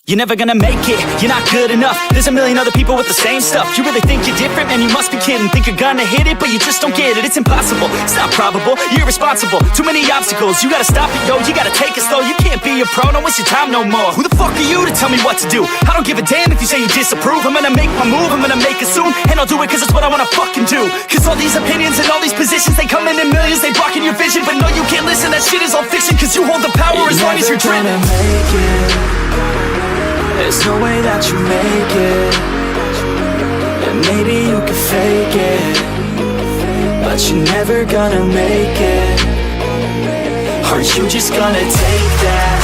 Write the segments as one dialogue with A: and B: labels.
A: You're never gonna make it, you're not good enough. There's a million other people with the same stuff. You really think you're different? Man, you must be kidding. Think you're gonna hit it, but you just don't get it. It's impossible, it's not probable, you're irresponsible. Too many obstacles, you gotta stop it, yo. You gotta take it slow, you can't be a pro. Don't waste your time no more. Who the fuck are you to tell me what to do? I don't give a damn if you say you disapprove. I'm gonna make my move, I'm gonna make it soon. And I'll do it cause it's what I wanna fucking do. Cause all these opinions and all these positions, they come in millions, they blocking your vision. But no, you can't listen, that shit is all fiction. Cause you hold the power as long as you're dreaming.
B: There's no way that you make it. And maybe you can fake it, but you're never gonna make it. Aren't you just gonna take that?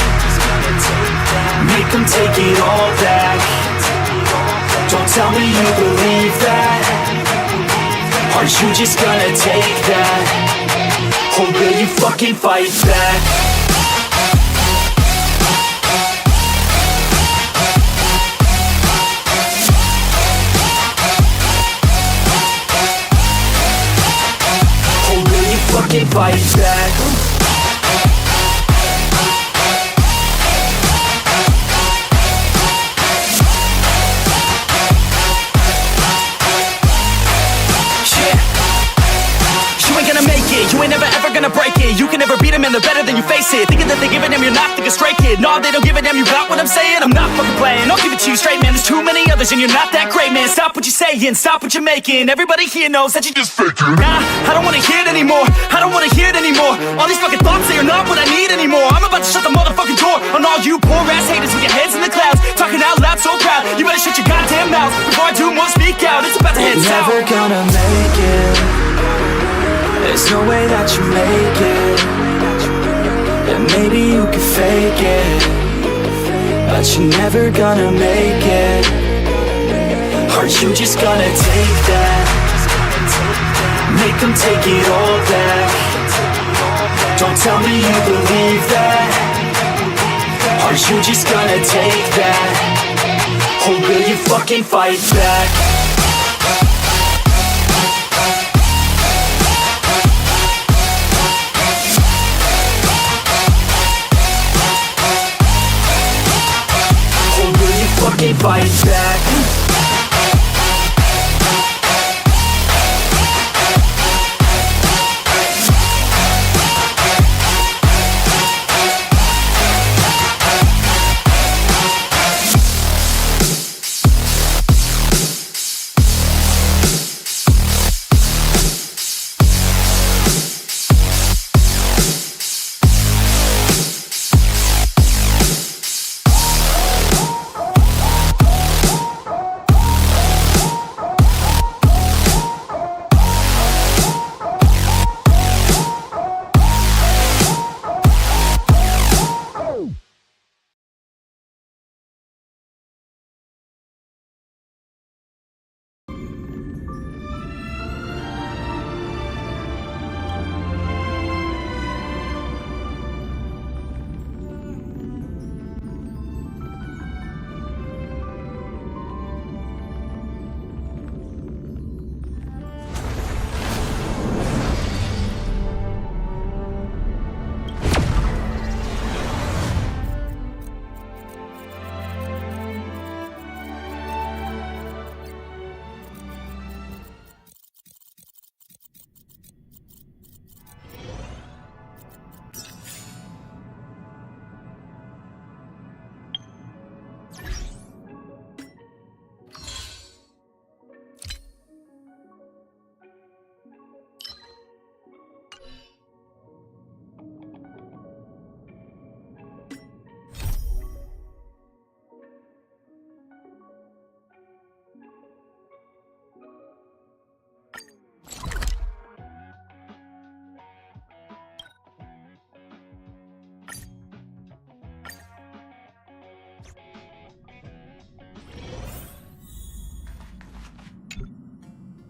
B: Make them take it all back. Don't tell me you believe that. Aren't you just gonna take that? Or will you fucking fight back? Fucking fight back. You ain't gonna make it, you ain't never ever gonna break it. You can never beat them and they're better than you face it. Thinking that they give a damn, you're not thinking straight, kid. No, they don't give a damn, you got what I'm saying? I'm not fucking playing, I'll give it to you straight, man. There's too many others and you're not that great, man. Stop what you're saying, stop what you're making. Everybody here knows that you just faking. Nah, I don't wanna hear it anymore, I don't wanna hear it anymore. All these fucking thoughts, they are not what I need anymore. I'm about to shut the motherfucking door on all you poor ass haters with your heads in the clouds, talking out loud so proud. You better shut your goddamn mouth before I do more speak out. It's about to head south. You're never gonna make it. There's no way that you make it. And maybe you can fake it, but you're never gonna make it. Aren't you just gonna take that? Make them take it all back. Don't tell me you believe that. Aren't you just gonna take that? Or will you fucking fight back? Fucking fight back.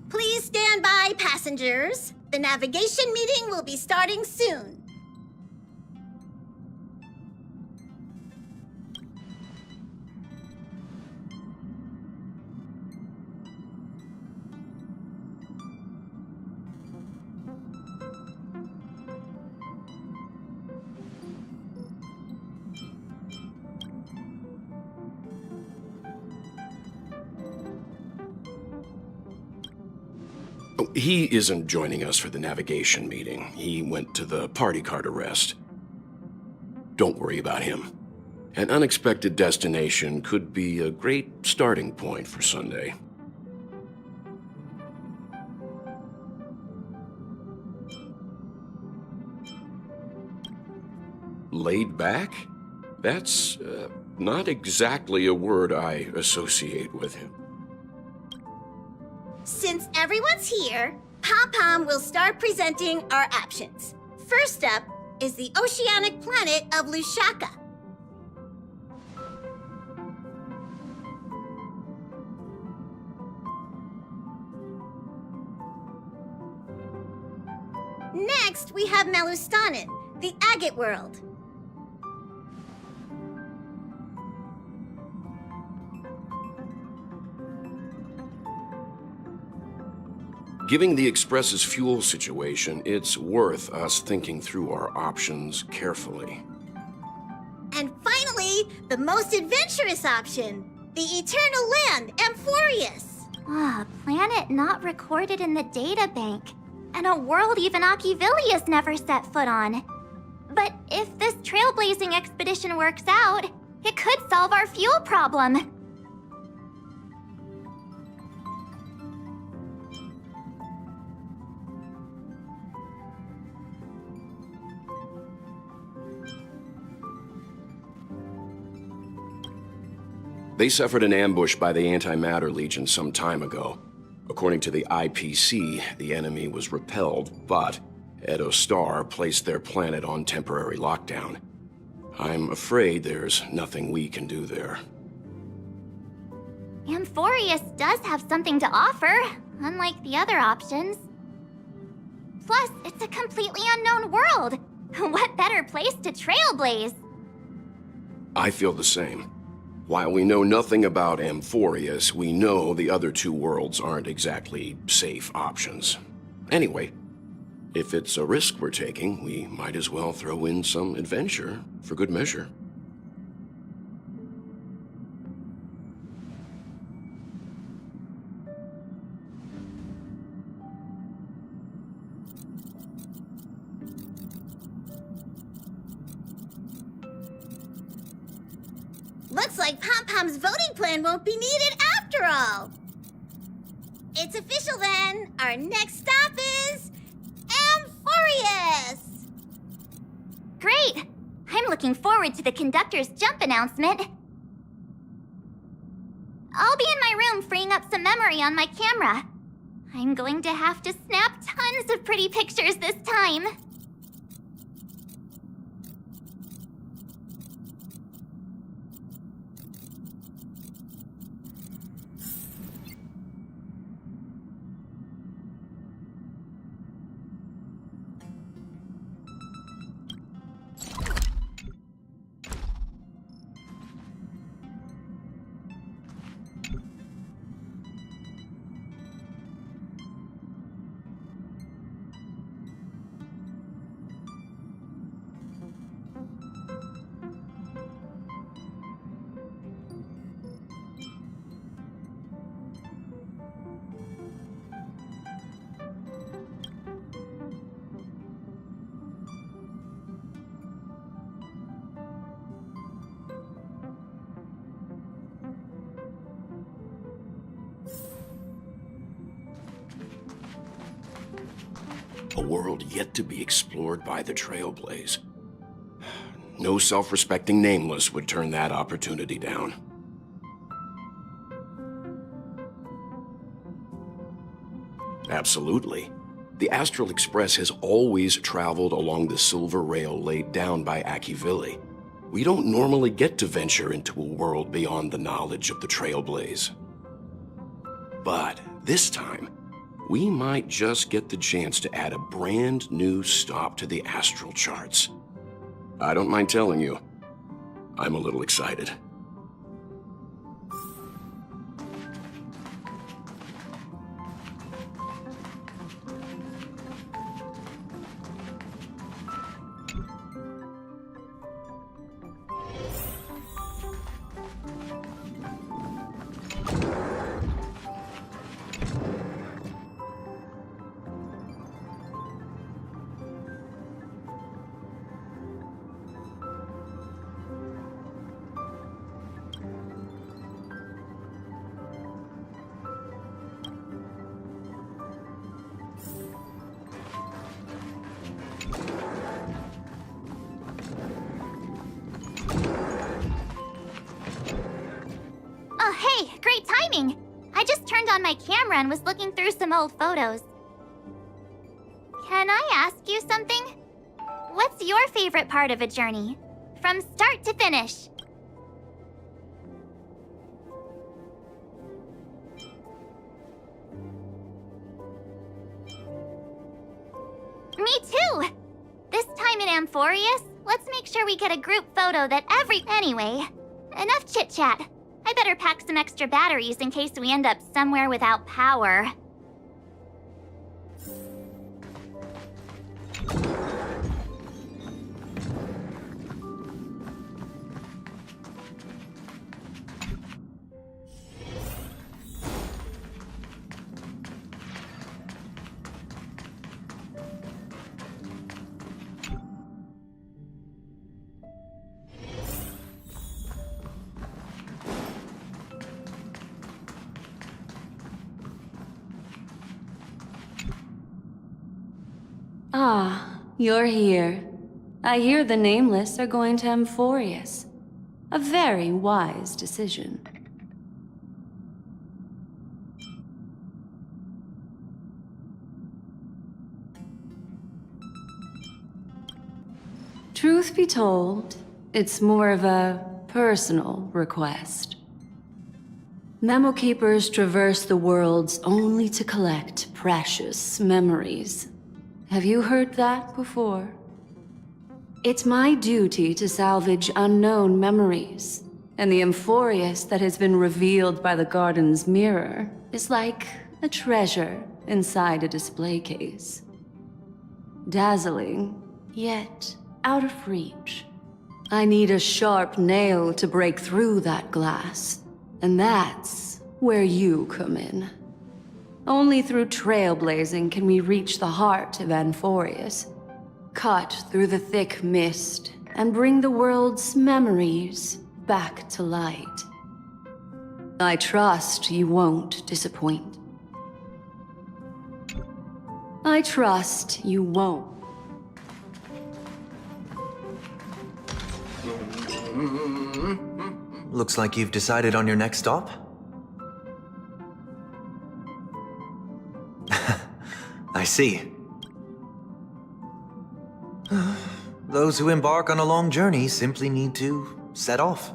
C: Please stand by, passengers. The navigation meeting will be starting soon.
D: He isn't joining us for the navigation meeting. He went to the party card arrest. Don't worry about him. An unexpected destination could be a great starting point for Sunday. Laid back? That's not exactly a word I associate with him.
C: Since everyone's here, Pom-Pom will start presenting our options. First up is the oceanic planet of Lushaka. Next, we have Malustanin, the agate world.
D: Given the Express's fuel situation, it's worth us thinking through our options carefully.
C: And finally, the most adventurous option, the eternal land, Amphorius.
E: Ah, a planet not recorded in the databank, and a world even Achivilius never set foot on. But if this trailblazing expedition works out, it could solve our fuel problem.
D: They suffered an ambush by the Antimatter Legion some time ago. According to the IPC, the enemy was repelled, but Edo Star placed their planet on temporary lockdown. I'm afraid there's nothing we can do there.
E: Amphorius does have something to offer, unlike the other options. Plus, it's a completely unknown world. What better place to trailblaze?
D: I feel the same. While we know nothing about Amphorius, we know the other two worlds aren't exactly safe options. Anyway, if it's a risk we're taking, we might as well throw in some adventure for good measure.
C: Looks like Pom-Pom's voting plan won't be needed after all. It's official then. Our next stop is Amphorius.
E: Great! I'm looking forward to the conductor's jump announcement. I'll be in my room freeing up some memory on my camera. I'm going to have to snap tons of pretty pictures this time.
D: A world yet to be explored by the Trailblaze. No self-respecting nameless would turn that opportunity down. Absolutely. The Astral Express has always traveled along the silver rail laid down by Achivili. We don't normally get to venture into a world beyond the knowledge of the Trailblaze. But this time, we might just get the chance to add a brand new stop to the astral charts. I don't mind telling you, I'm a little excited.
E: timing. I just turned on my camera and was looking through some old photos. Can I ask you something? What's your favorite part of a journey? From start to finish? Me too! This time in Amphorius, let's make sure we get a group photo that Anyway, enough chit-chat. I better pack some extra batteries in case we end up somewhere without power.
F: Ah, you're here. I hear the Nameless are going to Amphorius. A very wise decision. Truth be told, it's more of a personal request. Memo Keepers traverse the worlds only to collect precious memories. Have you heard that before? It's my duty to salvage unknown memories, and the Amphorius that has been revealed by the garden's mirror is like a treasure inside a display case. Dazzling, yet out of reach. I need a sharp nail to break through that glass, and that's where you come in. Only through trailblazing can we reach the heart of Amphorius, cut through the thick mist, and bring the world's memories back to light. I trust you won't disappoint. I trust you won't.
G: Looks like you've decided on your next stop. I see. Those who embark on a long journey simply need to set off.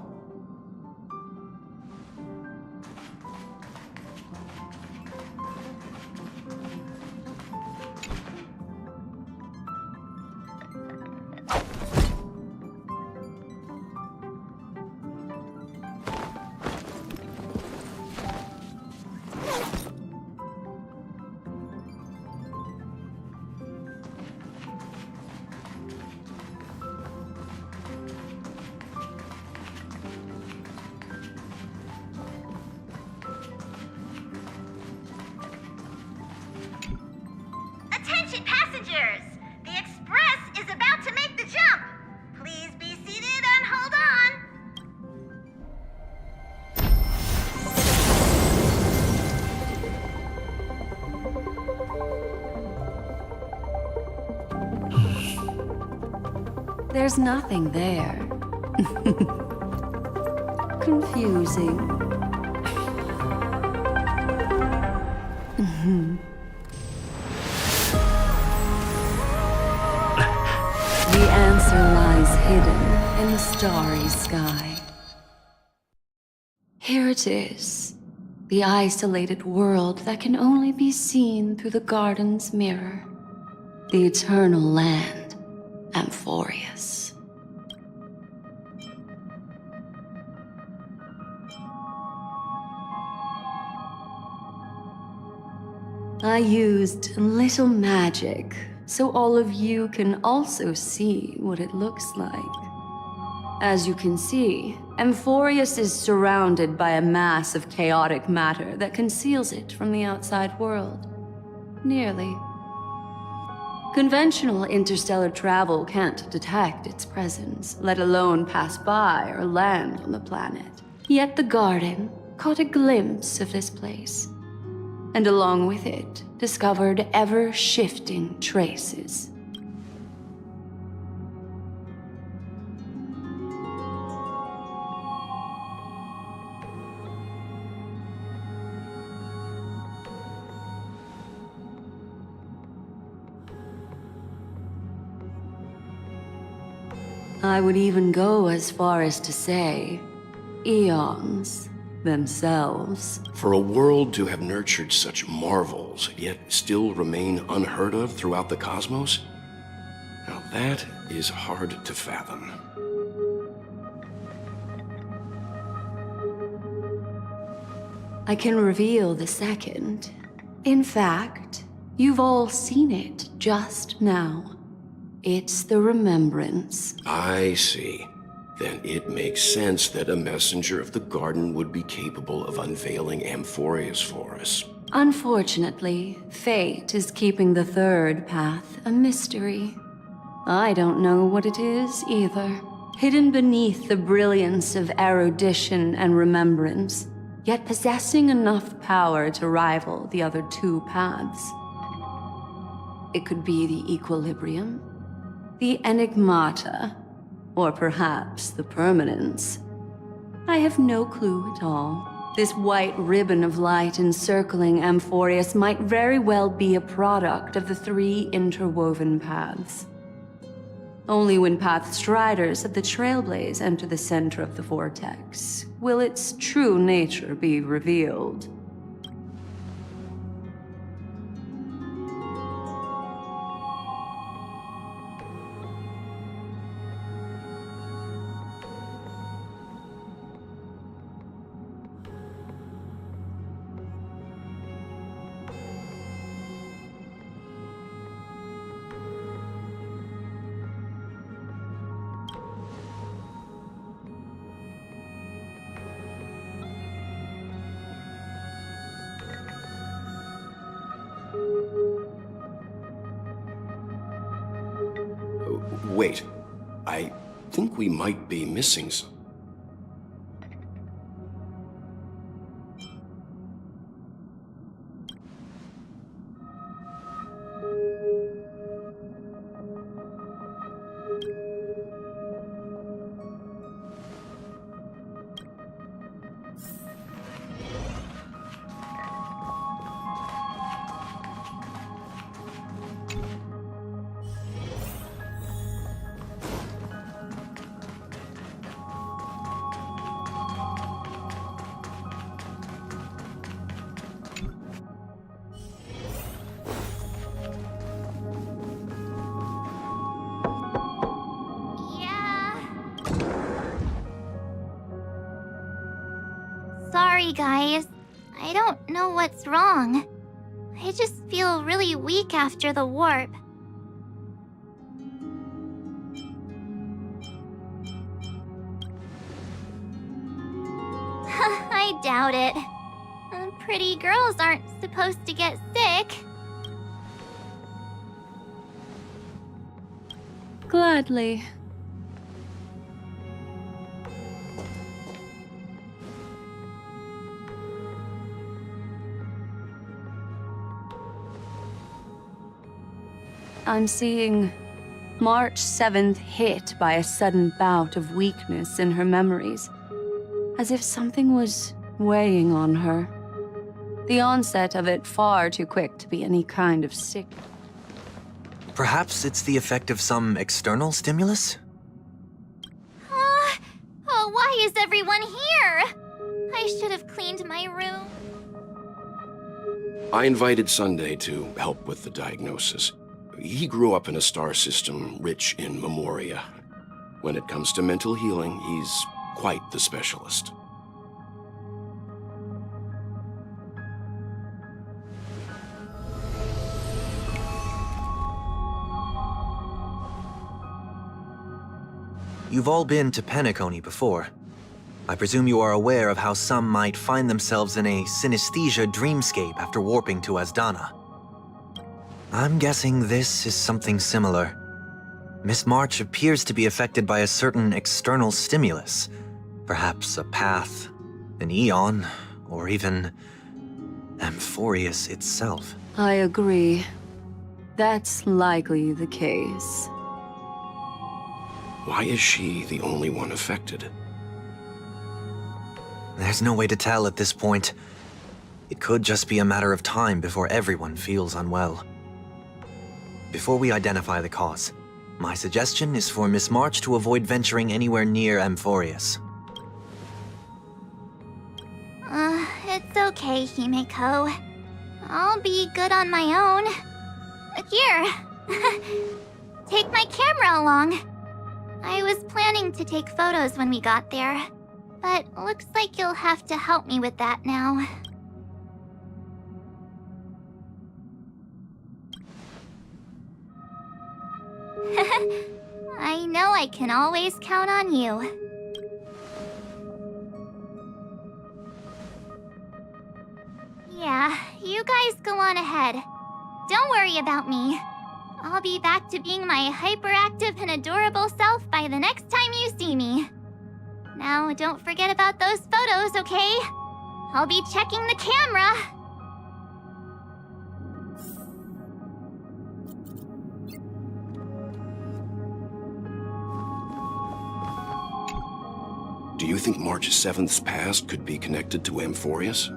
C: Attention passengers! The express is about to make the jump! Please be seated and hold on!
F: There's nothing there. Confusing. The answer lies hidden in the starry sky. Here it is, the isolated world that can only be seen through the garden's mirror. The eternal land, Amphorius. I used a little magic so all of you can also see what it looks like. As you can see, Amphorius is surrounded by a mass of chaotic matter that conceals it from the outside world. Nearly. Conventional interstellar travel can't detect its presence, let alone pass by or land on the planet. Yet the garden caught a glimpse of this place, and along with it, discovered ever-shifting traces. I would even go as far as to say, eons themselves.
D: For a world to have nurtured such marvels, yet still remain unheard of throughout the cosmos? Now that is hard to fathom.
F: I can reveal the second. In fact, you've all seen it just now. It's the remembrance.
D: I see. Then it makes sense that a messenger of the garden would be capable of unveiling Amphorius for us.
F: Unfortunately, fate is keeping the third path a mystery. I don't know what it is either. Hidden beneath the brilliance of erudition and remembrance, yet possessing enough power to rival the other two paths. It could be the equilibrium, the enigmata, or perhaps the permanence. I have no clue at all. This white ribbon of light encircling Amphorius might very well be a product of the three interwoven paths. Only when path striders of the Trailblaze enter the center of the vortex will its true nature be revealed.
D: Wait, I think we might be missing some.
E: Sorry, guys. I don't know what's wrong. I just feel really weak after the warp. I doubt it. Pretty girls aren't supposed to get sick.
F: Gladly. I'm seeing March 7th hit by a sudden bout of weakness in her memories, as if something was weighing on her. The onset of it far too quick to be any kind of sick.
G: Perhaps it's the effect of some external stimulus?
E: Oh, why is everyone here? I should have cleaned my room.
D: I invited Sunday to help with the diagnosis. He grew up in a star system rich in memoria. When it comes to mental healing, he's quite the specialist.
G: You've all been to Penacony before. I presume you are aware of how some might find themselves in a synesthesia dreamscape after warping to Asdana. I'm guessing this is something similar. Miss March appears to be affected by a certain external stimulus. Perhaps a path, an eon, or even Amphorius itself.
F: I agree. That's likely the case.
D: Why is she the only one affected?
G: There's no way to tell at this point. It could just be a matter of time before everyone feels unwell. Before we identify the cause, My suggestion is for Miss March to avoid venturing anywhere near Amphorius.
E: It's okay, Himeko. I'll be good on my own. Here. Take my camera along. I was planning to take photos when we got there, but looks like you'll have to help me with that now. I know I can always count on you. Yeah, you guys go on ahead. Don't worry about me. I'll be back to being my hyperactive and adorable self by the next time you see me. Now, don't forget about those photos, okay? I'll be checking the camera.
D: Do you think March 7th's past could be connected to Amphorius?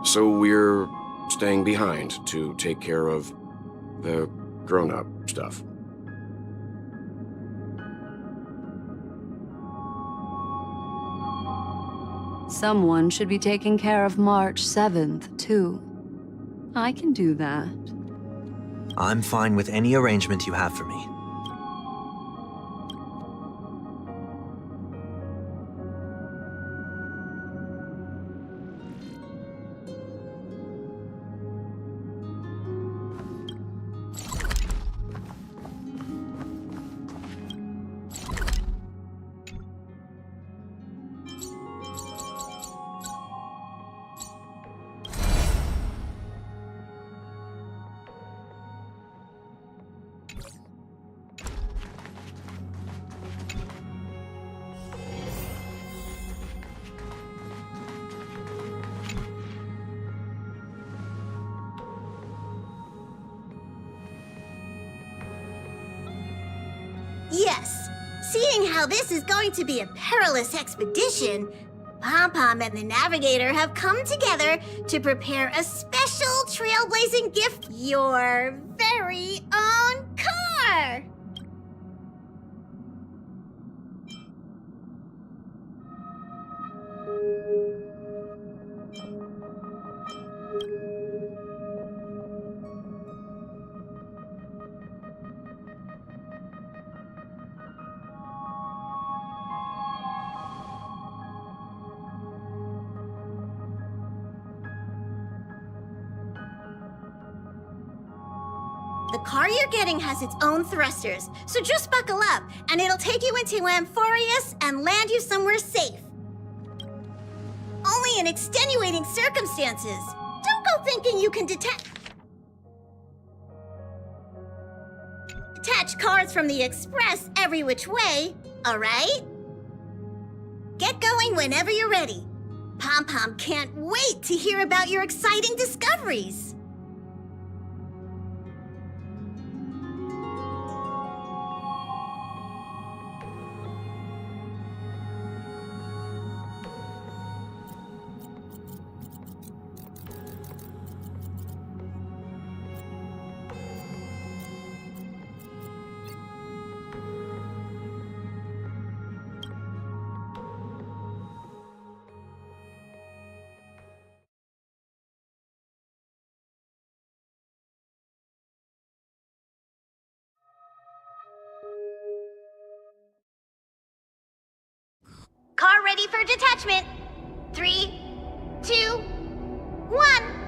D: So we're staying behind to take care of the grown-up stuff.
F: Someone should be taking care of March 7th, too. I can do that.
G: I'm fine with any arrangement you have for me.
C: Yes, seeing how this is going to be a perilous expedition, Pom-Pom and the Navigator have come together to prepare a special trailblazing gift, your very own car! The car you're getting has its own thrusters, so just buckle up, and it'll take you into Amphorius and land you somewhere safe. Only in extenuating circumstances. Don't go thinking you can detach cars from the Express every which way, all right? Get going whenever you're ready. Pom-Pom can't wait to hear about your exciting discoveries. Car ready for detachment. 3, 2, 1.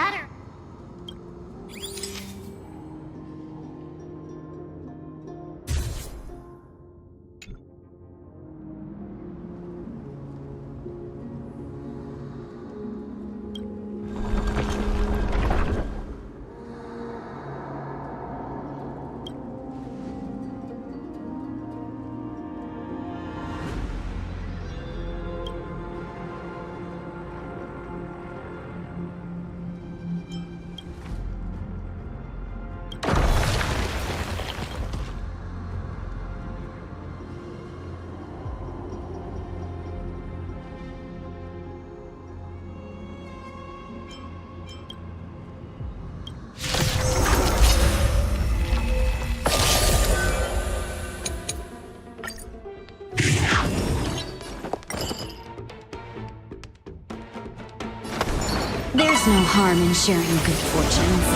E: shatter.
H: There's no harm in sharing good fortunes.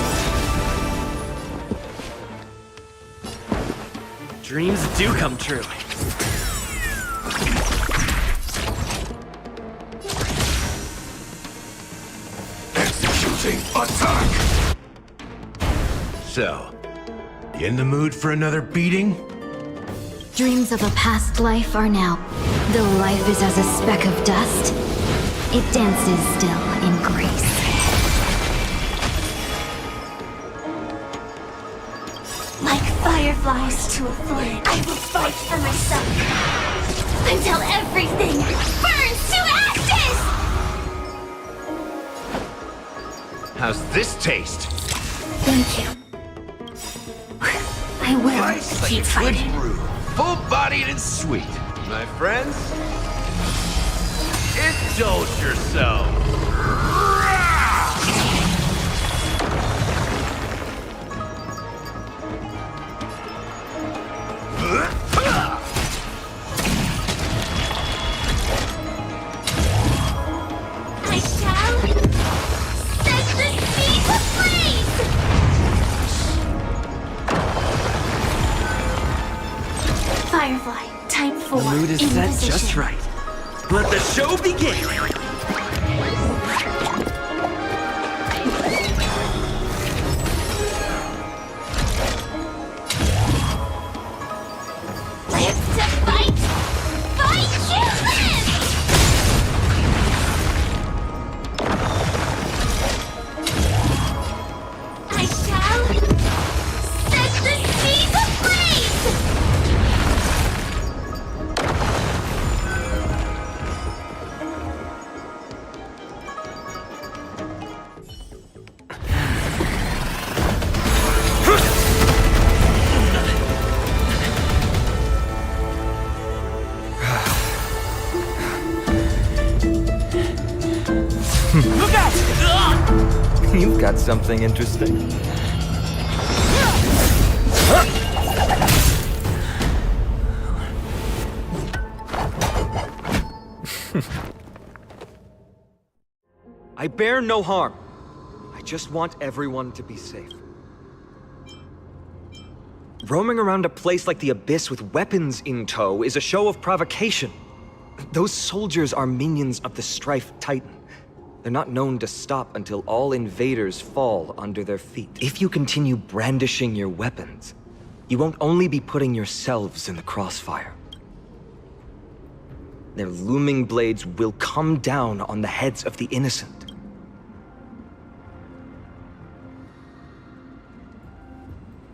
B: Dreams do come true.
I: Executing attack! So, you in the mood for another beating?
H: Dreams of a past life are now. Though life is as a speck of dust, it dances still in grace.
E: Like fireflies to a flame, I will fight for myself until everything burns to ashes!
I: How's this taste?
H: Thank you. I will
I: Nice like
H: keep
I: a
H: fighting.
I: good brew. Full-bodied and sweet. My friends, indulge yourself.
E: I shall set the seas ablaze! Firefly, time for
B: The mood is set
E: inquisition.
B: just right. Let the show begin!
E: Live to fight! Fight to live! I shall set the seas ablaze!
B: Look out! You've got something interesting. I bear no harm. I just want everyone to be safe. Roaming around a place like the Abyss with weapons in tow is a show of provocation. Those soldiers are minions of the Strife Titan. They're not known to stop until all invaders fall under their feet. If you continue brandishing your weapons, you won't only be putting yourselves in the crossfire. Their looming blades will come down on the heads of the innocent.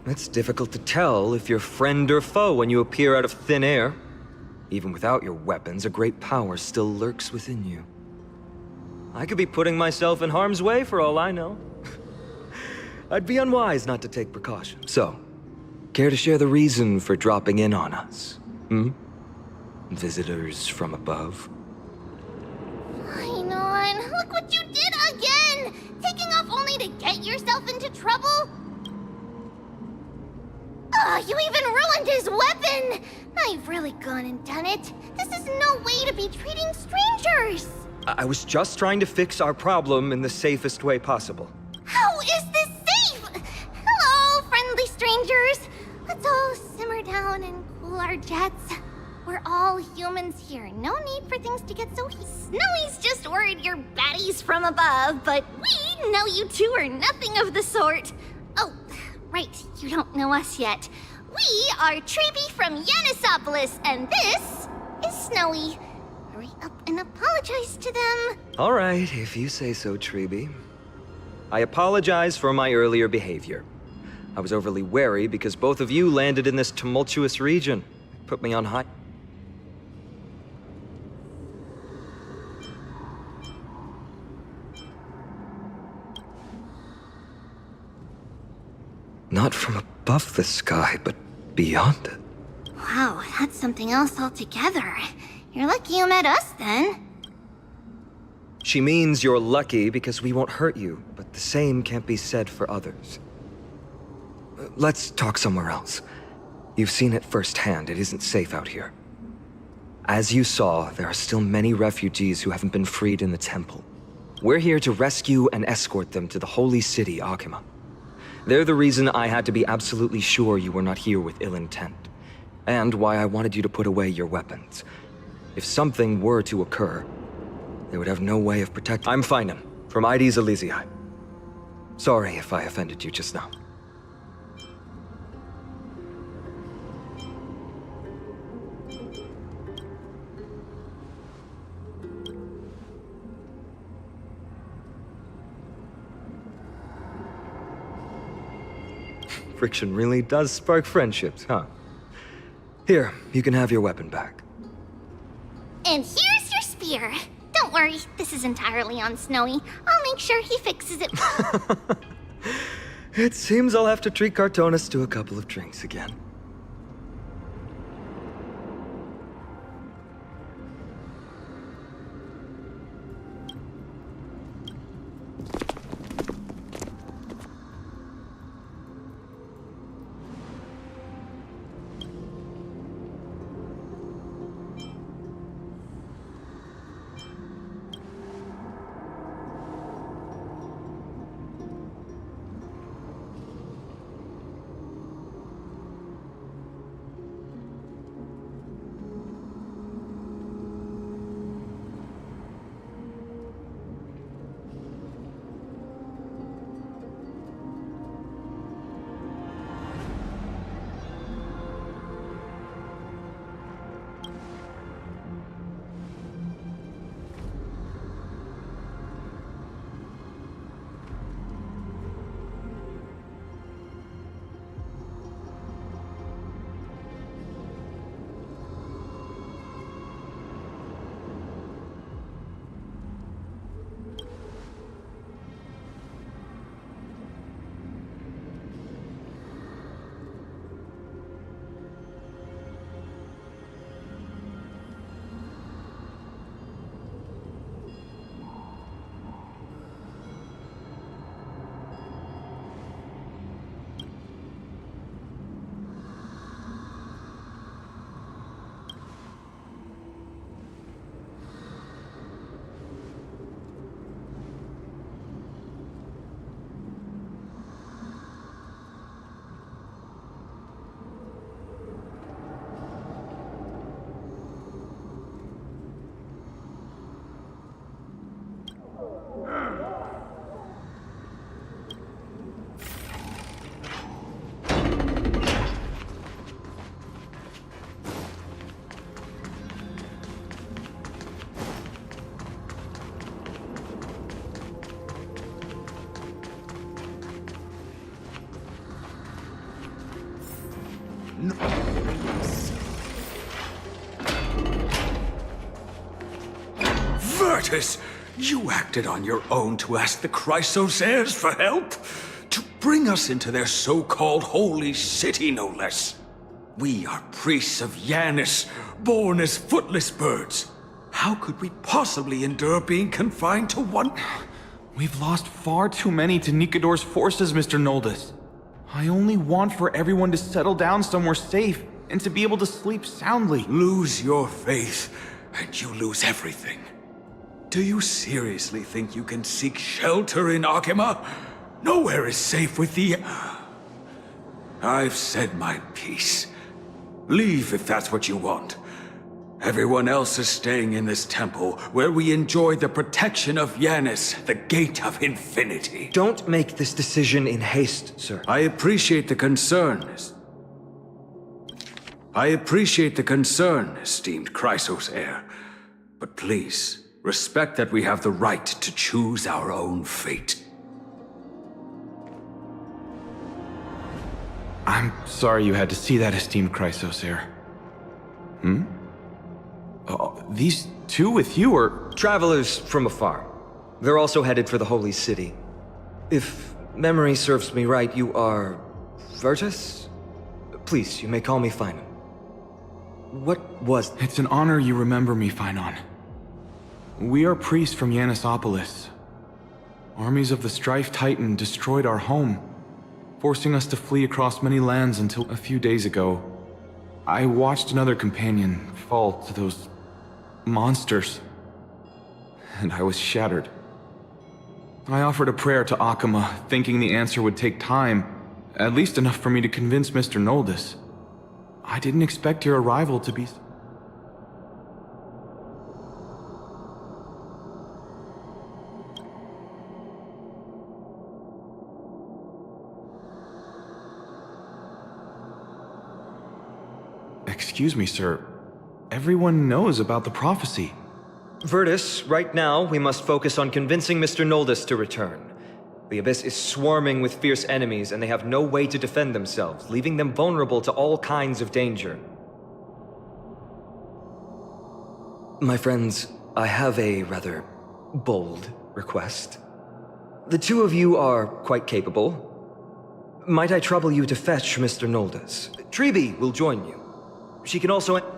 B: It's difficult to tell if you're friend or foe when you appear out of thin air. Even without your weapons, a great power still lurks within you. I could be putting myself in harm's way for all I know. I'd be unwise not to take precaution. So, care to share the reason for dropping in on us? Visitors from above?
E: Fine on, look what you did again! Taking off only to get yourself into trouble? You even ruined his weapon! Now you've really gone and done it. This is no way to be treating strangers!
B: I was just trying to fix our problem in the safest way possible.
E: How is this safe? Hello, friendly strangers. Let's all simmer down and cool our jets. We're all humans here. No need for things to get so heated. Snowy's just worried you're baddies from above, but we No, you two are nothing of the sort. Oh, right, you don't know us yet. We are Treeby from Yanisopolis, and this is Snowy. Hurry up and apologize to them.
J: All right, if you say so, Treeby. I apologize for my earlier behavior. I was overly wary because both of you landed in this tumultuous region. Put me on high. Not from above the sky, but beyond it.
E: Wow, that's something else altogether. You're lucky you met us, then.
J: She means you're lucky because we won't hurt you, but the same can't be said for others. Let's talk somewhere else. You've seen it firsthand, it isn't safe out here. As you saw, there are still many refugees who haven't been freed in the temple. We're here to rescue and escort them to the holy city, Akima. They're the reason I had to be absolutely sure you were not here with ill intent, and why I wanted you to put away your weapons. If something were to occur, they would have no way of protecting— I'm Finan, from ID's Elysiae. Sorry if I offended you just now. Friction really does spark friendships, huh? Here, you can have your weapon back.
E: And here's your spear. Don't worry, this is entirely on Snowy. I'll make sure he fixes it.
J: It seems I'll have to treat Cartonis to a couple of drinks again.
I: Virtus, you acted on your own to ask the Chrysos heirs for help? To bring us into their so-called holy city, no less. We are priests of Yanis, born as footless birds. How could we possibly endure being confined to one?
B: We've lost far too many to Nikador's forces, Mr. Noldus. I only want for everyone to settle down somewhere safe and to be able to sleep soundly.
I: Lose your faith, and you lose everything. Do you seriously think you can seek shelter in Akima? Nowhere is safe with the... I've said my piece. Leave if that's what you want. Everyone else is staying in this temple, where we enjoy the protection of Yanis, the Gate of Infinity.
J: Don't make this decision in haste, sir.
I: I appreciate the concern, esteemed Chrysos heir. But please, respect that we have the right to choose our own fate.
K: I'm sorry you had to see that, esteemed Chrysos heir. These two with you are...
J: Travelers from afar. They're also headed for the Holy City. If memory serves me right, you are... Virtus? Please, you may call me Finon. What was...
K: It's an honor you remember me, Finon. We are priests from Yanisopolis. Armies of the Strife Titan destroyed our home, forcing us to flee across many lands until a few days ago. I watched another companion fall to those monsters, and I was shattered. I offered a prayer to Akama, thinking the answer would take time, at least enough for me to convince Mr. Noldus. I didn't expect your arrival to be... Excuse me, sir. Everyone knows about the prophecy.
J: Virtus, right now, we must focus on convincing Mr. Noldus to return. The Abyss is swarming with fierce enemies, and they have no way to defend themselves, leaving them vulnerable to all kinds of danger. My friends, I have a rather bold request. The two of you are quite capable. Might I trouble you to fetch Mr. Noldus? Treeby will join you. She can also...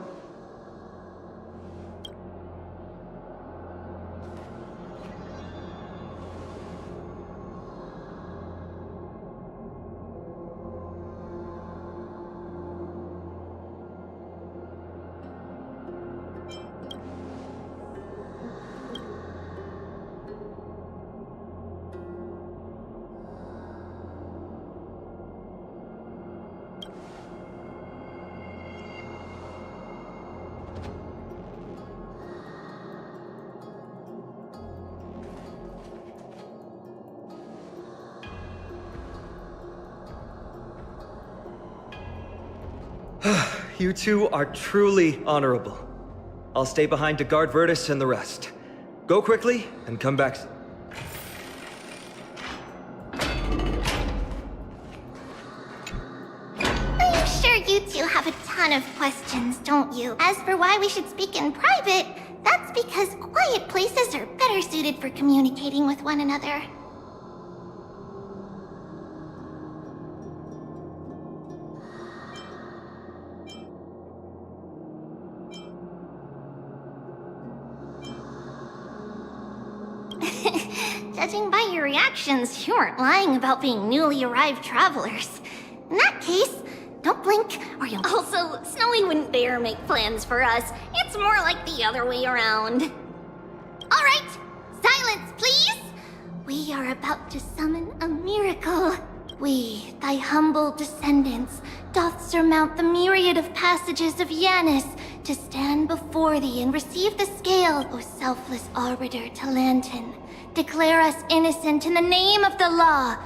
J: You two are truly honorable. I'll stay behind to guard Virtus and the rest. Go quickly and come back.
E: I'm sure you two have a ton of questions, don't you? As for why we should speak in private, that's because quiet places are better suited for communicating with one another. Judging by your reactions, you aren't lying about being newly arrived travelers. In that case, don't blink or you'll... Also, Snowy wouldn't dare make plans for us. It's more like the other way around. All right, silence, please! We are about to summon a miracle. We, thy humble descendants, doth surmount the myriad of passages of Yanis to stand before thee and receive the scale, O selfless arbiter Talantin. Declare us innocent in the name of the law.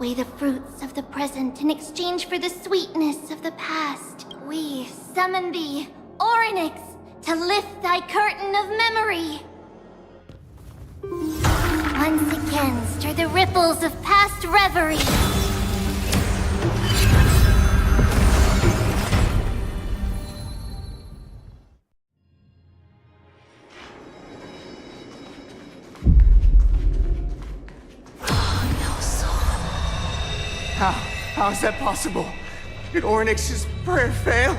E: Weigh the fruits of the present in exchange for the sweetness of the past. We summon thee, Orynyx, to lift thy curtain of memory. Once again, stir the ripples of past reverie.
B: How is that possible? Did Orynyx's prayer fail?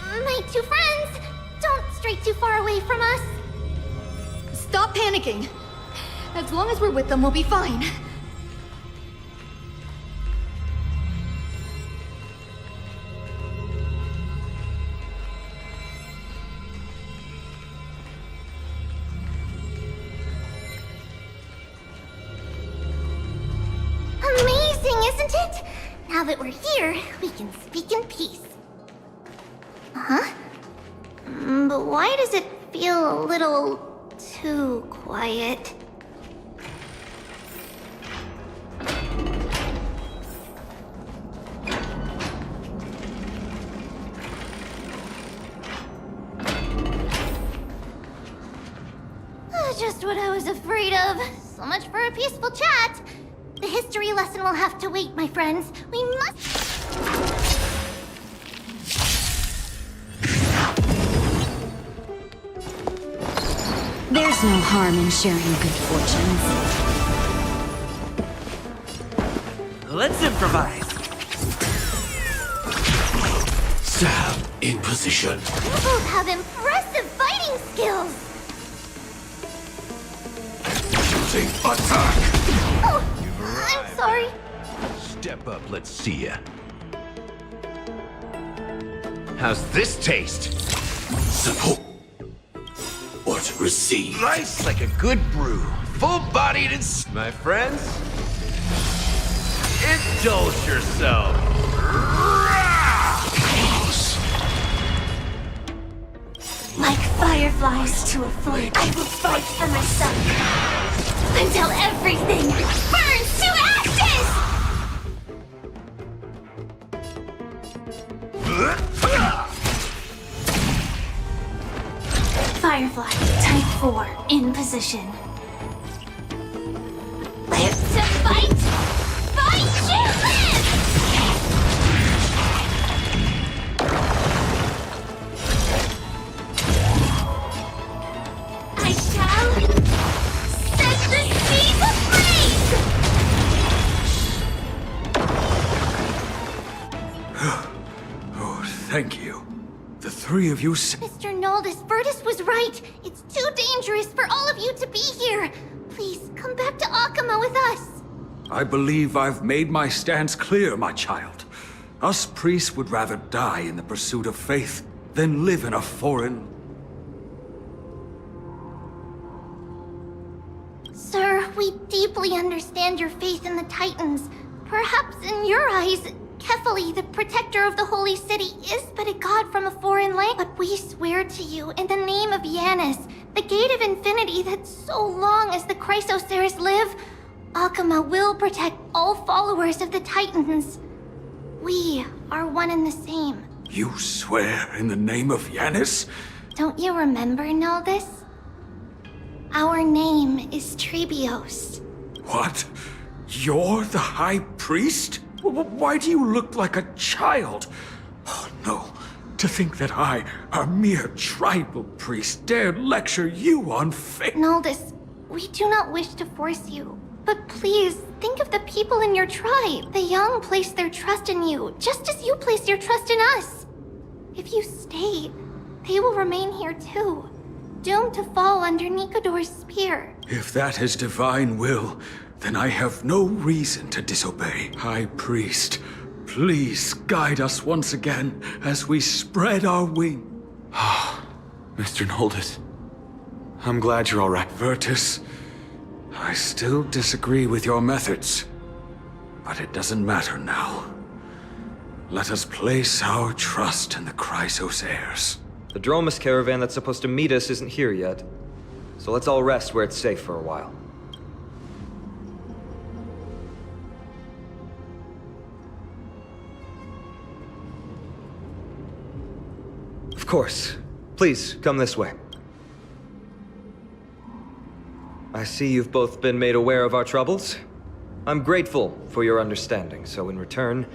E: My two friends, don't stray too far away from us.
L: Stop panicking. As long as we're with them, we'll be fine.
E: Isn't it? Now that we're here, we can speak in peace. Huh? But why does it feel a little too quiet? Just what I was afraid of. So much for a peaceful chat. The history lesson will have to wait, my friends. We must...
H: There's no harm in sharing good fortunes.
B: Let's improvise.
D: Stab in position.
E: You both have impressive fighting skills.
I: Using attack!
E: Oh, I'm sorry.
M: Step up, let's see ya. How's this taste?
D: Simple. What receive?
M: Nice like a good brew. Full-bodied and... My friends, indulge yourself.
E: Like fireflies to a flame, I will fight for myself. Until everything burns to ashes! Firefly, type 4, in position. Live to fight! Fight to live! I shall set the seas ablaze!
I: Oh, thank you. The three of you...
E: Mr. Noldus, Virtus was right. It's too dangerous for all of you to be here. Please, come back to Akama with us.
I: I believe I've made my stance clear, my child. Us priests would rather die in the pursuit of faith than live in a foreign...
E: Sir, we deeply understand your faith in the Titans. Perhaps in your eyes, Kefali, the protector of the Holy City, is but a god from a foreign land. But we swear to you, in the name of Yanis, the Gate of Infinity, that so long as the Chrysoceres live, Akama will protect all followers of the Titans. We are one and the same.
I: You swear in the name of Yanis?
E: Don't you remember, Noldus? Our name is Trebios.
I: What? You're the High Priest? Why do you look like a child? Oh, no. To think that I, a mere tribal priest, dared lecture you on faith.
E: Noldus, we do not wish to force you. But please, think of the people in your tribe. The young place their trust in you, just as you place your trust in us. If you stay, they will remain here too, doomed to fall under Nikodor's spear.
I: If that is divine will, then I have no reason to disobey. High Priest, please guide us once again as we spread our wing.
K: Mr. Noldus, I'm glad you're all right.
I: Virtus, I still disagree with your methods, but it doesn't matter now. Let us place our trust in the Chrysoceres.
J: The Dromus caravan that's supposed to meet us isn't here yet, so let's all rest where it's safe for a while. Of course. Please, come this way. I see you've both been made aware of our troubles. I'm grateful for your understanding, so in return,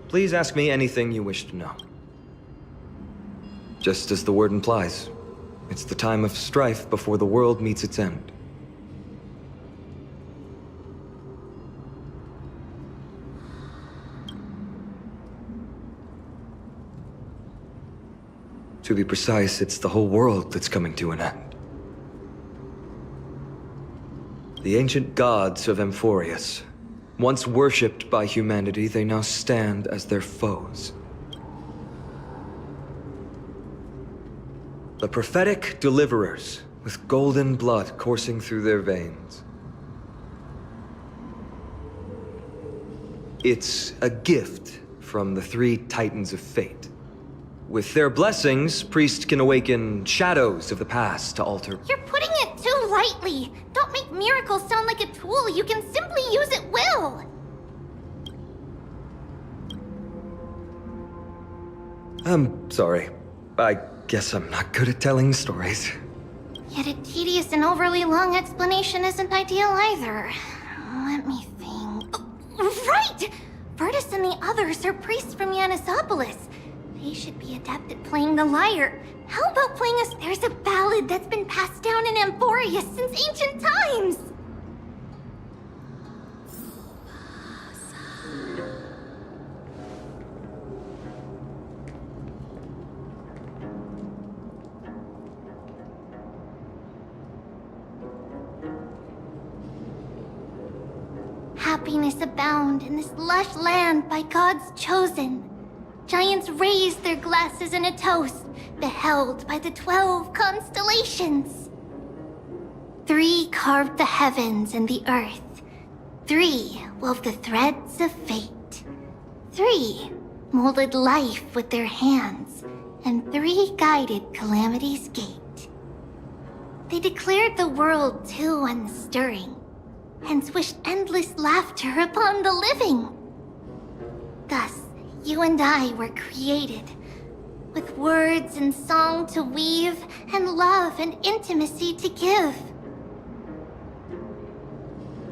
J: please ask me anything you wish to know. Just as the word implies, it's the time of strife before the world meets its end. To be precise, it's the whole world that's coming to an end. The ancient gods of Amphorius, once worshipped by humanity, they now stand as their foes. The prophetic deliverers, with golden blood coursing through their veins. It's a gift from the three Titans of Fate. With their blessings, priests can awaken shadows of the past to alter.
E: You're putting it too lightly. Don't make miracles sound like a tool you can simply use at will.
J: I'm sorry. I guess I'm not good at telling stories.
E: Yet a tedious and overly long explanation isn't ideal either. Let me think. Oh, right! Virtus and the others are priests from Yanisopolis. They should be adept at playing the lyre. How about playing us? There's a ballad that's been passed down in Amphoria since ancient times! Happiness abound in this lush land by God's chosen. Giants raise their glasses in a toast, beheld by the 12 constellations. 3 carved the heavens and the earth. 3 wove the threads of fate. 3 molded life with their hands, and 3 guided calamity's gate. They declared the world too unstirring, hence wished endless laughter upon the living. Thus, you and I were created, with words and song to weave, and love and intimacy to give.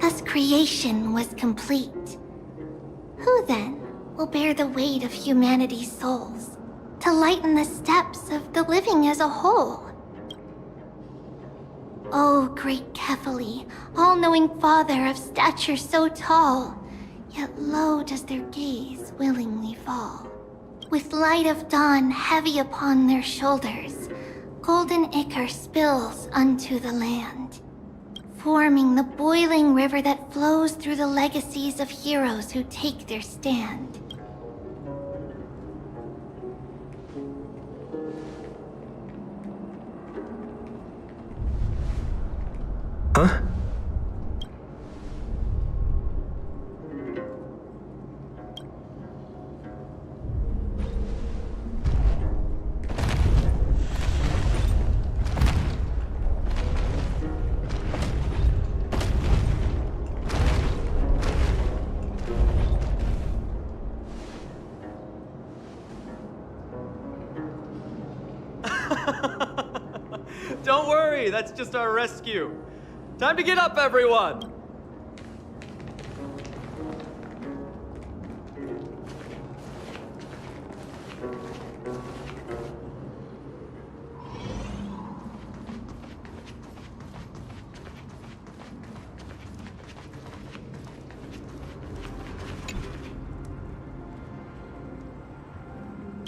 E: Thus creation was complete. Who then will bear the weight of humanity's souls, to lighten the steps of the living as a whole? O great Kephali, all-knowing Father of stature so tall, yet low does their gaze willingly fall. With light of dawn heavy upon their shoulders, golden ichor spills unto the land, forming the boiling river that flows through the legacies of heroes who take their stand.
J: Huh?
N: Don't worry, that's just our rescue. Time to get up, everyone!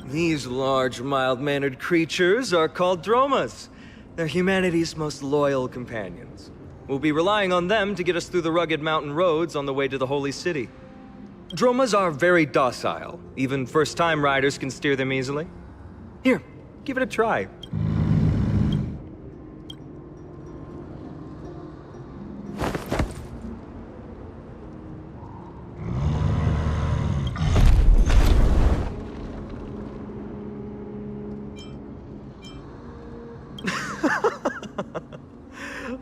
J: These large, mild-mannered creatures are called dromas. They're humanity's most loyal companions. We'll be relying on them to get us through the rugged mountain roads on the way to the Holy City. Dromas are very docile. Even first-time riders can steer them easily. Here, give it a try.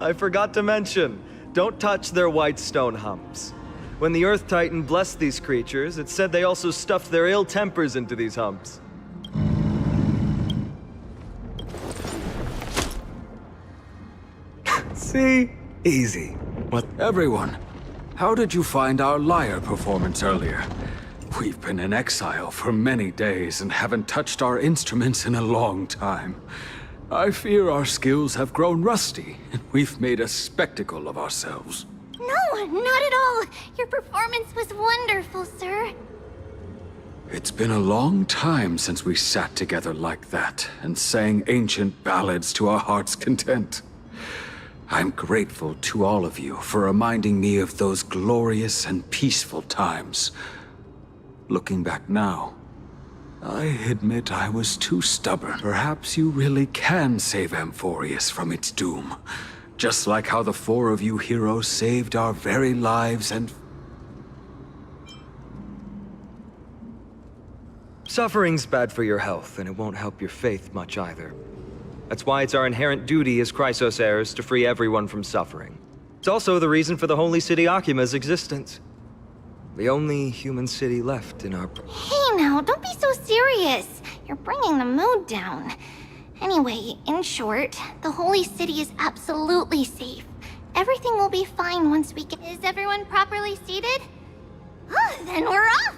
J: I forgot to mention, don't touch their white stone humps. When the Earth Titan blessed these creatures, it said they also stuffed their ill tempers into these humps. See? Easy.
I: What? Everyone, how did you find our lyre performance earlier? We've been in exile for many days and haven't touched our instruments in a long time. I fear our skills have grown rusty, and we've made a spectacle of ourselves.
E: No, not at all. Your performance was wonderful, sir.
I: It's been a long time since we sat together like that and sang ancient ballads to our heart's content. I'm grateful to all of you for reminding me of those glorious and peaceful times. Looking back now, I admit I was too stubborn. Perhaps you really can save Amphorius from its doom. Just like how the 4 of you heroes saved our very lives and...
J: Suffering's bad for your health, and it won't help your faith much either. That's why it's our inherent duty as Chrysos heirs to free everyone from suffering. It's also the reason for the Holy City Akima's existence. The only human city left in our...
E: Hey now, don't be so serious. You're bringing the mood down. Anyway, in short, the Holy City is absolutely safe. Everything will be fine once we get... Is everyone properly seated? Then we're off!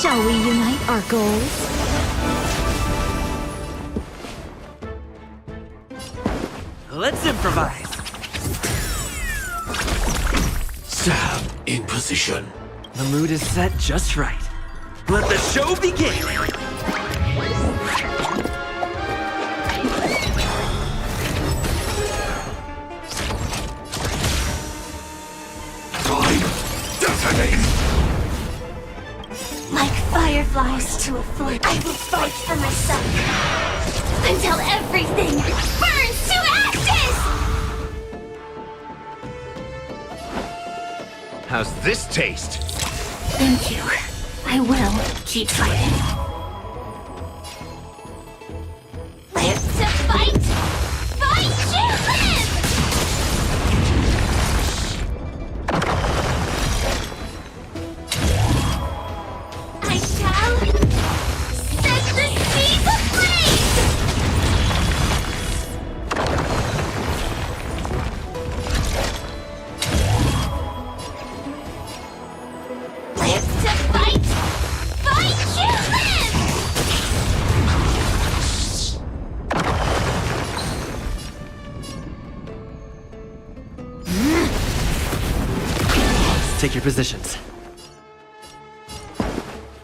H: Shall we unite our goals?
N: Let's improvise.
M: Stab in position.
N: The mood is set just right. Let the show begin.
M: Time detonate.
E: Like fireflies to a flame, I will fight for myself until everything burns to ashes!
M: How's this taste?
E: Thank you. I will keep fighting. Live to fight! Fight to live! I shall set the seas ablaze! Live to fight! Fight to live!
N: Take your positions.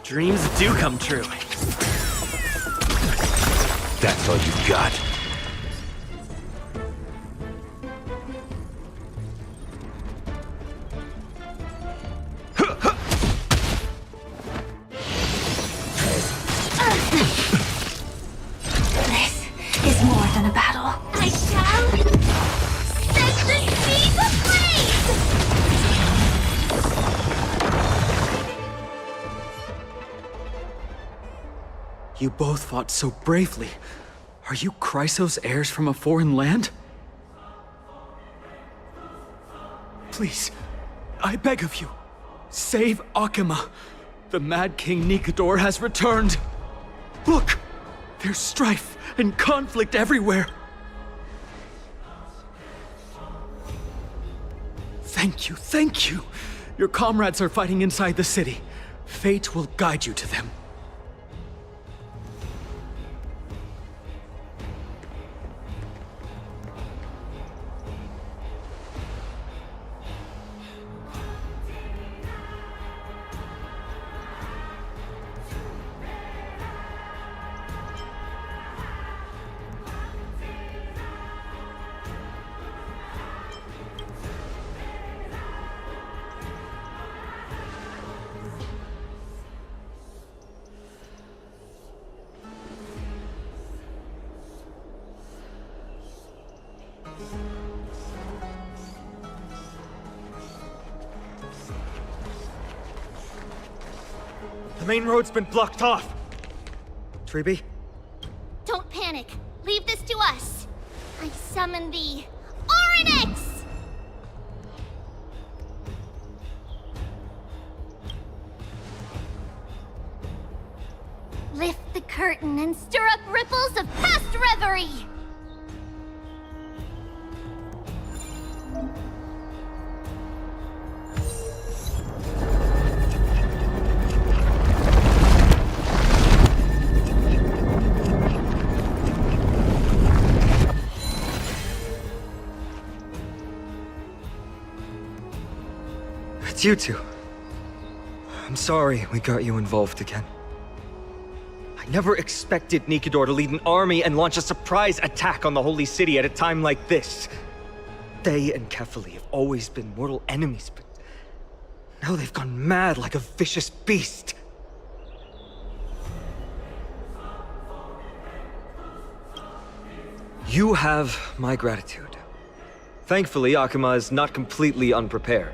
N: Dreams do come true.
M: That's all you got.
E: This is more than a battle. I shall set the seas ablaze!
N: You both fought so bravely. Are you Chrysos heirs from a foreign land? Please, I beg of you, save Akima. The Mad King Nikador has returned. Look, there's strife and conflict everywhere. Thank you, thank you. Your comrades are fighting inside the city. Fate will guide you to them.
J: The main road's been blocked off. Treeby?
E: Don't panic. Leave this to us. I summon the Oryx! curtain and stir up ripples of past reverie!
J: It's you two. I'm sorry we got you involved again. I never expected Nikador to lead an army and launch a surprise attack on the Holy City at a time like this. They and Kefali have always been mortal enemies, but now they've gone mad like a vicious beast. You have my gratitude. Thankfully, Akuma is not completely unprepared.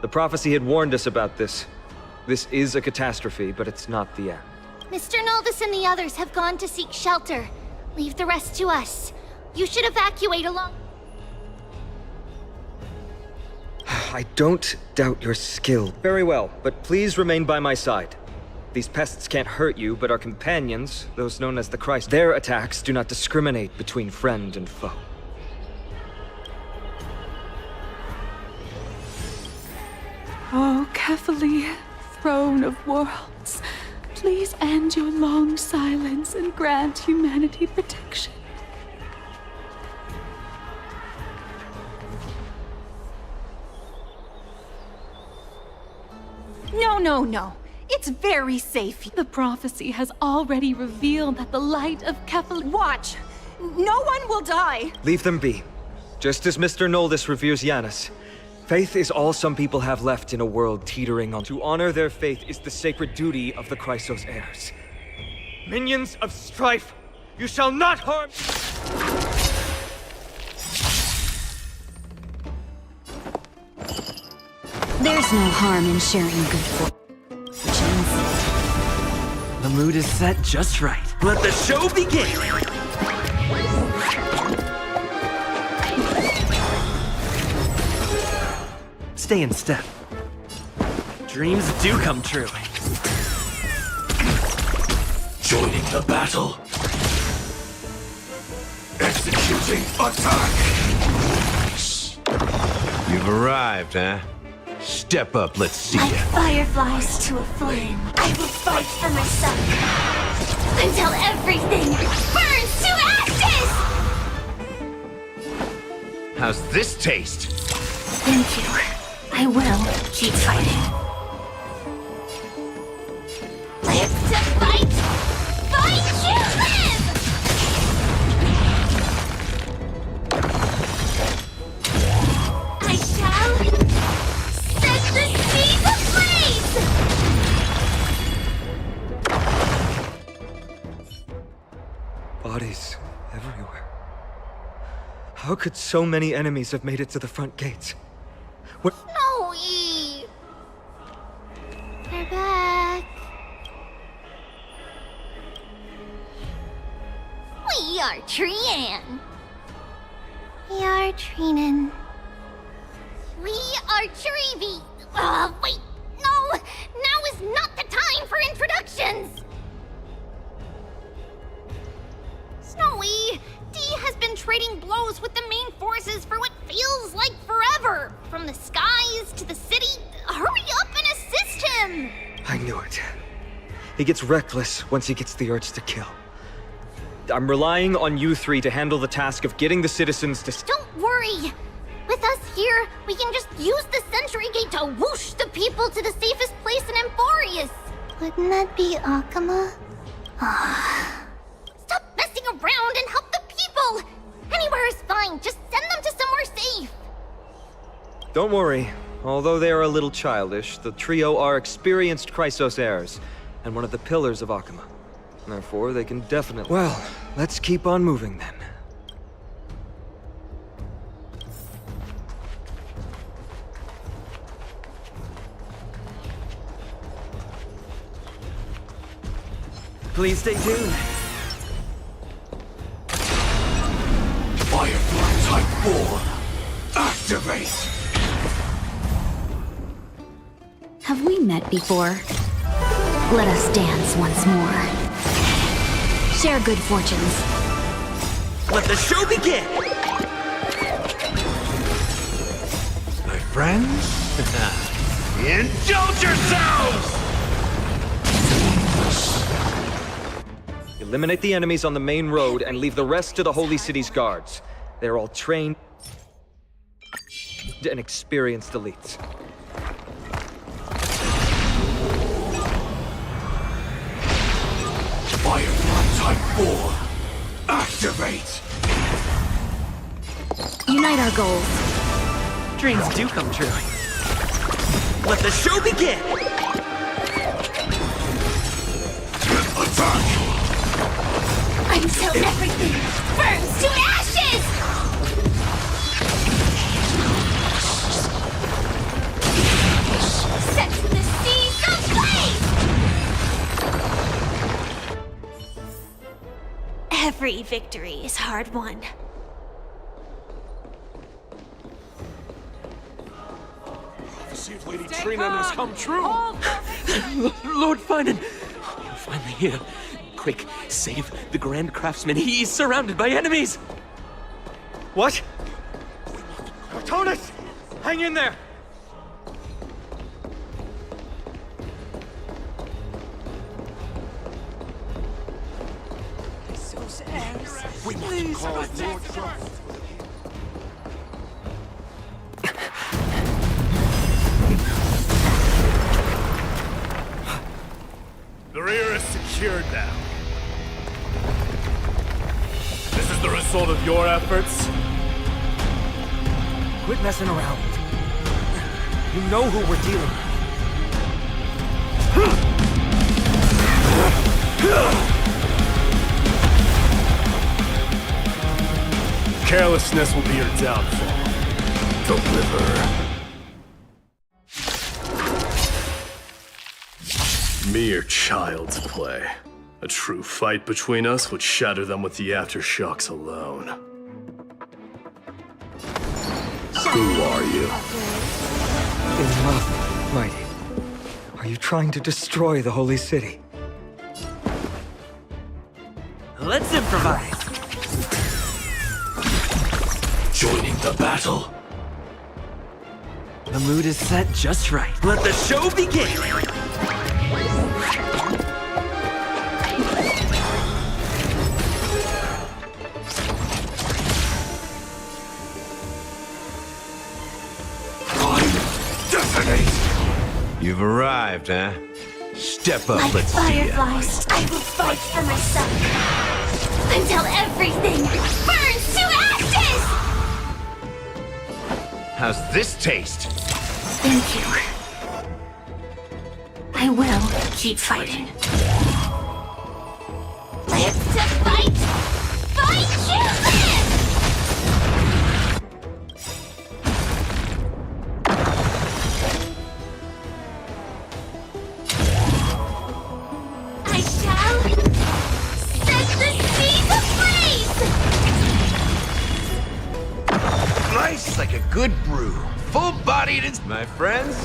J: The prophecy had warned us about this. This is a catastrophe, but it's not the end.
E: Mr. Naldus and the others have gone to seek shelter. Leave the rest to us. You should evacuate along...
J: I don't doubt your skill. Very well, but please remain by my side. These pests can't hurt you, but our companions, those known as the Christ, their attacks do not discriminate between friend and foe.
O: Oh, Kefali, throne of worlds, please end your long silence and grant humanity protection. No. It's very safe. The prophecy has already revealed that the light of Kefali... Watch! No one will die!
J: Leave them be. Just as Mr. Noldus reveres Yanis, faith is all some people have left in a world teetering on. To honor their faith is the sacred duty of the Chrysos heirs. Minions of strife, you shall not harm...
H: There's no harm in sharing good fortune.
B: The mood is set just right. Let the show begin! Stay in step. Dreams do come true.
M: Joining the battle. Executing attack! You've arrived, huh? Step up, let's see
E: Like
M: ya.
E: fireflies to a flame, I will fight for myself until everything burns to ashes!
M: How's this taste?
E: Thank you. I will keep fighting. Live to fight! Fight to live! I shall set the seas ablaze!
J: Bodies everywhere. How could so many enemies have made it to the front gates? What?
E: Snowy! We're back. We are Trian. We are Trinin. We are Trevi. Wait, no! Now is not the time for introductions! Snowy, D has been trading blows with the main forces for what feels like forever. From the skies to the city. Hurry up and assist him!
J: I knew it. He gets reckless once he gets the urge to kill. I'm relying on you three to handle the task of getting the citizens to...
E: Don't worry! With us here, we can just use the Sentry Gate to whoosh the people to the safest place in Emporius! Wouldn't that be Akuma? Stop messing around and help the people! Anywhere is fine, just send them to somewhere safe!
J: Don't worry. Although they are a little childish, the trio are experienced Chrysos heirs, and one of the pillars of Akuma. Therefore, they can definitely... Well, let's keep on moving then.
B: Please stay tuned.
M: Firefly Type 4. Activate!
H: Have we met before? Let us dance once more. Share good fortunes.
B: Let the show begin!
M: My friends, indulge yourselves!
J: Eliminate the enemies on the main road and leave the rest to the Holy City's guards. They're all trained and experienced elites.
M: Firefly Type 4, activate!
H: Unite our goals.
B: Dreams do come true. Let the show begin!
M: Attack!
E: Until everything burns to ashes! Set the seas ablaze!
C: Every victory is hard won.
D: See if Lady Trina has come true.
B: Lord Finan! You're finally here. Quick, save the Grand Craftsman. He's surrounded by enemies!
J: What? Cortonus! Hang in there!
D: We must call Lord Trump.
P: The rear is secured now. This is the result of your efforts?
J: Quit messing around. You know who we're dealing with.
P: Carelessness will be your downfall. Deliver. Mere child's play. A true fight between us would shatter them with the aftershocks alone. Who are you?
J: Enough, Mighty. Are you trying to destroy the Holy City?
B: Let's improvise!
P: Joining the battle.
B: The mood is set just right. Let the show begin!
M: You've arrived, huh? Step up,
E: Like
M: let's see ya.
E: fireflies, I will fight for myself until everything burns to ashes!
M: How's this taste?
E: Thank you. I will keep fighting. Live to fight! Fight you live! I shall set the seas ablaze!
M: Nice like a good brew. Full-bodied and... My friends,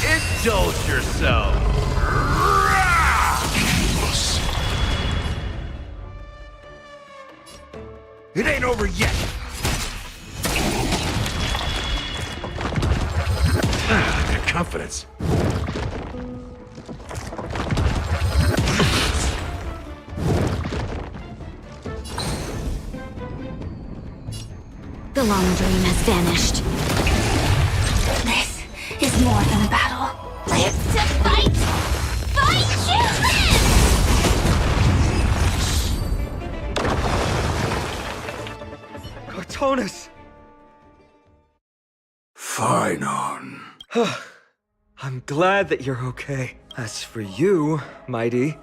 M: indulge yourself. It ain't over yet. Their confidence.
H: The long dream has vanished.
E: This is more than a battle. Live to fight! Fight you live!
J: Cortonus!
I: Finan.
J: I'm glad that you're okay. As for you, Mighty,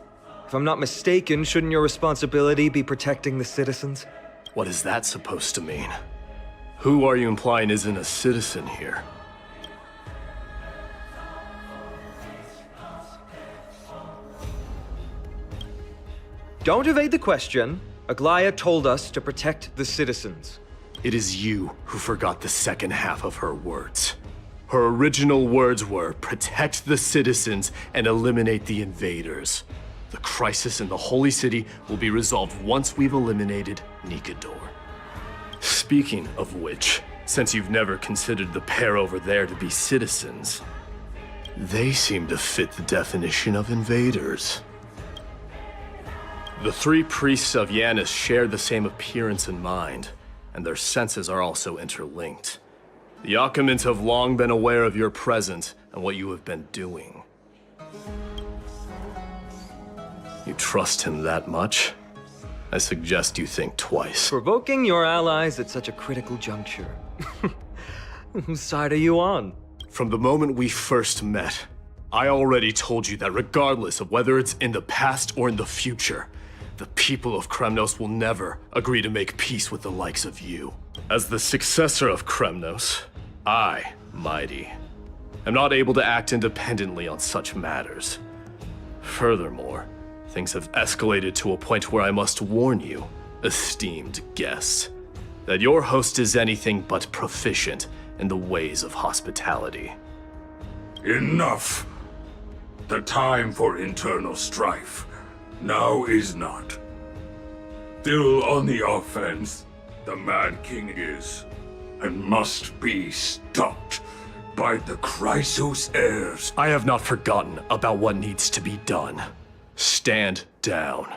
J: if I'm not mistaken, shouldn't your responsibility be protecting the citizens?
P: What is that supposed to mean? Who are you implying isn't a citizen here?
J: Don't evade the question. Aglaya told us to protect the citizens.
P: It is you who forgot the second half of her words. Her original words were, protect the citizens and eliminate the invaders. The crisis in the Holy City will be resolved once we've eliminated Nikador. Speaking of which, since you've never considered the pair over there to be citizens, they seem to fit the definition of invaders. The three priests of Yanis share the same appearance and mind, and their senses are also interlinked. The Akamans have long been aware of your presence and what you have been doing. You trust him that much? I suggest you think twice.
J: Provoking your allies at such a critical juncture. Whose side are you on?
P: From the moment we first met, I already told you that regardless of whether it's in the past or in the future, the people of Kremnos will never agree to make peace with the likes of you. As the successor of Kremnos, I, Mighty, am not able to act independently on such matters. Furthermore, things have escalated to a point where I must warn you, esteemed guests, that your host is anything but proficient in the ways of hospitality.
I: Enough! The time for internal strife now is not. Still on the offense, the Mad King is, and must be stopped by the Chrysos heirs.
P: I have not forgotten about what needs to be done. Stand down.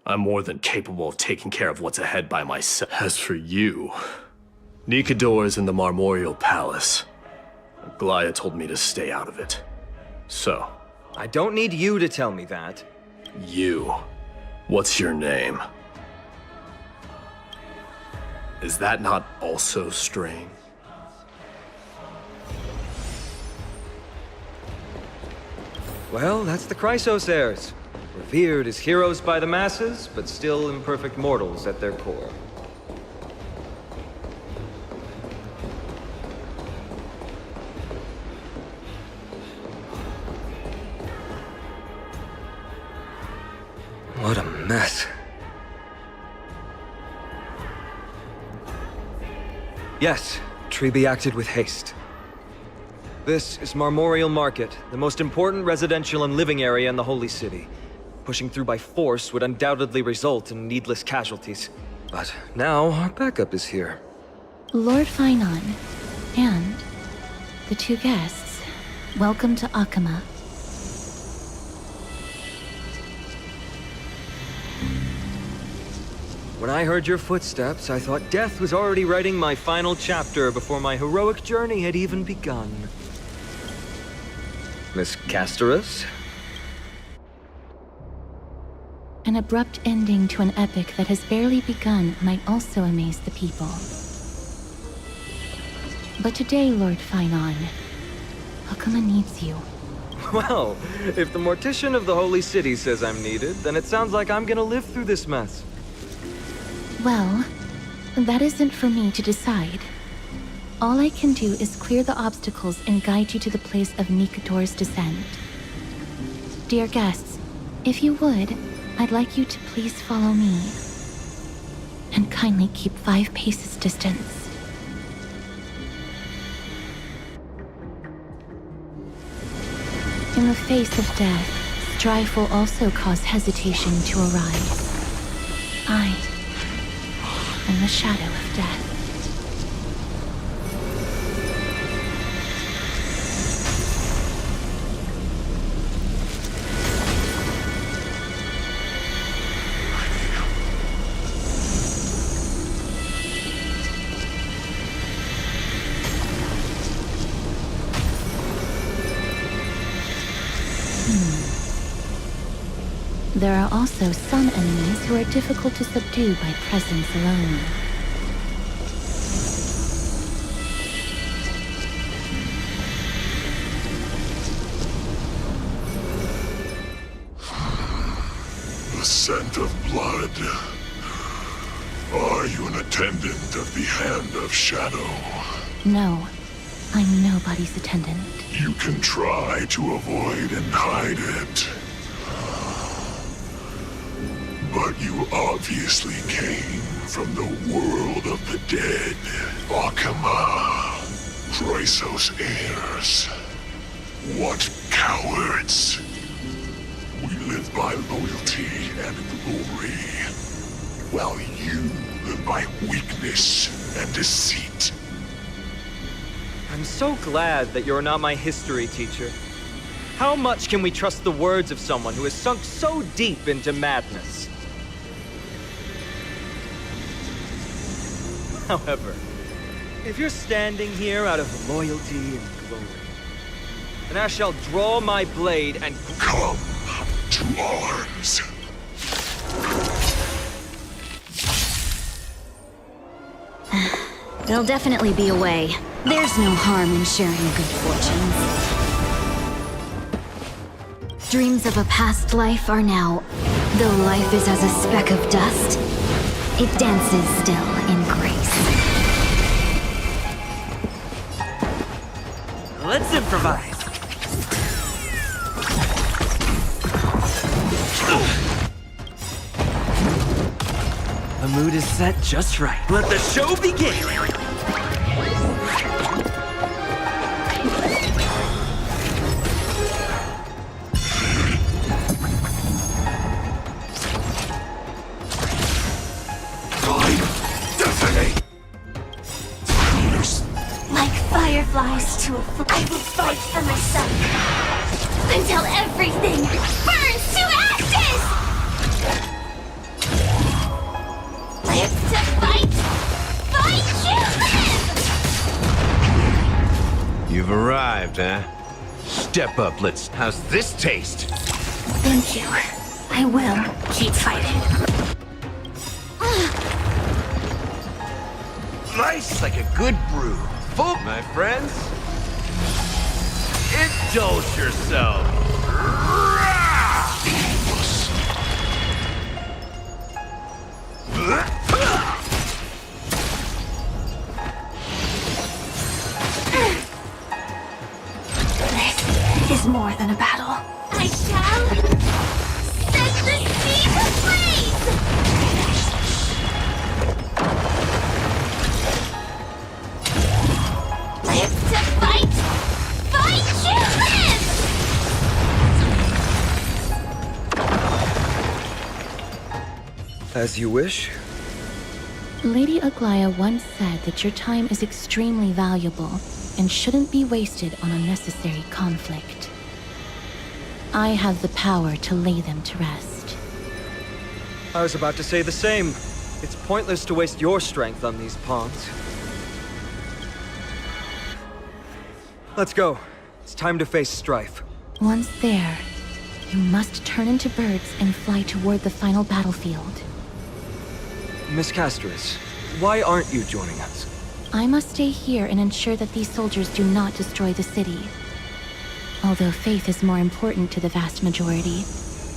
P: I'm more than capable of taking care of what's ahead by myself. As for you, Nikador is in the Marmorial Palace. Glaya told me to stay out of it. So,
J: I don't need you to tell me that.
P: You. What's your name? Is that not also strange?
J: Well, that's the Chrysos heirs. Revered as heroes by the masses, but still imperfect mortals at their core. What a mess. Yes, Treby acted with haste. This is Marmorial Market, the most important residential and living area in the Holy City. Pushing through by force would undoubtedly result in needless casualties. But now our backup is here.
Q: Lord Finon, and the two guests, welcome to Akama.
J: When I heard your footsteps, I thought death was already writing my final chapter before my heroic journey had even begun. Miss Casterus?
Q: An abrupt ending to an epic that has barely begun might also amaze the people. But today, Lord Finon, Akama needs you.
J: Well, if the Mortician of the Holy City says I'm needed, then it sounds like I'm gonna live through this mess.
Q: Well, that isn't for me to decide. All I can do is clear the obstacles and guide you to the place of Nikador's descent. Dear guests, if you would, I'd like you to please follow me. And kindly keep 5 paces distance. In the face of death, strife will also cause hesitation to arise. I am the shadow of death. There are also some enemies who are difficult to subdue by presence alone.
R: The scent of blood. Are you an attendant of the Hand of Shadow?
Q: No, I'm nobody's attendant.
R: You can try to avoid and hide it. But you obviously came from the world of the dead. Akama, Chrysos heirs. What cowards. We live by loyalty and glory, while you live by weakness and deceit.
J: I'm so glad that you're not my history teacher. How much can we trust the words of someone who has sunk so deep into madness? However, if you're standing here out of loyalty and glory, then I shall draw my blade and...
R: Come to arms.
H: There'll definitely be a way. There's no harm in sharing good fortunes. Dreams of a past life are now, though life is as a speck of dust, it dances still in grace.
J: Let's improvise. The mood is set just right. Let the show begin!
E: Like fireflies to a flame, I will fight for myself until everything burns to ashes! Live to fight! Fight to live!
M: You've arrived, huh? Step up, let's... How's this taste?
E: Thank you. I will keep fighting.
M: Nice like a good brew. Full, my friends. Indulge yourself.
E: This is more than a battle. I shall set the sea ablaze! Live to fight! Fight to live!
J: As you wish.
Q: Lady Aglaya once said that your time is extremely valuable and shouldn't be wasted on unnecessary conflict. I have the power to lay them to rest.
J: I was about to say the same. It's pointless to waste your strength on these pawns. Let's go. It's time to face strife.
Q: Once there, you must turn into birds and fly toward the final battlefield.
J: Miss Castris, why aren't you joining us?
Q: I must stay here and ensure that these soldiers do not destroy the city. Although faith is more important to the vast majority,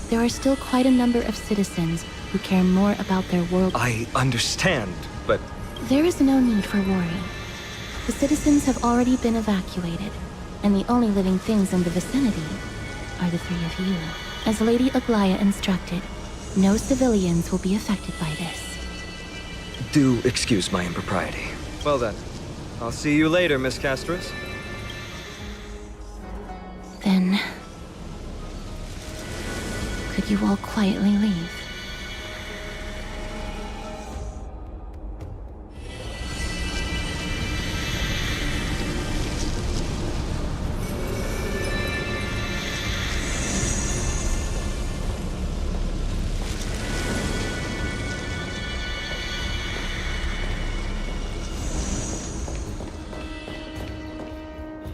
Q: there are still quite a number of citizens who care more about their world.
J: I understand, but...
Q: There is no need for worry. The citizens have already been evacuated, and the only living things in the vicinity are the three of you. As Lady Aglaya instructed, no civilians will be affected by this.
J: Do excuse my impropriety. Well then, I'll see you later, Miss Castris.
Q: Then... could you all quietly leave?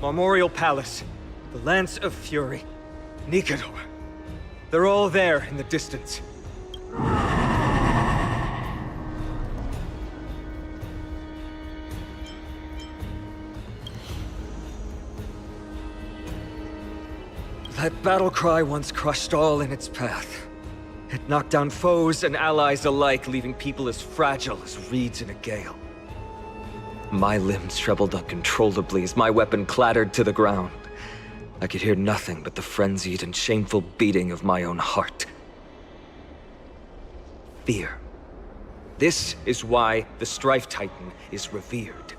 J: Memorial Palace, the Lance of Fury, Nikador. They're all there in the distance. That battle cry once crushed all in its path. It knocked down foes and allies alike, leaving people as fragile as reeds in a gale. My limbs trembled uncontrollably as my weapon clattered to the ground. I could hear nothing but the frenzied and shameful beating of my own heart. Fear. This is why the Strife Titan is revered.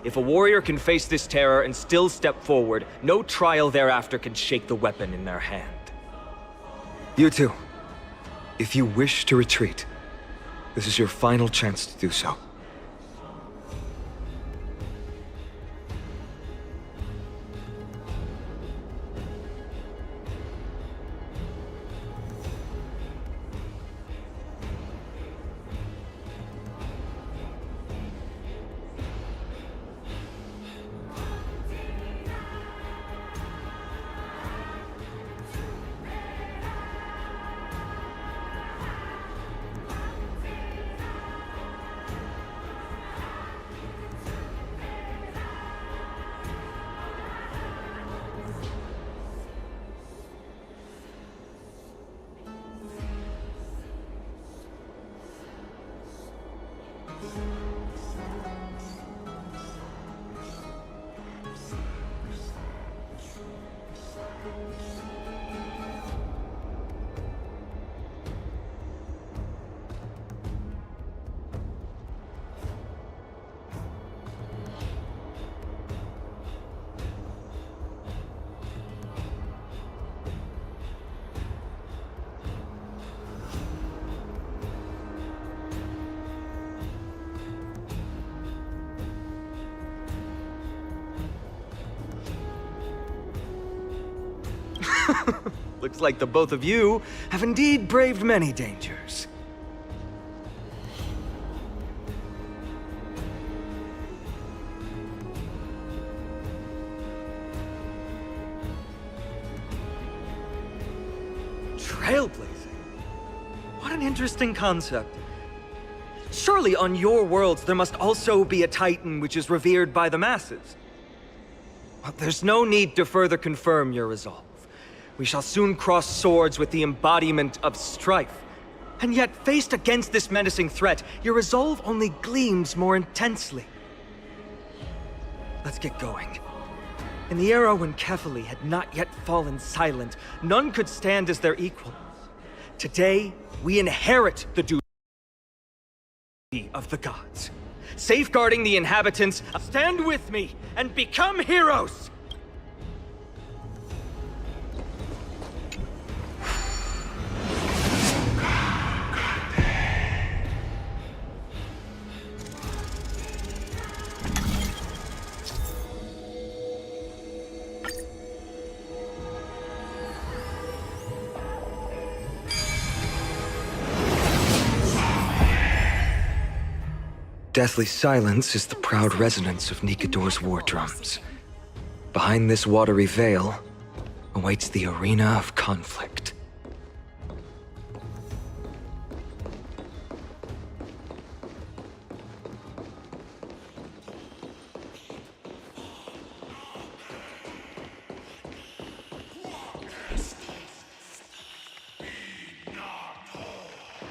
J: If a warrior can face this terror and still step forward, no trial thereafter can shake the weapon in their hand. You two. If you wish to retreat, this is your final chance to do so. Looks like the both of you have indeed braved many dangers. Trailblazing? What an interesting concept. Surely on your worlds there must also be a titan which is revered by the masses. Well, there's no need to further confirm your resolve. We shall soon cross swords with the embodiment of strife. And yet, faced against this menacing threat, your resolve only gleams more intensely. Let's get going. In the era when Kefali had not yet fallen silent, none could stand as their equal. Today, we inherit the duty of the gods. Safeguarding the inhabitants, stand with me and become heroes! Deathly silence is the proud resonance of Nikador's war drums. Behind this watery veil awaits the arena of conflict.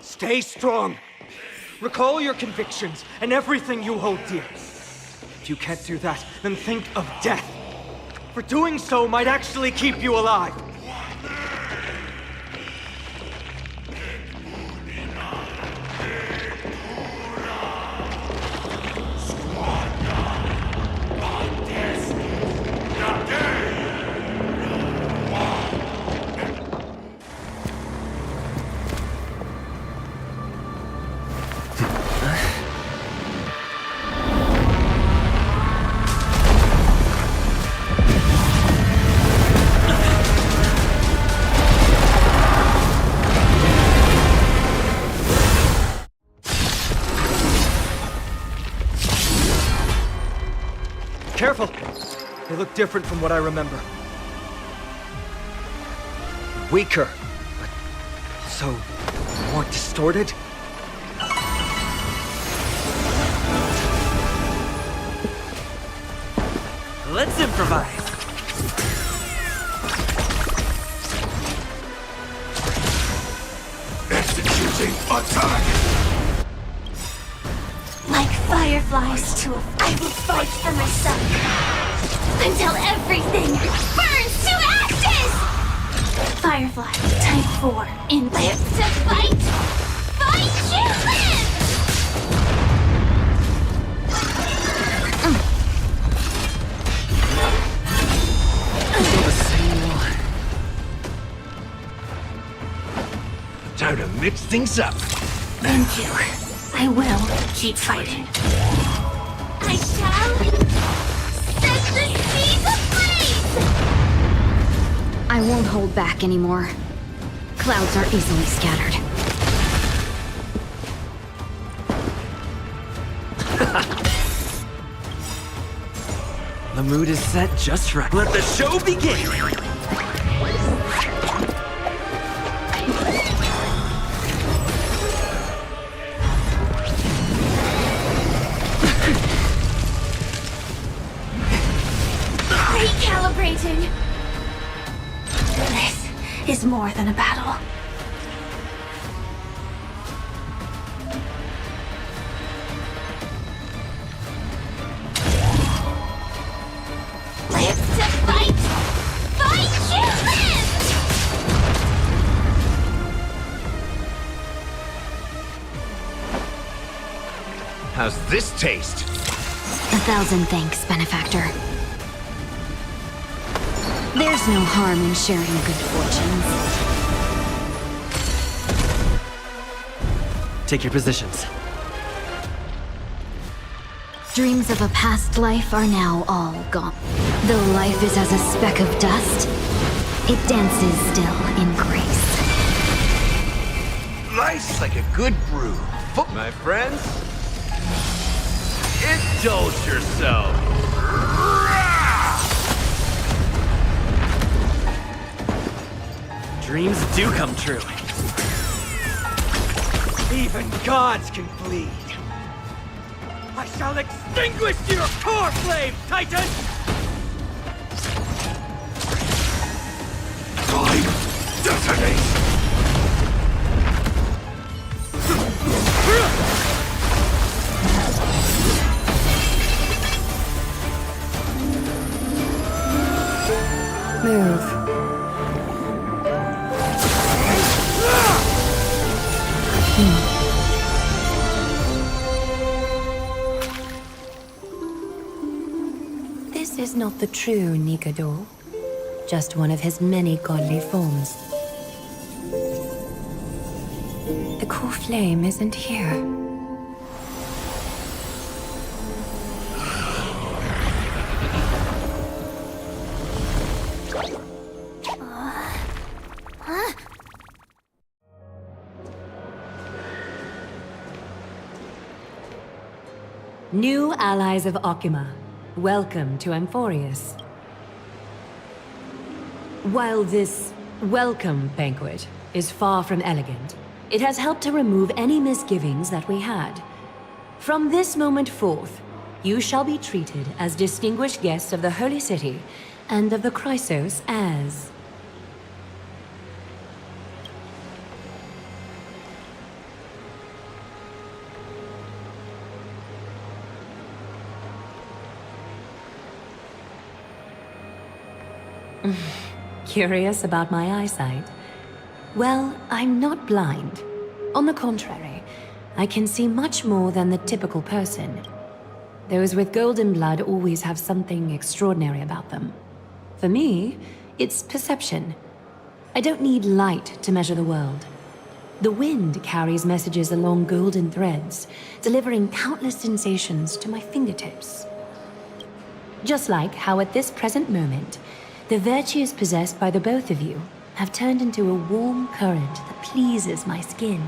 J: Stay strong! Recall your convictions and everything you hold dear. If you can't do that, then think of death. For doing so might actually keep you alive. Careful! They look different from what I remember. Weaker, but also more distorted. Let's improvise!
R: Executing attack!
E: Like fireflies, I will fight for myself until everything burns to ashes! Firefly, type 4, in live to fight! Fight you live!
M: mix things up.
Q: Thank you. I will keep fighting.
E: I shall set the seas ablaze!
H: I won't hold back anymore. Clouds are easily scattered.
B: The mood is set just right. Let the show begin!
E: Recalibrating.
Q: This is more than a battle.
E: Live to fight! Fight to live!
M: How's this taste?
H: 1,000 thanks, benefactor. There's no harm in sharing good fortunes.
B: Take your positions.
H: Dreams of a past life are now all gone. Though life is as a speck of dust, it dances still in grace.
M: Nice like a good brew. My friends, indulge yourself.
B: Dreams do come true.
N: Even gods can bleed. I shall extinguish your core flame, Titan!
R: Time detonates!
F: Move.
Q: This is not the true Nikador, just one of his many godly forms. The core flame isn't here.
F: New allies of Okima, welcome to Amphorius. While this welcome banquet is far from elegant, it has helped to remove any misgivings that we had. From this moment forth, you shall be treated as distinguished guests of the Holy City and of the Chrysos as... Curious about my eyesight? Well, I'm not blind. On the contrary, I can see much more than the typical person. Those with golden blood always have something extraordinary about them. For me, it's perception. I don't need light to measure the world. The wind carries messages along golden threads, delivering countless sensations to my fingertips. Just like how at this present moment, the virtues possessed by the both of you have turned into a warm current that pleases my skin.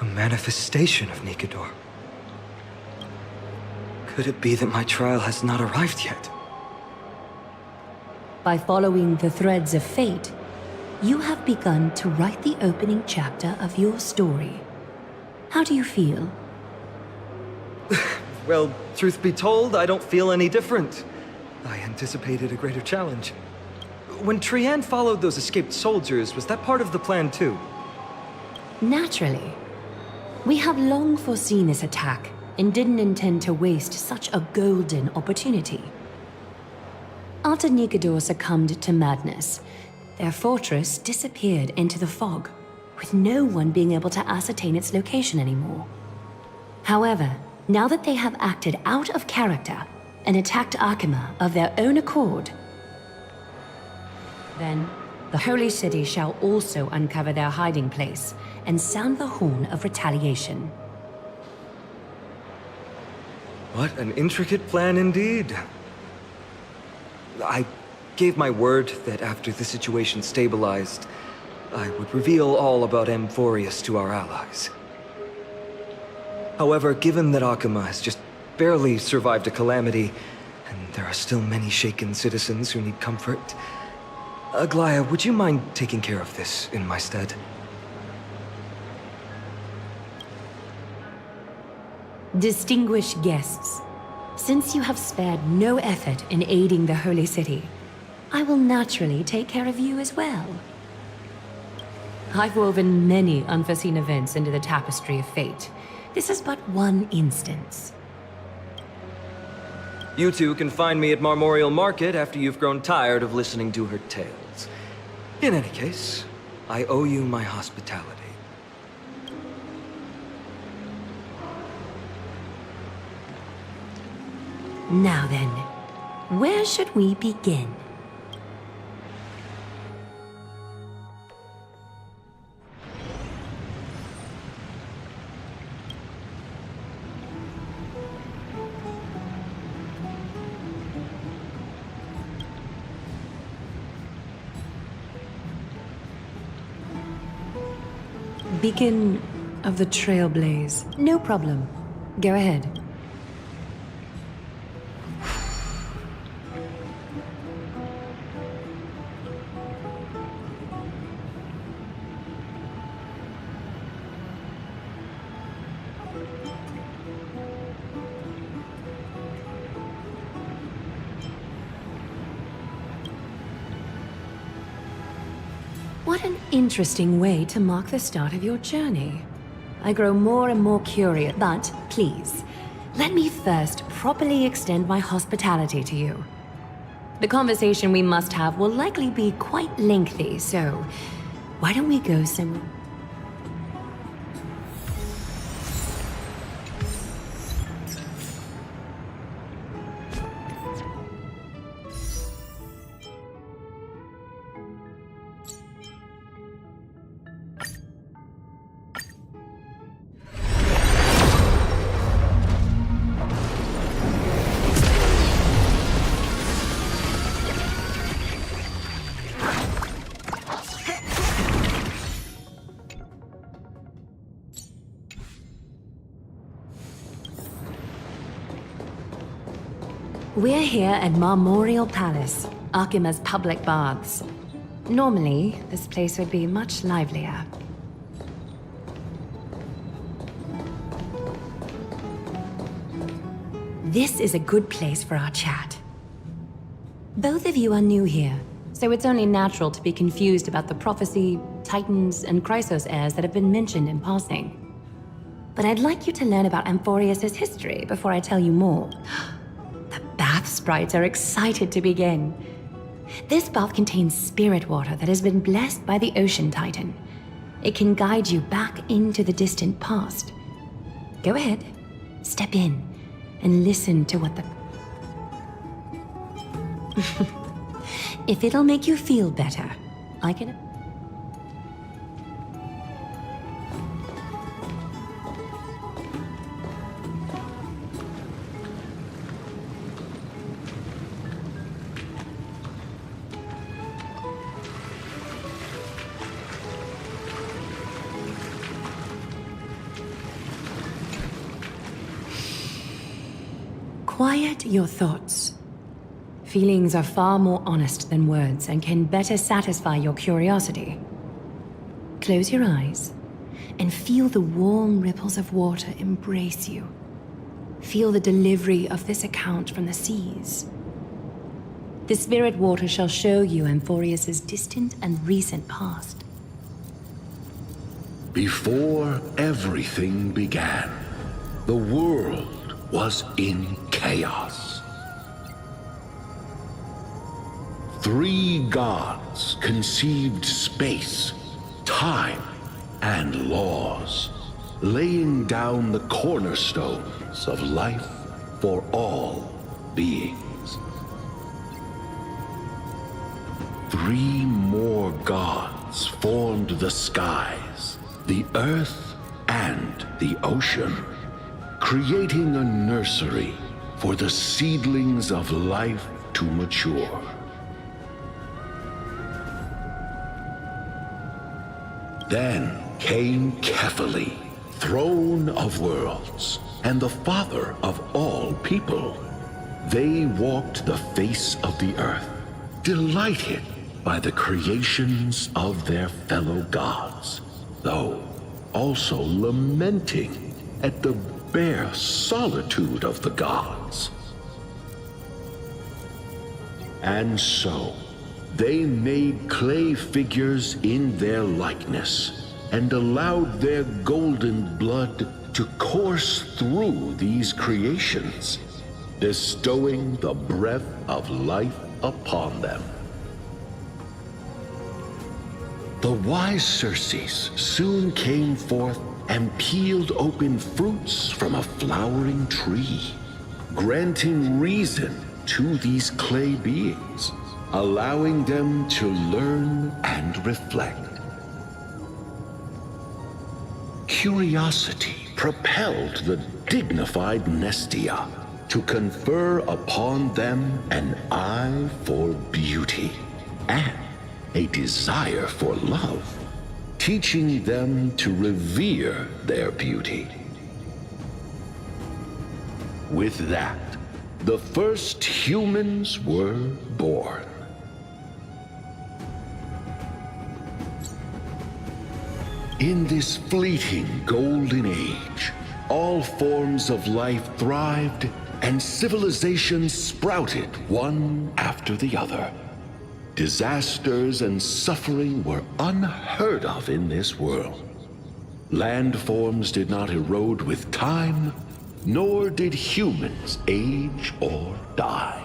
J: A manifestation of Nikador. Could it be that my trial has not arrived yet?
F: By following the threads of fate, you have begun to write the opening chapter of your story. How do you feel?
J: Well, truth be told, I don't feel any different. I anticipated a greater challenge. When Trian followed those escaped soldiers, was that part of the plan too?
F: Naturally. We have long foreseen this attack and didn't intend to waste such a golden opportunity. After Nikador succumbed to madness, their fortress disappeared into the fog, with no one being able to ascertain its location anymore. However, now that they have acted out of character and attacked Akima of their own accord, then the Holy City shall also uncover their hiding place and sound the horn of retaliation.
J: What an intricate plan indeed. I gave my word that after the situation stabilized, I would reveal all about Amphorius to our allies. However, given that Akima has just barely survived a calamity, and there are still many shaken citizens who need comfort, Aglaya, would you mind taking care of this in my stead?
F: Distinguished guests, since you have spared no effort in aiding the Holy City, I will naturally take care of you as well. I've woven many unforeseen events into the tapestry of fate. This is but one instance.
J: You two can find me at Marmorial Market after you've grown tired of listening to her tales. In any case, I owe you my hospitality.
F: Now then, where should we begin? Beacon of the Trailblaze. No problem. Go ahead. What an interesting way to mark the start of your journey. I grow more and more curious, but please, let me first properly extend my hospitality to you. The conversation we must have will likely be quite lengthy, so why don't we go somewhere? We're here at Marmorial Palace, Akima's public baths. Normally, this place would be much livelier. This is a good place for our chat. Both of you are new here, so it's only natural to be confused about the prophecy, titans, and Chrysos heirs that have been mentioned in passing. But I'd like you to learn about Amphorius' history before I tell you more. The bath sprites are excited to begin. This bath contains spirit water that has been blessed by the Ocean Titan. It can guide you back into the distant past. Go ahead, step in, and listen to what the... If it'll make you feel better, I can... Quiet your thoughts. Feelings are far more honest than words and can better satisfy your curiosity. Close your eyes and feel the warm ripples of water embrace you. Feel the delivery of this account from the seas. The spirit water shall show you Amphorius' distant and recent past.
R: Before everything began, the world was in chaos. 3 gods conceived space, time, and laws. laying down the cornerstones of life for all beings. 3 more gods formed the skies, the earth, and the ocean, creating a nursery for the seedlings of life to mature. Then came Kefali, throne of worlds, and the father of all people. They walked the face of the earth, delighted by the creations of their fellow gods, though also lamenting at the bare solitude of the gods. And so, they made clay figures in their likeness, and allowed their golden blood to course through these creations, bestowing the breath of life upon them. The wise Circes soon came forth and peeled open fruits from a flowering tree, granting reason to these clay beings, allowing them to learn and reflect. Curiosity propelled the dignified Nestia to confer upon them an eye for beauty and a desire for love, teaching them to revere their beauty. With that, the first humans were born. In this fleeting golden age, all forms of life thrived and civilizations sprouted one after the other. Disasters and suffering were unheard of in this world. Landforms did not erode with time, nor did humans age or die.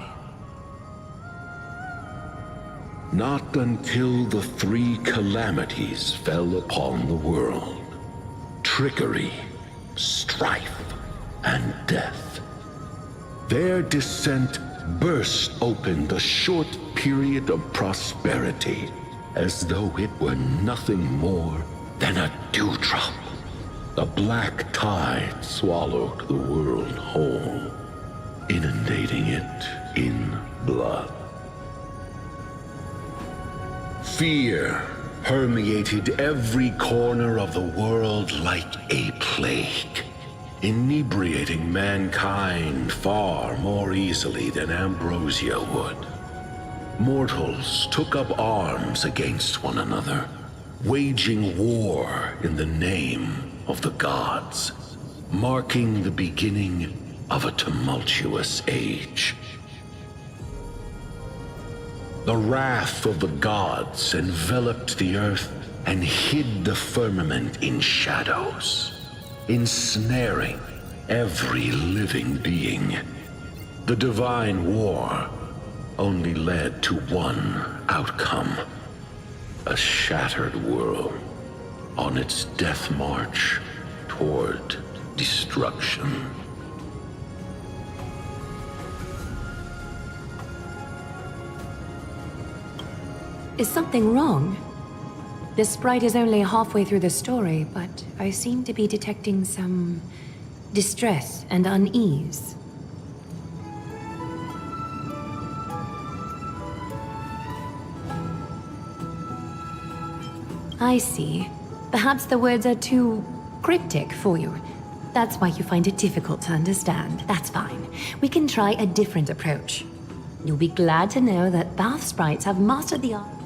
R: Not until the 3 calamities fell upon the world: trickery, strife, and death. Their descent burst open the short period of prosperity, as though it were nothing more than a dewdrop. The black tide swallowed the world whole, inundating it in blood. Fear permeated every corner of the world like a plague, inebriating mankind far more easily than ambrosia would. Mortals took up arms against one another, waging war in the name of the gods, marking the beginning of a tumultuous age. The wrath of the gods enveloped the earth and hid the firmament in shadows, ensnaring every living being. The divine war only led to one outcome: a shattered world on its death march toward destruction.
F: Is something wrong? This sprite is only halfway through the story, but I seem to be detecting some distress and unease. I see. Perhaps the words are too cryptic for you. That's why you find it difficult to understand. That's fine. We can try a different approach. You'll be glad to know that bath sprites have mastered the art.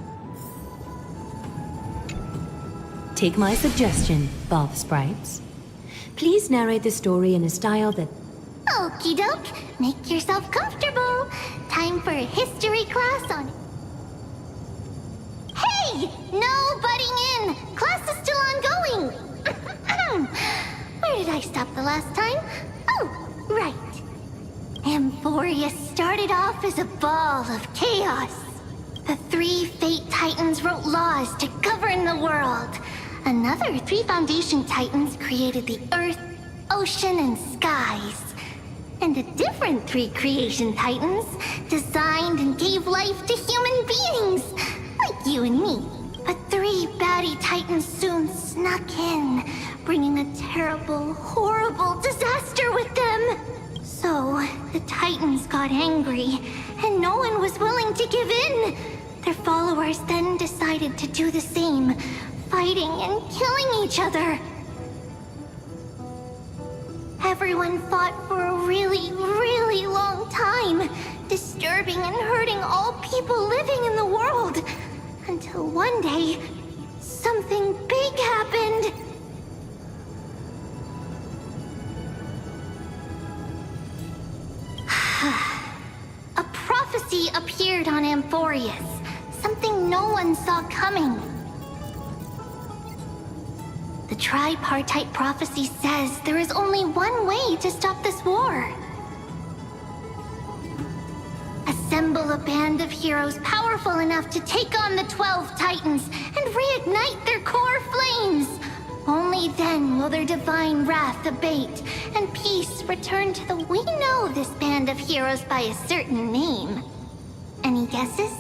F: Take my suggestion, bath sprites. Please narrate the story in a style that...
E: Okie doke. Make yourself comfortable. Time for a history class on... Hey! No butting in! Class is still ongoing! Where did I stop the last time? Oh, right. Emphoria started off as a ball of chaos. The 3 Fate Titans wrote laws to govern the world. Another 3 Foundation Titans created the Earth, Ocean, and Skies. And a different 3 Creation Titans designed and gave life to human beings, like you and me. But 3 baddie Titans soon snuck in, bringing a terrible, horrible disaster with them. So, the Titans got angry, and no one was willing to give in. Their followers then decided to do the same, fighting and killing each other. Everyone fought for a really, really long time, disturbing and hurting all people living in the world. Until one day, something big happened. A prophecy appeared on Amphorius, something no one saw coming. The tripartite prophecy says there is only one way to stop this war. Assemble a band of heroes powerful enough to take on the 12 Titans and reignite their core flames. Only then will their divine wrath abate and peace return to the... We know this band of heroes by a certain name. Any guesses?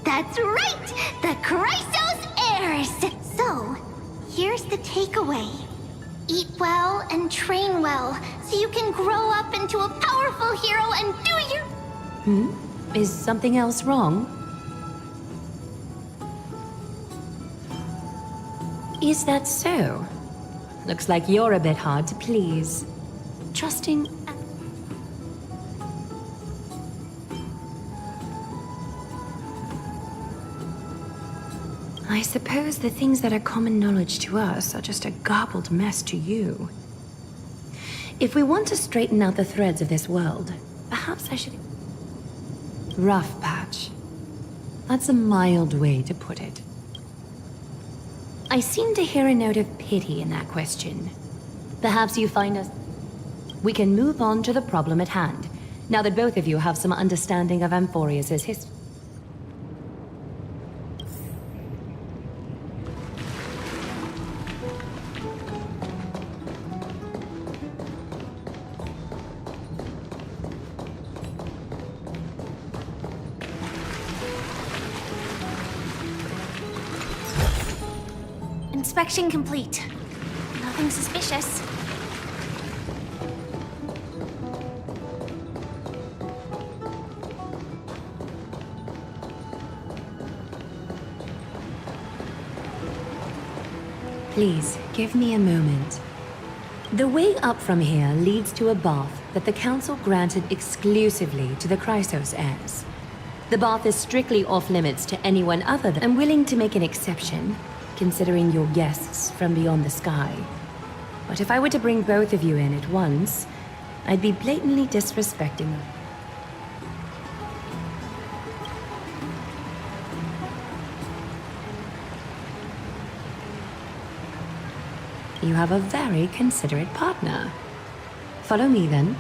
E: That's right! The Chrysos Heirs! So, here's the takeaway. Eat well and train well, so you can grow up into a powerful hero and do your...
F: Is something else wrong? Is that so? Looks like you're a bit hard to please. Trusting... I suppose the things that are common knowledge to us are just a garbled mess to you. If we want to straighten out the threads of this world, perhaps I should... Rough patch. That's a mild way to put it. I seem to hear a note of pity in that question. Perhaps you find us... We can move on to the problem at hand, now that both of you have some understanding of Amphorius' history.
E: Inspection complete. Nothing suspicious.
F: Please, give me a moment. The way up from here leads to a bath that the Council granted exclusively to the Chrysos heirs. The bath is strictly off-limits to anyone other than... I'm willing to make an exception, considering your guests from beyond the sky. But if I were to bring both of you in at once, I'd be blatantly disrespecting them. You have a very considerate partner. Follow me, then.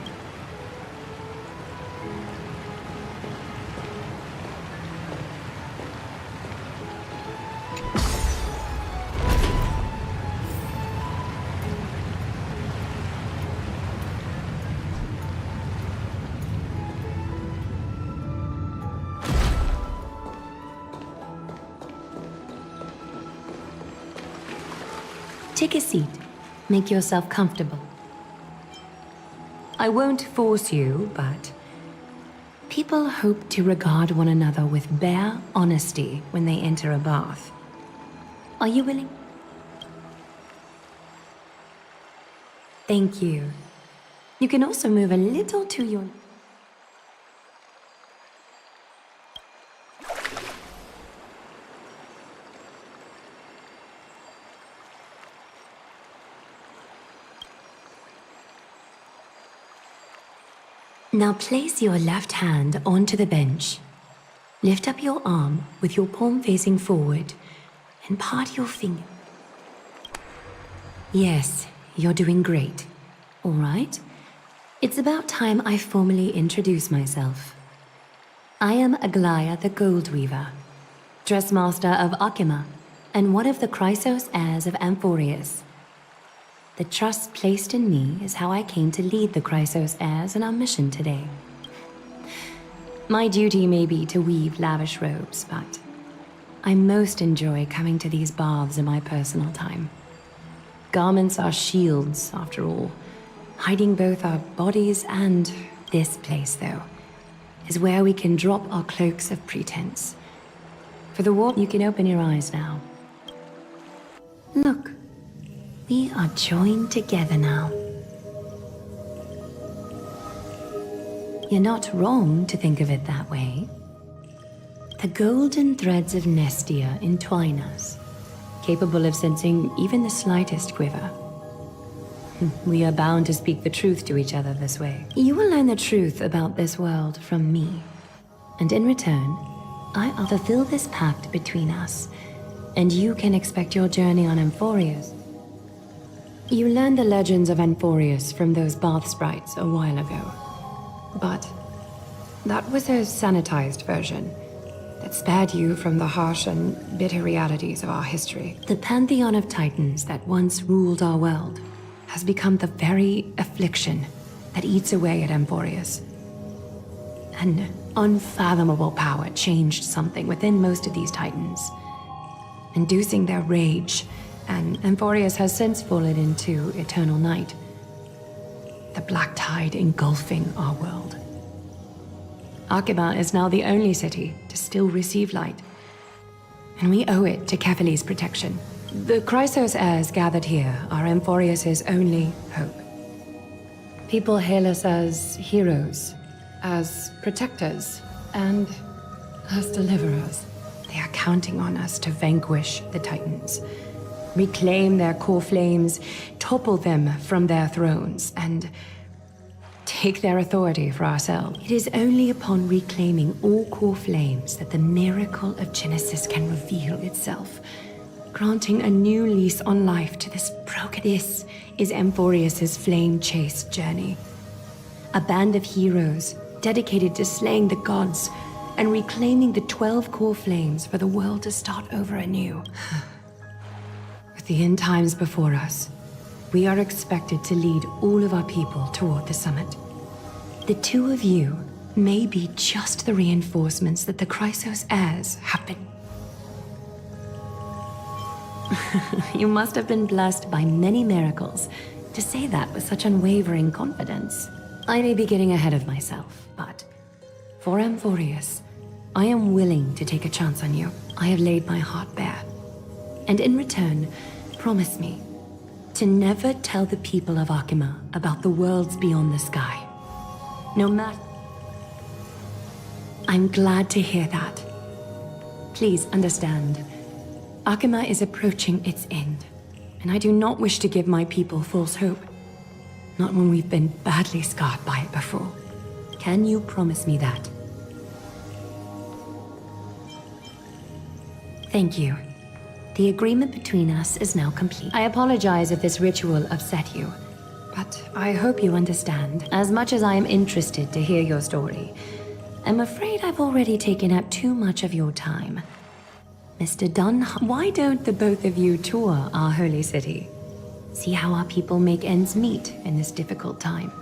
F: Take a seat. Make yourself comfortable. I won't force you, but people hope to regard one another with bare honesty when they enter a bath. Are you willing? Thank you. You can also move a little to your... Now place your left hand onto the bench. Lift up your arm with your palm facing forward and part your finger. Yes, you're doing great. All right. It's about time I formally introduce myself. I am Aglaya the Gold Weaver, Dressmaster of Akima, and one of the Chrysos heirs of Amphorius. The trust placed in me is how I came to lead the Chrysos heirs in our mission today. My duty may be to weave lavish robes, but I most enjoy coming to these baths in my personal time. Garments are shields, after all. Hiding both our bodies and this place, though, is where we can drop our cloaks of pretense. For the war, you can open your eyes now. Look, we are joined together now. You're not wrong to think of it that way. The golden threads of Nestia entwine us, capable of sensing even the slightest quiver. We are bound to speak the truth to each other this way. You will learn the truth about this world from me, and in return, I will fulfill this pact between us, and you can expect your journey on Amphorius. You learned the legends of Amphorius from those bath sprites a while ago. But that was a sanitized version that spared you from the harsh and bitter realities of our history. The pantheon of titans that once ruled our world has become the very affliction that eats away at Amphorius. An unfathomable power changed something within most of these titans, inducing their rage, and Amphorius has since fallen into eternal night. The black tide engulfing our world. Akima is now the only city to still receive light, and we owe it to Kefali's protection. The Chrysos heirs gathered here are Amphorius' only hope. People hail us as heroes, as protectors, and as deliverers. They are counting on us to vanquish the Titans, reclaim their core flames, topple them from their thrones, and take their authority for ourselves. It is only upon reclaiming all core flames that the miracle of Genesis can reveal itself, granting a new lease on life to this broken. This is Amphorius' flame-chased journey. A band of heroes dedicated to slaying the gods and reclaiming the 12 core flames for the world to start over anew. With the end times before us, we are expected to lead all of our people toward the summit. The two of you may be just the reinforcements that the Chrysos heirs have been. You must have been blessed by many miracles to say that with such unwavering confidence. I may be getting ahead of myself, but for Amphorius, I am willing to take a chance on you. I have laid my heart bare. And in return, promise me to never tell the people of Akima about the worlds beyond the sky. No matter... I'm glad to hear that. Please understand, Akima is approaching its end, and I do not wish to give my people false hope. Not when we've been badly scarred by it before. Can you promise me that? Thank you. The agreement between us is now complete. I apologize if this ritual upset you, but I hope you understand. As much as I am interested to hear your story, I'm afraid I've already taken up too much of your time. Mr. Dunn, why don't the both of you tour our holy city? See how our people make ends meet in this difficult time.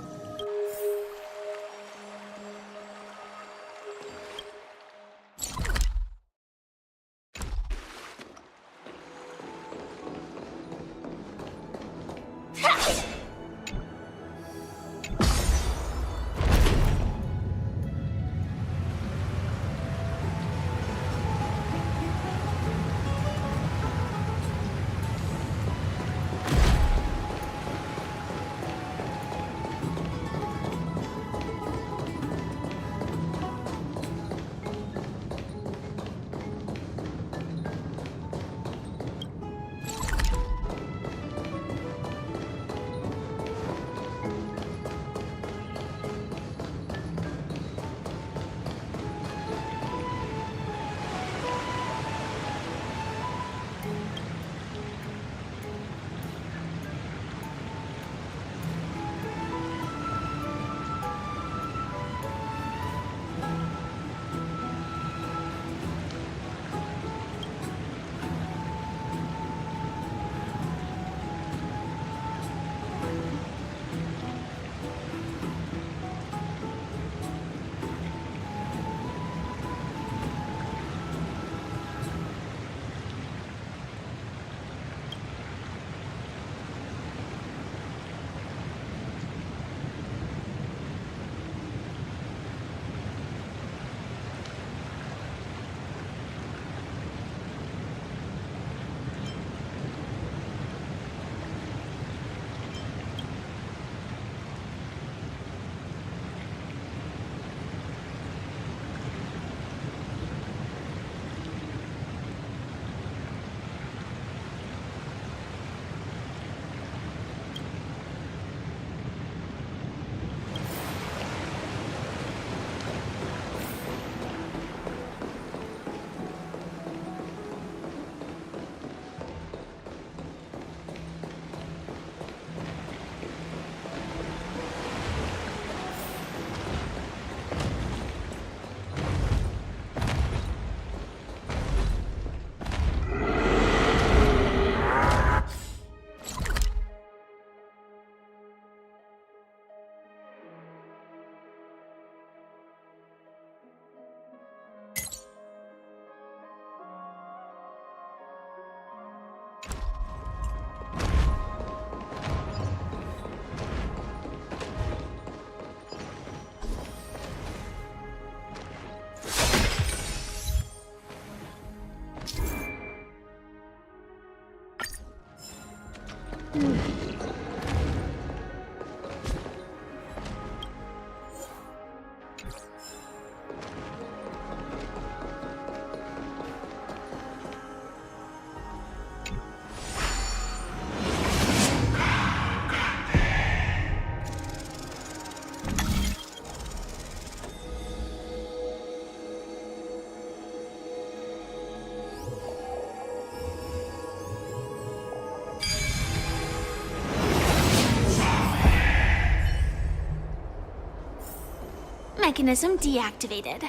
E: Mechanism deactivated.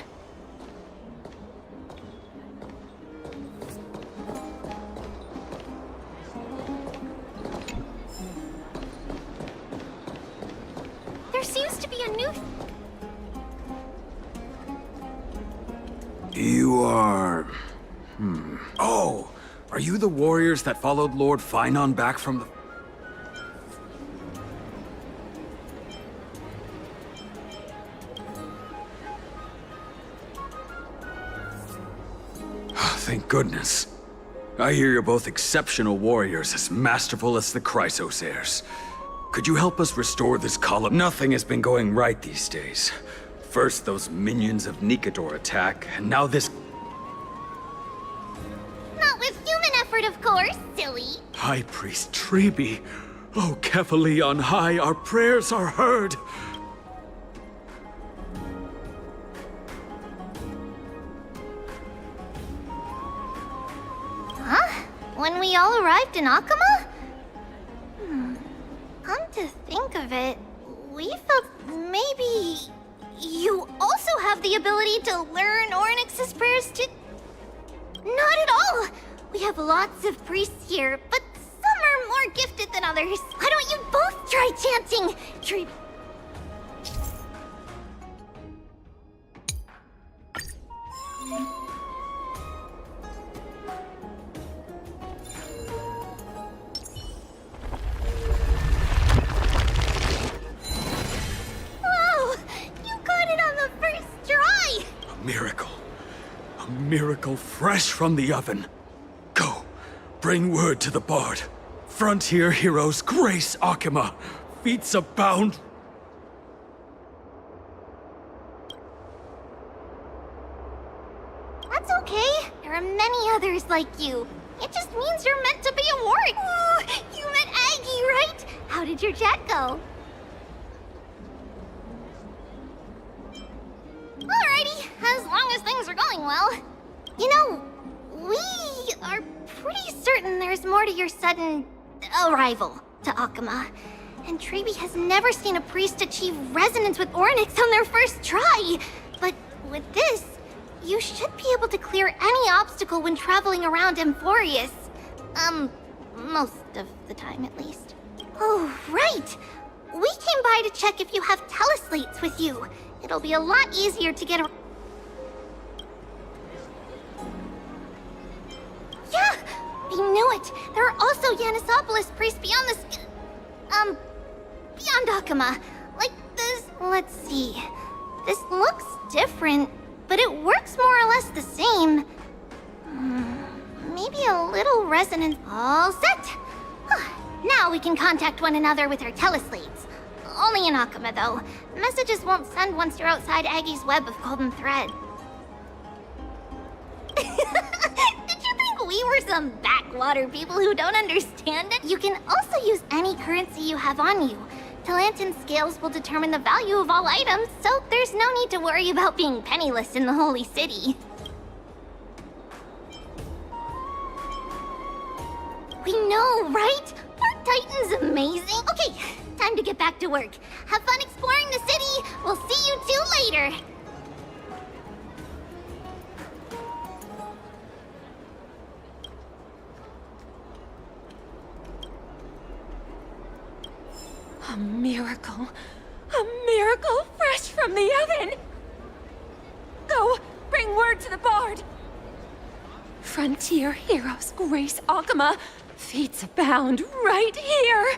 E: There seems to be a new...
I: You are... Oh! Are you the warriors that followed Lord Finon back from the... Thank goodness. I hear you're both exceptional warriors, as masterful as the Chrysosairs. Could you help us restore this column? Nothing has been going right these days. First those minions of Nicator attack, and now this...
E: Not with human effort, of course, silly.
N: High Priest Treby. Oh, Kefali on high, our prayers are heard.
E: When we all arrived in Akama? Come to think of it, we felt maybe you also have the ability to learn Ornyx's prayers to... Not at all! We have lots of priests here, but some are more gifted than others. Why don't you both try chanting?
I: Miracle. A miracle fresh from the oven. Go, bring word to the Bard. Frontier heroes grace Akama. Feats abound.
E: That's okay. There are many others like you. It just means you're meant to be a warrior. Ooh, you met Aggie, right? How did your chat go? Alrighty, as long as things are going well. You know, we are pretty certain there's more to your sudden arrival to Akama. And Treby has never seen a priest achieve resonance with Ornyx on their first try. But with this, you should be able to clear any obstacle when traveling around Amphorius. Most of the time at least. Oh, right! We came by to check if you have teleslates with you. It'll be a lot easier to get around. Yeah! We knew it! There are also Yanisopolis priests beyond this... beyond Akama. Like this... Let's see. This looks different, but it works more or less the same. Maybe a little resonance. All set! Now we can contact one another with our teleslates. Only in Akama, though. Messages won't send once you're outside Aggie's web of golden thread. Did you think we were some backwater people who don't understand it? You can also use any currency you have on you. Talantan scales will determine the value of all items, so there's no need to worry about being penniless in the Holy City. We know, right? Our Titan's amazing. Okay, time to get back to work. Have fun exploring the city. We'll see you two later.
O: A miracle. A miracle fresh from the oven. Go, bring word to the Bard. Frontier heroes grace Akama. Feats abound right here.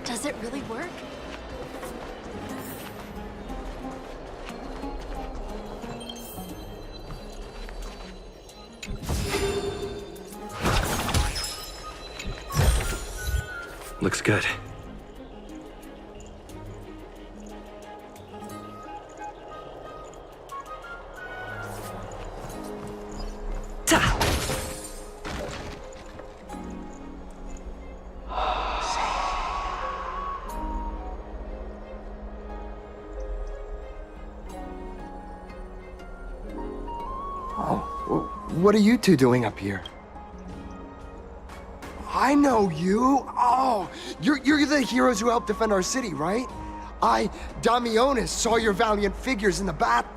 C: Does it really
L: really work?
J: Looks good.
S: What are you two doing up here? I know you. Oh, you're the heroes who helped defend our city, right? Damionis, saw your valiant figures in the battle.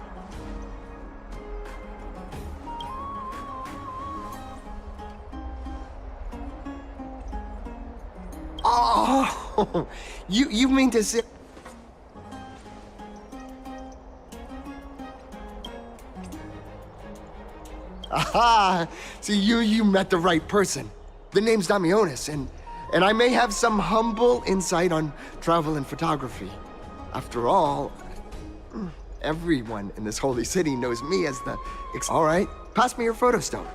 S: Oh, you mean to say... Aha! So you met the right person. The name's Damionis, and I may have some humble insight on travel and photography. After all, everyone in this holy city knows me as the... All right, pass me your photo stone.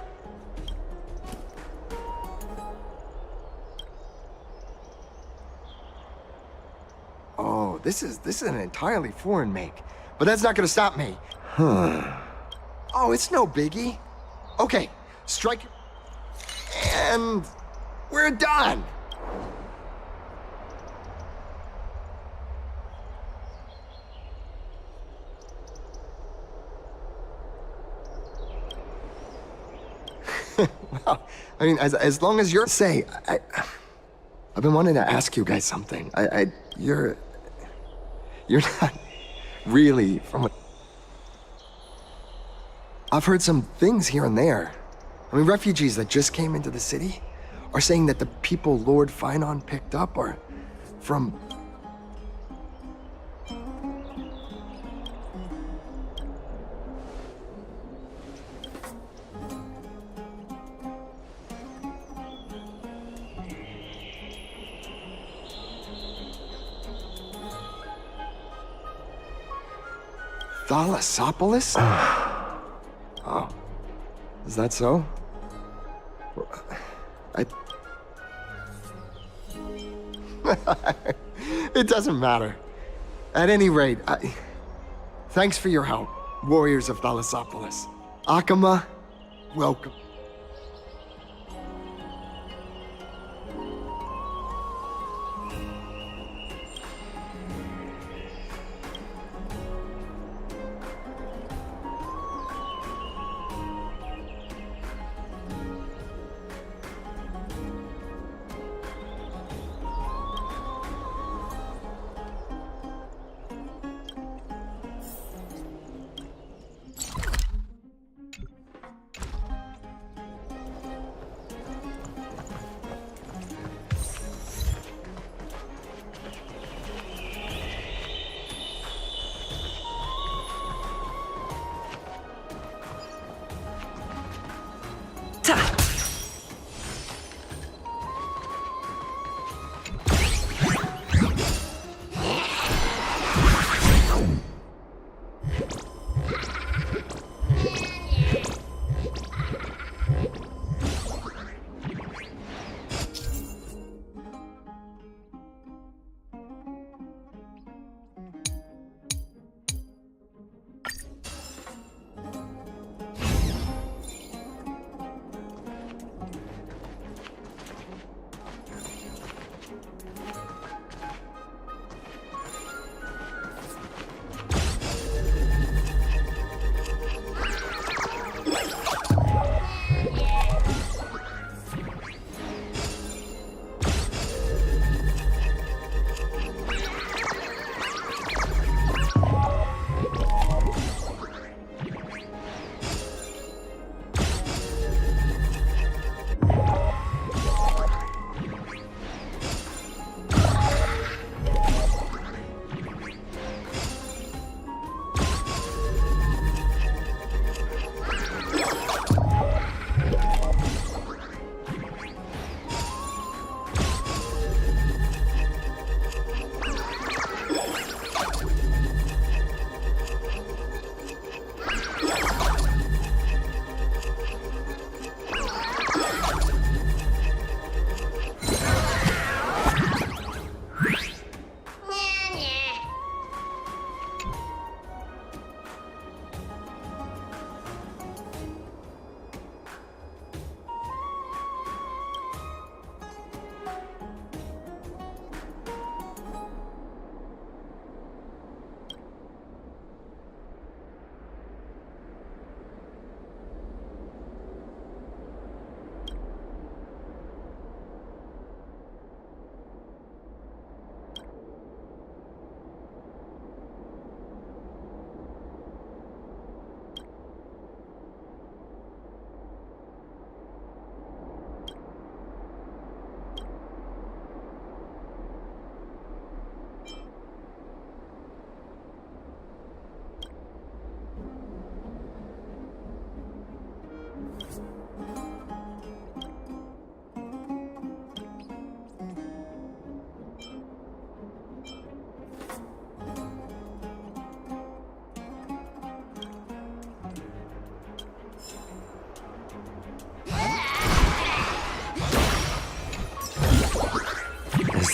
S: Oh, this is an entirely foreign make, but that's not gonna stop me. Huh. Oh, it's no biggie. Okay, strike, and we're done. Well, I mean, as long as you're I've been wanting to ask you guys something. You're not really from what... I've heard some things here and there. I mean, refugees that just came into the city are saying that the people Lord Finon picked up are from... Thalassopolis? Oh, is that so? It doesn't matter. At any rate, thanks for your help, warriors of Thalassopolis. Akama, welcome.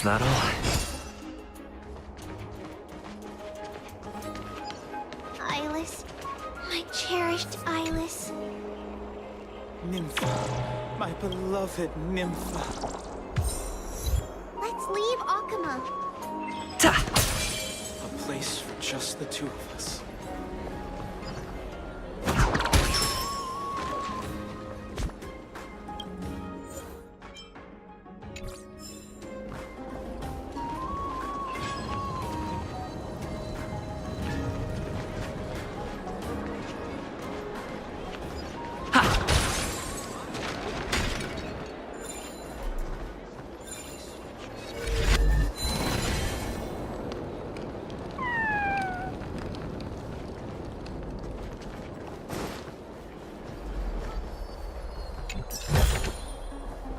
G: Is that all?
E: Eyeless. My cherished Eyeless.
N: Nympha. My beloved Nympha.
E: Let's leave Akuma.
N: A place for just the two of us.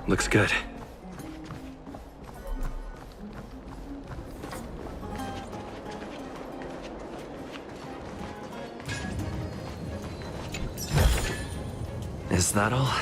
J: Looks good.
G: Is that all?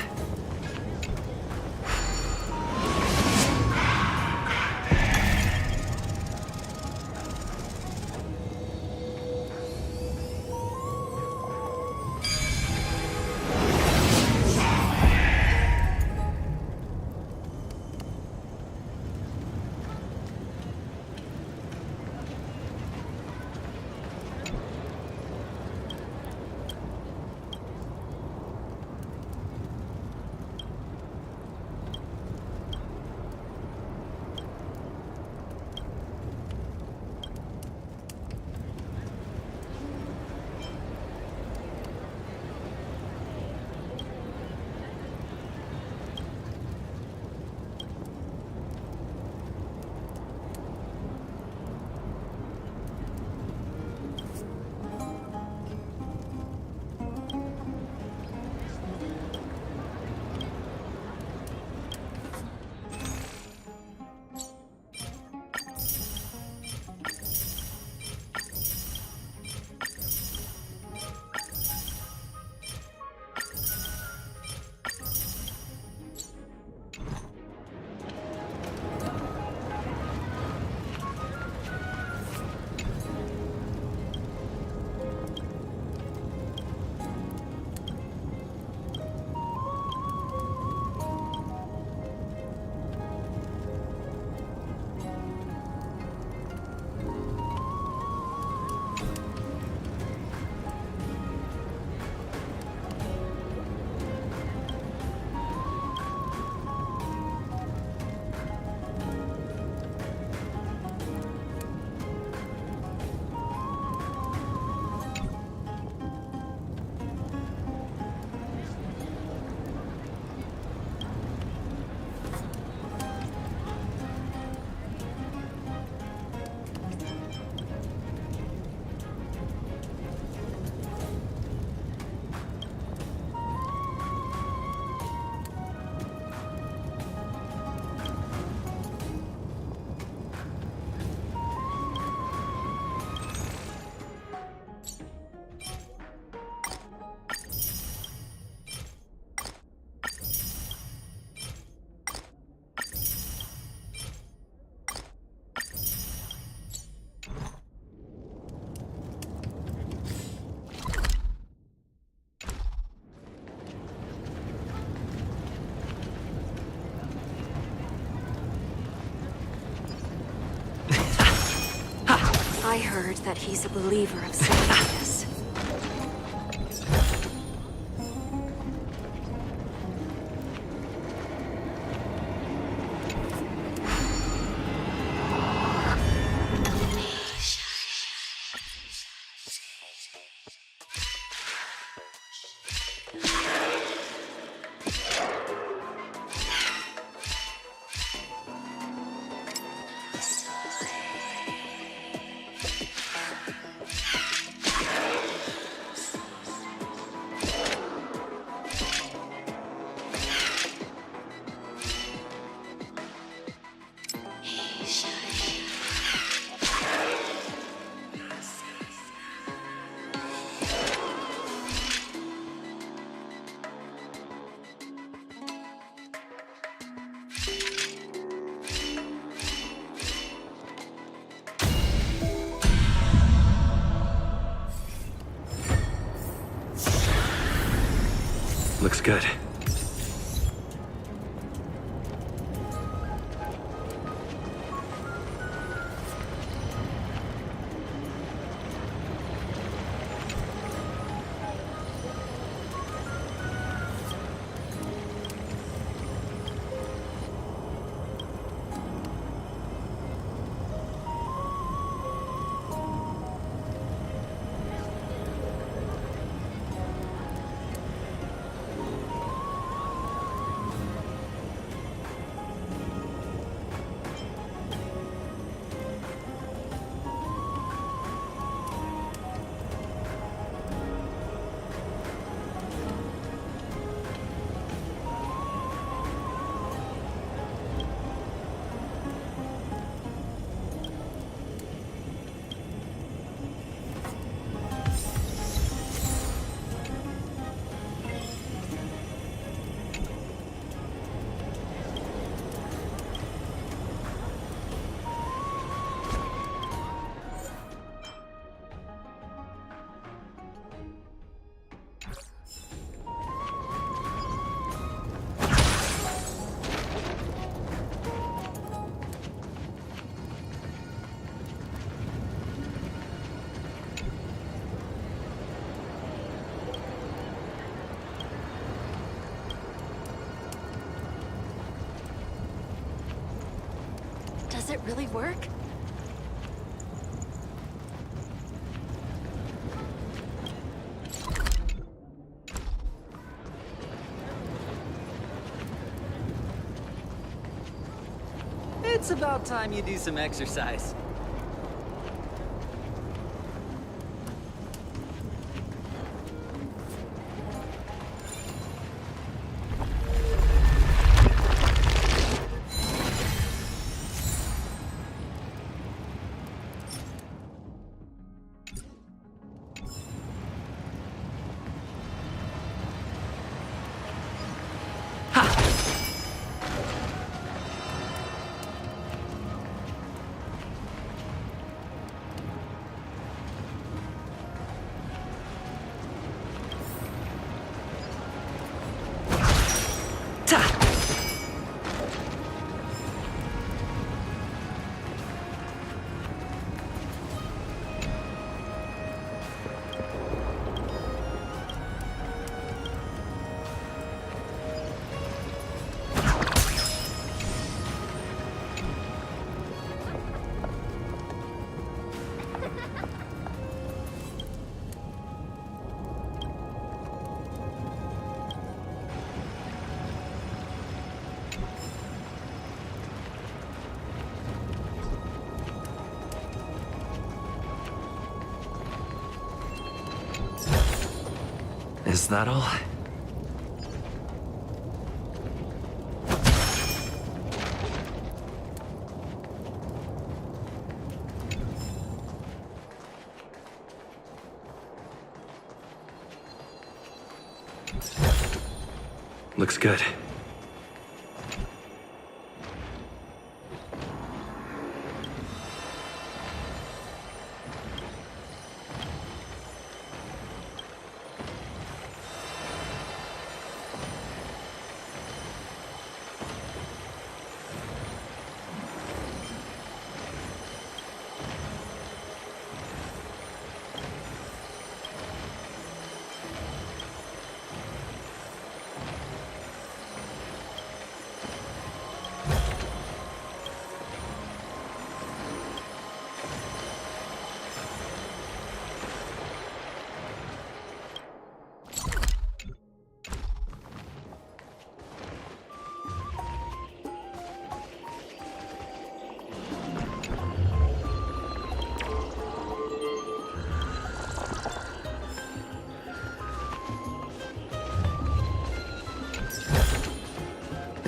F: I heard that he's a believer of Sirius.
J: Looks good.
O: Does it really work?
B: It's about time you do some exercise.
G: Is that all?
J: Looks good.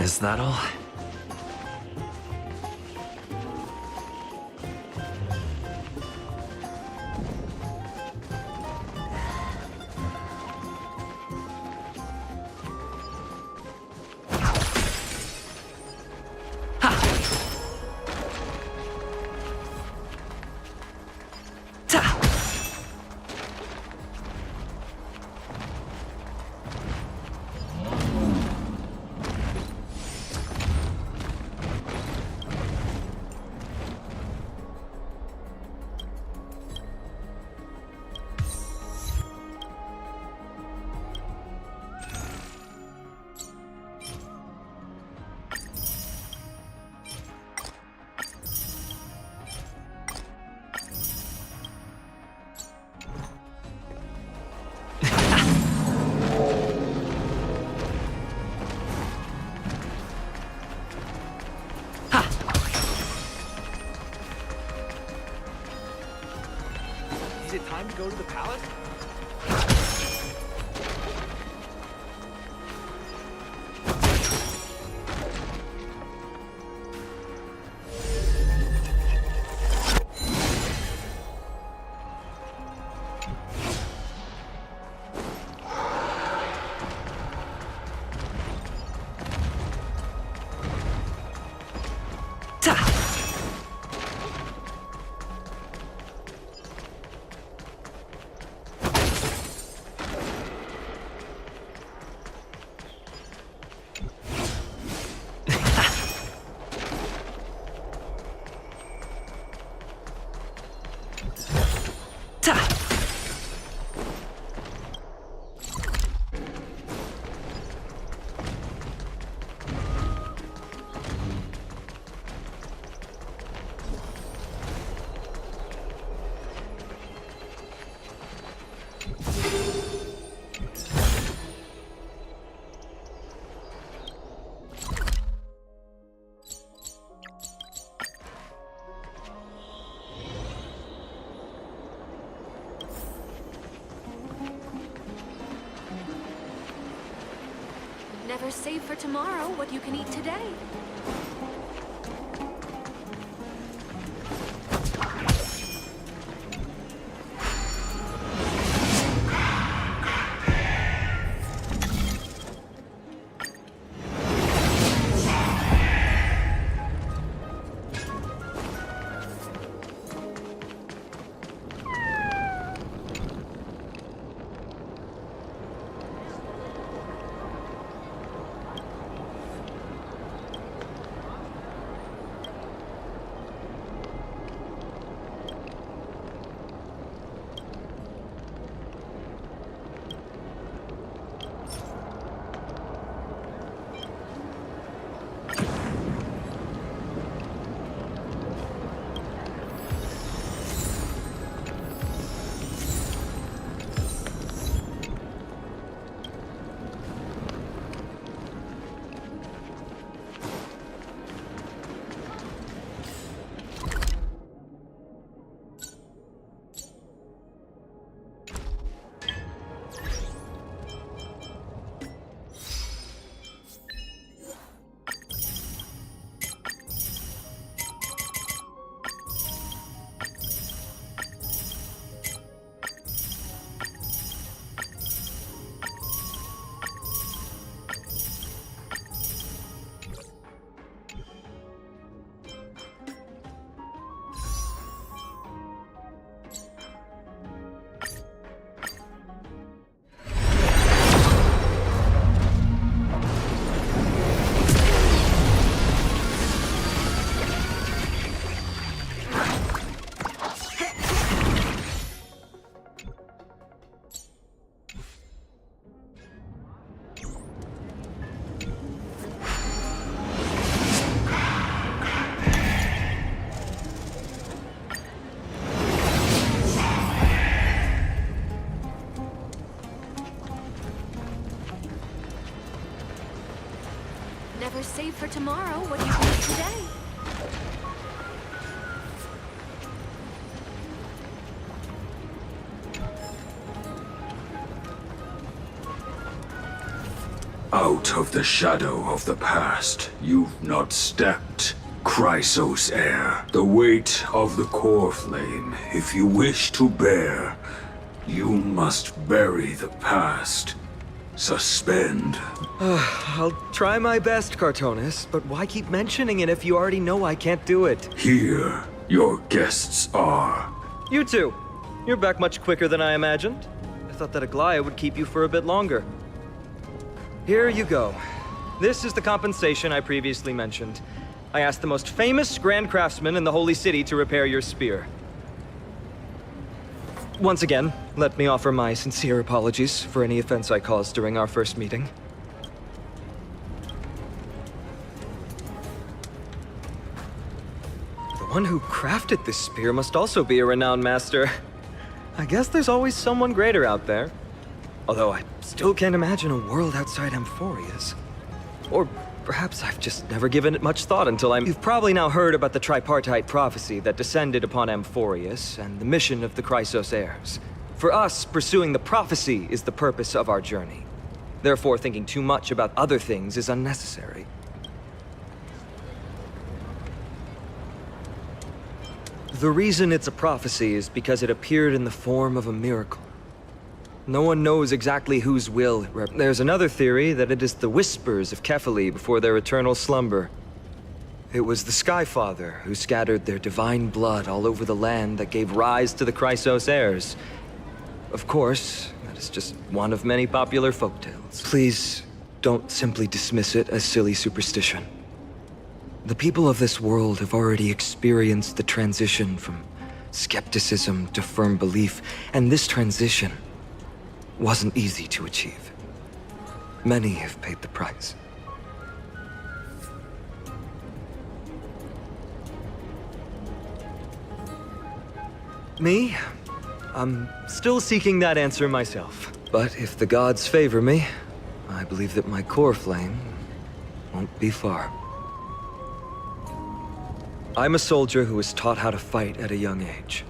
G: Is that all?
J: Is it time to go to the palace?
F: Never save for tomorrow what you can eat today. Never save for tomorrow what you can eat today.
I: Out of the shadow of the past, you've not stepped. Chrysos heir, the weight of the core flame, if you wish to bear, you must bury the past. Suspend.
J: I'll try my best, Cartonis, but why keep mentioning it if you already know I can't do it?
I: Here, your guests are.
J: You too. You're back much quicker than I imagined. I thought that Aglaya would keep you for a bit longer. Here you go. This is the compensation I previously mentioned. I asked the most famous Grand Craftsman in the Holy City to repair your spear. Once again, let me offer my sincere apologies for any offense I caused during our first meeting. The one who crafted this spear must also be a renowned master. I guess there's always someone greater out there. Although I still can't imagine a world outside Amphoria's. Or Perhaps I've just never given it much thought until You've probably now heard about the tripartite prophecy that descended upon Amphorius and the mission of the Chrysos heirs. For us, pursuing the prophecy is the purpose of our journey. Therefore, thinking too much about other things is unnecessary. The reason it's a prophecy is because it appeared in the form of a miracle. No one knows exactly whose will it represents. There's another theory that it is the whispers of Kefali before their eternal slumber. It was the Skyfather who scattered their divine blood all over the land that gave rise to the Chrysos heirs. Of course, that is just one of many popular folktales. Please, don't simply dismiss it as silly superstition. The people of this world have already experienced the transition from skepticism to firm belief, and this transition wasn't easy to achieve. Many have paid the price. Me? I'm still seeking that answer myself. But if the gods favor me, I believe that my core flame won't be far. I'm a soldier who was taught how to fight at a young age.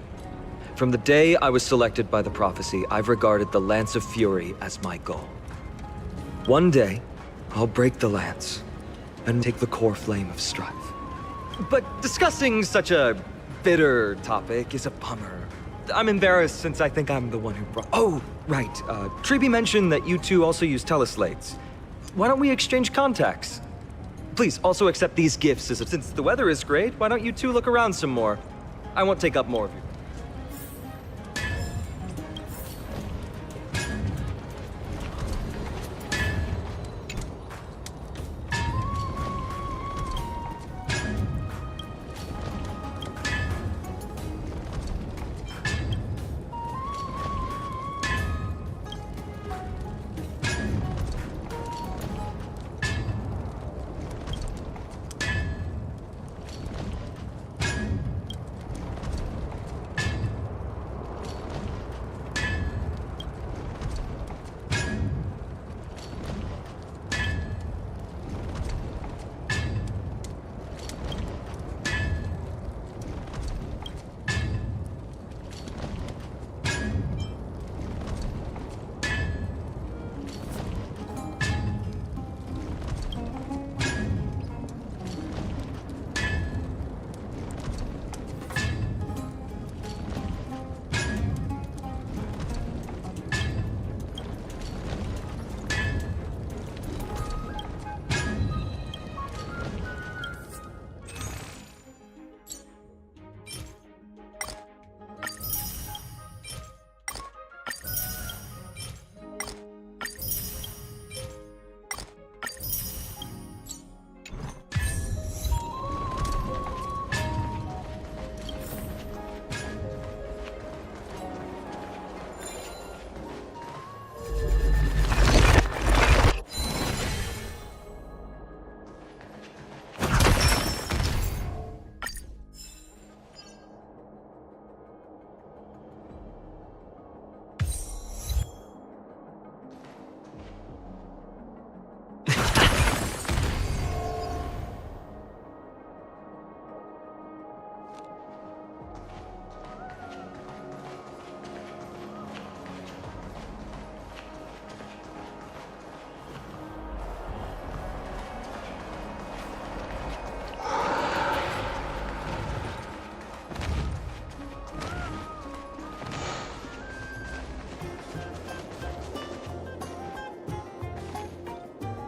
J: From the day I was selected by the prophecy, I've regarded the Lance of Fury as my goal. One day, I'll break the lance and take the core flame of strife. But discussing such a bitter topic is a bummer. I'm embarrassed since I think I'm the one who brought... Oh, right. Treeby mentioned that you two also use teleslates. Why don't we exchange contacts? Please, also accept these gifts since the weather is great, why don't you two look around some more? I won't take up more of your...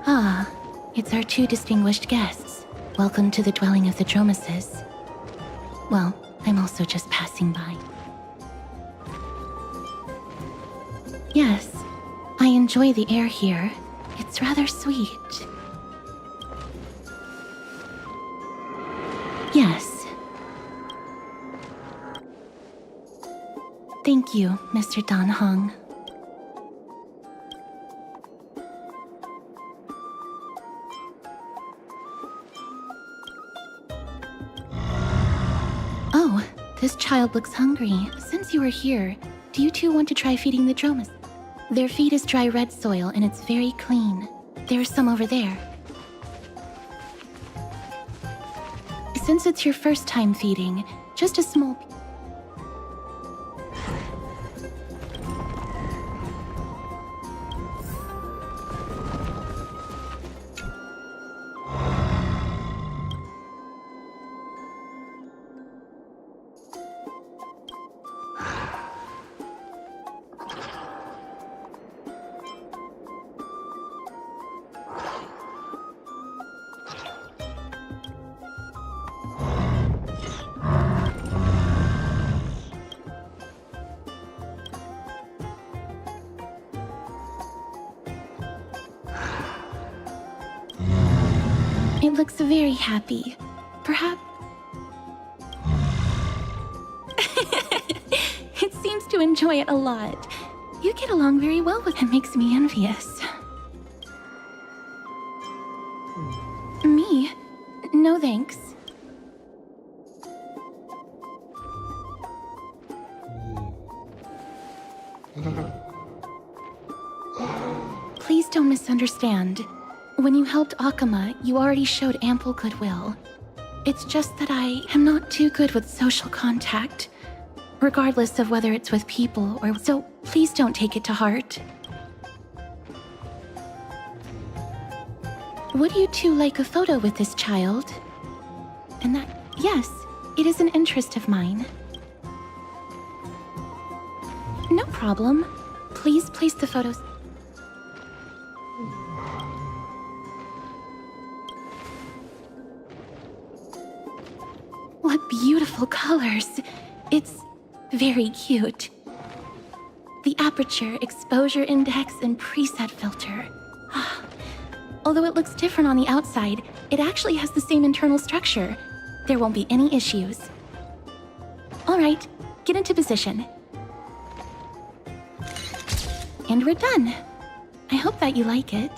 Q: Ah, it's our two distinguished guests. Welcome to the dwelling of the Dromases. Well, I'm also just passing by. Yes, I enjoy the air here. It's rather sweet. Yes. Thank you, Mr. Dan Hong. Oh, this child looks hungry. Since you are here, do you two want to try feeding the Dromas? Their feed is dry red soil and it's very clean. There's some over there. Since it's your first time feeding, just a small... It looks very happy. Perhaps... It seems to enjoy it a lot. You get along very well with him, makes me envious. Me? No thanks. Please don't misunderstand. When you helped Akama, you already showed ample goodwill. It's just that I am not too good with social contact, regardless of whether it's with people or... So please don't take it to heart. Would you two like a photo with this child? And that... Yes, it is an interest of mine. No problem. Please place the photos... What beautiful colors! It's very cute. The aperture, exposure index, and preset filter. Although it looks different on the outside, it actually has the same internal structure. There won't be any issues. Alright, get into position. And we're done. I hope that you like it.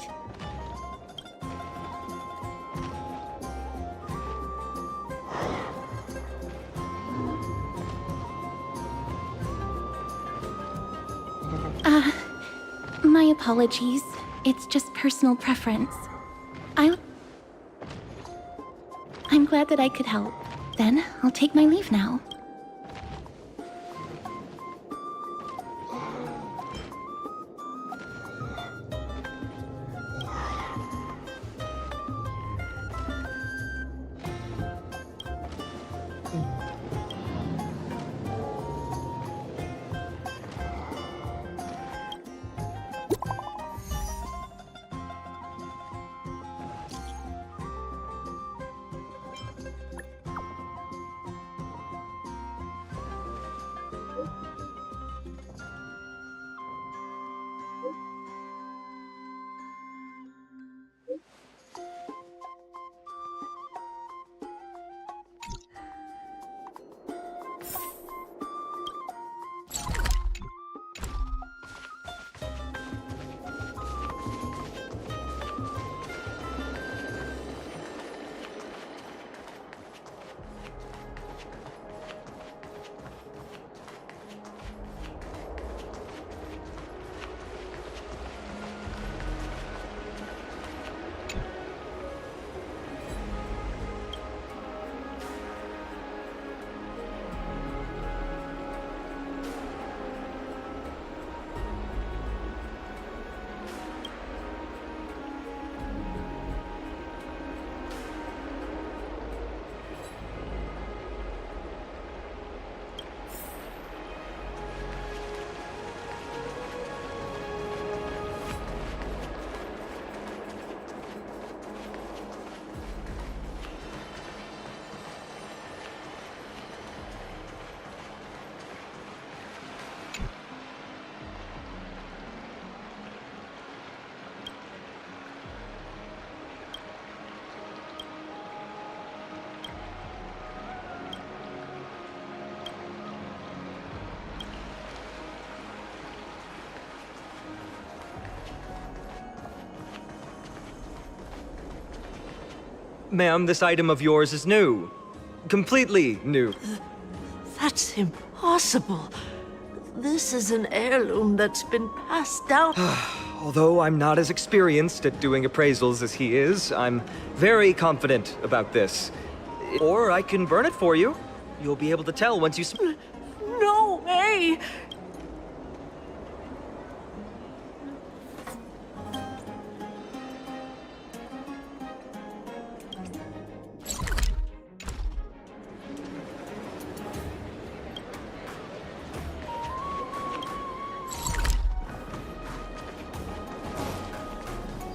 Q: My apologies. It's just personal preference. I'm glad that I could help. Then, I'll take my leave now.
J: Ma'am, this item of yours is new. Completely new.
T: That's impossible. This is an heirloom that's been passed down.
J: Although I'm not as experienced at doing appraisals as he is, I'm very confident about this. Or I can burn it for you. You'll be able to tell once you
O: No way!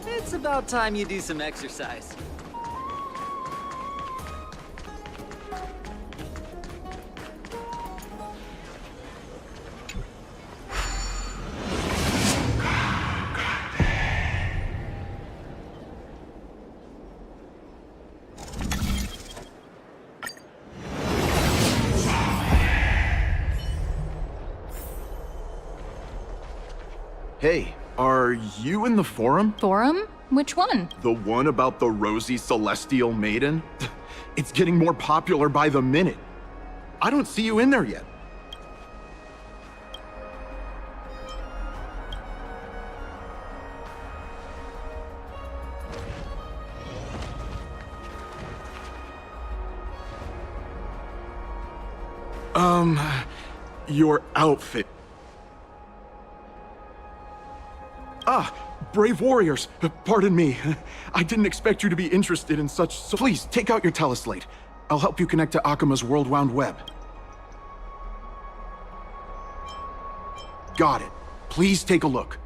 U: It's about time you do some exercise.
V: Hey, are you in the forum?
L: Forum? Which one?
V: The one about the rosy celestial maiden? It's getting more popular by the minute. I don't see you in there yet. Your outfit. Ah, brave warriors. Pardon me. I didn't expect you to be interested in such... So please, take out your teleslate. I'll help you connect to Akima's World Wound Web. Got it. Please take a look.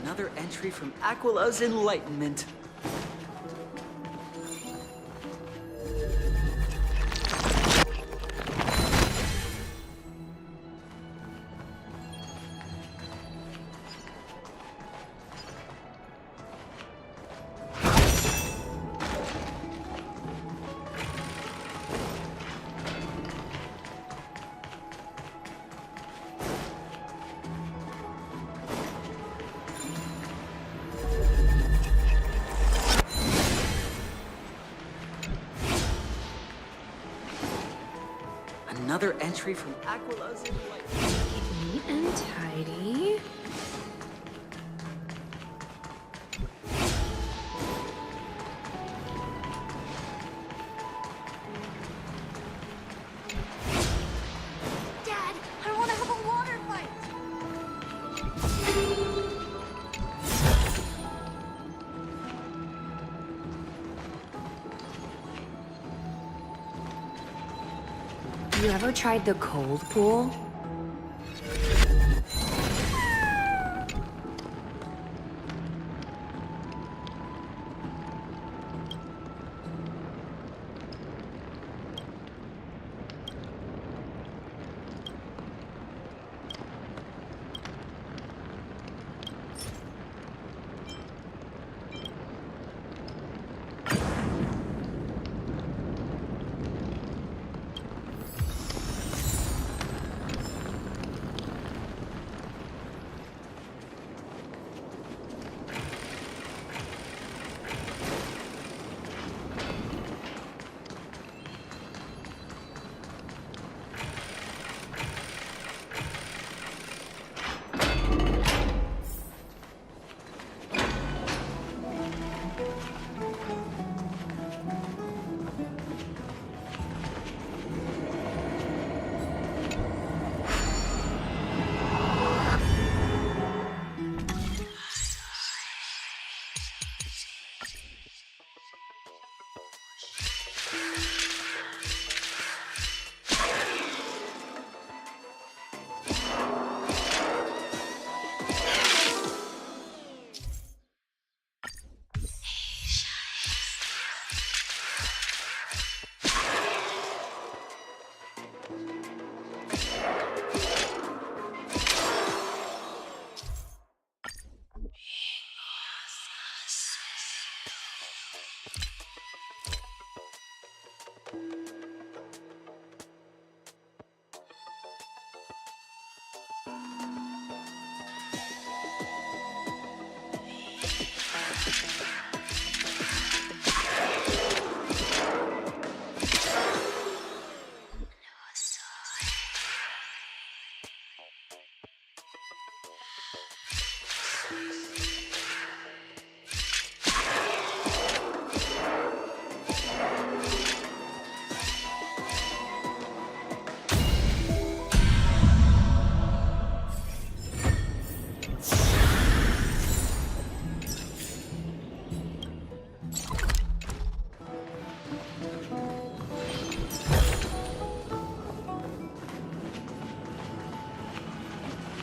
U: Another entry from Aquila's Enlightenment. Another entry from Aquila's Enlightenment.
W: Neat and tidy.
C: Dad, I want to have a water fight!
Q: You ever tried the cold pool?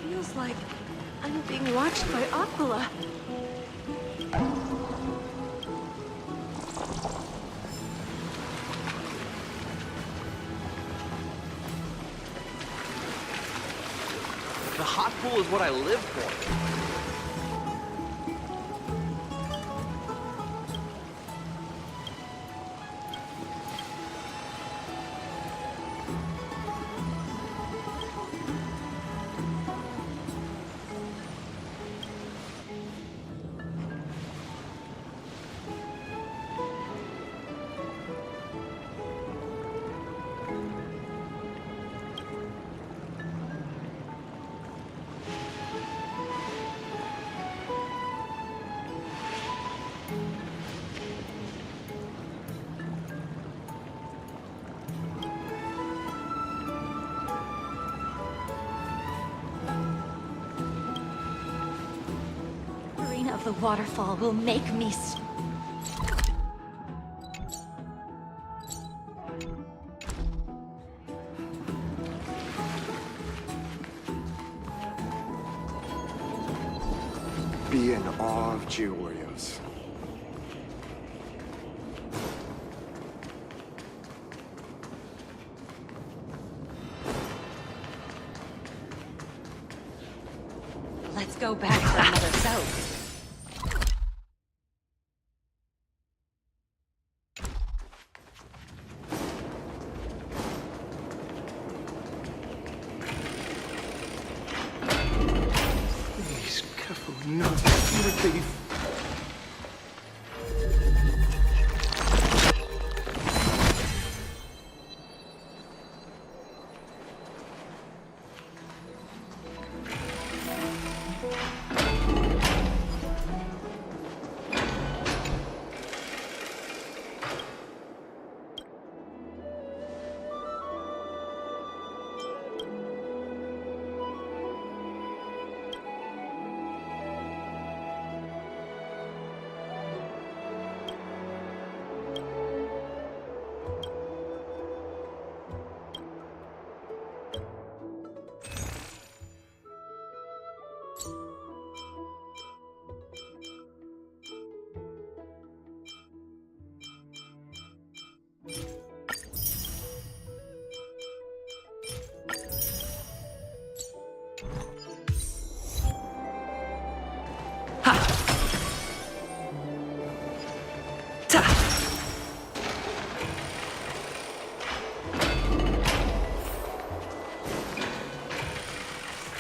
T: Feels like I'm being watched by Aquila.
U: The hot pool is what I live for.
O: Of the waterfall will make me
S: Be in awe of Georgios.
O: Let's go back for another soak.
V: Please, careful, no, you're a thief.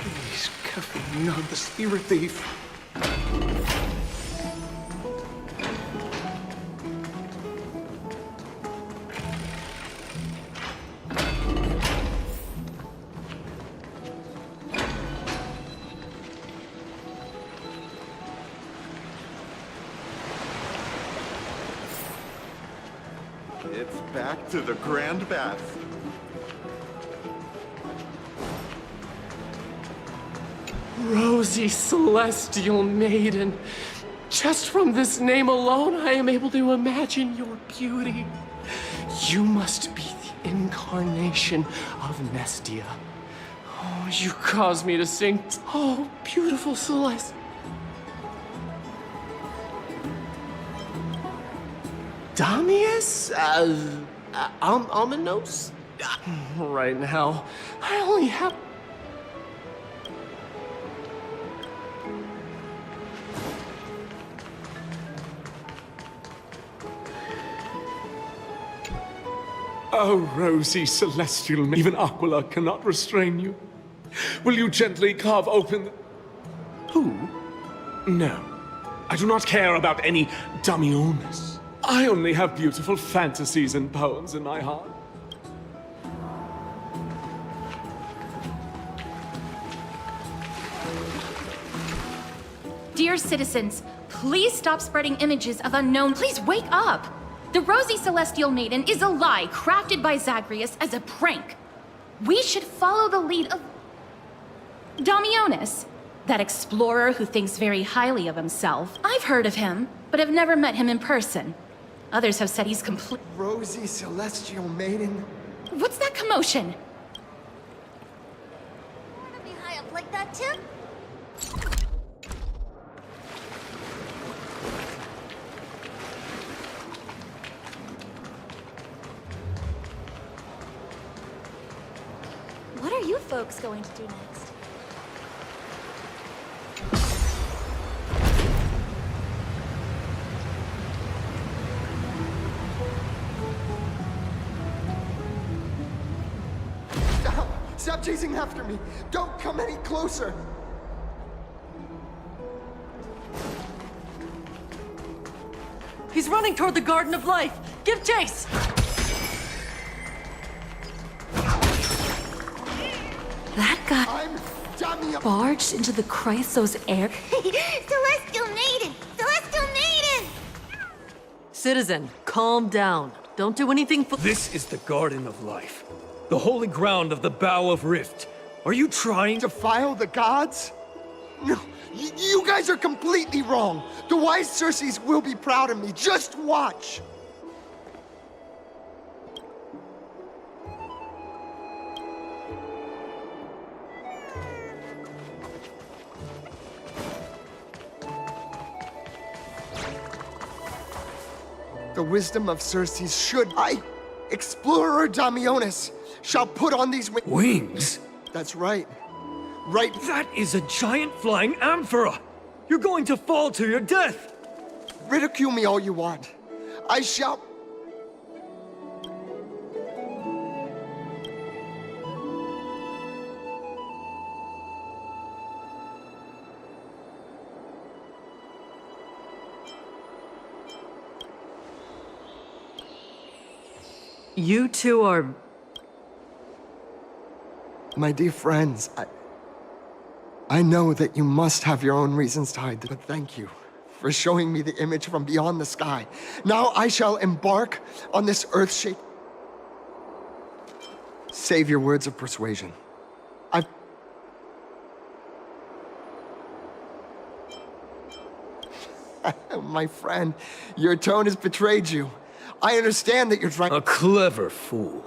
V: Please, careful, no, the spirit thief.
A: It's back to the Grand Bath.
P: Rosy Celestial Maiden. Just from this name alone, I am able to imagine your beauty. You must be the incarnation of Nestia. Oh, you caused me to sing. Oh, beautiful Celeste. Damius? Almanos? Right now, I only have...
D: Oh, rosy celestial, even Aquila cannot restrain you. Will you gently carve open Who? No. I do not care about any Damiones. I only have beautiful fantasies and poems in my heart.
O: Dear citizens, please stop spreading images of unknown. Please wake up! The Rosy Celestial Maiden is a lie crafted by Zagreus as a prank. We should follow the lead of Damiones, that explorer who thinks very highly of himself. I've heard of him, but have never met him in person. Others have said he's complete.
S: Rosy Celestial Maiden?
O: What's that commotion?
C: Wanna be high up like that too?
H: What are you folks going to do next?
S: Stop! Stop chasing after me! Don't come any closer!
T: He's running toward the Garden of Life! Give chase! That guy barged into the Chrysos air.
C: Celestial Maiden! Celestial Maiden!
T: Citizen, calm down. Don't do anything for—
I: This is the Garden of Life, the holy ground of the Bow of Rift. Are you trying to
S: defile the gods? No, you guys are completely wrong. The wise Circes will be proud of me. Just watch. The wisdom of Circes should Explorer Damiones, shall put on these
I: wings?
S: That's right. Right.
I: That is a giant flying amphora! You're going to fall to your death!
S: Ridicule me all you want. I shall...
T: You two are...
S: My dear friends, I know that you must have your own reasons to hide, but thank you for showing me the image from beyond the sky. Now I shall embark on this earth-shake. Save your words of persuasion. My friend, your tone has betrayed you. I understand that you're trying—
I: A clever fool.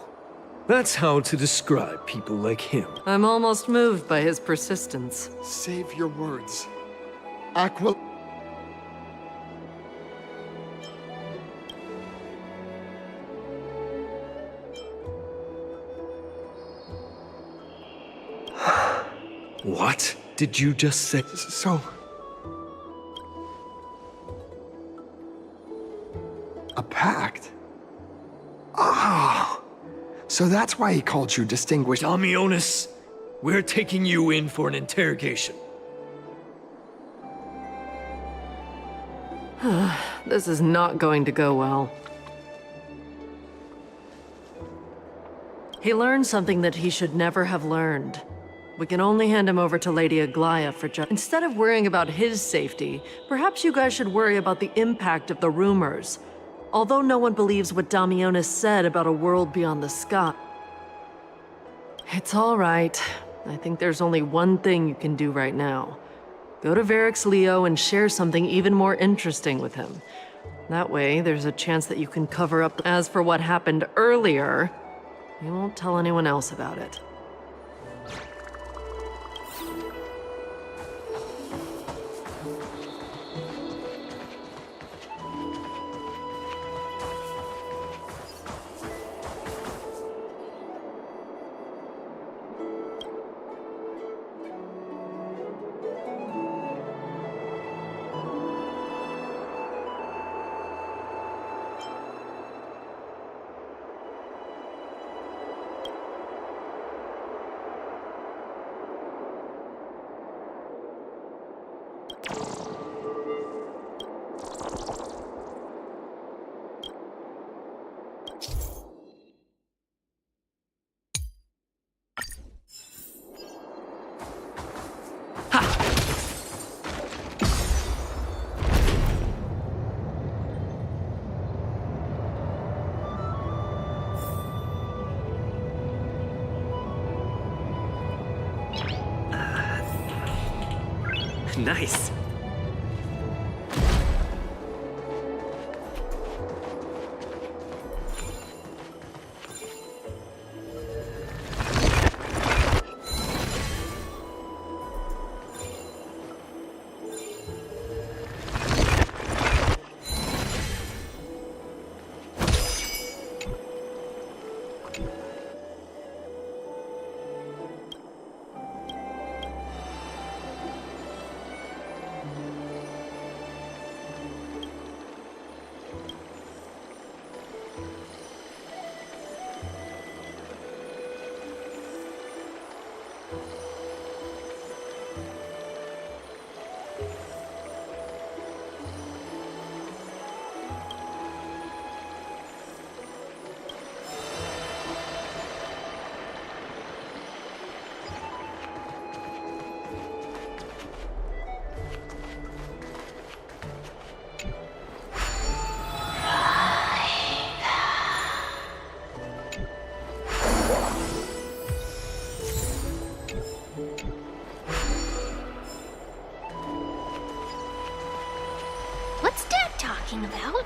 I: That's how to describe people like him.
T: I'm almost moved by his persistence.
S: Save your words. Aquila—
I: What did you just say?
S: So... A pact? Ah! So that's why he called you distinguished—
I: Damiones, we're taking you in for an interrogation.
T: This is not going to go well. He learned something that he should never have learned. We can only hand him over to Lady Aglaia for Instead of worrying about his safety, perhaps you guys should worry about the impact of the rumors. Although no one believes what Damiones said about a world beyond the sky. It's all right. I think there's only one thing you can do right now. Go to Varix Leo and share something even more interesting with him. That way, there's a chance that you can cover up. As for what happened earlier, you won't tell anyone else about it.
K: Nice.
E: What's Dad talking about?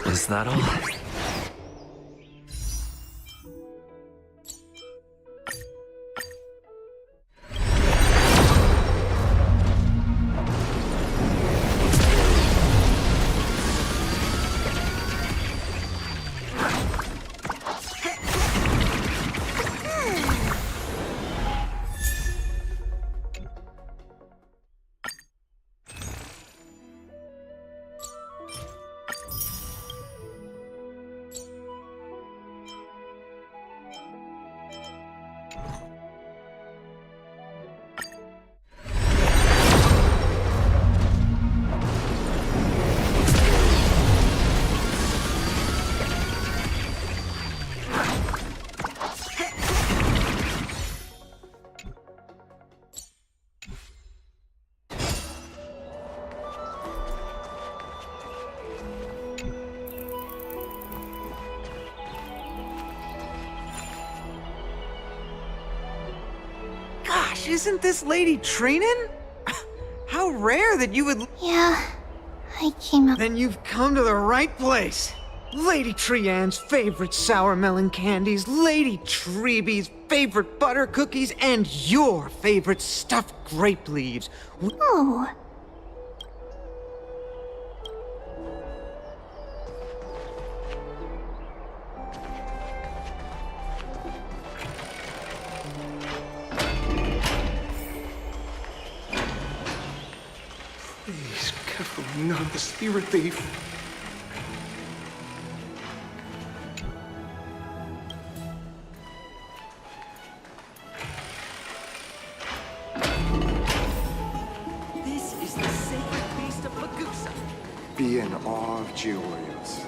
G: Is that all?
M: Gosh, isn't this lady Trinin? How rare that you would...
E: Yeah, I came up...
M: Then you've come to the right place. Lady Trianne's favorite sour melon candies, Lady Treebee's favorite butter cookies, and your favorite stuffed grape leaves.
E: Oh.
V: Please, careful, not the spirit thief.
M: This is the sacred beast of Lagusa.
S: Be in awe of Georgios.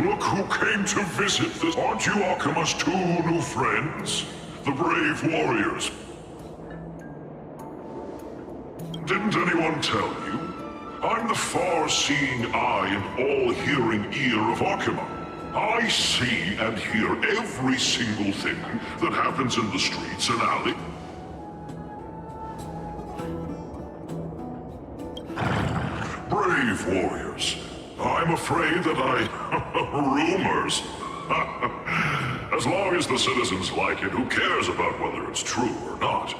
K: Look who came to visit this. Aren't you Akima's 2 new friends? The brave warriors. Didn't anyone tell you? I'm the far-seeing eye and all-hearing ear of Akima. I see and hear every single thing that happens in the streets and alley. Brave warriors. I'm afraid that rumors. As long as the citizens like it, who cares about whether it's true or not?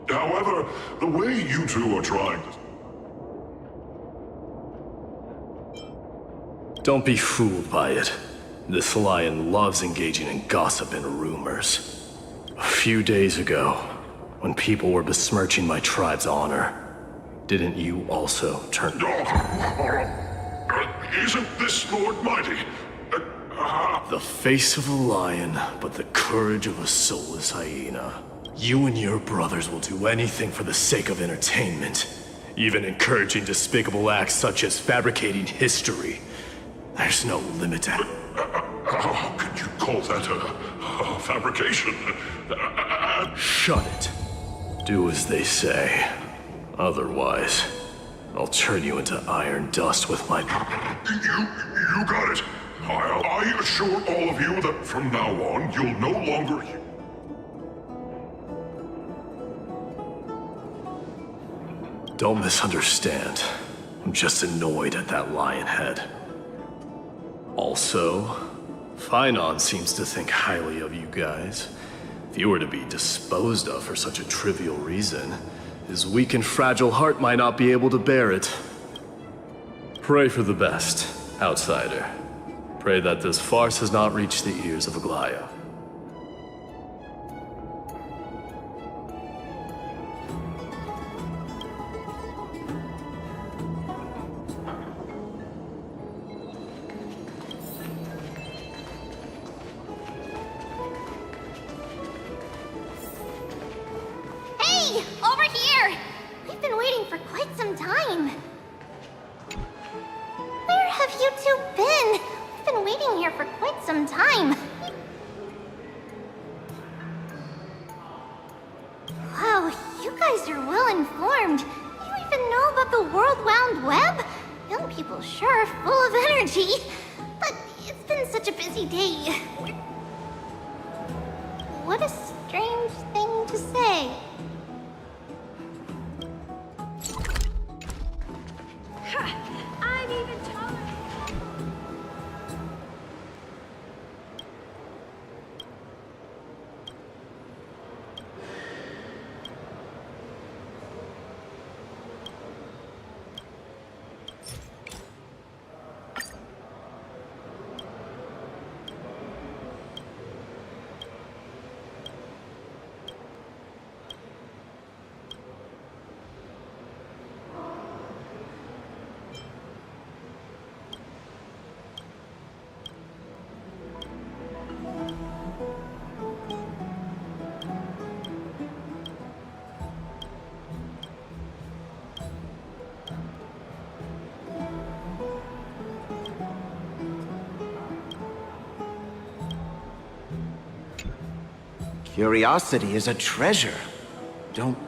K: However, the way you two are trying to...
P: Don't be fooled by it. This lion loves engaging in gossip and rumors. A few days ago, when people were besmirching my tribe's honor, didn't you also turn...
K: Isn't this Lord Mighty?
P: The face of a lion, but the courage of a soulless hyena. You and your brothers will do anything for the sake of entertainment, even encouraging despicable acts such as fabricating history. There's no limit to...
K: How could you call that a fabrication?
P: Shut it. Do as they say. Otherwise, I'll turn you into iron dust with my...
K: You got it. I assure all of you that from now on, you'll no longer...
P: Don't misunderstand. I'm just annoyed at that lion head. Also, Finon seems to think highly of you guys. If you were to be disposed of for such a trivial reason, his weak and fragile heart might not be able to bear it. Pray for the best, outsider. Pray that this farce has not reached the ears of Aglaya.
E: Hey! Over here! We've been waiting for quite some time. Where have you two been? We've been waiting here for quite some time. Wow, you guys are well informed. You even know about the World Wound Web? Young people sure are full of energy. But it's been such a busy day. What a strange thing to say.
H: I'm even taller.
N: Curiosity is a treasure. Don't...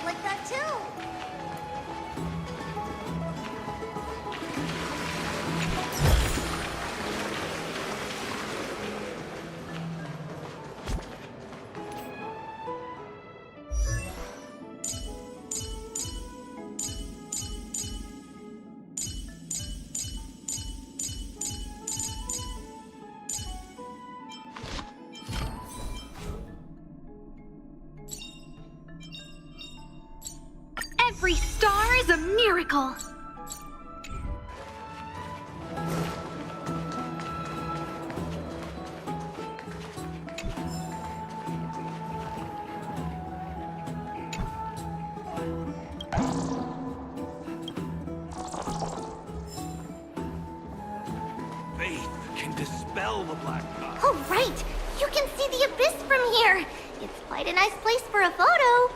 E: Like that too.
L: Every star is a miracle.
I: hell of a black guy.
E: Oh, right! You can see the abyss from here! It's quite a nice place for a photo.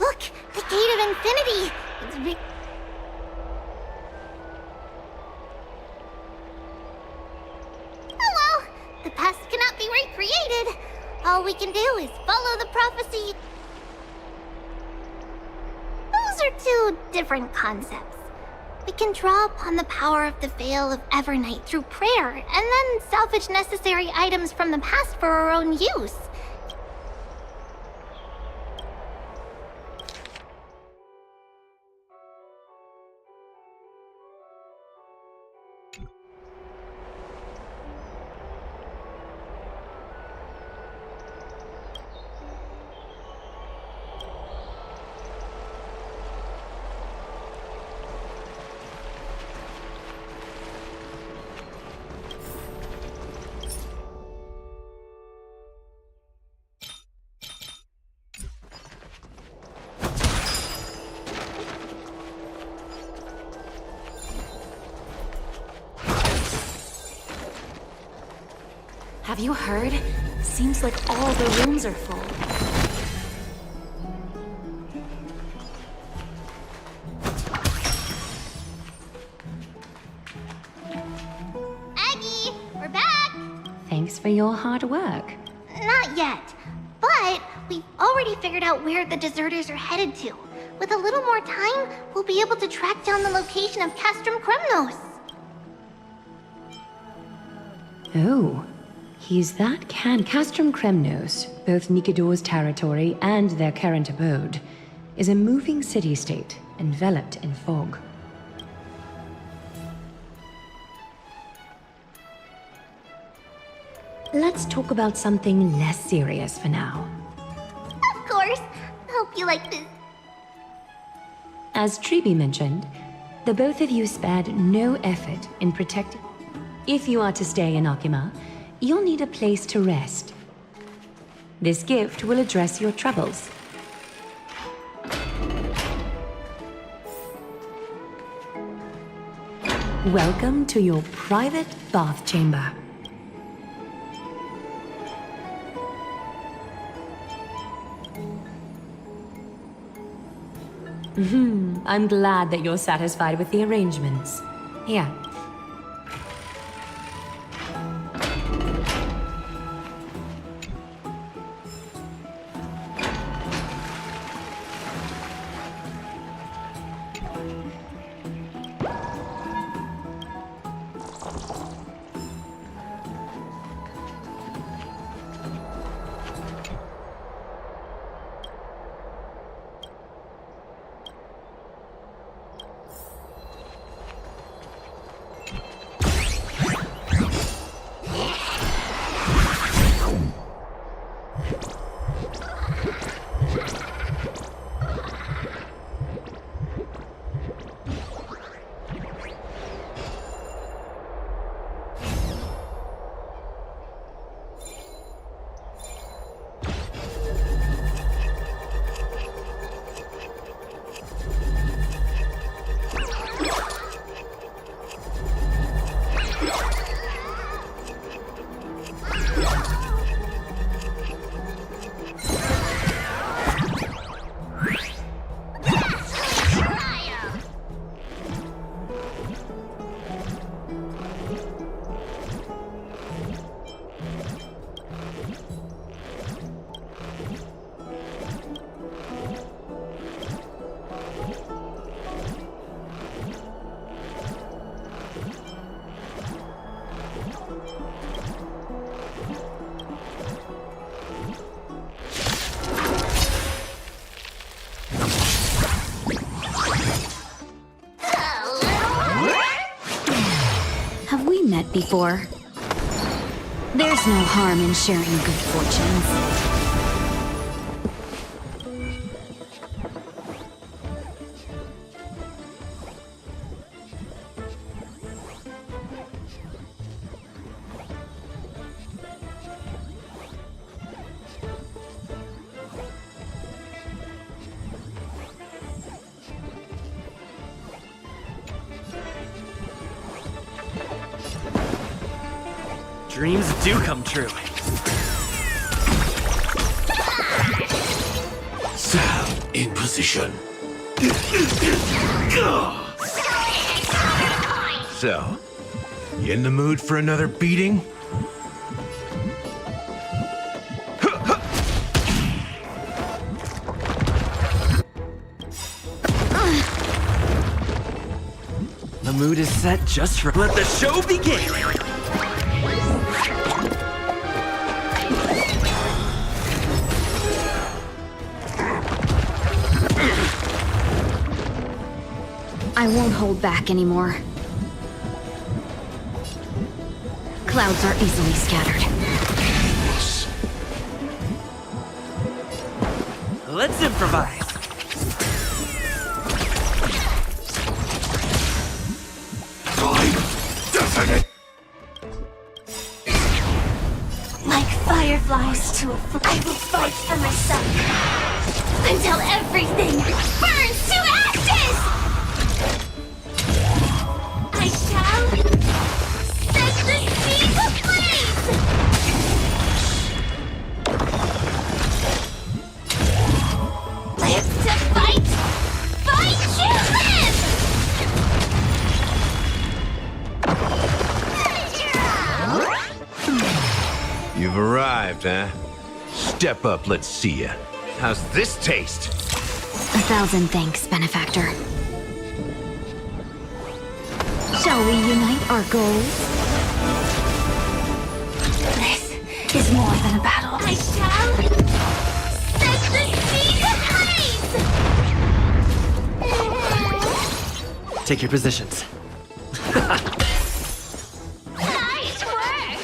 E: Look! The Gate of Infinity! It's big. Oh well! The past cannot be recreated! All we can do is follow the prophecy. Those are two different concepts. We can draw upon the power of the Veil of Evernight through prayer, and then salvage necessary items from the past for our own use.
B: Have you heard? Seems like all the rooms are full.
E: Aggie, we're back!
B: Thanks for your hard work.
E: Not yet, but we've already figured out where the deserters are headed to. With a little more time, we'll be able to track down the location of Castrum Kremnos.
B: Oh. He's that Castrum Kremnos, both Nikidor's territory and their current abode, is a moving city-state enveloped in fog. Let's talk about something less serious for now.
E: Of course. Hope you like this.
B: As Treeby mentioned, the both of you spared no effort in protecting. If you are to stay in Akima, you'll need a place to rest. This gift will address your troubles. Welcome to your private bath chamber. I'm glad that you're satisfied with the arrangements. Here.
F: before. There's no harm in sharing good fortunes.
U: Dreams do come true.
I: Sal in position.
J: So, you in the mood for another beating?
U: The mood is set just for. Let the show begin!
F: I won't hold back anymore. Clouds are easily scattered.
U: Let's improvise.
I: Definite.
E: Like fireflies to a I will fight for myself until everything burns to ashes! I shall set the sea ablaze! Live to fight! Fight to live!
J: You've arrived, huh? Step up, let's see ya. How's this taste?
F: 1,000 thanks, benefactor. Shall we unite our goals?
E: This is more than a battle. I shall set the sea ablaze!
U: Take your positions.
E: Nice work!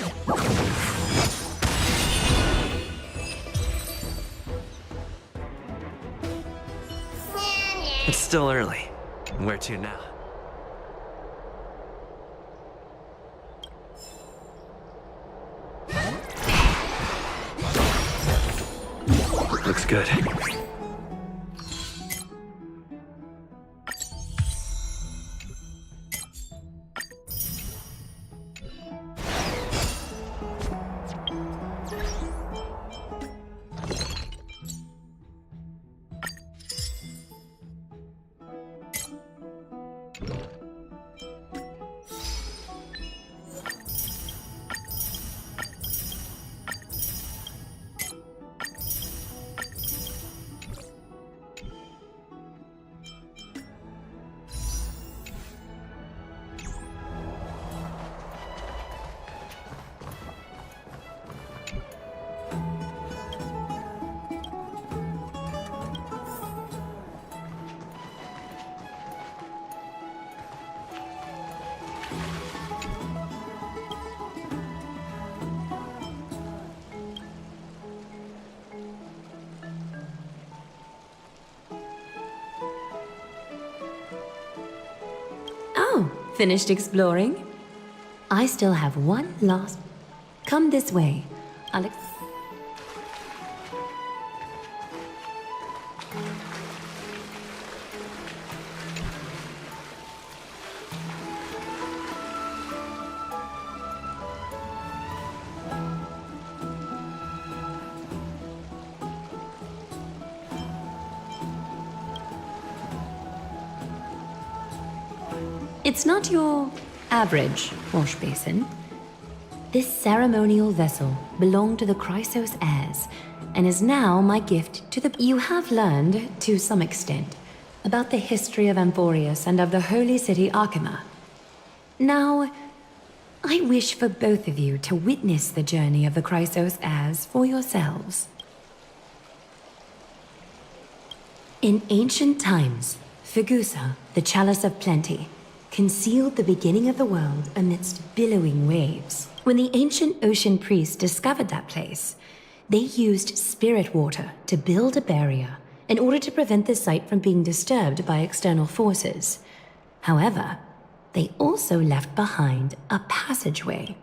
U: It's still early. Where to now? Looks good.
B: Oh, finished exploring? I still have one last... Come this way. Alex. It's not your average wash basin. This ceremonial vessel belonged to the Chrysos heirs and is now my gift to the... You have learned, to some extent, about the history of Amphorius and of the holy city Arkema. Now, I wish for both of you to witness the journey of the Chrysos heirs for yourselves. In ancient times, Figusa, the Chalice of Plenty, concealed the beginning of the world amidst billowing waves. When the ancient ocean priests discovered that place, they used spirit water to build a barrier in order to prevent the site from being disturbed by external forces. However, they also left behind a passageway.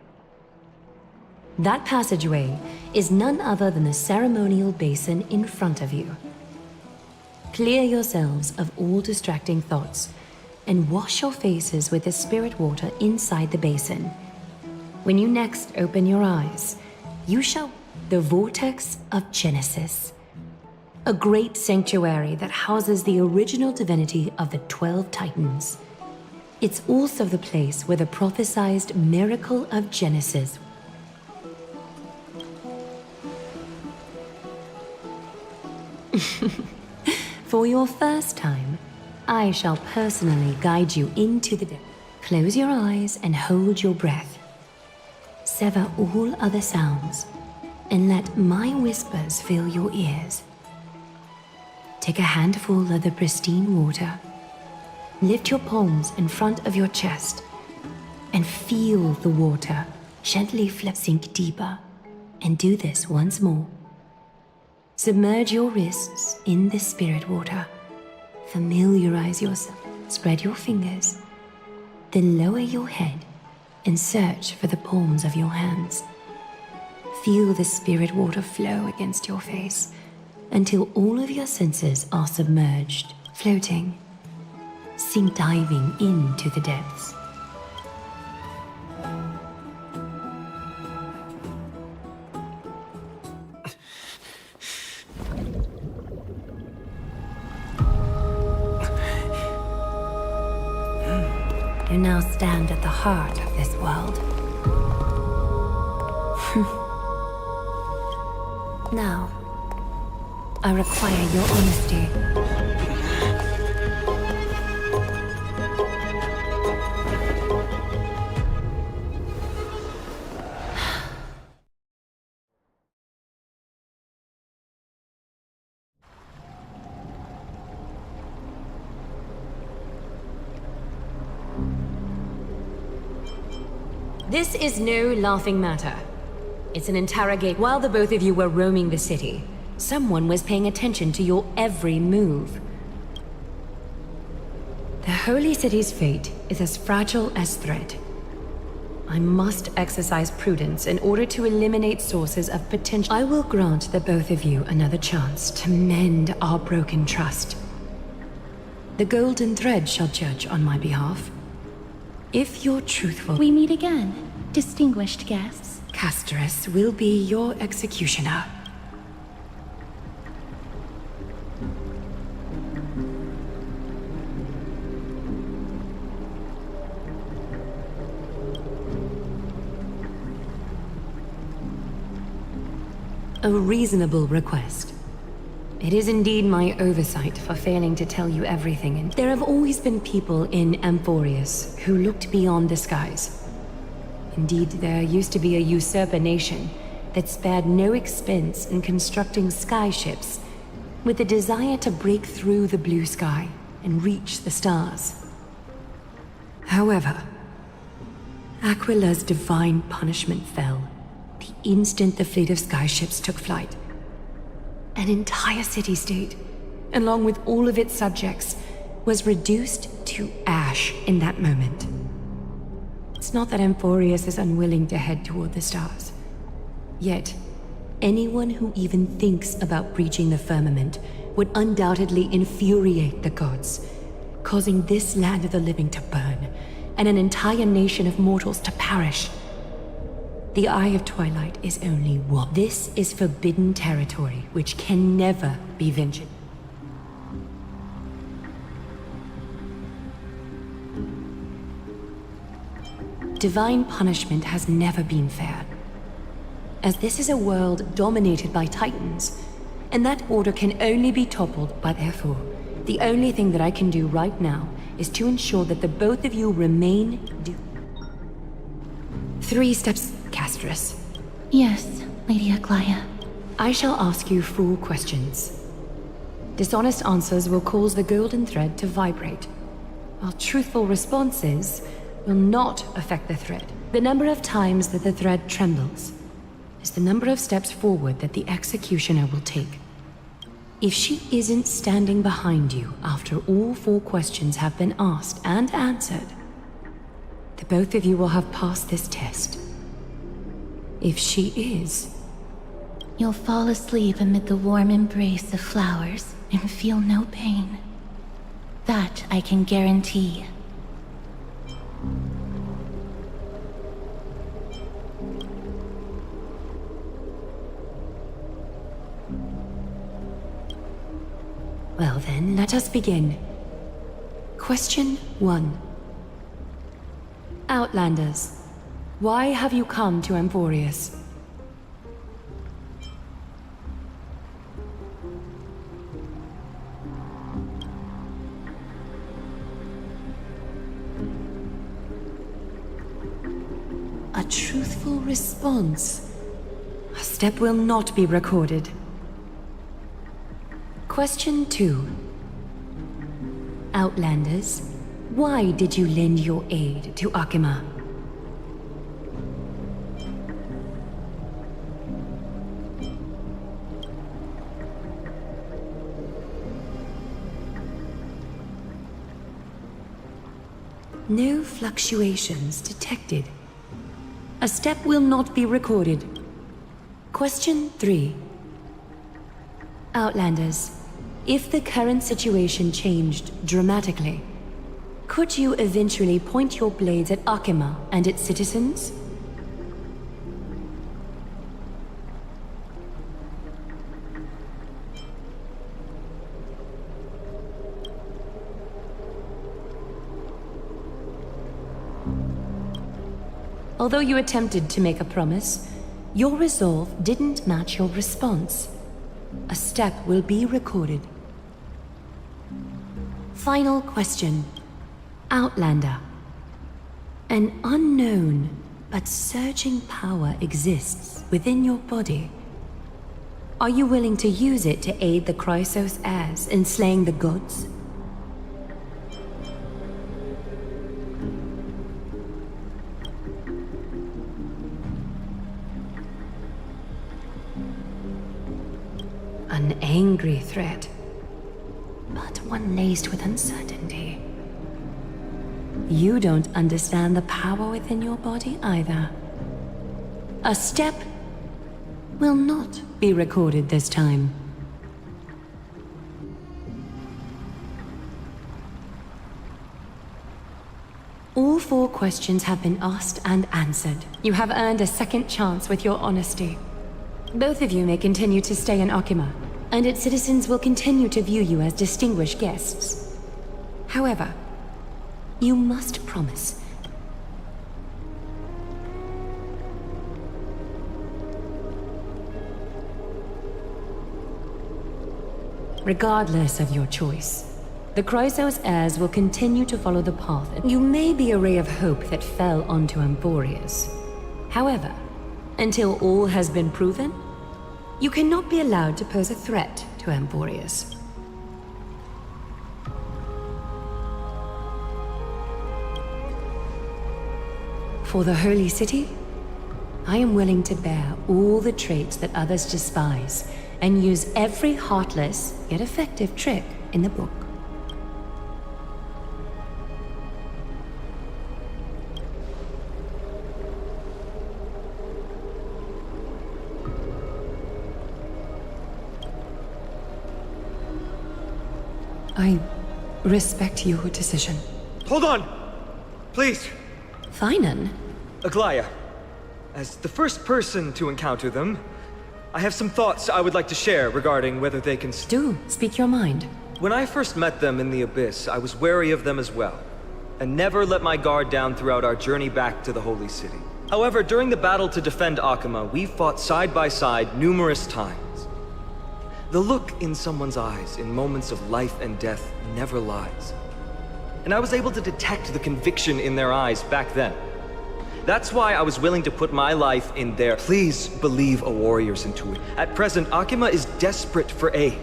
B: That passageway is none other than the ceremonial basin in front of you. Clear yourselves of all distracting thoughts and wash your faces with the spirit water inside the basin. When you next open your eyes, you shall the Vortex of Genesis, a great sanctuary that houses the original divinity of the 12 Titans. It's also the place where the prophesied miracle of Genesis. For your first time, I shall personally guide you into the depth. Close your eyes and hold your breath. Sever all other sounds and let my whispers fill your ears. Take a handful of the pristine water. Lift your palms in front of your chest and feel the water gently sink deeper, and do this once more. Submerge your wrists in the spirit water. Familiarize yourself. Spread your fingers. Then lower your head and search for the palms of your hands. Feel the spirit water flow against your face until all of your senses are submerged, floating, diving into the depths. You now stand at the heart of this world. Now, I require your honesty. This is no laughing matter. It's an interrogate. While the both of you were roaming the city, someone was paying attention to your every move. The Holy City's fate is as fragile as thread. I must exercise prudence in order to eliminate sources of potential. I will grant the both of you another chance to mend our broken trust. The Golden Thread shall judge on my behalf. If you're truthful...
O: We meet again, distinguished guests.
B: Castorus will be your executioner. A reasonable request. It is indeed my oversight for failing to tell you everything, and there have always been people in Amphorius who looked beyond the skies. Indeed, there used to be a usurper nation that spared no expense in constructing skyships with the desire to break through the blue sky and reach the stars. However, Aquila's divine punishment fell the instant the fleet of skyships took flight. An entire city-state, along with all of its subjects, was reduced to ash in that moment. It's not that Amphorius is unwilling to head toward the stars. Yet, anyone who even thinks about breaching the firmament would undoubtedly infuriate the gods, causing this land of the living to burn, and an entire nation of mortals to perish. The Eye of Twilight is only one. This is forbidden territory, which can never be ventured. Divine punishment has never been fair, as this is a world dominated by Titans, and that order can only be toppled by therefore. The only thing that I can do right now is to ensure that the both of you remain 3 steps, Castorus.
O: Yes, Lady Aglaia.
B: I shall ask you 4 questions. Dishonest answers will cause the golden thread to vibrate. while truthful responses will not affect the thread. The number of times that the thread trembles is the number of steps forward that the executioner will take. If she isn't standing behind you after all 4 questions have been asked and answered, the both of you will have passed this test. If she is,
O: you'll fall asleep amid the warm embrace of flowers and feel no pain. That I can guarantee.
B: Well then, let us begin. Question 1. Outlanders, why have you come to Emporius? A truthful response. A step will not be recorded. Question 2. Outlanders, why did you lend your aid to Akima? No fluctuations detected. A step will not be recorded. Question 3. Outlanders, if the current situation changed dramatically, could you eventually point your blades at Akima and its citizens? Although you attempted to make a promise, your resolve didn't match your response. A step will be recorded. Final question. Outlander. An unknown but surging power exists within your body. Are you willing to use it to aid the Chrysos heirs in slaying the gods? An angry threat, but one laced with uncertainty. You don't understand the power within your body either. A step will not be recorded this time. All 4 questions have been asked and answered. You have earned a second chance with your honesty. Both of you may continue to stay in Akima, and its citizens will continue to view you as distinguished guests. However, you must promise. Regardless of your choice, the Chrysos heirs will continue to follow the path. You may be a ray of hope that fell onto Emporius. However, until all has been proven, you cannot be allowed to pose a threat to Emporius. For the Holy City, I am willing to bear all the traits that others despise and use every heartless yet effective trick in the book. I respect your decision.
Q: Hold on! Please!
B: Finan?
Q: Aglaya, as the first person to encounter them, I have some thoughts I would like to share regarding whether they can...
B: Do speak your mind.
Q: When I first met them in the Abyss, I was wary of them as well, and never let my guard down throughout our journey back to the Holy City. However, during the battle to defend Akima, we fought side by side numerous times. The look in someone's eyes in moments of life and death never lies. And I was able to detect the conviction in their eyes back then. That's why I was willing to put my life in their... Please believe a warrior's intuition. At present, Akima is desperate for aid,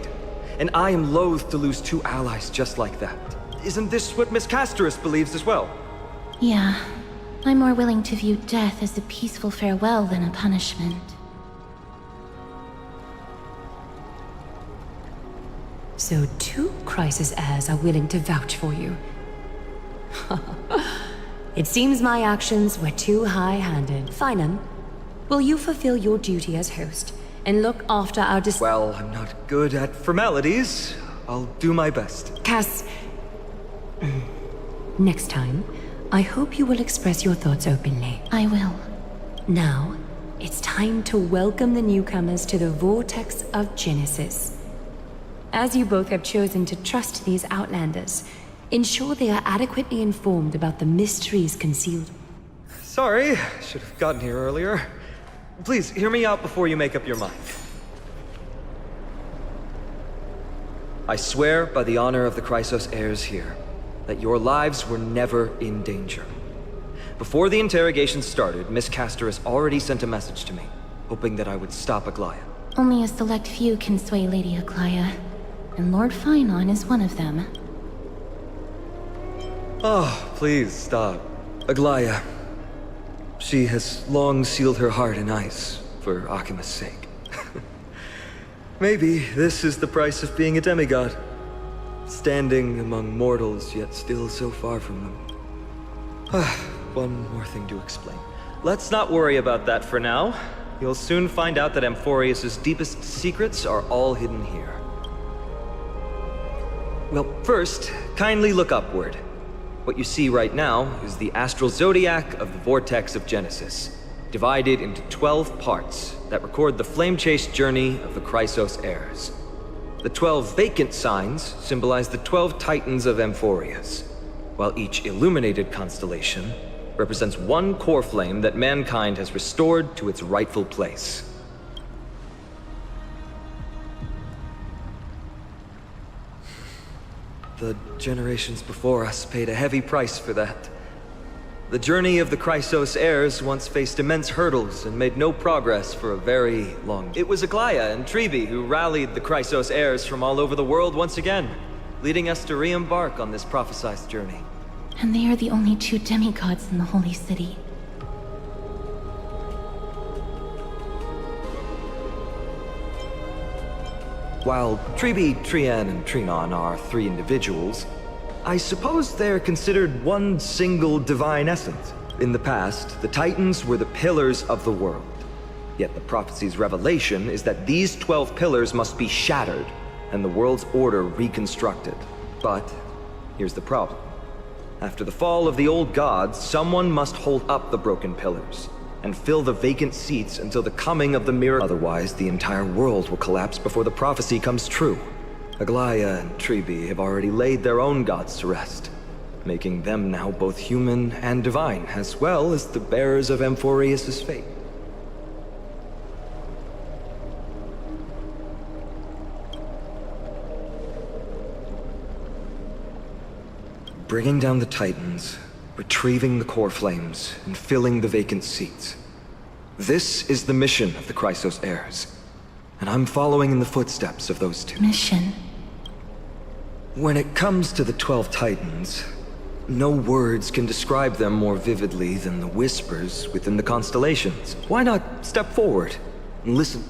Q: and I am loath to lose 2 allies just like that. isn't this what Miss Casterus believes as well?
O: Yeah. I'm more willing to view death as a peaceful farewell than a punishment.
B: So 2 crisis heirs are willing to vouch for you. It seems my actions were too high-handed. Finum, will you fulfill your duty as host and look after our
Q: Well, I'm not good at formalities. I'll do my best.
B: Cass... Next time, I hope you will express your thoughts openly.
O: I will.
B: Now, it's time to welcome the newcomers to the Vortex of Genesis. As you both have chosen to trust these Outlanders, ensure they are adequately informed about the mysteries concealed.
Q: Sorry, should have gotten here earlier. Please, hear me out before you make up your mind. I swear by the honor of the Chrysos heirs here, that your lives were never in danger. Before the interrogation started, Miss Casterus already sent a message to me, hoping that I would stop Aglaya.
O: Only a select few can sway Lady Aglaya, and Lord Finon is one of them.
Q: Oh, please stop. Aglaya. She has long sealed her heart in ice, for Akima's sake. Maybe this is the price of being a demigod. Standing among mortals, yet still so far from them. One more thing to explain. Let's not worry about that for now. You'll soon find out that Amphorius' deepest secrets are all hidden here. Well, first, kindly look upward. What you see right now is the astral zodiac of the Vortex of Genesis, divided into 12 parts that record the flame-chased journey of the Chrysos heirs. The 12 vacant signs symbolize the 12 titans of Amphorius, while each illuminated constellation represents one core flame that mankind has restored to its rightful place. The generations before us paid a heavy price for that. The journey of the Chrysos heirs once faced immense hurdles and made no progress for a very long time. It was Aglaya and Tribi who rallied the Chrysos heirs from all over the world once again, leading us to re-embark on this prophesized journey.
O: And they are the only 2 demigods in the Holy City.
Q: While Tribi, Trian, and Trinon are 3 individuals, I suppose they're considered one single divine essence. In the past, the Titans were the pillars of the world. Yet the prophecy's revelation is that these 12 pillars must be shattered and the world's order reconstructed. But here's the problem. After the fall of the old gods, someone must hold up the broken pillars and fill the vacant seats until the coming of the mirror. Otherwise, the entire world will collapse before the prophecy comes true. Aglaya and Tribi have already laid their own gods to rest, making them now both human and divine, as well as the bearers of Amphorius' fate. Bringing down the Titans, retrieving the core flames, and filling the vacant seats. This is the mission of the Chrysos heirs, and I'm following in the footsteps of those 2.
O: Mission?
Q: When it comes to the 12 Titans, no words can describe them more vividly than the whispers within the constellations. Why not step forward and listen?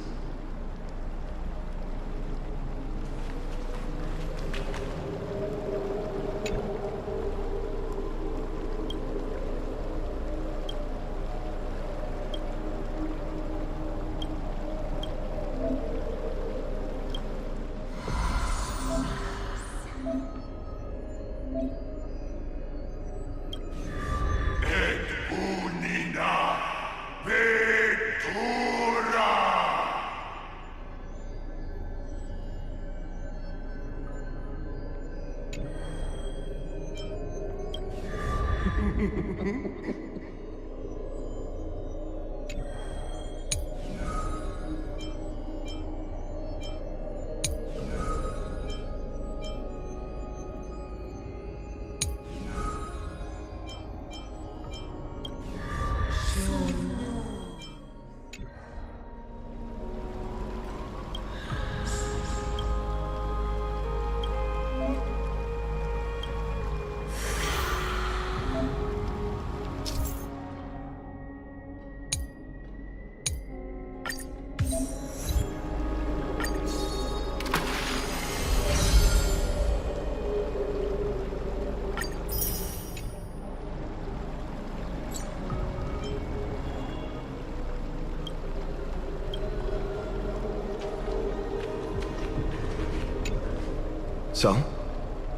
Q: So?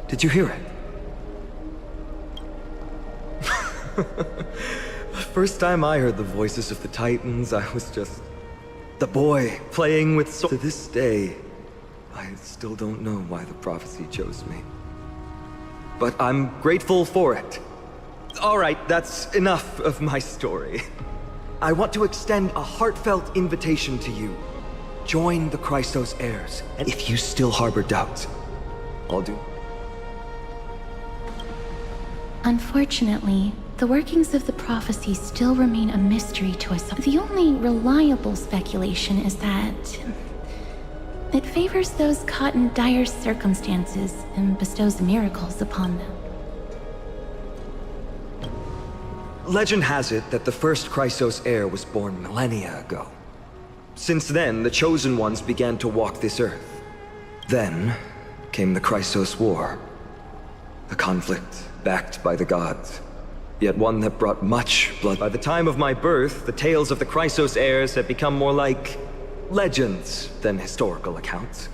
Q: Did you hear it? The first time I heard the voices of the Titans, I was just the boy playing with swords. To this day, I still don't know why the prophecy chose me. But I'm grateful for it. All right, that's enough of my story. I want to extend a heartfelt invitation to you. Join the Chrysos heirs, and if you still harbor doubts, I'll do.
O: Unfortunately, the workings of the prophecy still remain a mystery to us. The only reliable speculation is that it favors those caught in dire circumstances and bestows miracles upon them.
Q: Legend has it that the first Chrysos heir was born millennia ago. Since then, the Chosen Ones began to walk this earth. Then came the Chrysos War. A conflict backed by the gods, yet one that brought much blood. By the time of my birth, the tales of the Chrysos heirs had become more like legends than historical accounts.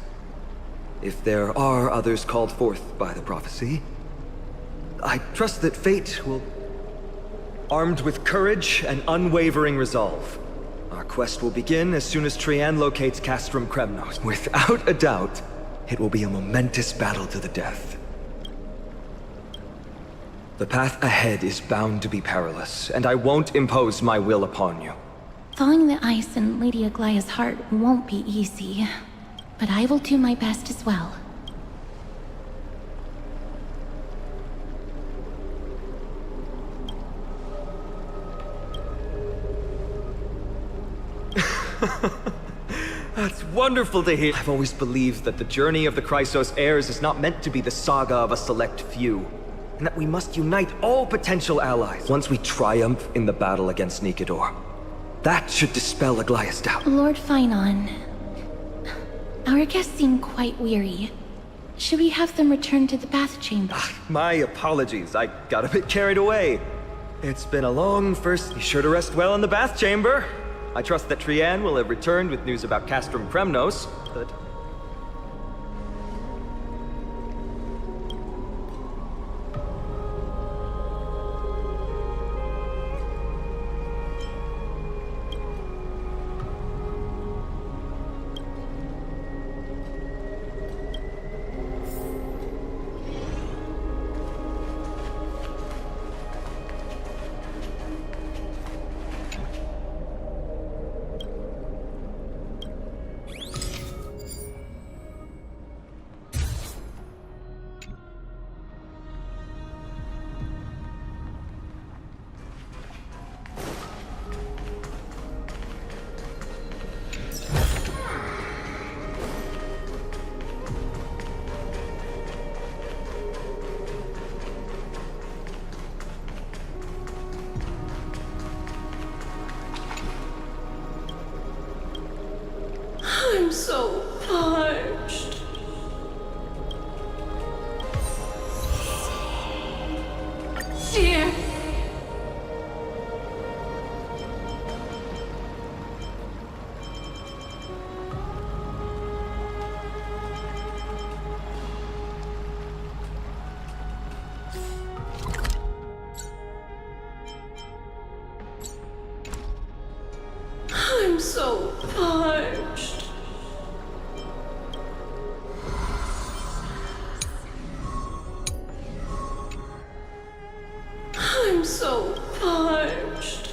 Q: If there are others called forth by the prophecy, I trust that fate will... Armed with courage and unwavering resolve, our quest will begin as soon as Trian locates Castrum Kremnos. Without a doubt, it will be a momentous battle to the death. The path ahead is bound to be perilous, and I won't impose my will upon you.
O: Thawing the ice in Lady Aglaya's heart won't be easy, but I will do my best as well.
Q: That's wonderful to hear. I've always believed that the journey of the Chrysos heirs is not meant to be the saga of a select few, and that we must unite all potential allies once we triumph in the battle against Nikador. That should dispel Aglaya's doubt.
O: Lord Finon, our guests seem quite weary. Should we have them return to the bath chamber?
Q: My apologies, I got a bit carried away. It's been a long first. Be sure to rest well in the bath chamber. I trust that Trian will have returned with news about Castrum Kremnos, but...
H: I'm so parched. Dear. I'm so parched. I'm so parched.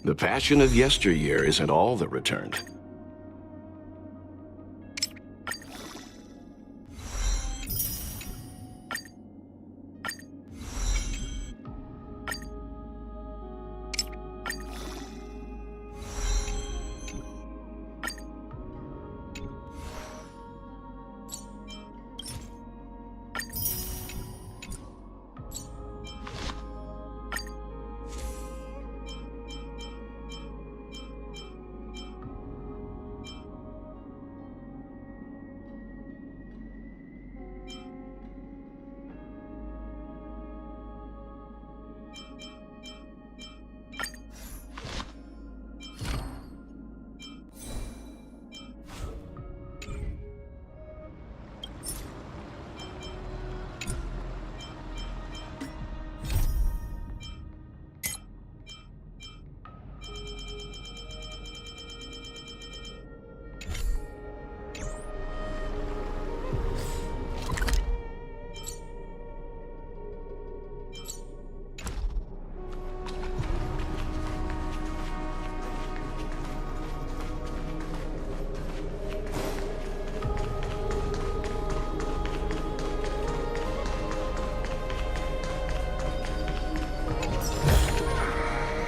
A: The passion of yesteryear isn't all that returned.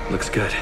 Q: Looks good.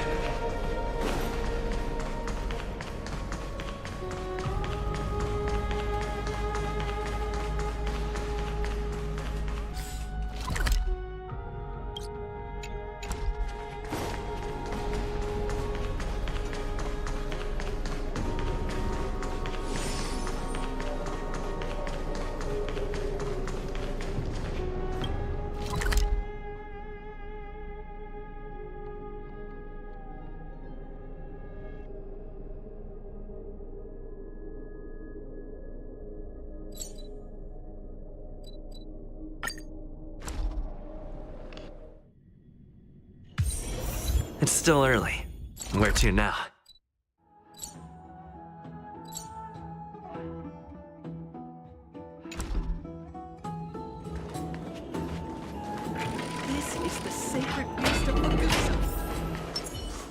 R: It's still early. Where to now?
D: This is the sacred beast of Magusa.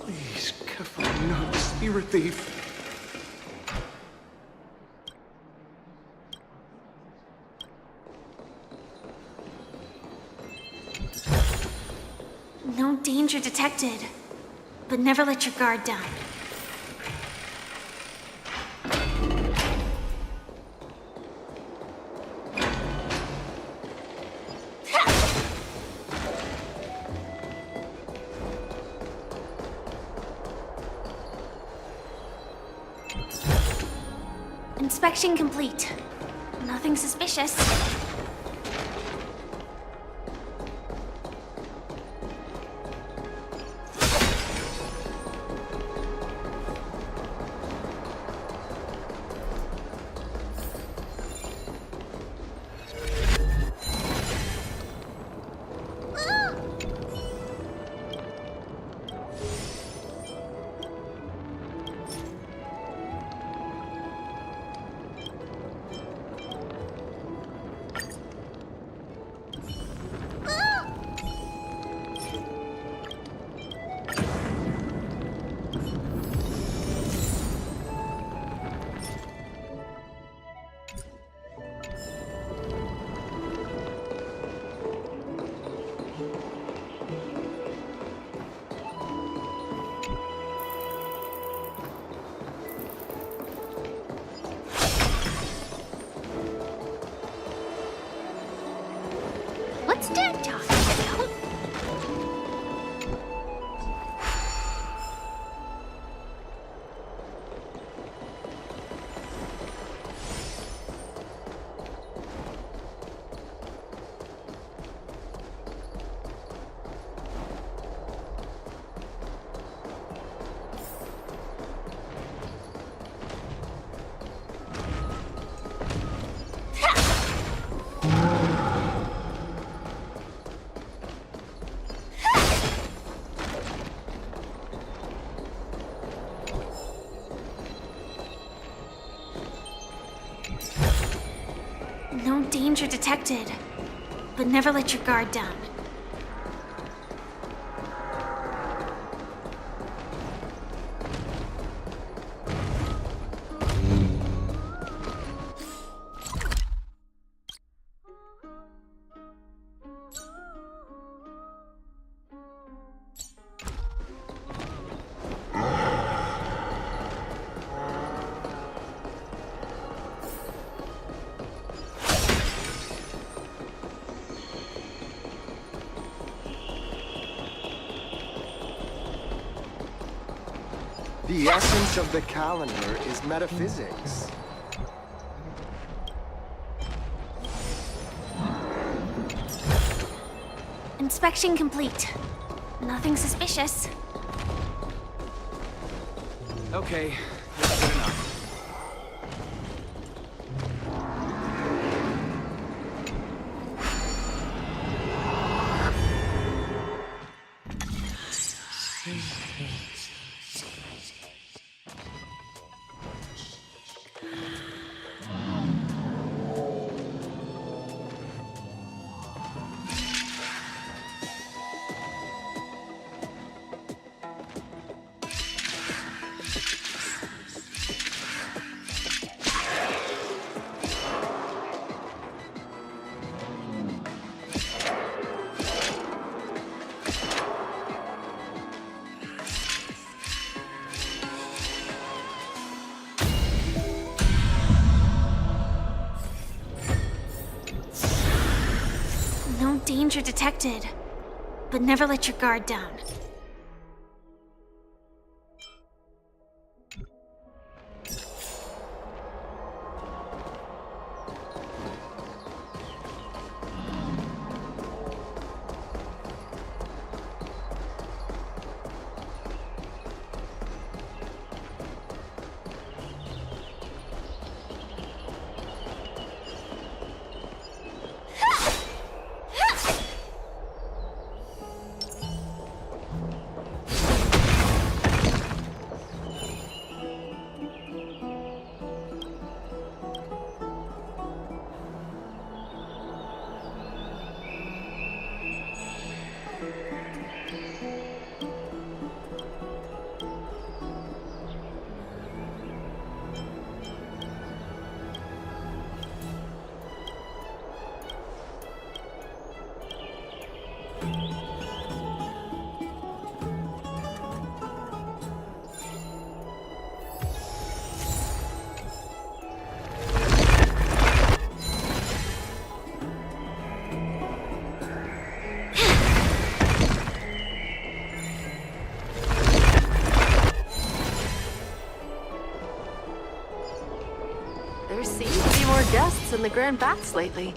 D: Please, Kefal, no, spirit thief.
C: No danger detected, but never let your guard down. Inspection complete. Nothing suspicious.
E: What's Dad talking about? No danger detected, but never let your guard down.
S: The essence of the calendar is metaphysics.
E: Inspection complete. Nothing suspicious.
N: Okay, that's good enough.
E: No danger detected. But never let your guard down.
H: There seems to be more guests in the Grand Bats lately.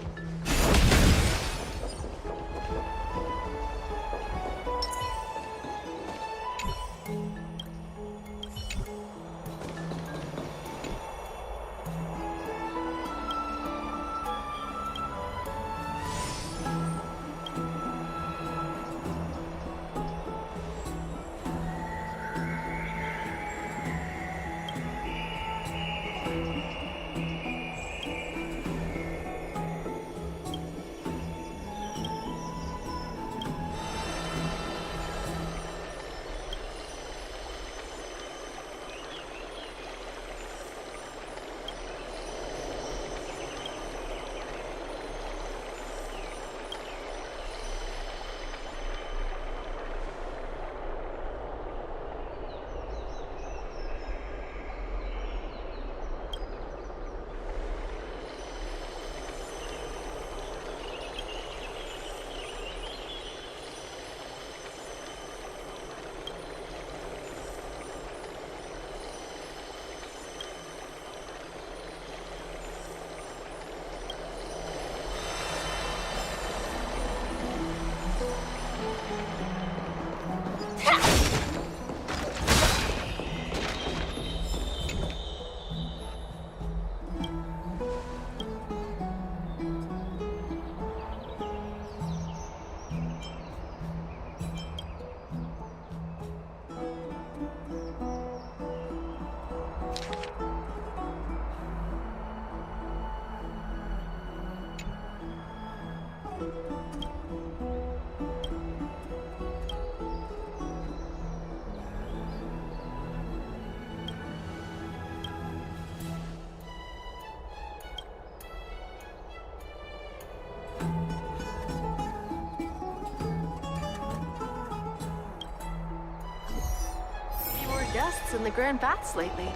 H: Guests in the Grand Bats lately.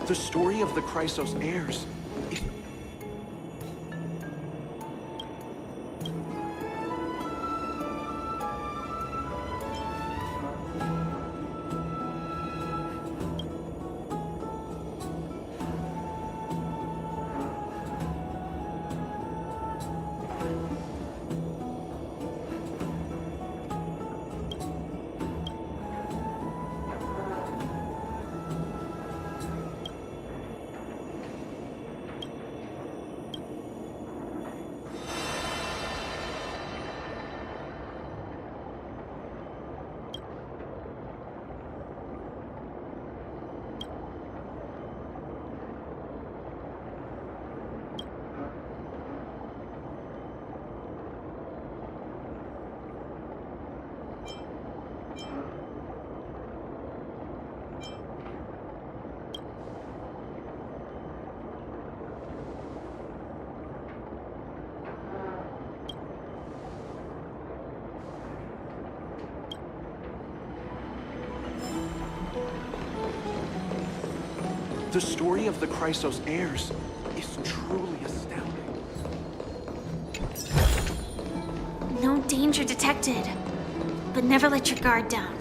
V: The story of the Chrysos heirs is... The story of the Chrysos heirs is truly astounding.
C: No danger detected, but never let your guard down.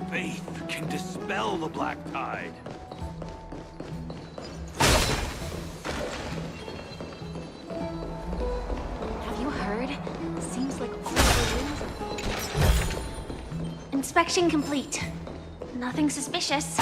I: Faith can dispel the black tide.
E: Have you heard? Seems like all the winds. Inspection complete. Nothing suspicious.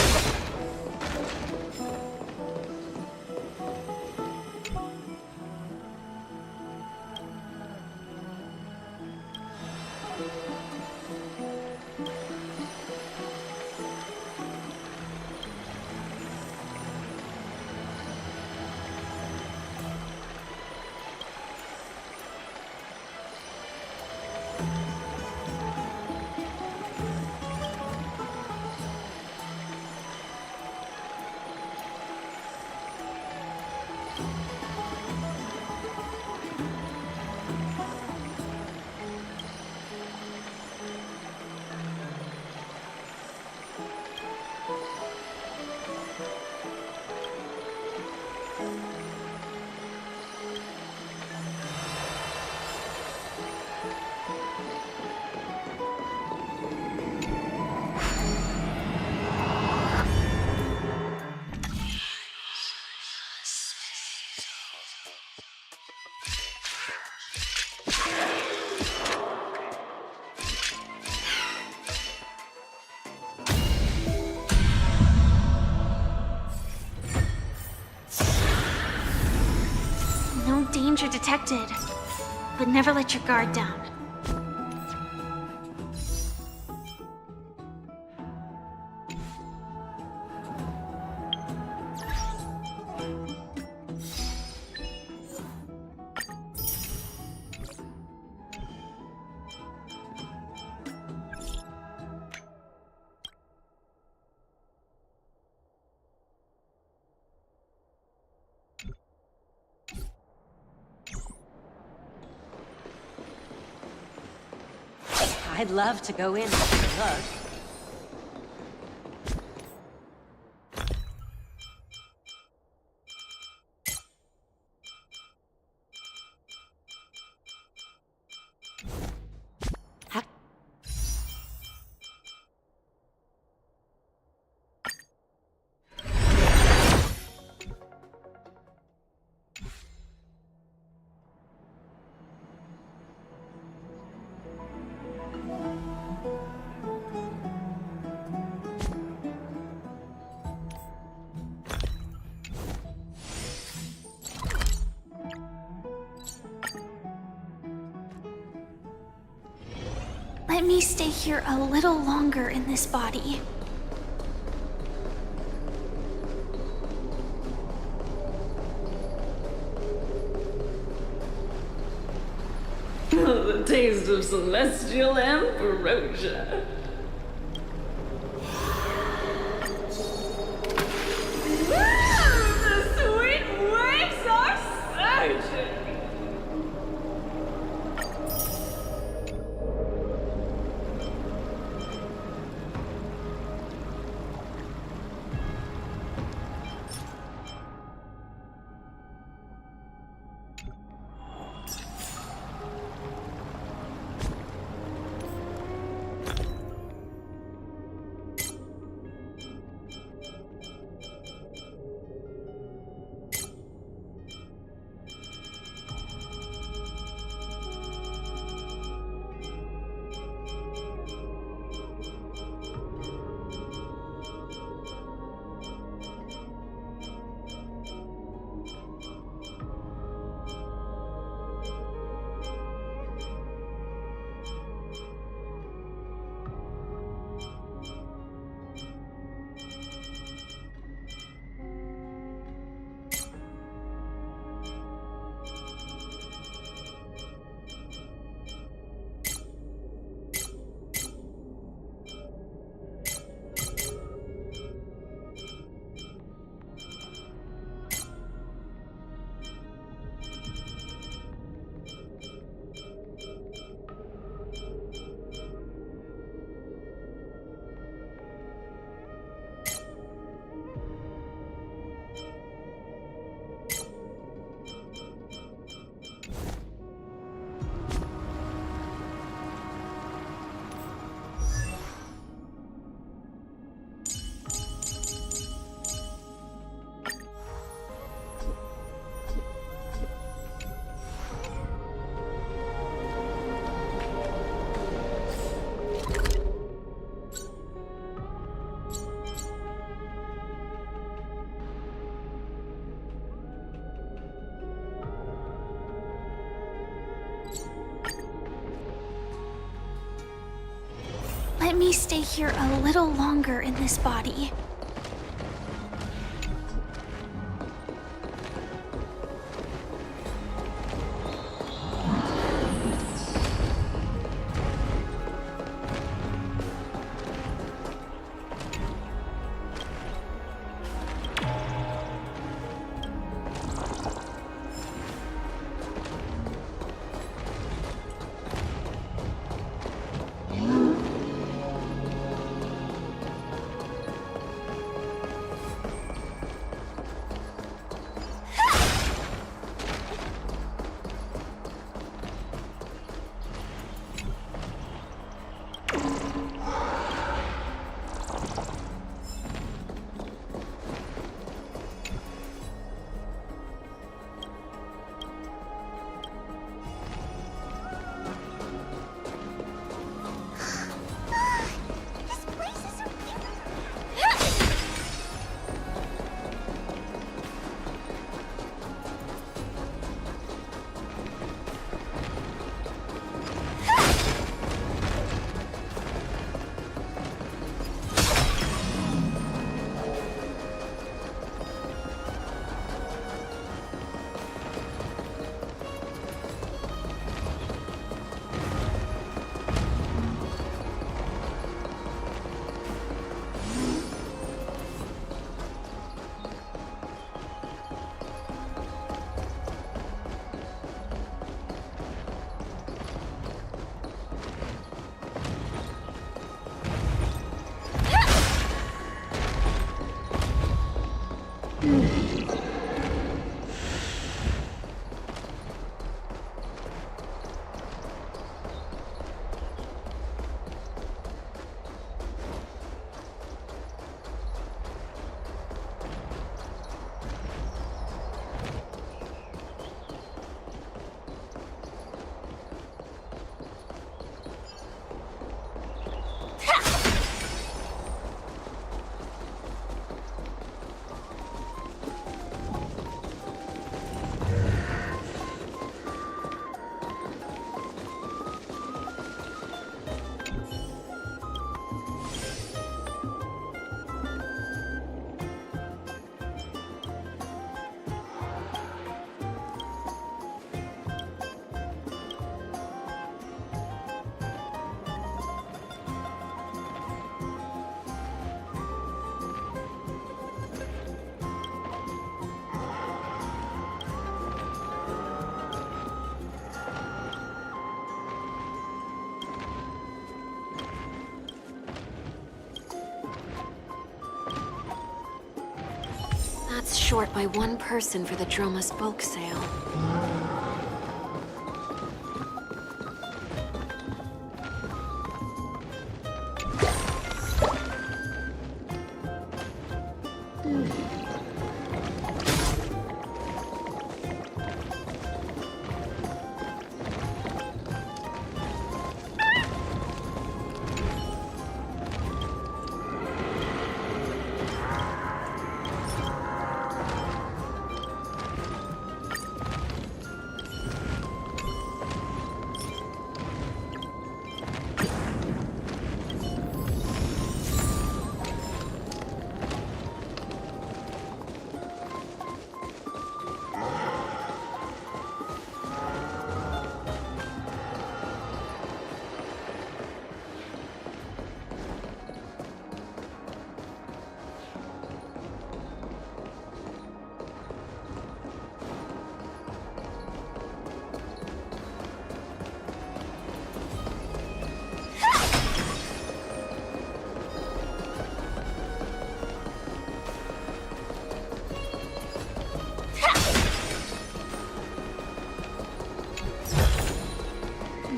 C: No danger detected, but never let your guard down.
G: I'd love to go in and take a look.
O: Let me stay here a little longer in this body.
M: The taste of celestial ambrosia. The sweet waves are surging.
O: Let me stay here a little longer in this body.
K: That's short by one person for the Droma spoke sale.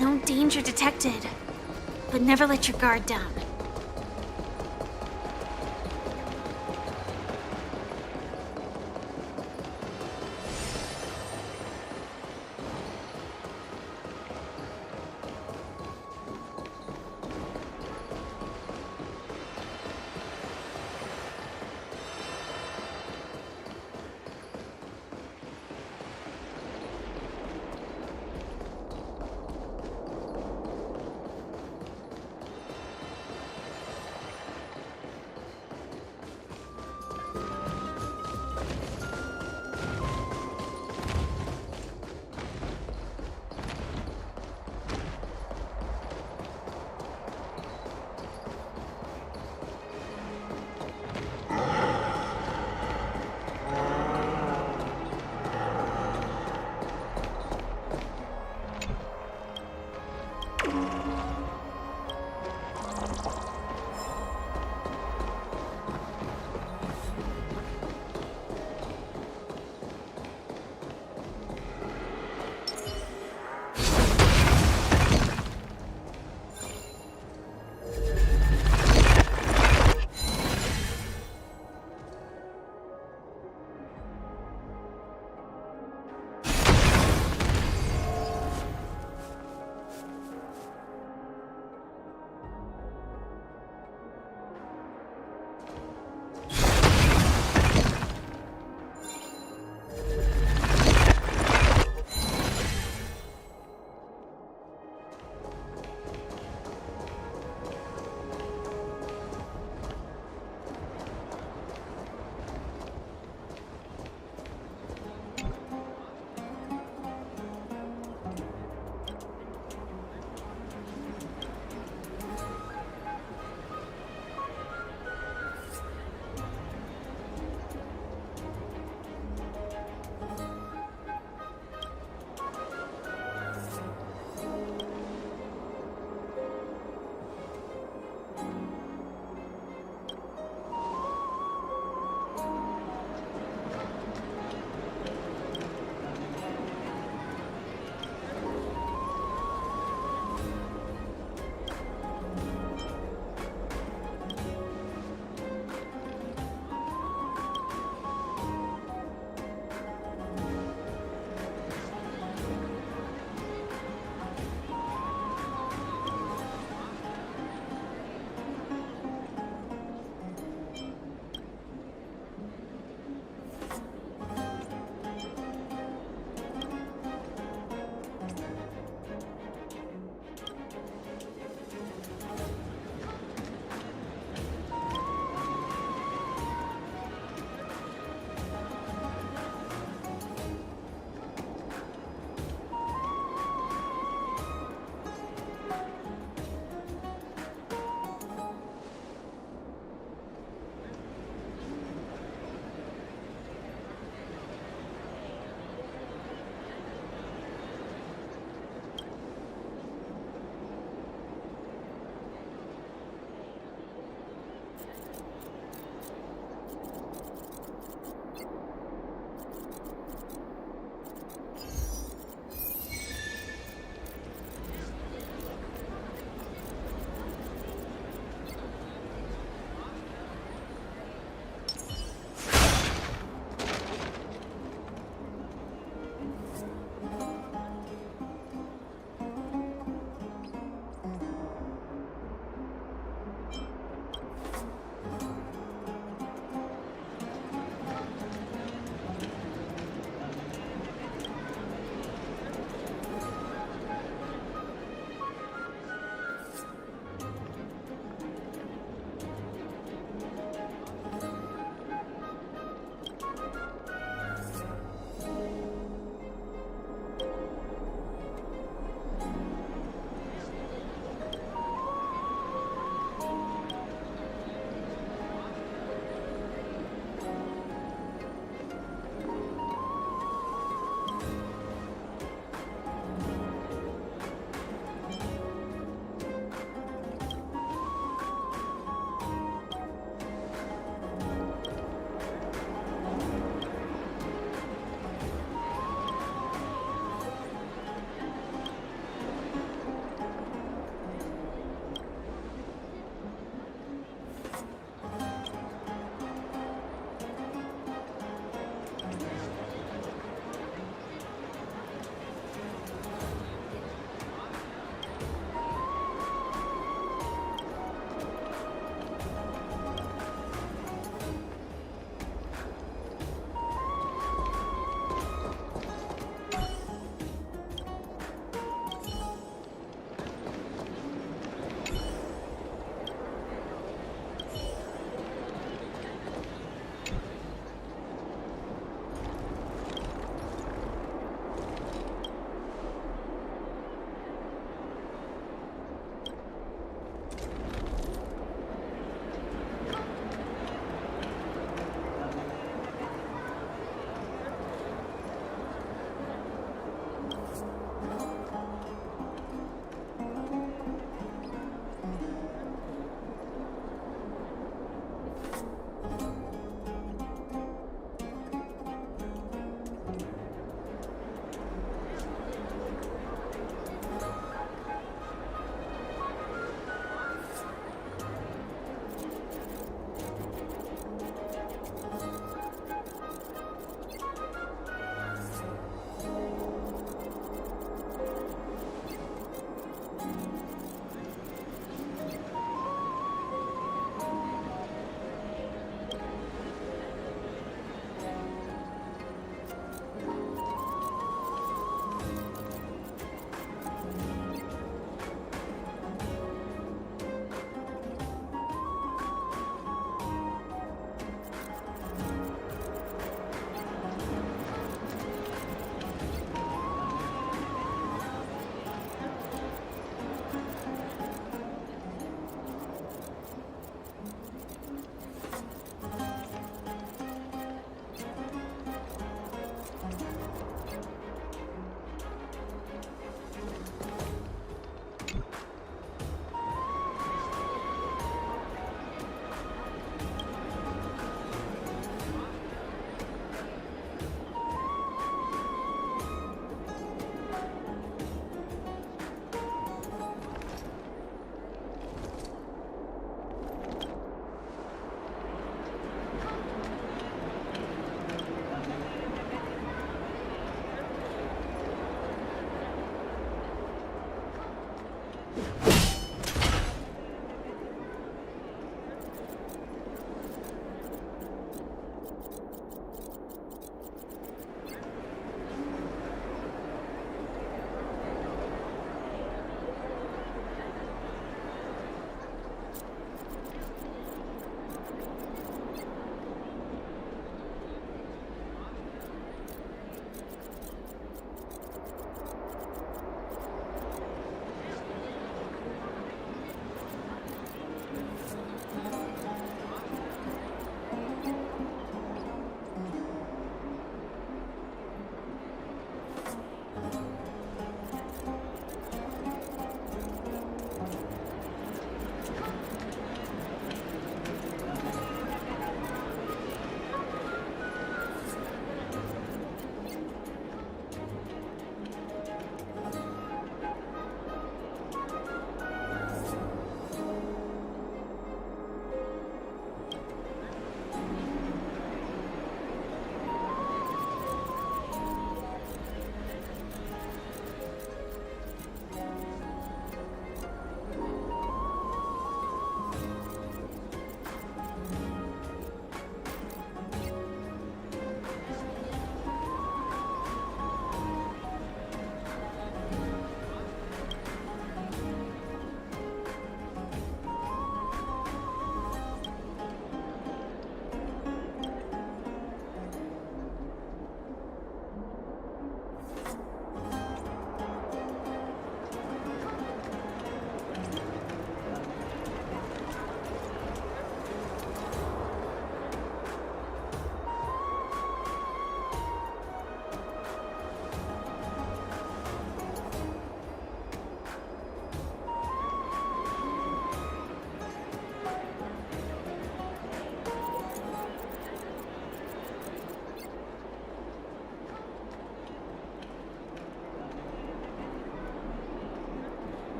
C: No danger detected, but never let your guard down.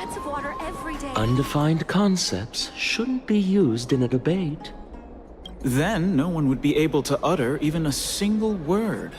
H: heads of water every day.
P: Undefined concepts shouldn't be used in a debate.
T: Then no one would be able to utter even a single word.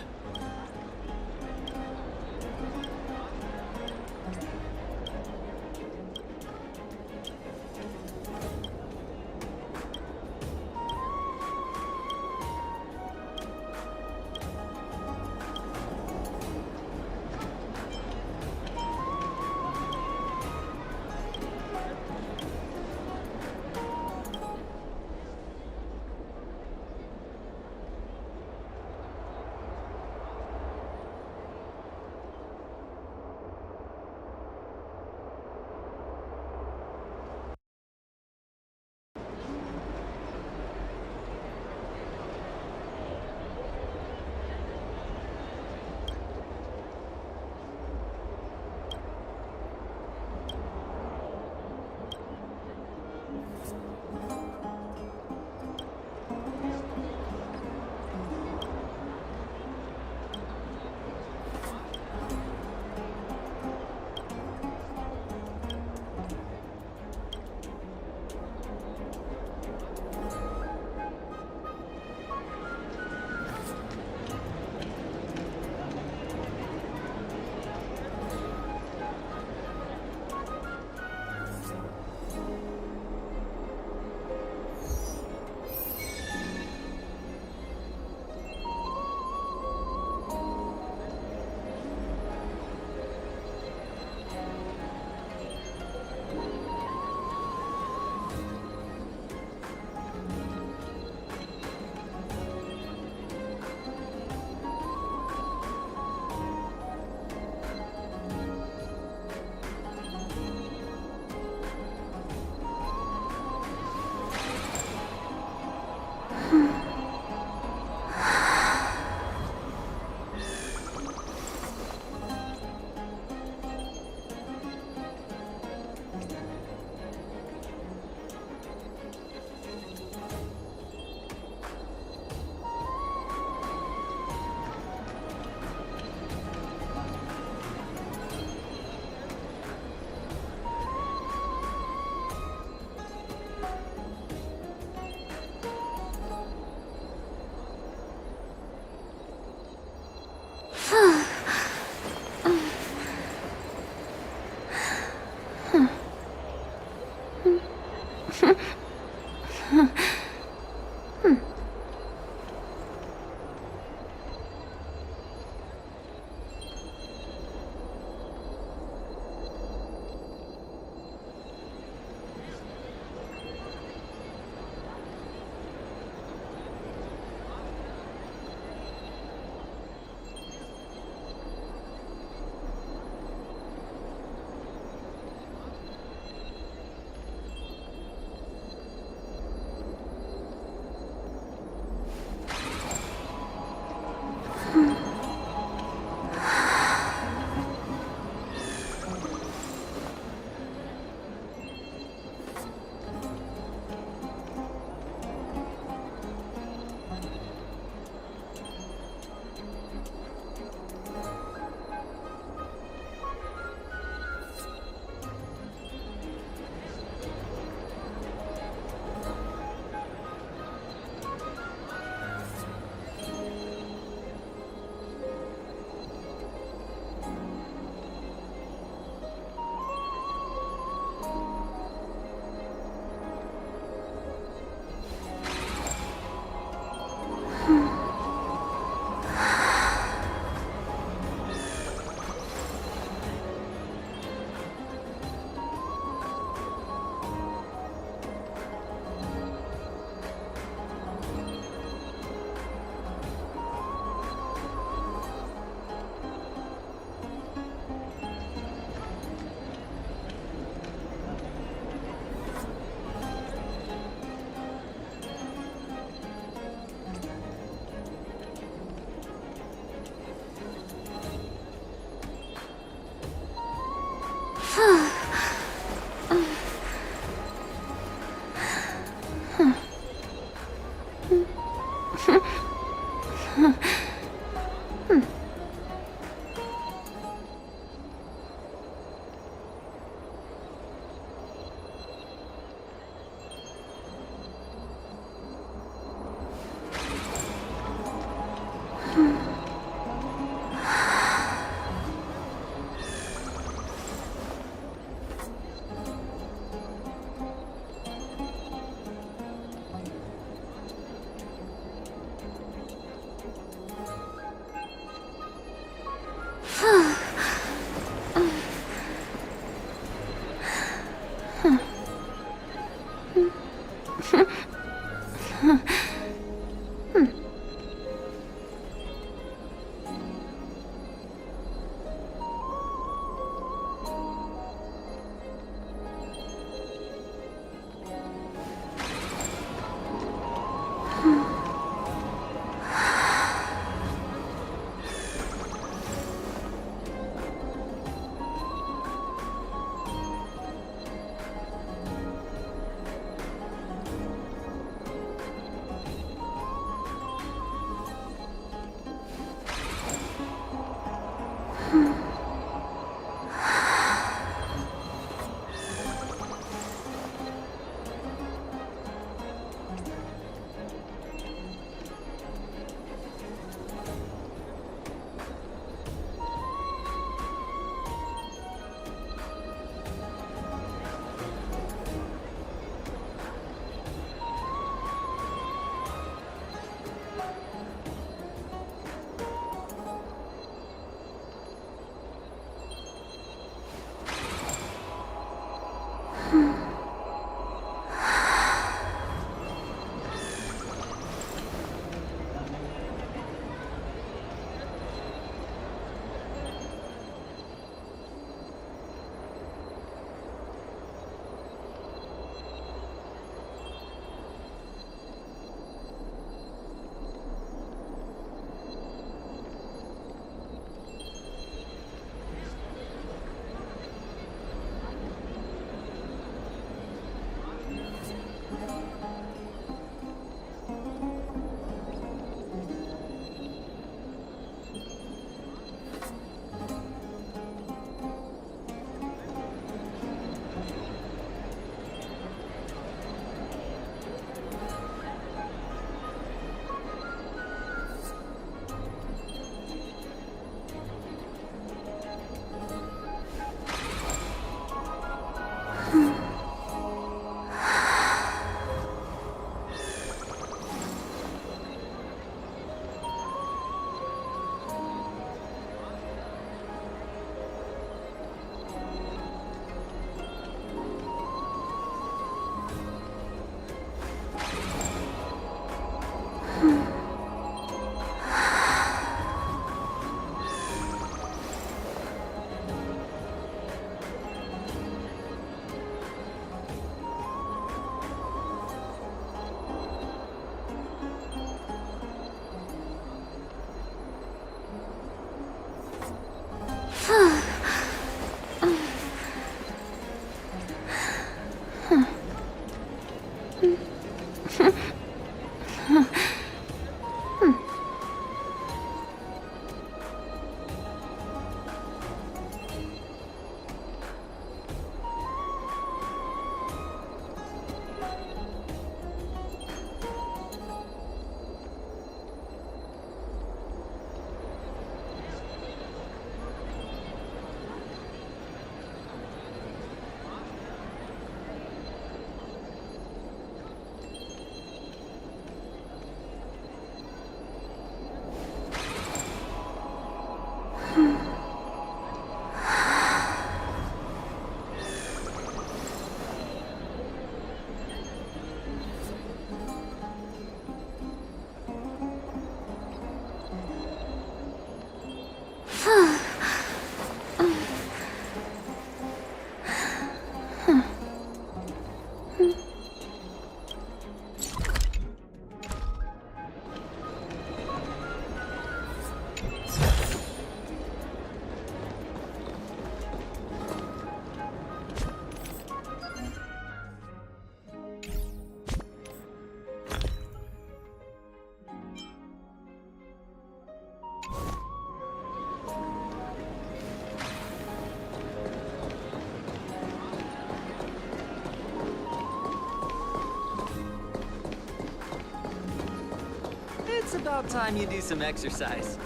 R: About time you do some exercise.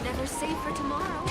K: Never safe for tomorrow.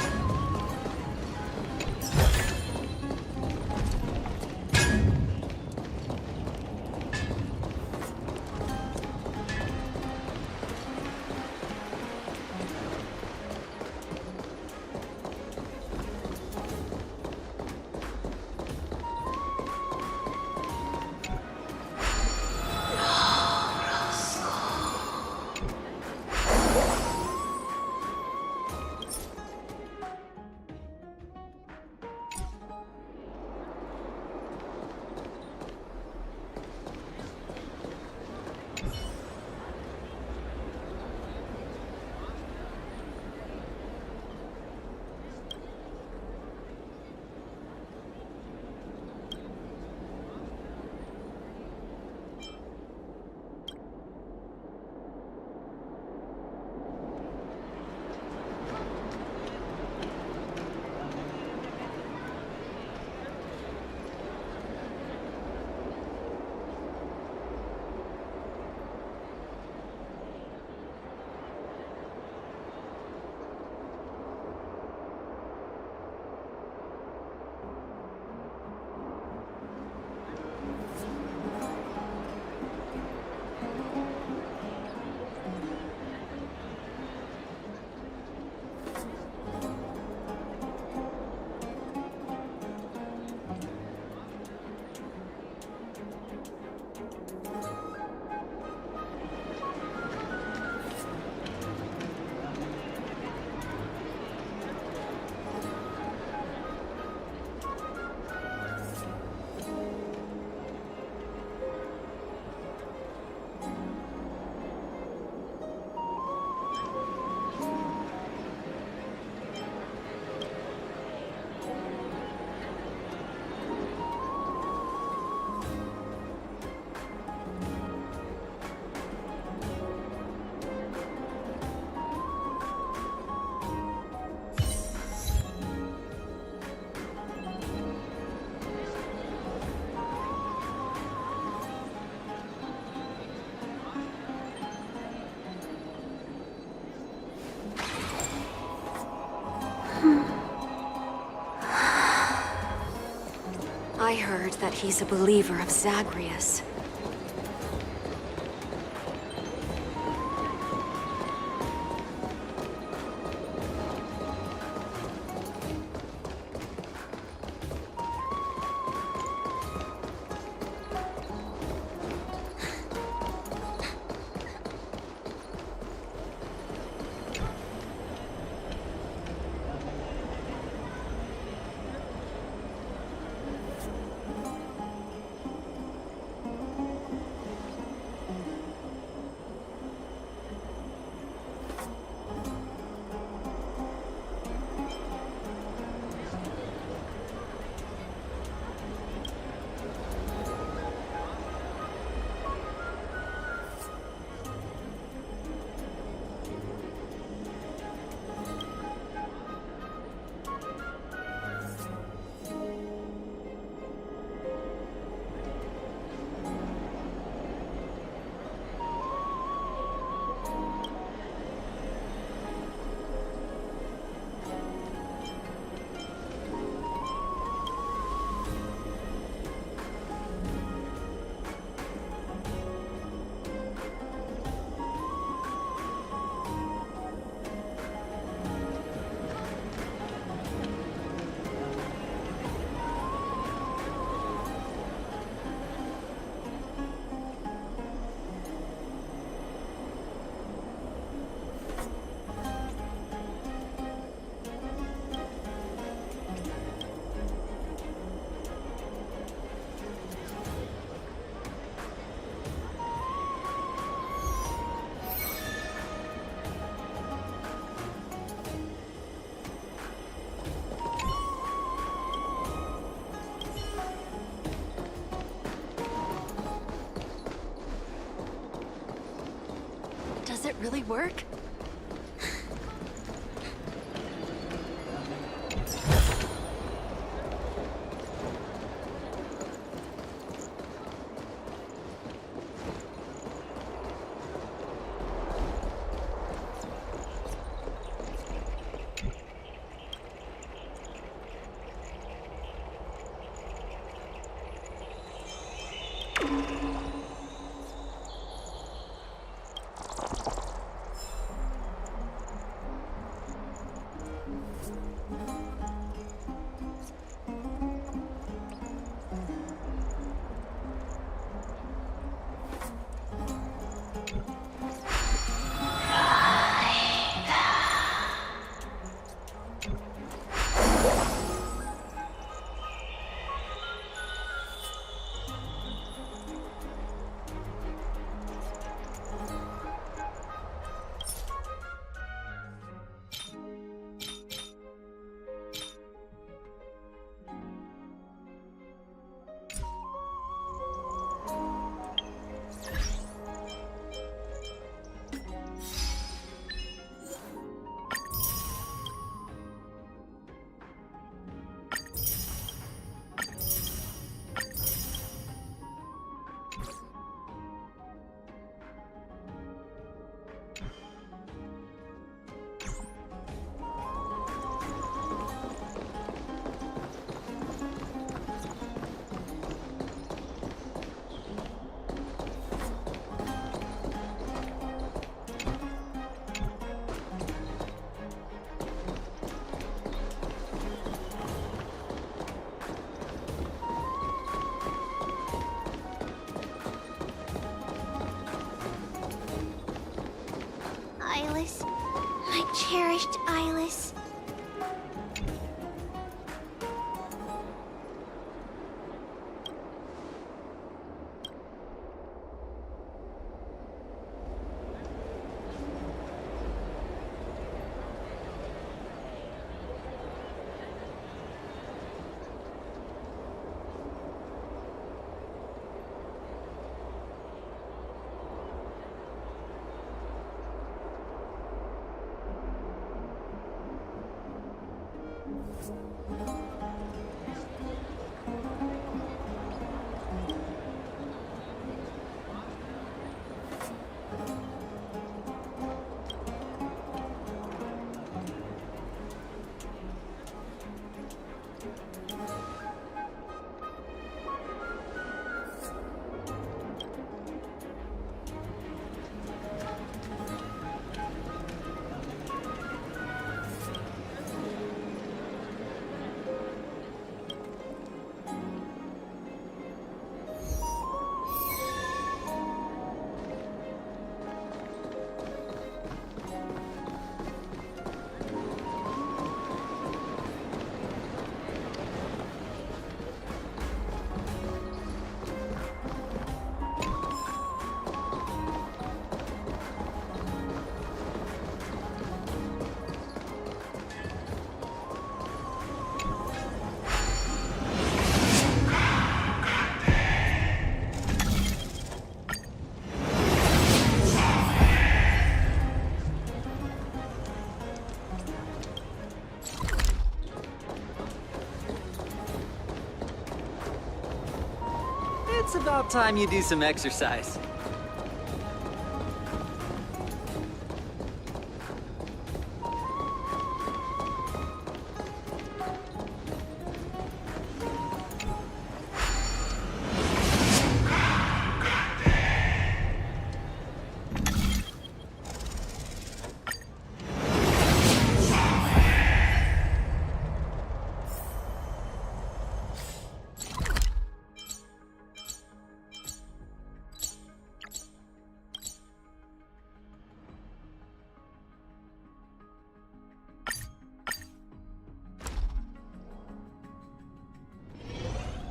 K: I heard that he's a believer of Zagreus. Does it really work?
E: Eyeless. My cherished Eyeless.
R: It's about time you do some exercise.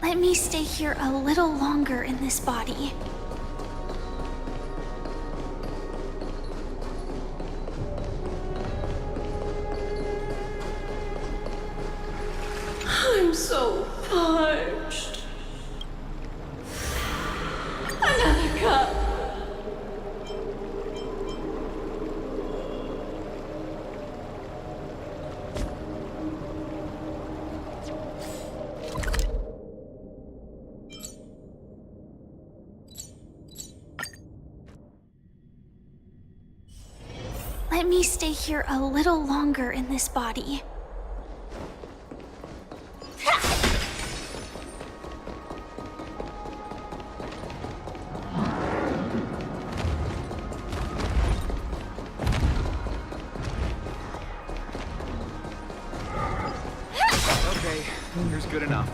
O: Let me stay here a little longer in this body.
M: I'm so parched. Another cup.
O: Let me stay here a little longer in this body.
N: here's good enough.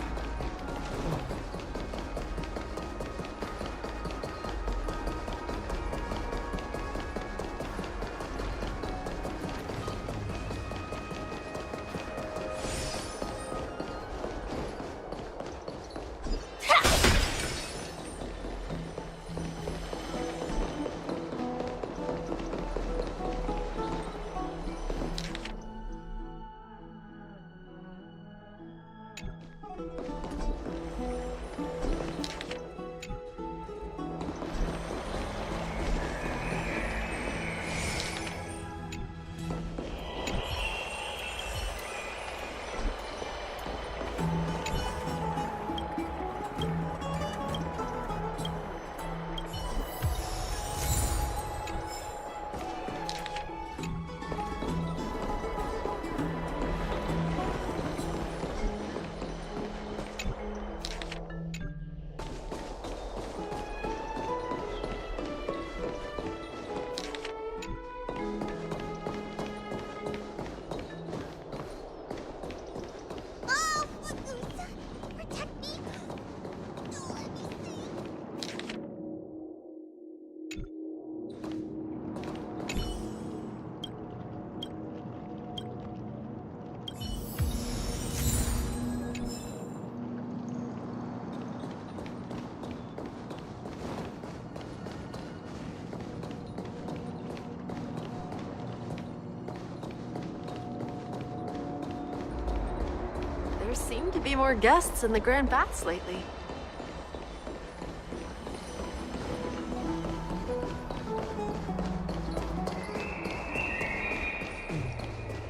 H: There seem to be more guests in the Grand Bats lately.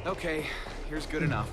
N: Okay, here's good enough.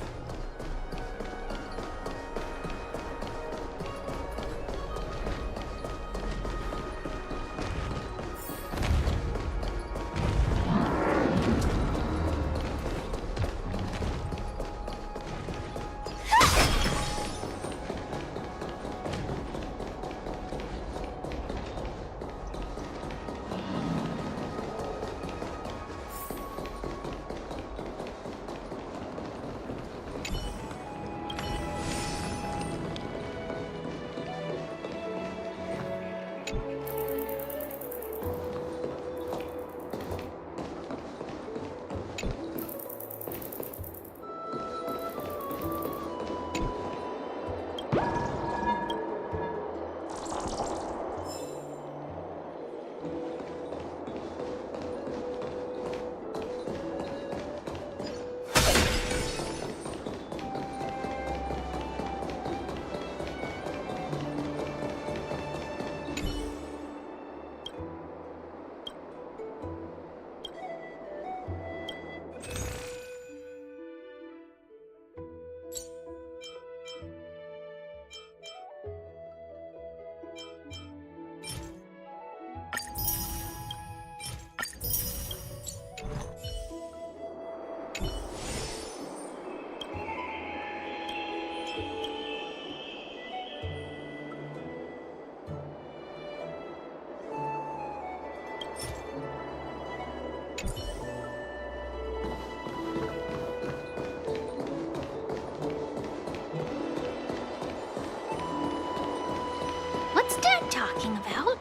E: What's Dad talking about?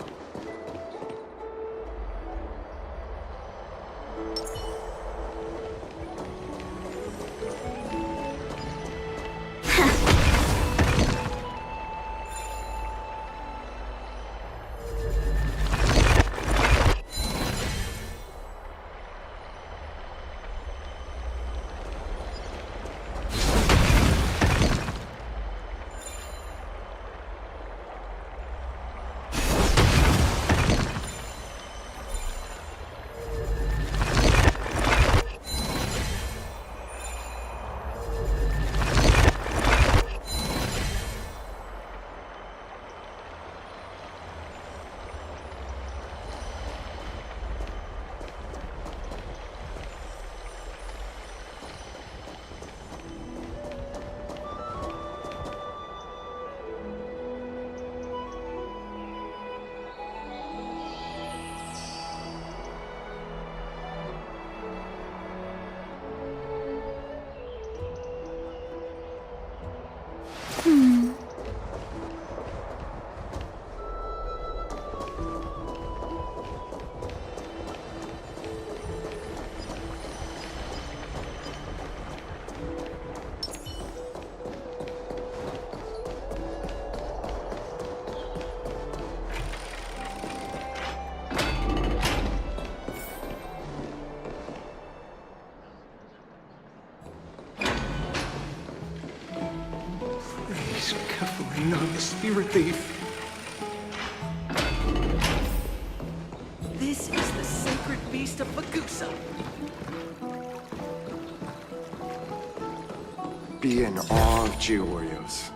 D: mighty relief.
R: This is the sacred beast of Magusa.
S: Be in awe of Geo-Warriors.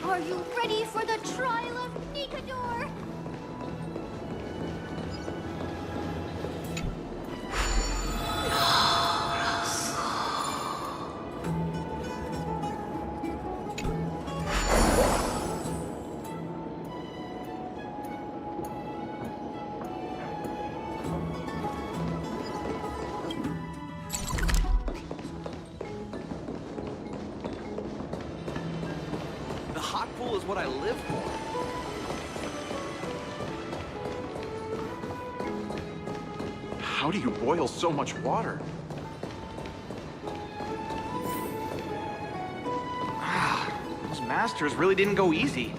E: Are you ready for the trial of Nikador?
U: The hot pool is what I live for.
V: How do you boil so much water?
U: Those masters really didn't go easy.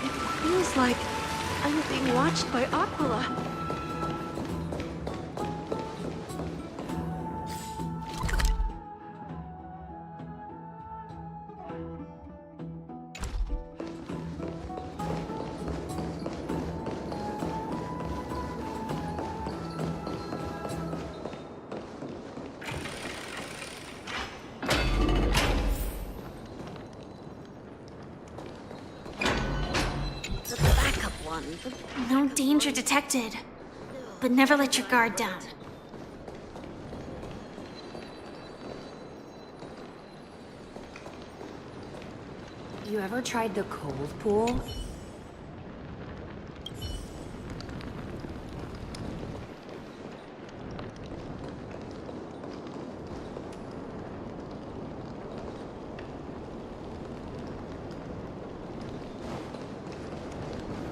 H: It feels like I'm being watched by Aquila.
C: The backup one.
O: No danger detected, but never let your guard down.
B: You ever tried the cold pool?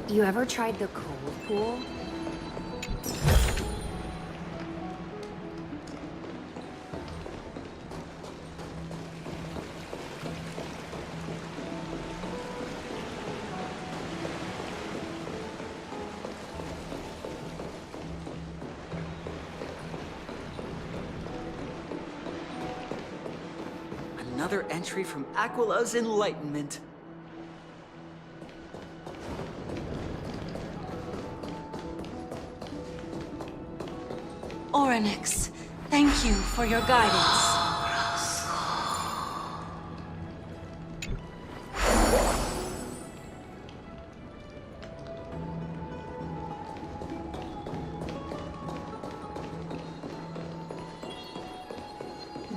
B: You ever tried the cold pool?
R: Another entry from Aquila's Enlightenment.
G: Orynyx, thank you for your guidance.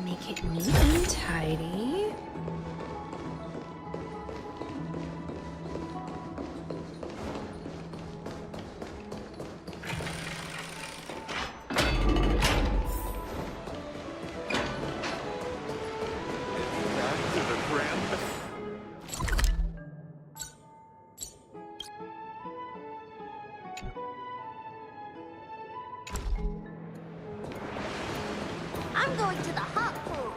B: Make it neat and tidy.
E: I'm going to the hot pool.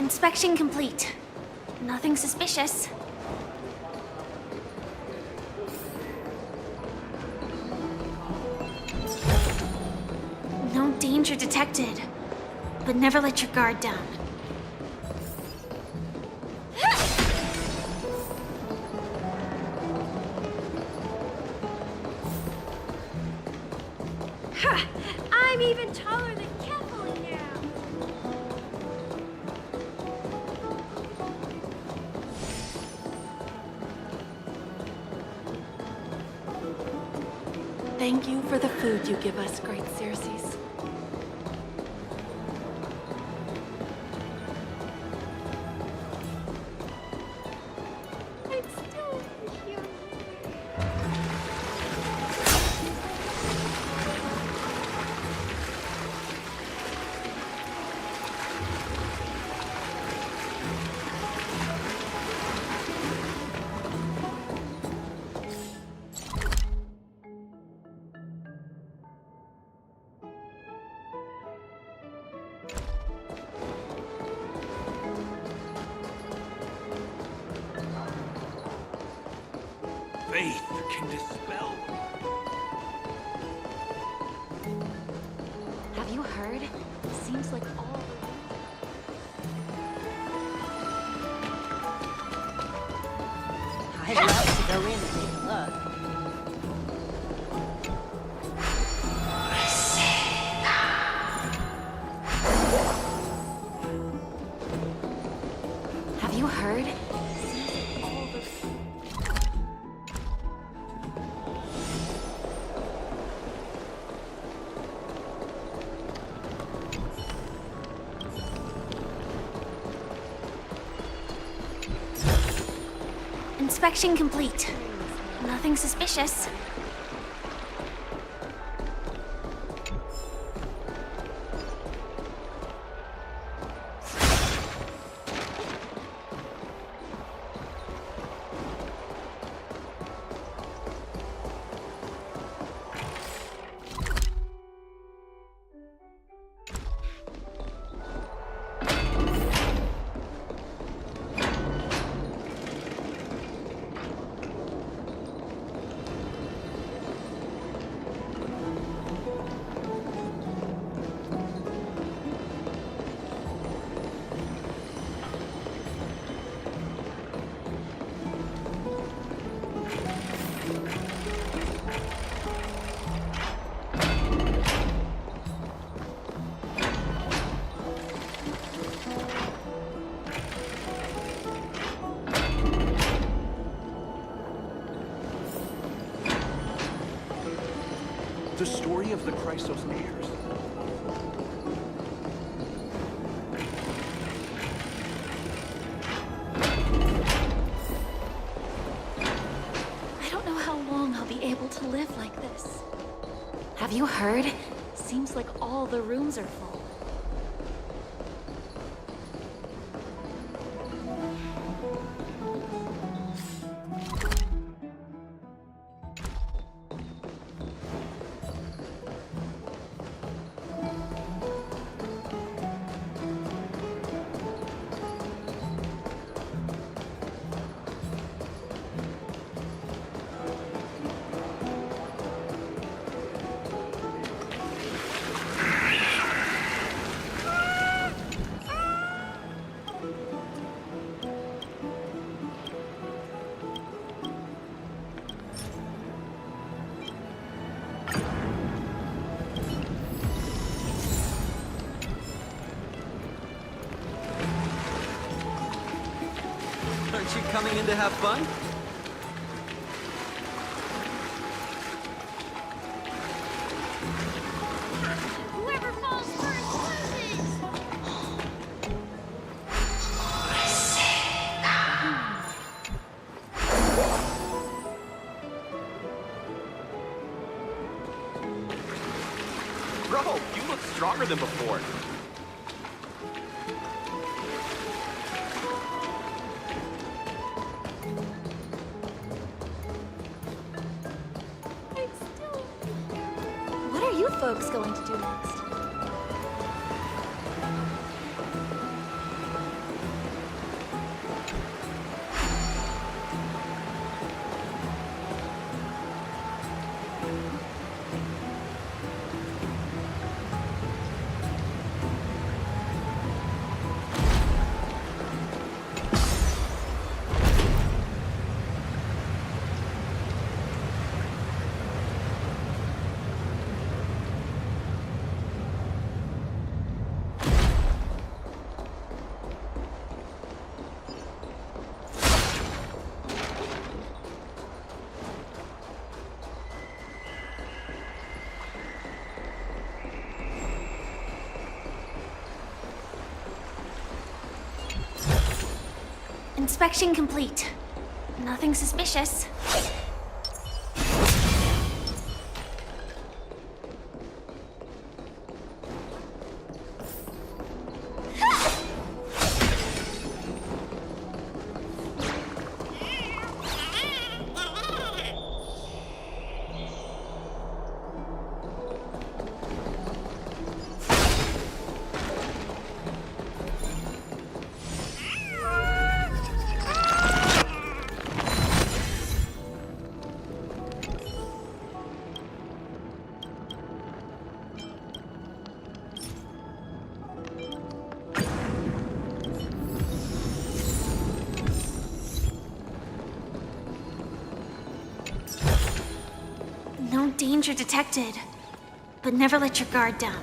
O: Inspection complete. Nothing suspicious. No danger detected, but never let your guard down.
E: Ha! I'm even taller than Kefali now.
K: Thank you for the food you give us, great Circes.
I: Faith can dispel.
K: Have you heard? Seems like all
G: I'd love to go in and take a look.
K: Have you heard?
E: Inspection complete. Nothing suspicious.
U: The story of the Chrysos heirs.
K: I don't know how long I'll be able to live like this. Have you heard? Seems like all the rooms are full.
R: Aren't you coming in to have fun?
E: Whoever falls first loses!
U: Bro, you look stronger than before.
K: What are you folks going to do next?
E: Inspection complete. Nothing suspicious. No danger detected, but never let your guard down.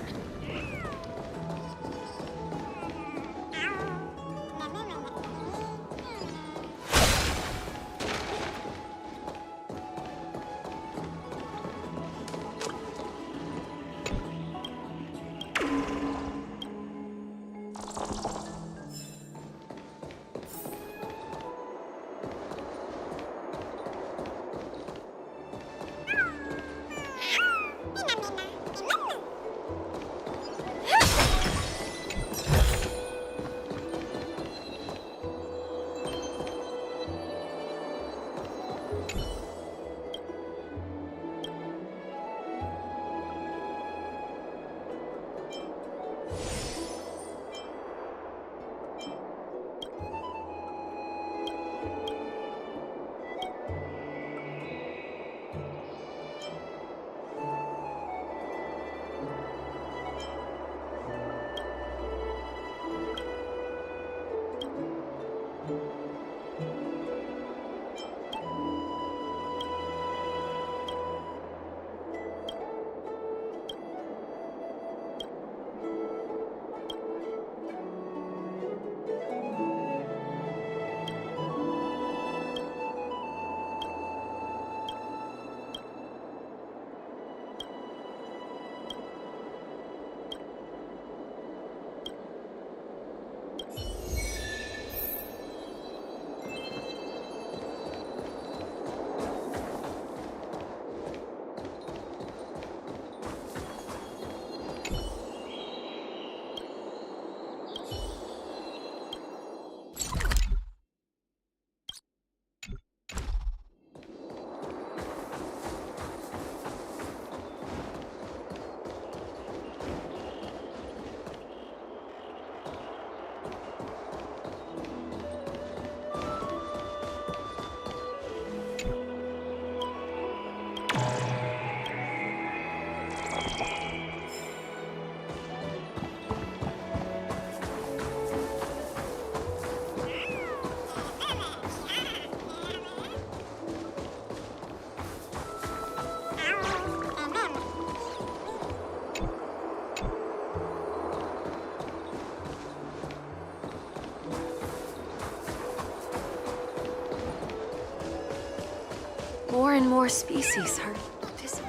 H: More and more species are disappearing.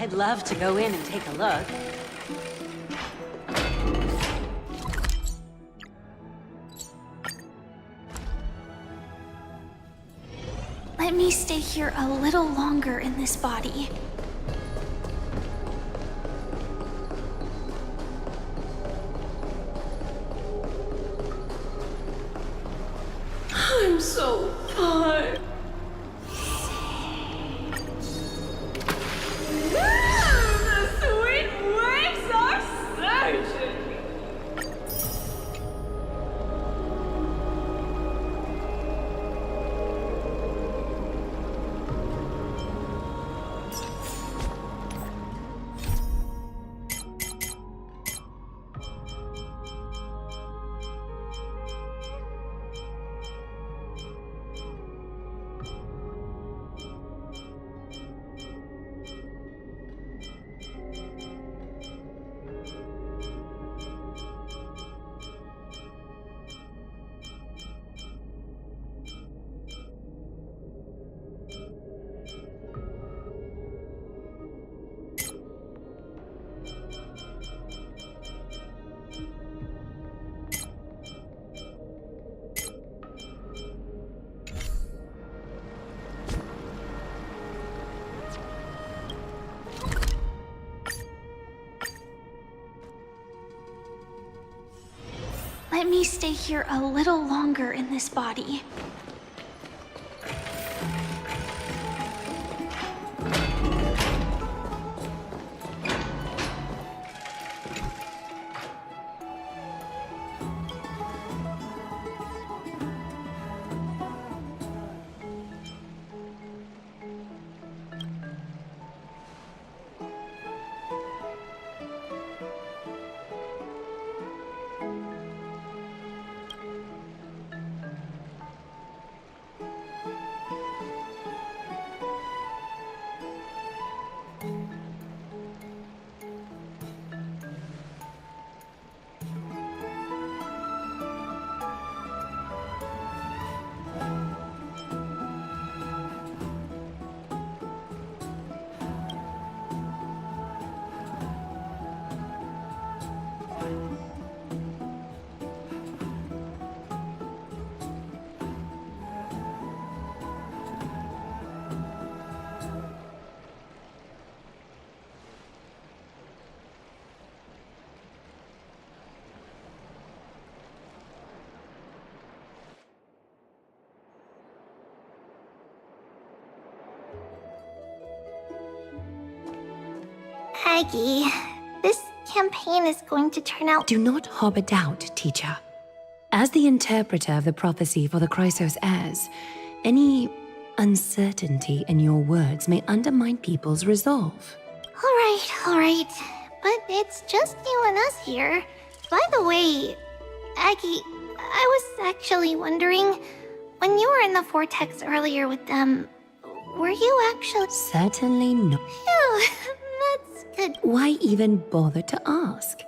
G: I'd love to go in and take a look.
O: Let me stay here a little longer in this body.
M: I'm so tired. The sweet waves are surging.
O: Let me stay here a little longer in this body.
E: Aggie, this campaign is going to turn out—
B: Do not harbor doubt, teacher. As the interpreter of the prophecy for the Chrysos heirs, any uncertainty in your words may undermine people's resolve.
E: All right. But it's just you and us here. By the way, Aggie, I was actually wondering, when you were in the vortex earlier with them, were you actually—
B: Certainly not.
E: Phew, that's good.
B: Why even bother to ask?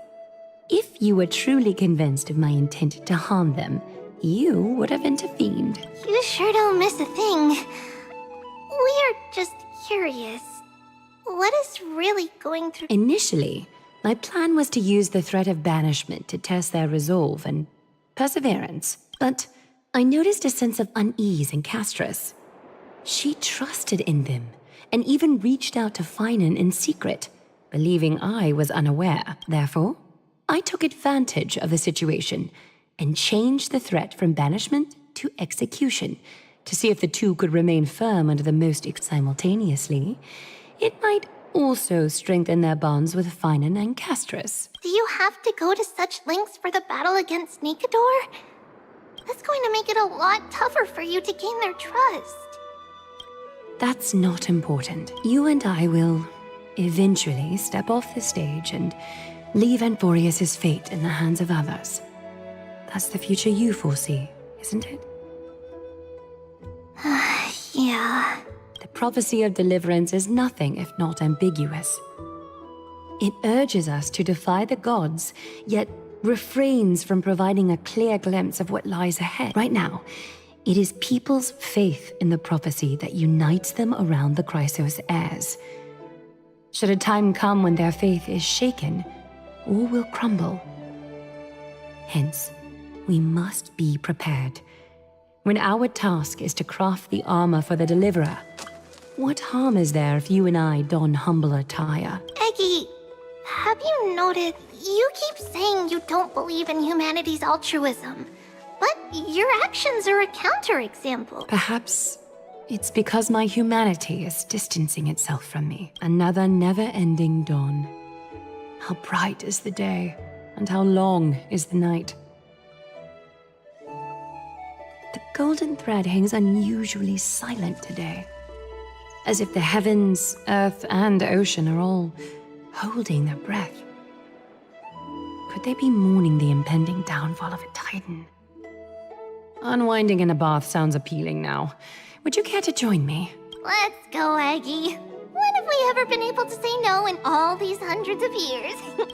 B: If you were truly convinced of my intent to harm them, you would have intervened.
E: You sure don't miss a thing. We're just curious. What is really going through—
B: Initially, my plan was to use the threat of banishment to test their resolve and perseverance, but I noticed a sense of unease in Castris. She trusted in them, and even reached out to Finan in secret, believing I was unaware. Therefore, I took advantage of the situation and changed the threat from banishment to execution to see if the two could remain firm under the most simultaneously. It might also strengthen their bonds with Finan and Castris.
E: Do you have to go to such lengths for the battle against Nikador? That's going to make it a lot tougher for you to gain their trust.
B: That's not important. You and I will eventually step off the stage and leave Anforius' fate in the hands of others. That's the future you foresee, isn't it?
E: Yeah.
B: The prophecy of deliverance is nothing if not ambiguous. It urges us to defy the gods, yet refrains from providing a clear glimpse of what lies ahead. Right now, it is people's faith in the prophecy that unites them around the Chrysos heirs. should a time come when their faith is shaken, all will crumble. Hence, we must be prepared. When our task is to craft the armor for the Deliverer, what harm is there if you and I don humble attire?
E: Eggy, have you noticed you keep saying you don't believe in humanity's altruism, but your actions are a counterexample.
B: Perhaps it's because my humanity is distancing itself from me. Another never-ending dawn. How bright is the day, and how long is the night. The golden thread hangs unusually silent today, as if the heavens, earth, and ocean are all holding their breath. Could they be mourning the impending downfall of a titan? Unwinding in a bath sounds appealing now. Would you care to join me?
E: Let's go, Eggy. When have we ever been able to say no in all these hundreds of years?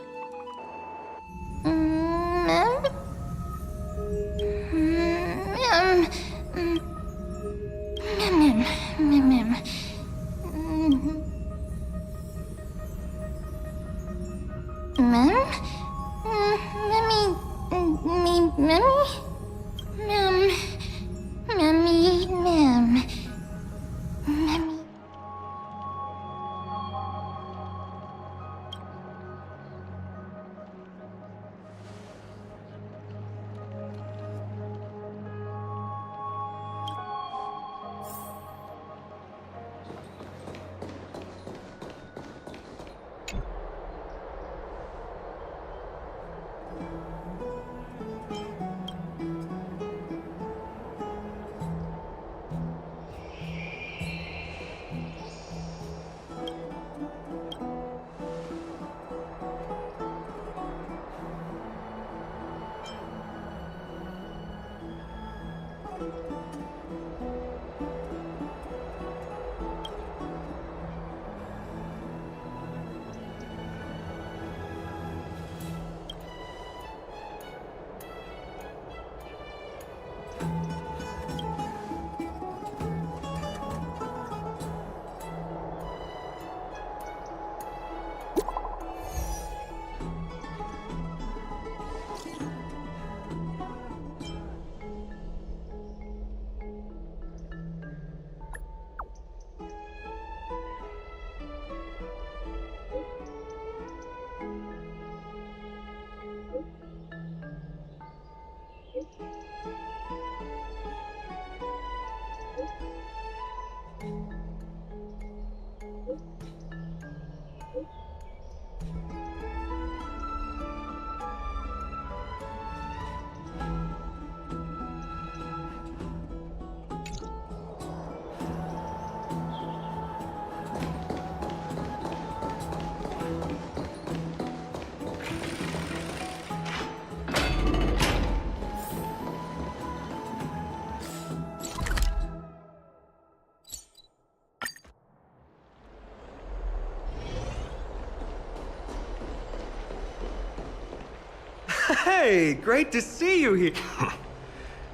Q: Hey, great to see you here.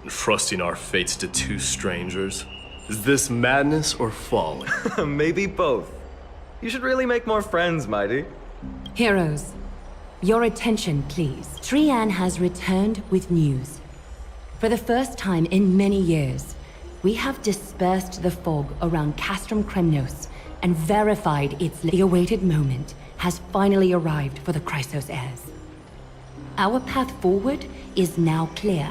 J: Entrusting our fates to two strangers. Is this madness or folly?
Q: Maybe both. You should really make more friends, Mighty.
B: Heroes, your attention, please. Trian has returned with news. For the first time in many years, we have dispersed the fog around Castrum Kremnos and verified the awaited moment has finally arrived for the Chrysos heirs. Our path forward is now clear.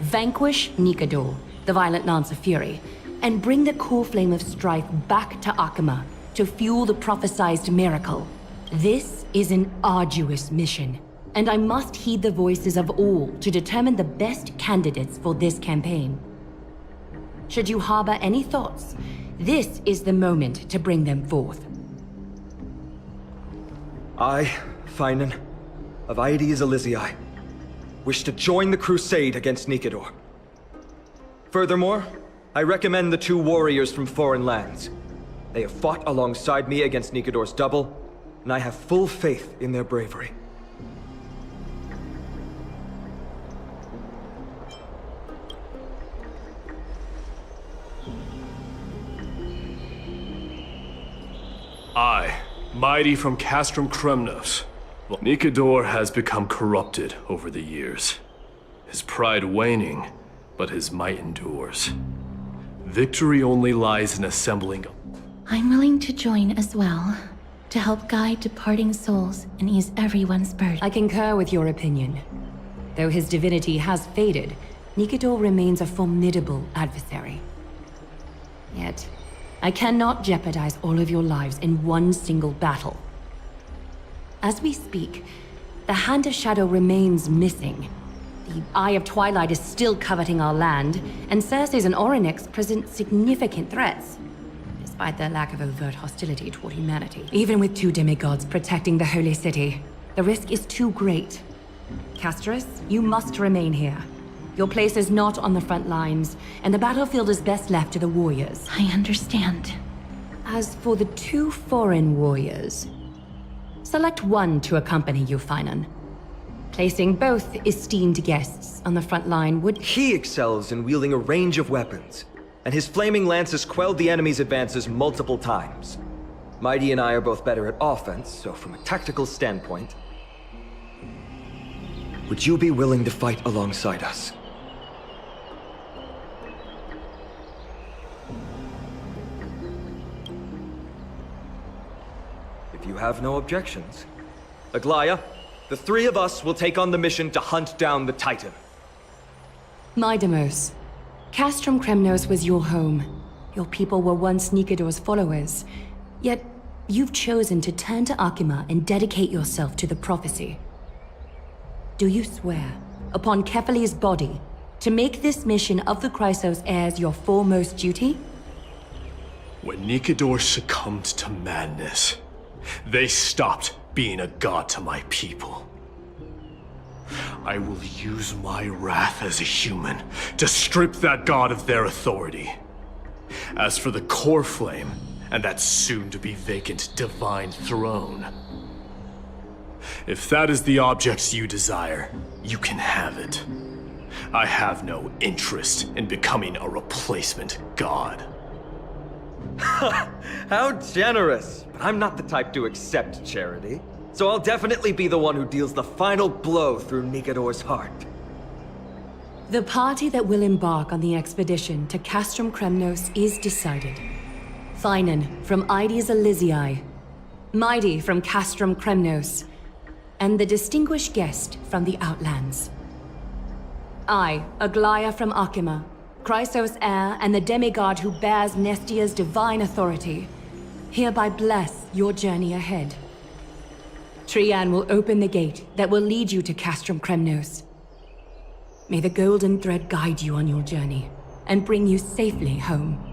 B: Vanquish Nikador, the Violent Lance of Fury, and bring the core flame of strife back to Akama to fuel the prophesized miracle. This is an arduous mission, and I must heed the voices of all to determine the best candidates for this campaign. Should you harbor any thoughts, this is the moment to bring them forth.
Q: I, Finan, of Aedes Elysiae, wish to join the crusade against Nikador. Furthermore, I recommend the two warriors from foreign lands. They have fought alongside me against Nikador's double, and I have full faith in their bravery.
J: I Mighty from Castrum Kremnos. Well, Nikador has become corrupted over the years. His pride waning, but his might endures. Victory only lies in assembling.
O: I'm willing to join as well, to help guide departing souls and ease everyone's burden.
B: I concur with your opinion. Though his divinity has faded, Nikador remains a formidable adversary. Yet, I cannot jeopardize all of your lives in one single battle. As we speak, the Hand of Shadow remains missing. The Eye of Twilight is still coveting our land, and Circes and Orynyx present significant threats, despite their lack of overt hostility toward humanity. Even with 2 demigods protecting the Holy City, the risk is too great. Castris, you must remain here. Your place is not on the front lines, and the battlefield is best left to the warriors.
O: I understand.
B: As for the 2 foreign warriors, select one to accompany you, Finan. Placing both esteemed guests on the front line would...
Q: He excels in wielding a range of weapons, and his flaming lances quelled the enemy's advances multiple times. Mighty and I are both better at offense, so from a tactical standpoint, would you be willing to fight alongside us? If you have no objections, Aglaya, the 3 of us will take on the mission to hunt down the Titan.
B: Mydemos, Castrum Kremnos was your home. Your people were once Nikador's followers. Yet, you've chosen to turn to Akima and dedicate yourself to the prophecy. Do you swear, upon Kefali's body, to make this mission of the Chrysos heirs your foremost duty?
J: When Nikador succumbed to madness, they stopped being a god to my people. I will use my wrath as a human to strip that god of their authority. As for the core flame, and that soon-to-be vacant divine throne, if that is the object you desire, you can have it. I have no interest in becoming a replacement god.
Q: How generous! But I'm not the type to accept charity, so I'll definitely be the one who deals the final blow through Nikador's heart.
B: The party that will embark on the expedition to Castrum Kremnos is decided. Finan from Ides Elysiae, Mighty from Castrum Kremnos, and the distinguished guest from the Outlands. I, Aglaya from Akima, Chrysos heir and the demigod who bears Nestia's divine authority, hereby bless your journey ahead. Trian will open the gate that will lead you to Castrum Kremnos. May the golden thread guide you on your journey and bring you safely home.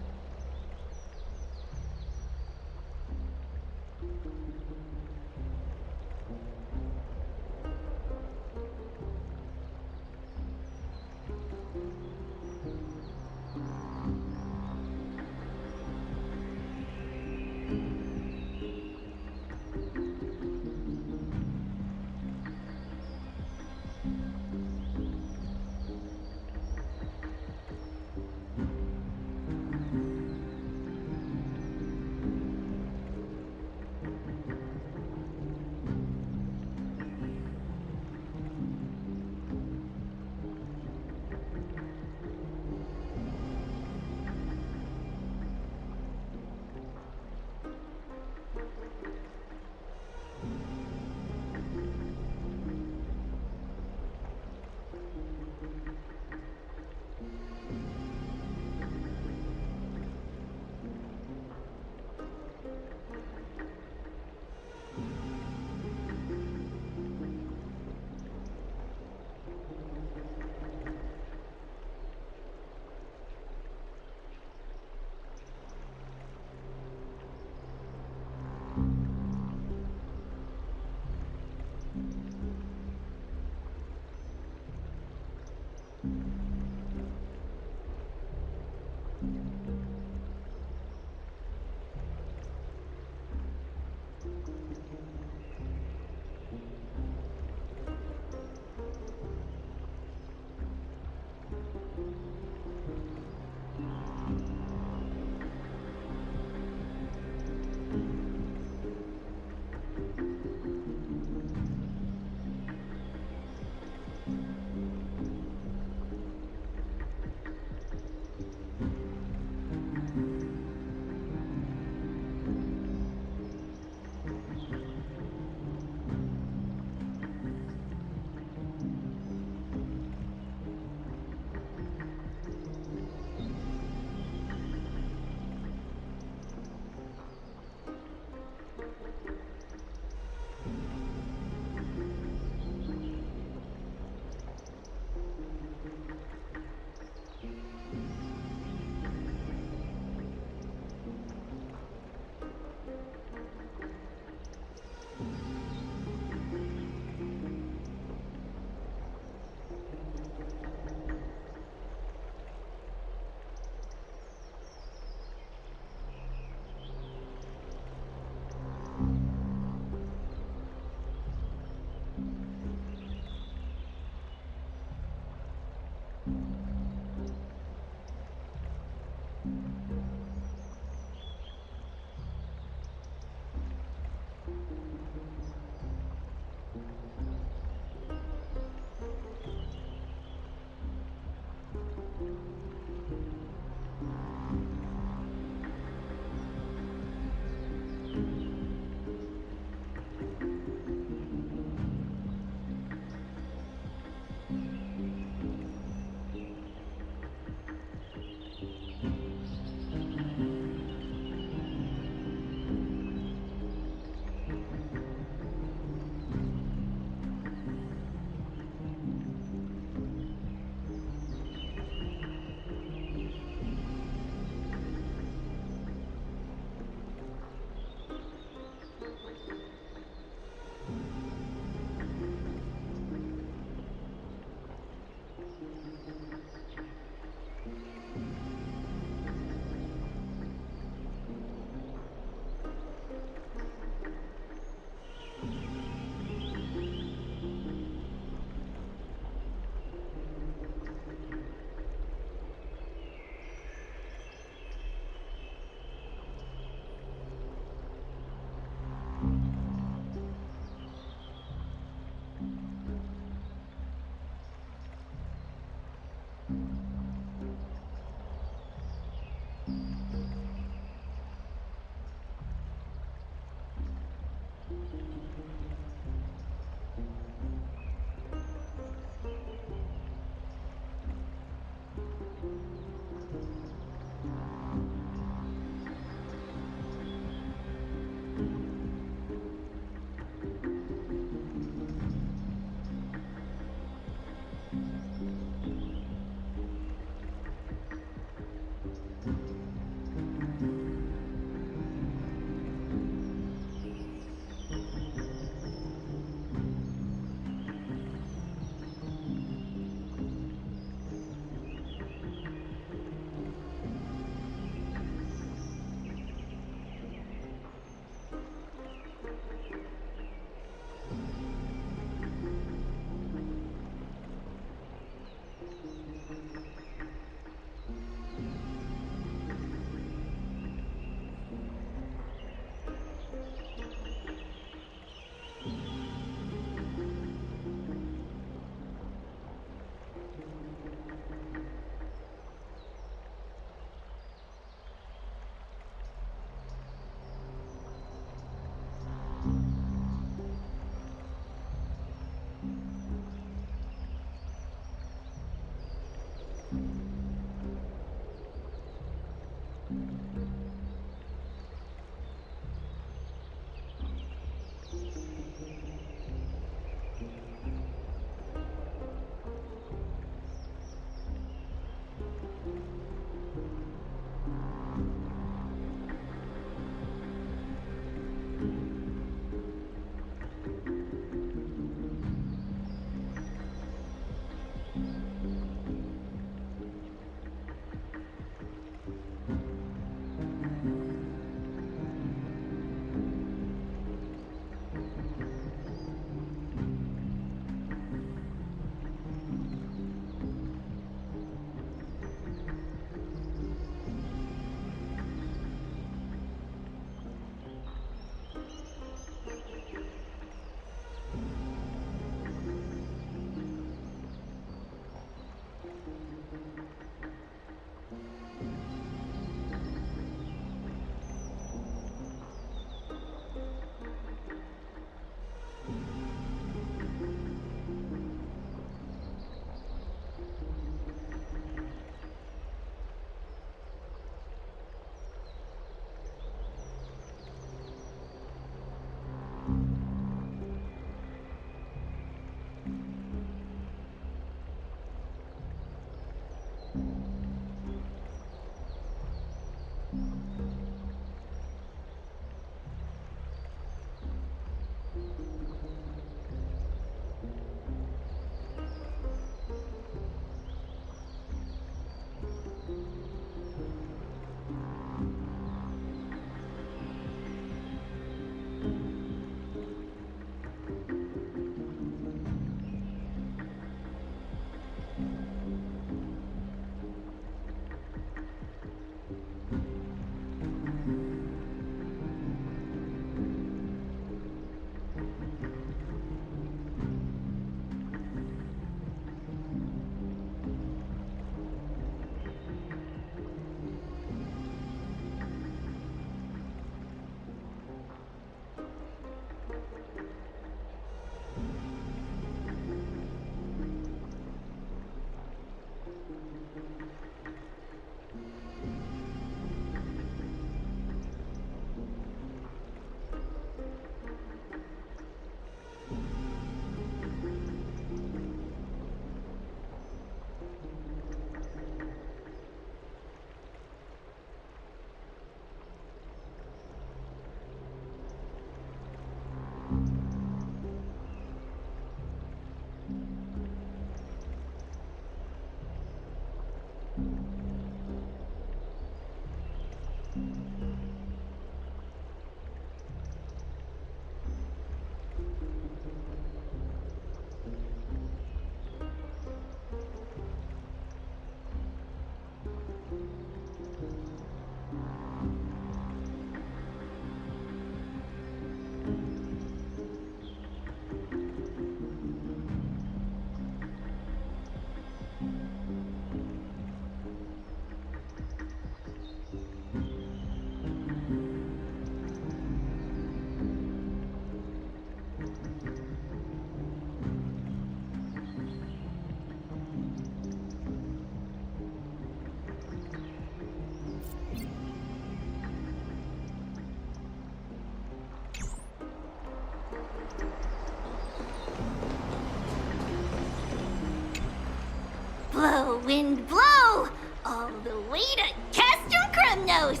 E: wind blow all the way to Castrum Kremnos.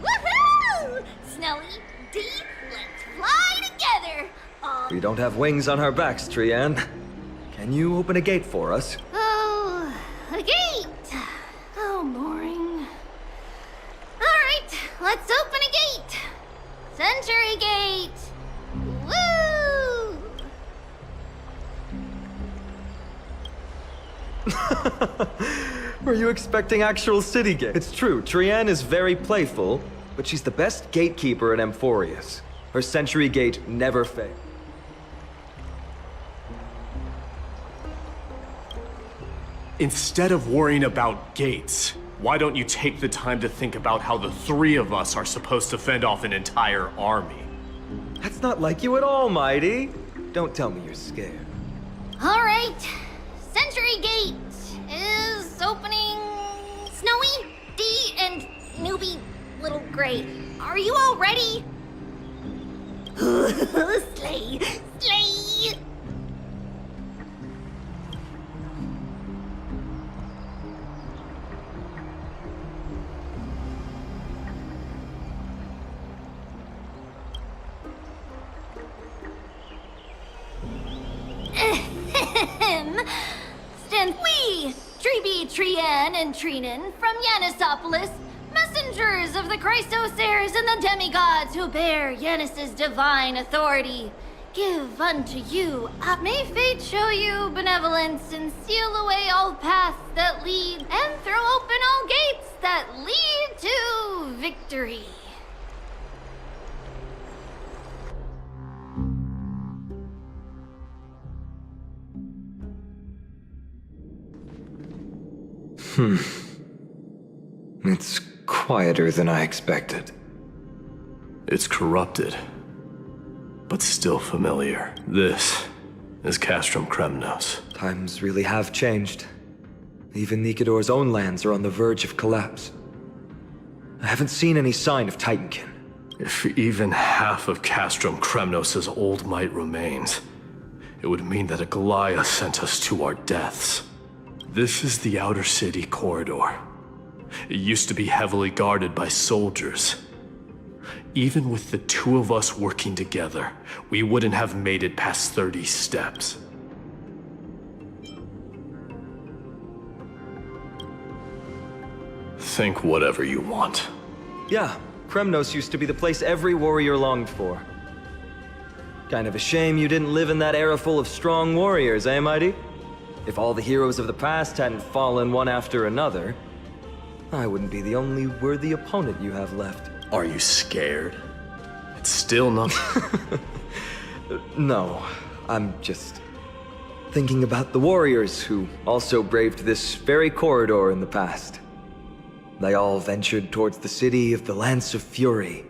E: Woohoo! Snowy, D, let's fly together.
Q: We don't have wings on our backs, Trian. Can you open a gate for us?
E: Oh, a gate. Oh, boring. All right, let's open a gate. Century Gate. Woo!
Q: Were you expecting actual city gate? It's true, Trian is very playful, but she's the best gatekeeper in Amphorius. Her Century Gate never fails.
J: Instead of worrying about gates, why don't you take the time to think about how the three of us are supposed to fend off an entire army?
Q: That's not like you at all, Mighty. Don't tell me you're scared.
E: All right, Century Gate is opening. Snowy, D, and newbie Little Gray. Are you all ready? Slay, slay! Stand we, Treeby, Trian, and Trinan from Yanisopolis, messengers of the Chrysosairs and the demigods who bear Yanis's divine authority. Give unto you, may fate show you benevolence and seal away all paths that lead, and throw open all gates that lead to victory.
Q: It's quieter than I expected.
J: It's corrupted, but still familiar. This is Castrum Kremnos.
Q: Times really have changed. Even Nikador's own lands are on the verge of collapse. I haven't seen any sign of Titankin.
J: If even half of Castrum Kremnos' old might remains, it would mean that a Goliath sent us to our deaths. This is the outer city corridor. It used to be heavily guarded by soldiers. Even with the two of us working together, we wouldn't have made it past 30 steps. Think whatever you want.
Q: Yeah, Kremnos used to be the place every warrior longed for. Kind of a shame you didn't live in that era full of strong warriors, eh, Mighty? If all the heroes of the past hadn't fallen one after another, I wouldn't be the only worthy opponent you have left.
J: Are you scared? It's still not...
Q: No, I'm just thinking about the warriors who also braved this very corridor in the past. They all ventured towards the city of the Lance of Fury,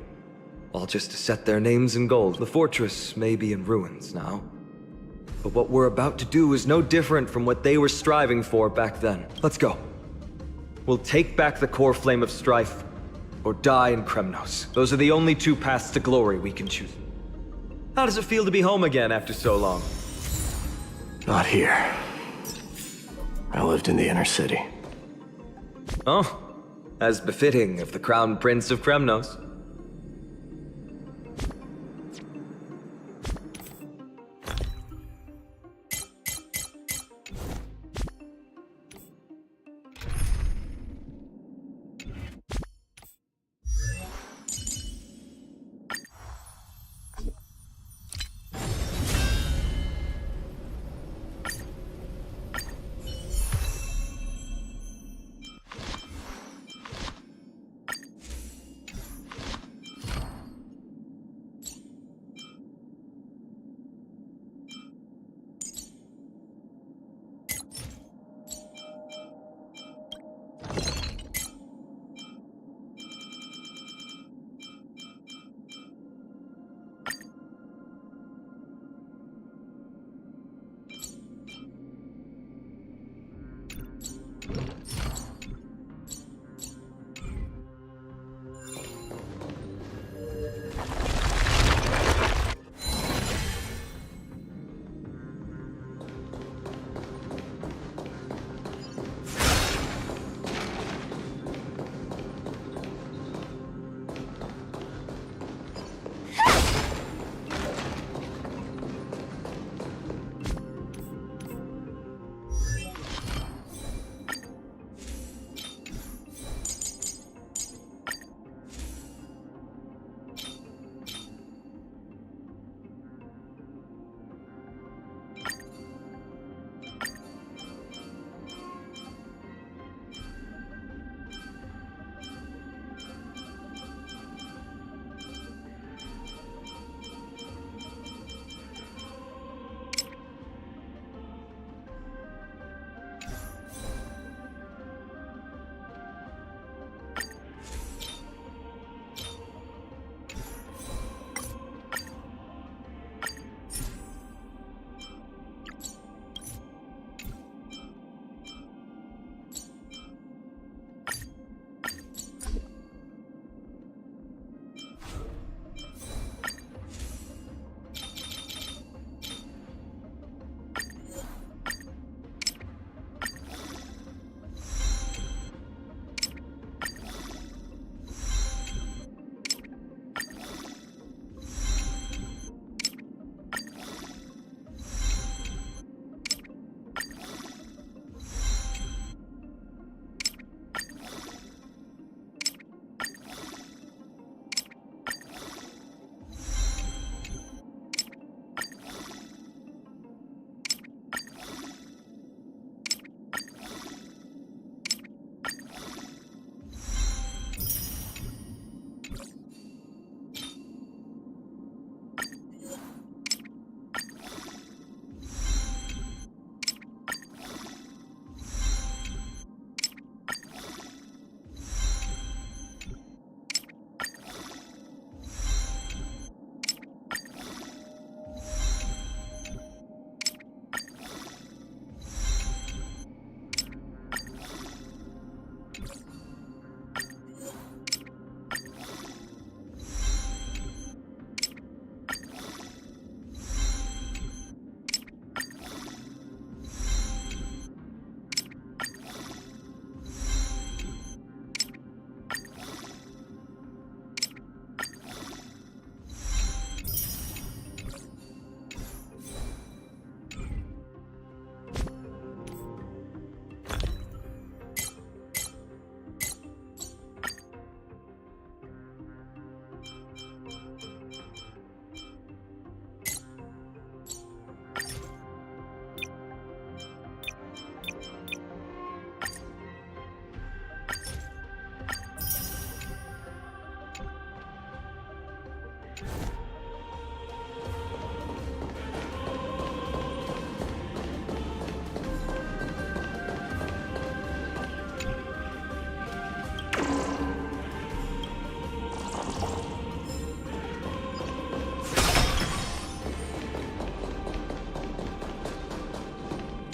Q: all just to set their names in gold. The fortress may be in ruins now, but what we're about to do is no different from what they were striving for back then. Let's go. We'll take back the core flame of strife, or die in Kremnos. Those are the only two paths to glory we can choose. How does it feel to be home again after so long?
J: Not here. I lived in the inner city.
Q: Oh, as befitting of the Crown Prince of Kremnos.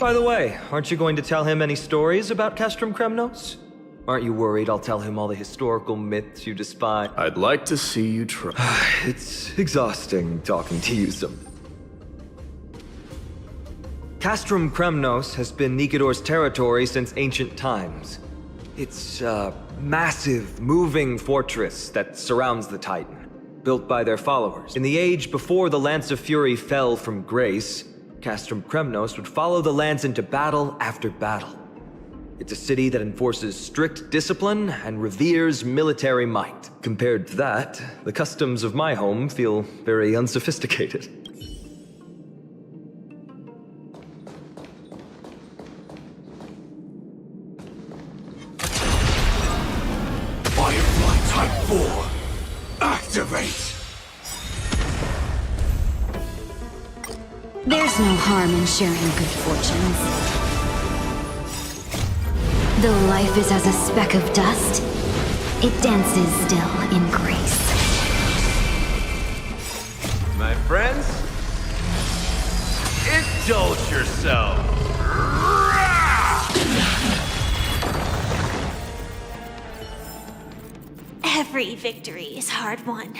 Q: By the way, aren't you going to tell him any stories about Castrum Kremnos? Aren't you worried I'll tell him all the historical myths you despise?
J: I'd like to see you try.
Q: It's exhausting talking to you some. Castrum Kremnos has been Nikidor's territory since ancient times. It's a massive, moving fortress that surrounds the Titan, built by their followers. In the age before the Lance of Fury fell from grace, Castrum Kremnos would follow the Lance into battle after battle. It's a city that enforces strict discipline and reveres military might. Compared to that, the customs of my home feel very unsophisticated.
I: Firefly Type 4, activate!
F: There's no harm in sharing good fortunes. Though life is as a speck of dust, it dances still in grace.
U: My friends, indulge yourself.
E: Every victory is hard won.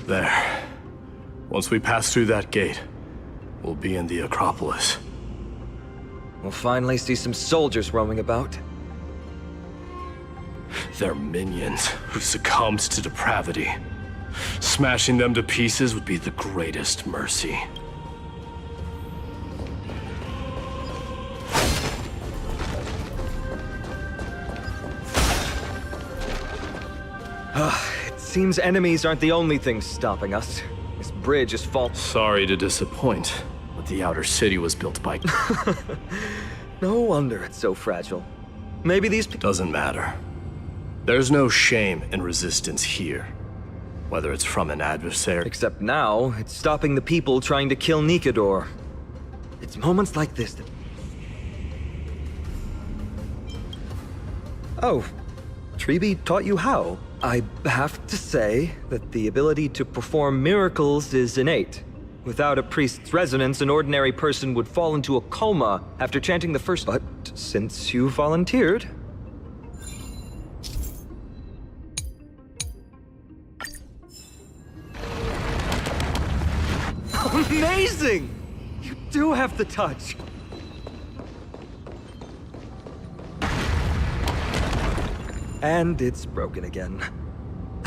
J: There. Once we pass through that gate, we'll be in the Acropolis.
Q: We'll finally see some soldiers roaming about.
J: They're minions who succumbed to depravity. Smashing them to pieces would be the greatest mercy.
Q: Seems enemies aren't the only things stopping us. This bridge is
J: Sorry to disappoint, but the outer city was built by...
Q: No wonder it's so fragile. Maybe these...
J: Doesn't matter. There's no shame in resistance here. Whether it's from an adversary...
Q: Except now, it's stopping the people trying to kill Nikidor. It's moments like this that... Oh, Treeby taught you how? I have to say that the ability to perform miracles is innate. Without a priest's resonance, an ordinary person would fall into a coma after chanting the first... But since you volunteered... Amazing! You do have the touch! And it's broken again.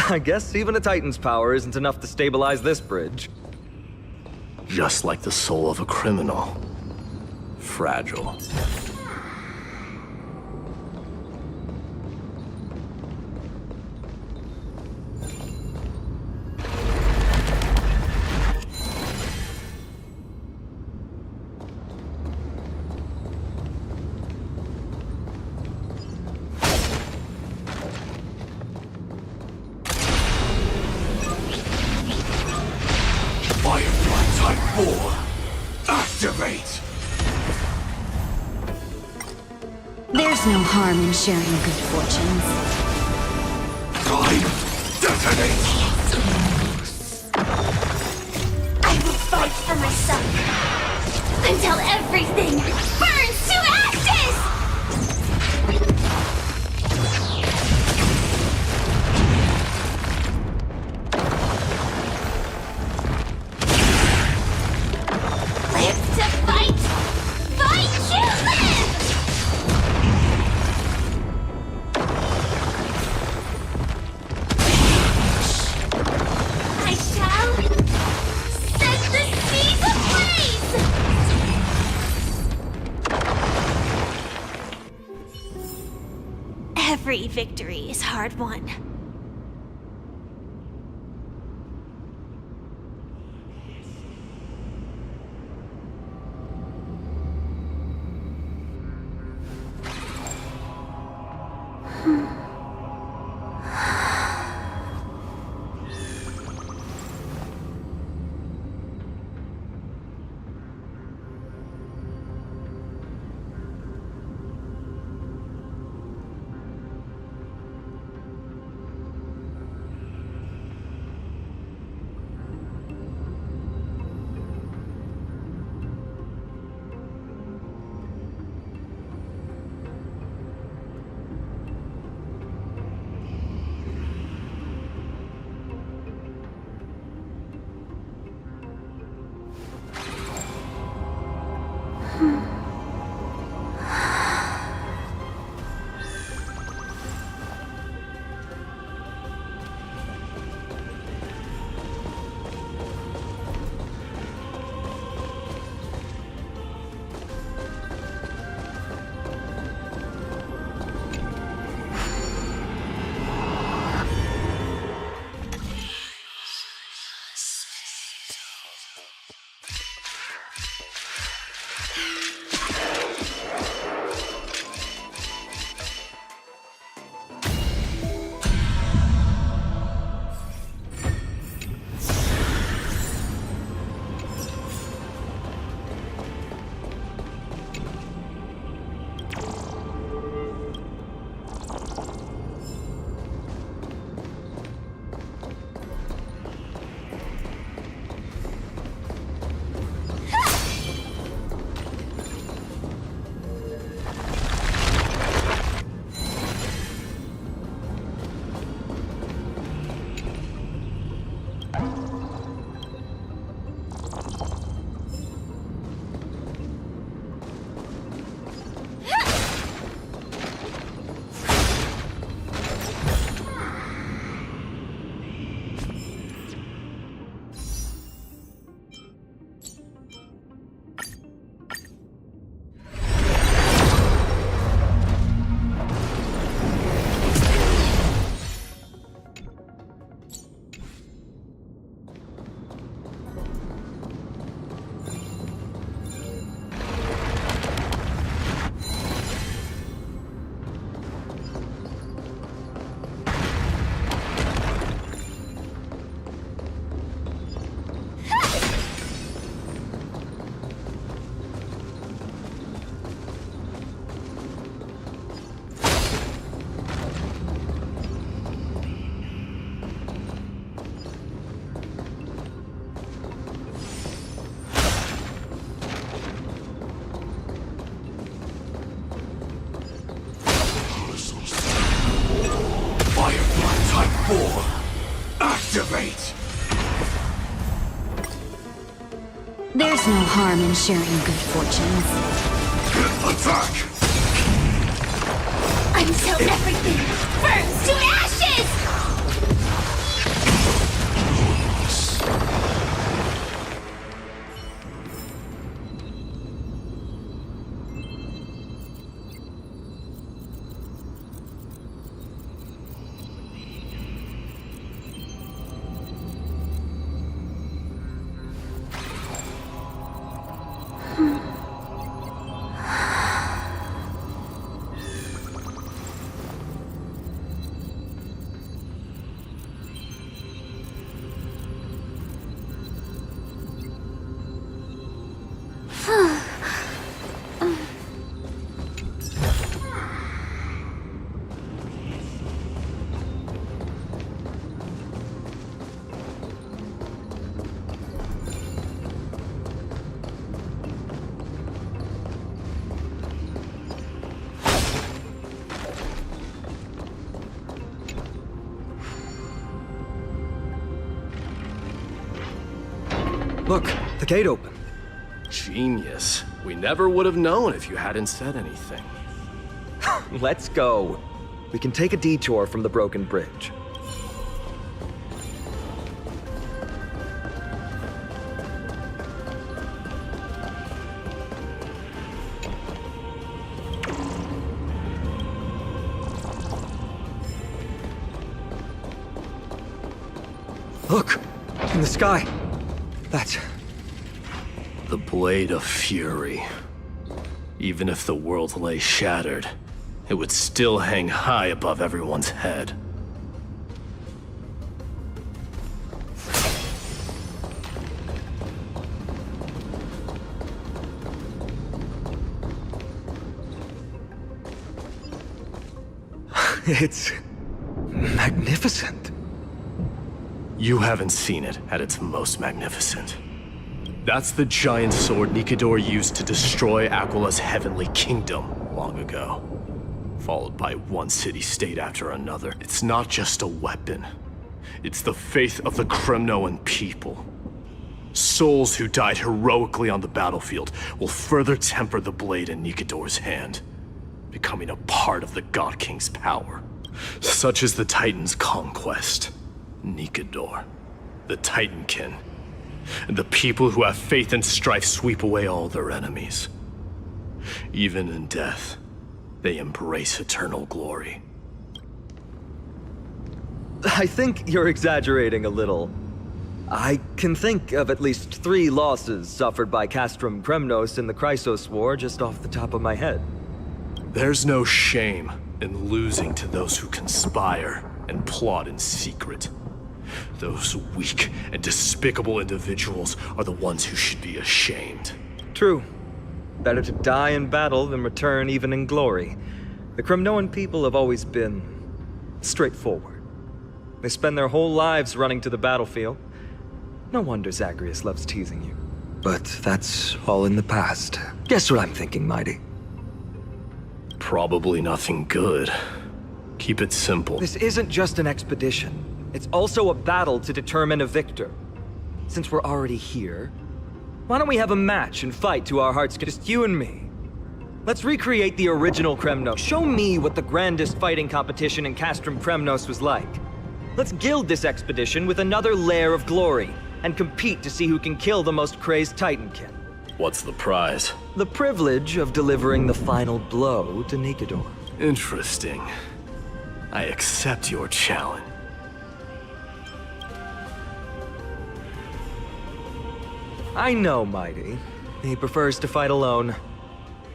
Q: I guess even a Titan's power isn't enough to stabilize this bridge.
J: Just like the soul of a criminal. Fragile.
I: Activate!
F: There's no harm in sharing good fortunes.
I: Time, detonate!
E: I will fight for myself until everything burns to ashes! Live to fight! Fight to live! I shall set the seas ablaze!
C: Every victory is hard won.
I: Activate!
F: There's no harm in sharing good fortunes.
I: Attack!
C: Until everything burns to ashes!
Q: Look, the gate opened.
J: Genius. We never would have known if you hadn't said anything.
Q: Let's go. We can take a detour from the broken bridge. Look! In the sky! That's...
J: The Blade of Fury. Even if the world lay shattered, it would still hang high above everyone's head.
Q: It's... magnificent.
J: You haven't seen it at its most magnificent. That's the giant sword Nikador used to destroy Aquila's heavenly kingdom long ago. Followed by one city-state after another. It's not just a weapon. It's the faith of the Kremnoan people. Souls who died heroically on the battlefield will further temper the blade in Nikador's hand, becoming a part of the God King's power. Such is the Titan's conquest. Nikador, the Titankin, and the people who have faith and strife sweep away all their enemies. Even in death, they embrace eternal glory.
Q: I think you're exaggerating a little. I can think of at least 3 losses suffered by Castrum Kremnos in the Chrysos War just off the top of my head.
J: There's no shame in losing to those who conspire and plot in secret. Those weak and despicable individuals are the ones who should be ashamed.
Q: True. Better to die in battle than return even in glory. The Kremnoan people have always been straightforward. They spend their whole lives running to the battlefield. No wonder Zagreus loves teasing you. But that's all in the past. Guess what I'm thinking, Mighty?
J: Probably nothing good. Keep it simple.
Q: This isn't just an expedition. It's also a battle to determine a victor. Since we're already here, why don't we have a match and fight to our heart's content? Just you and me. Let's recreate the original Kremnos. Show me what the grandest fighting competition in Castrum Kremnos was like. Let's gild this expedition with another layer of glory, and compete to see who can kill the most crazed Titankin.
J: What's the prize?
Q: The privilege of delivering the final blow to Nikador.
J: Interesting. I accept your challenge.
Q: I know, Mighty. He prefers to fight alone.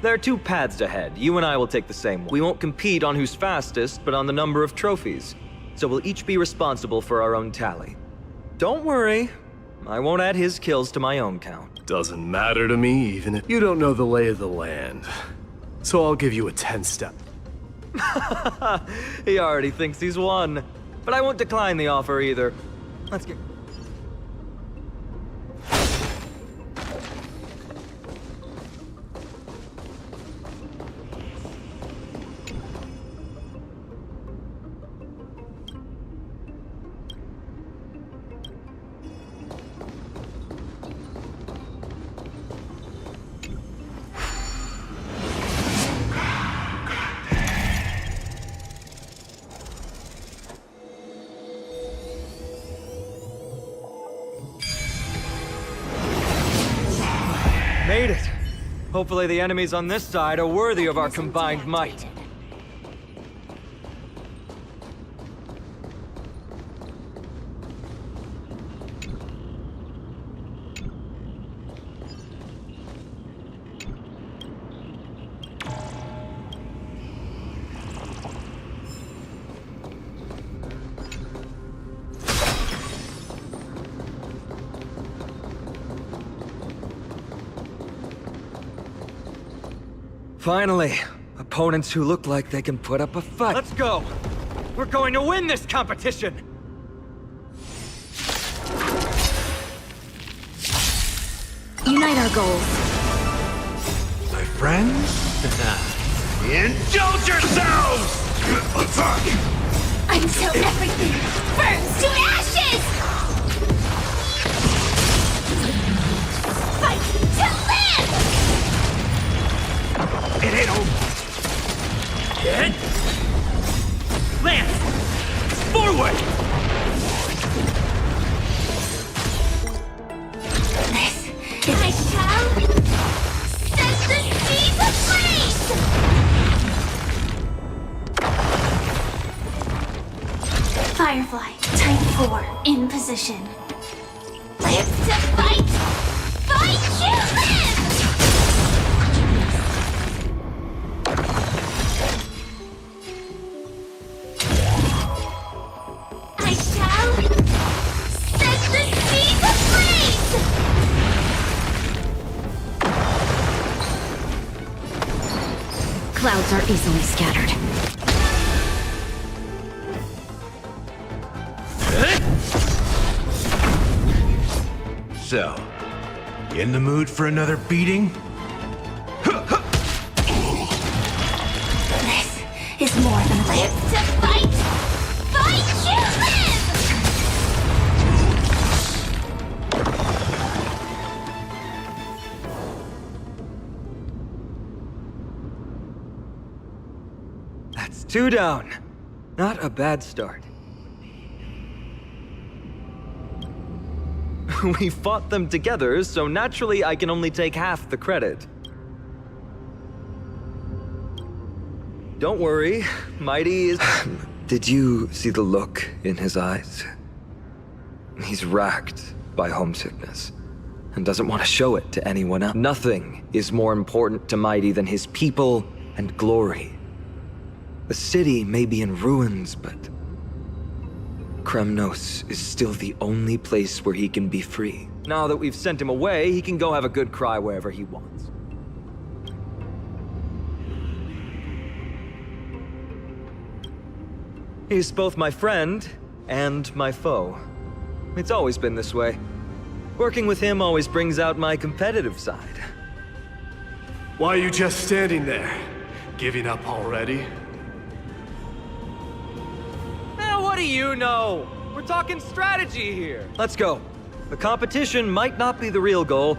Q: There are 2 paths ahead. You and I will take the same one. We won't compete on who's fastest, but on the number of trophies. So we'll each be responsible for our own tally. Don't worry. I won't add his kills to my own count.
J: Doesn't matter to me, even if you don't know the lay of the land. So I'll give you a 10-step.
Q: He already thinks he's won. But I won't decline the offer either. Let's get... Made it! Hopefully the enemies on this side are worthy of our combined might. Finally, opponents who look like they can put up a fight. Let's go! We're going to win this competition!
F: Unite our goals.
I: My friends? Indulge yourselves!
E: Until everything burns to ashes! Fight to live!
I: It ain't over. Hit! Lance! Forward!
E: I shall set the seas ablaze! Firefly, time 4 in position. Live to fight! Fight to live! I shall set the seas ablaze!
F: Clouds are easily scattered.
A: So, you in the mood for another beating?
E: This is more than live to fight! Fight to live!
Q: That's 2 down. Not a bad start. We fought them together, so naturally I can only take half the credit. Don't worry, Mighty is... Did you see the look in his eyes? He's racked by homesickness, and doesn't want to show it to anyone else. Nothing is more important to Mighty than his people and glory. The city may be in ruins, but Kremnos is still the only place where he can be free. Now that we've sent him away, he can go have a good cry wherever he wants. He's both my friend and my foe. It's always been this way. Working with him always brings out my competitive side.
J: Why are you just standing there? Giving up already?
Q: What do you know? We're talking strategy here. Let's go. The competition might not be the real goal.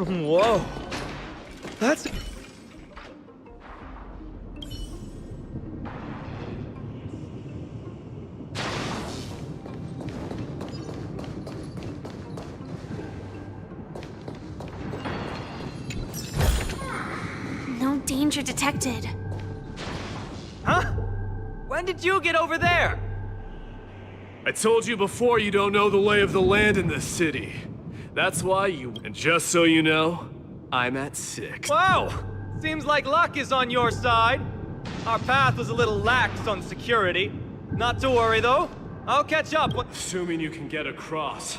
Q: Whoa. That's...
E: No danger detected.
Q: Huh? When did you get over there?
J: I told you before you don't know the lay of the land in this city. That's why you... And just so you know, I'm at 6.
Q: Wow! Seems like luck is on your side. Our path was a little lax on security. Not to worry, though. I'll catch up.
J: Assuming you can get across.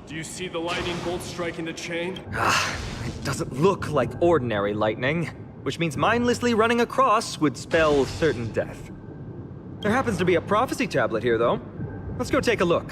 J: Do you see the lightning bolt striking the chain?
Q: It doesn't look like ordinary lightning, which means mindlessly running across would spell certain death. There happens to be a prophecy tablet here, though. Let's go take a look.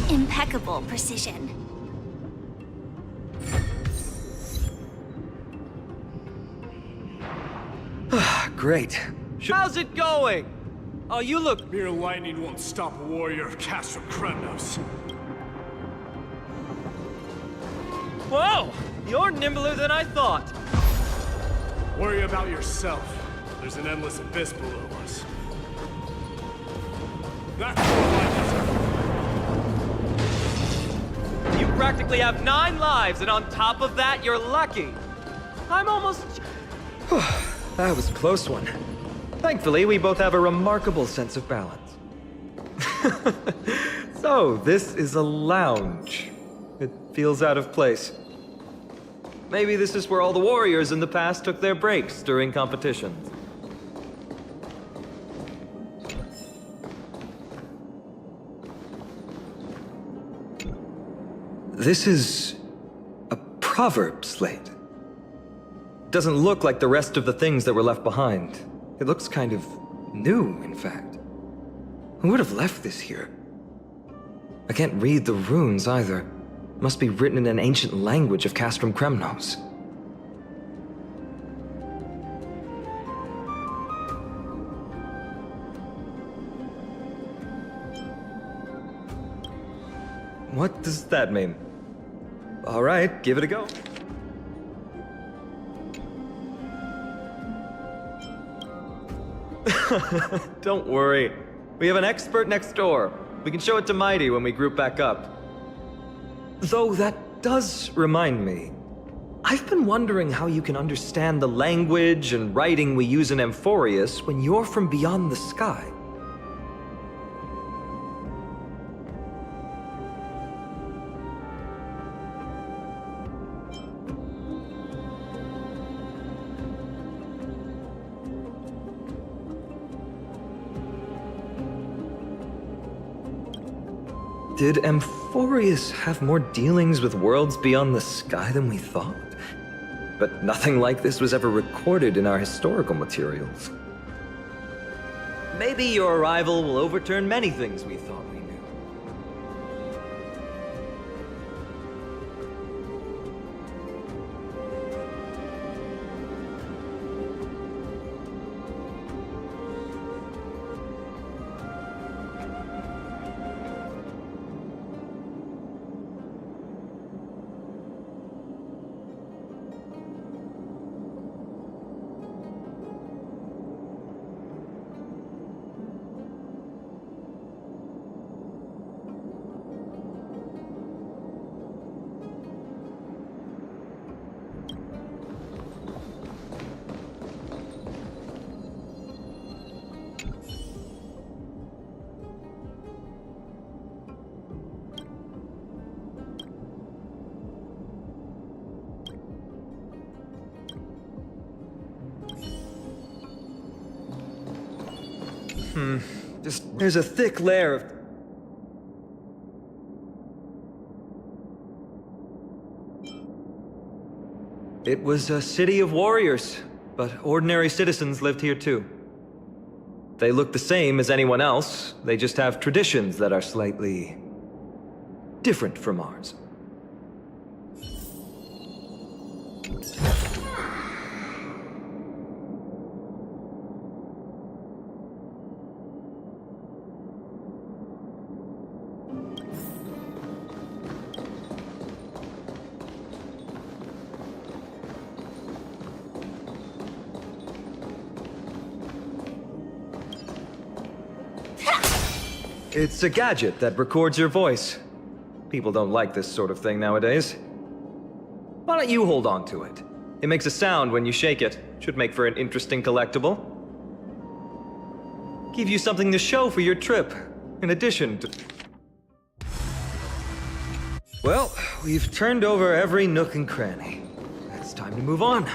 E: Impeccable precision.
Q: Great. How's it going? Oh, you look...
J: Mere lightning won't stop a warrior of Castle Kremnos.
Q: Whoa! You're nimbler than I thought.
J: Worry about yourself. There's an endless abyss below us. That's more like
Q: You practically have 9 lives, and on top of that, you're lucky. I'm almost... That was a close one. Thankfully, we both have a remarkable sense of balance. So, this is a lounge. It feels out of place. Maybe this is where all the warriors in the past took their breaks during competitions. This is a proverb slate. Doesn't look like the rest of the things that were left behind. It looks kind of new, in fact. Who would have left this here? I can't read the runes either. Must be written in an ancient language of Castrum Kremnos. What does that mean? All right, give it a go. Don't worry. We have an expert next door. We can show it to Mighty when we group back up. Though that does remind me. I've been wondering how you can understand the language and writing we use in Amphorius when you're from beyond the sky. Did Amphorius have more dealings with worlds beyond the sky than we thought? But nothing like this was ever recorded in our historical materials. Maybe your arrival will overturn many things we thought we knew. There's a thick layer of... It was a city of warriors, but ordinary citizens lived here too. They look the same as anyone else, they just have traditions that are slightly different from ours. It's a gadget that records your voice. People don't like this sort of thing nowadays. Why don't you hold on to it? It makes a sound when you shake it. Should make for an interesting collectible. Give you something to show for your trip, in addition to... Well, we've turned over every nook and cranny. It's time to move on.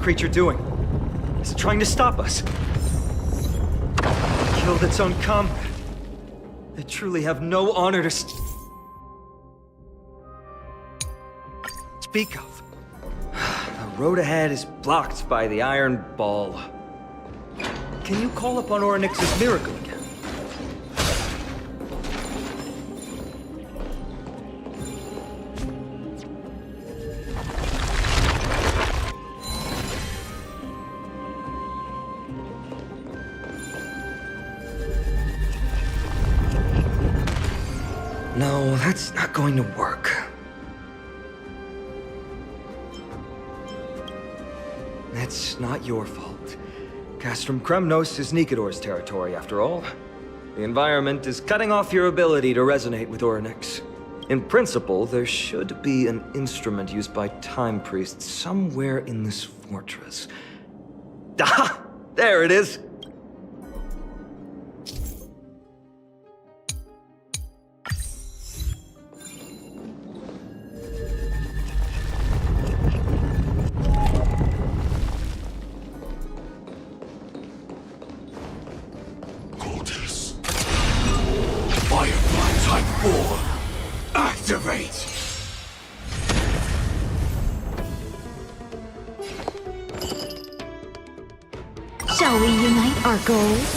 Q: Creature doing? Is it trying to stop us? It killed its own comrade. They truly have no honor to speak of. The road ahead is blocked by the iron ball. Can you call upon Orynyx's miracle again? No, that's not going to work. It's not your fault. Castrum Kremnos is Nikador's territory, after all. The environment is cutting off your ability to resonate with Orynyx. In principle, there should be an instrument used by time priests somewhere in this fortress. Ah! There it is!
A: Activate!
F: Shall we unite our goals?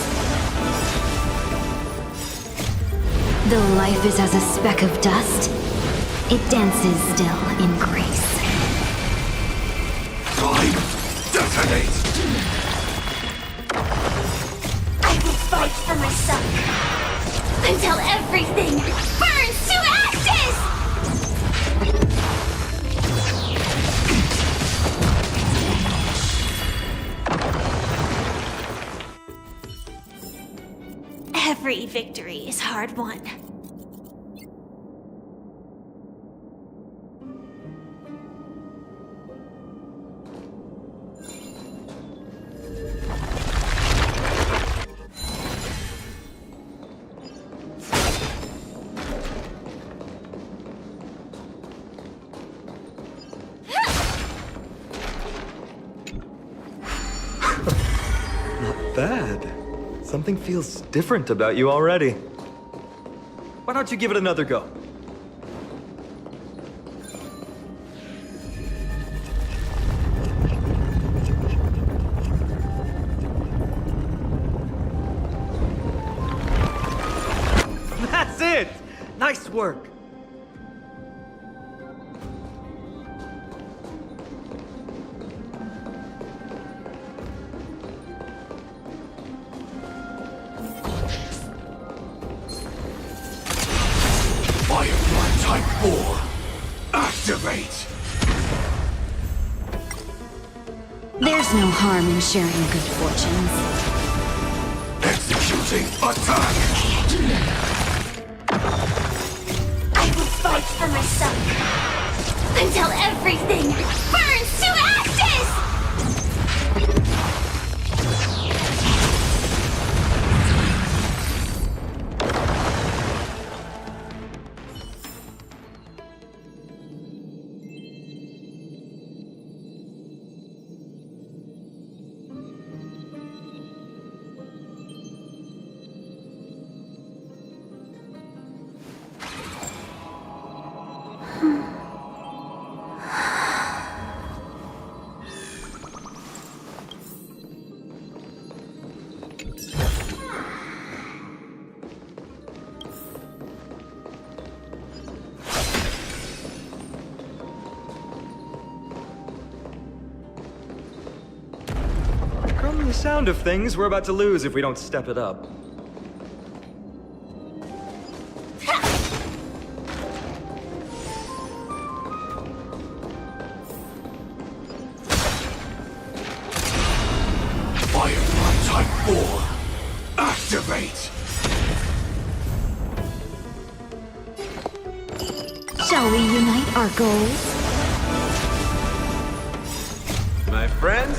F: Though life is as a speck of dust, it dances still in grace.
A: Time! Detonate!
E: I will fight for myself until everything burns to ashes! Every victory is hard won.
Q: Not bad. Something feels different about you already. Why don't you give it another go? That's it! Nice work!
A: Type 4. Activate!
F: There's no harm in sharing good fortunes.
A: Executing attack!
E: I will fight for myself until everything burns to ashes!
Q: From the sound of things, we're about to lose if we don't step it up.
A: Firefly Type 4. Activate!
F: Shall we unite our goals?
N: My friends,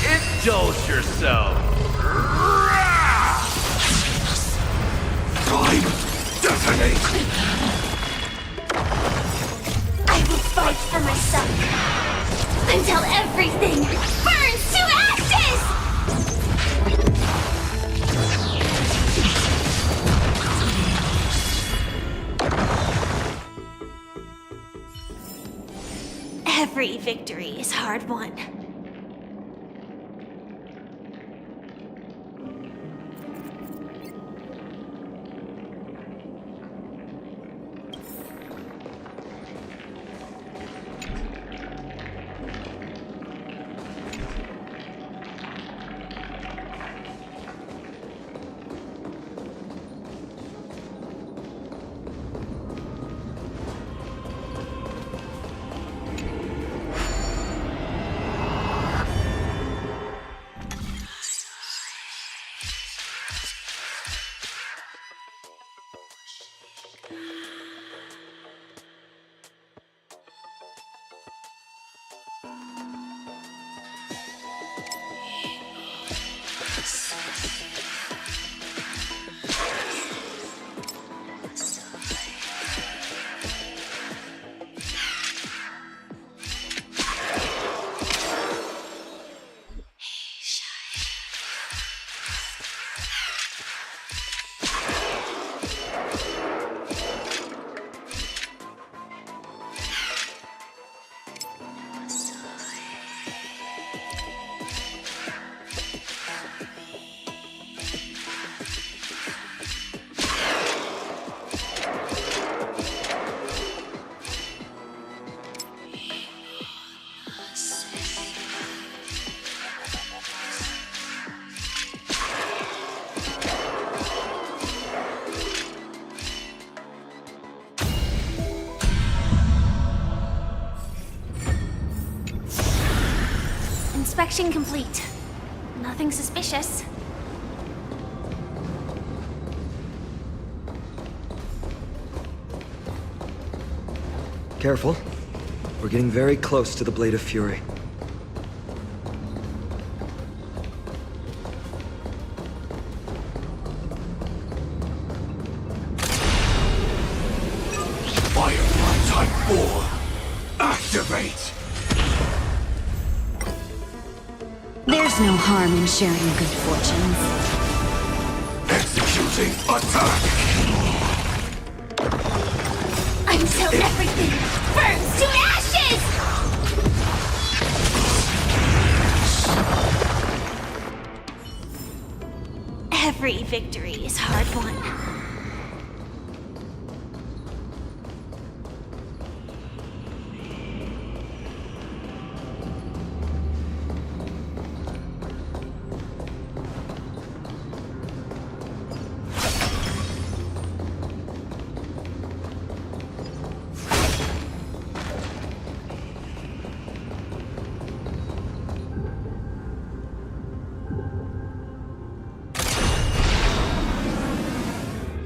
N: indulge yourself.
A: Time! Detonate!
E: I will fight for myself until everything burns to ashes! Every victory is hard won. Inspection complete. Nothing suspicious.
Q: Careful. We're getting very close to the Blade of Fury.
A: Firefly Type 4! Activate!
F: There's no harm in sharing good fortunes.
A: Executing attack!
E: Until everything burns to ashes! Every victory is hard won.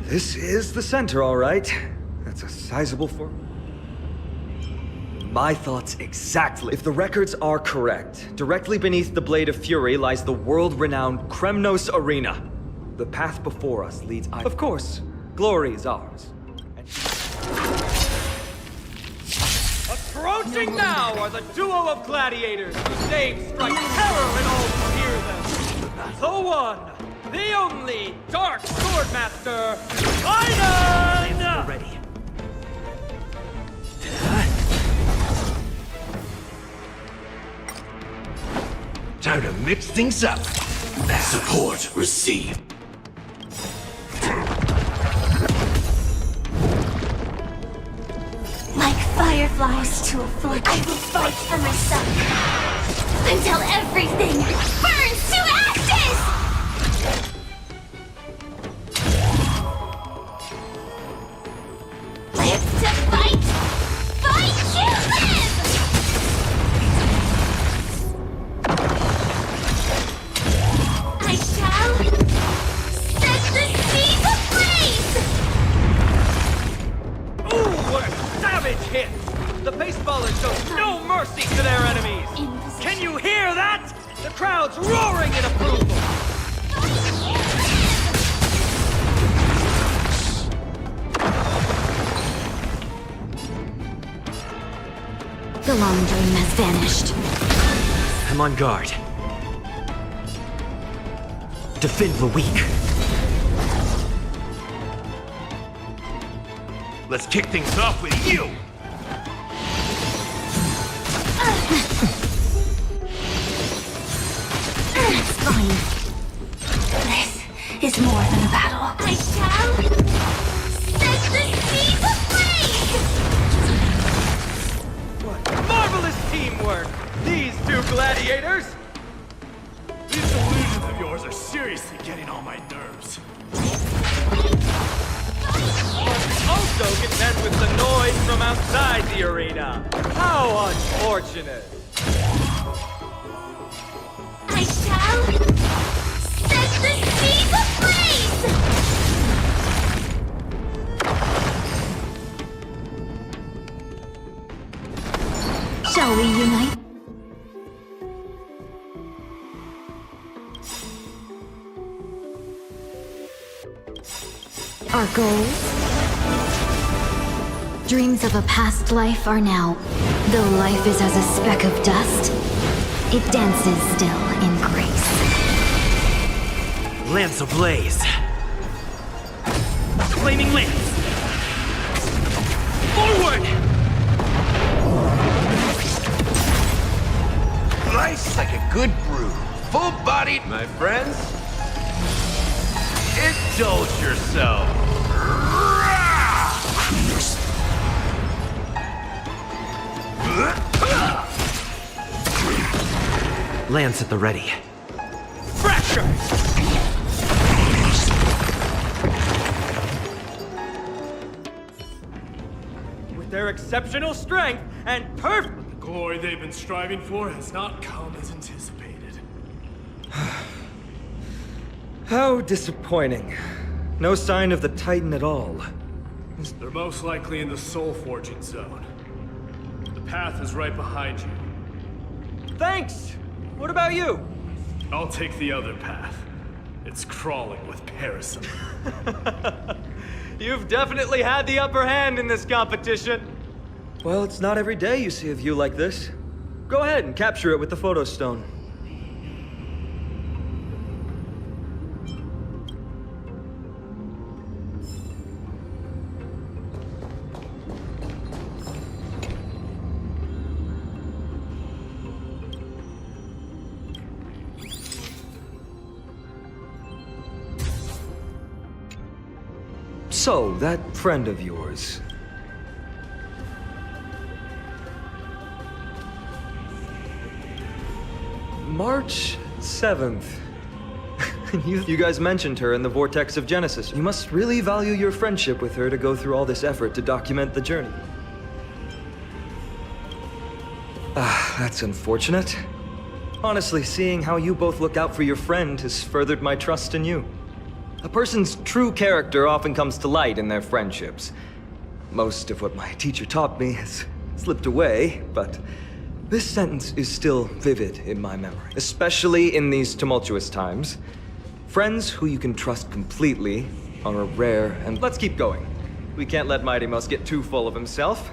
Q: This is the center, all right. That's a sizable form. My thoughts exactly. If the records are correct, directly beneath the Blade of Fury lies the world-renowned Kremnos Arena. The path before us leads... Of course, glory is ours.
R: Approaching now are the duo of gladiators whose names strike terror in all who hear them. The one, the only Dark Swordmaster, Aiden!
N: Ready. Time to mix things up. Support received.
E: Like fireflies to a flame, I will fight for myself until everything burns to ashes! Live to fight! Fight to live! I shall set the seas ablaze!
R: Ooh, what a savage hit! The baseballers show no mercy to their enemies! Can you hear that? The crowd's roaring in approval!
F: The long dream has vanished.
R: I'm on guard. Defend the weak.
N: Let's kick things off with you!
E: It's fine. This is more than a battle. I shall set the seas ablaze!
R: What marvelous teamwork! These two gladiators!
J: These delusions of yours are seriously getting on my nerves.
R: Also contend with the noise from outside the arena. How unfortunate!
E: I shall set the seas ablaze!
F: Shall we unite? Our goals? Dreams of a past life are now. Though life is as a speck of dust, it dances still in grace.
R: Lance ablaze! Flaming lance! Forward!
N: Life's like a good brew. Full-bodied, my friends. Indulge yourself.
R: Lance at the ready. Fracture! With their exceptional strength and perfect...
J: glory they've been striving for has not come as anticipated.
Q: How disappointing. No sign of the Titan at all.
J: They're most likely in the soul forging zone. The path is right behind you.
Q: Thanks! What about you?
J: I'll take the other path. It's crawling with parasites.
R: You've definitely had the upper hand in this competition.
Q: Well, it's not every day you see a view like this. Go ahead and capture it with the photo stone. So, that friend of yours. March 7th. You guys mentioned her in the Vortex of Genesis. You must really value your friendship with her to go through all this effort to document the journey. That's unfortunate. Honestly, seeing how you both look out for your friend has furthered my trust in you. A person's true character often comes to light in their friendships. Most of what my teacher taught me has slipped away, but this sentence is still vivid in my memory, especially in these tumultuous times. Friends who you can trust completely are a rare and... Let's keep going. We can't let Mighty Mouse get too full of himself.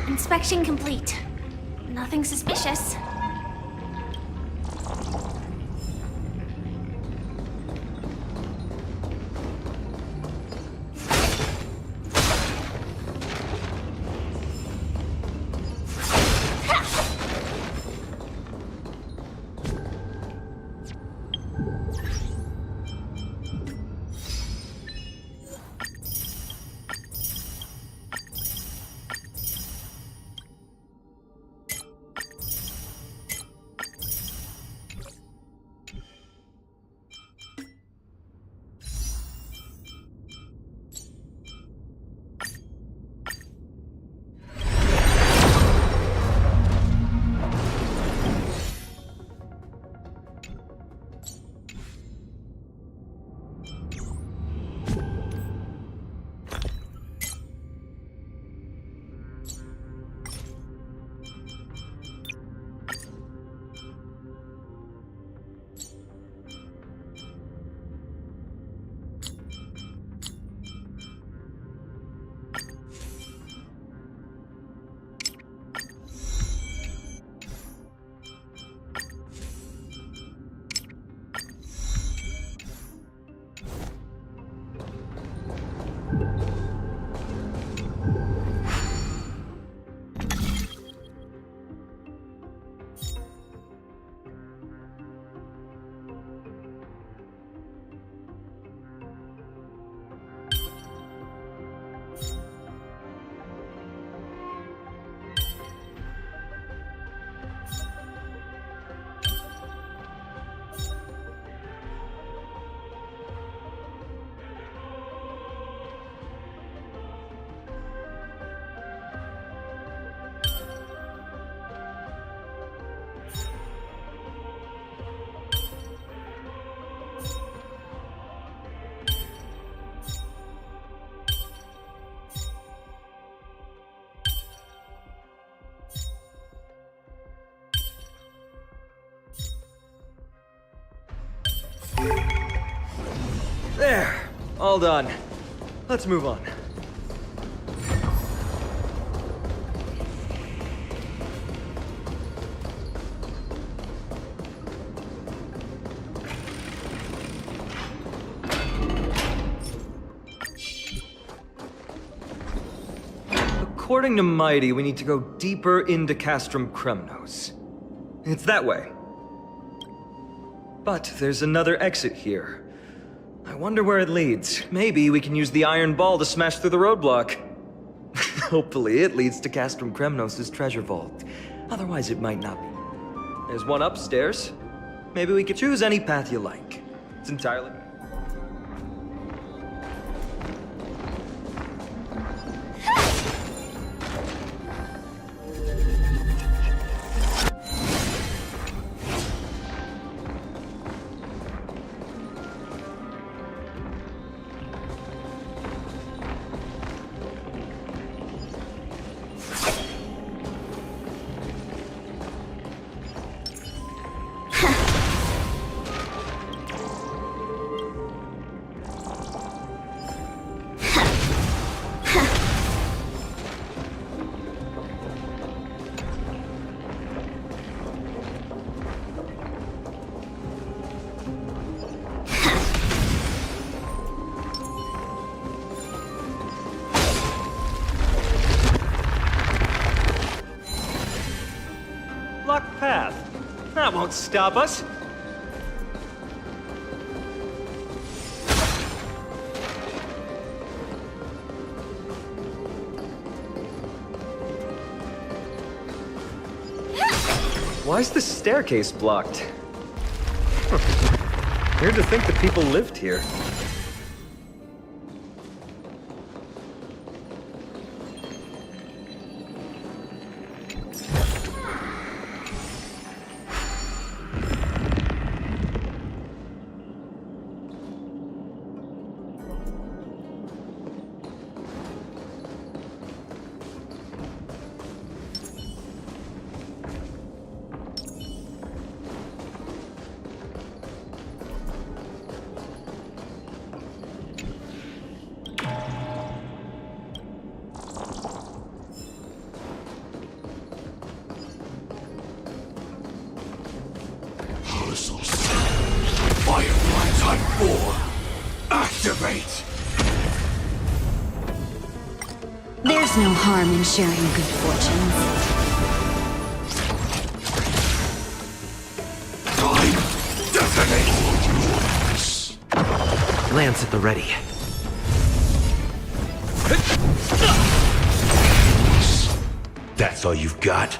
E: Inspection complete. Nothing suspicious.
Q: There, all done. Let's move on. According to Mighty, we need to go deeper into Castrum Kremnos. It's that way. But there's another exit here. I wonder where it leads. Maybe we can use the iron ball to smash through the roadblock. Hopefully it leads to Castrum Kremnos' treasure vault. Otherwise it might not be. There's one upstairs. Maybe we could choose any path you like. It's entirely... blocked path. That won't stop us. Why's the staircase blocked? Weird to think that people lived here.
N: Firefly Type 4, activate!
F: There's no harm in sharing good fortunes.
N: Time, detonate!
L: Lance at the ready.
A: That's all you've got?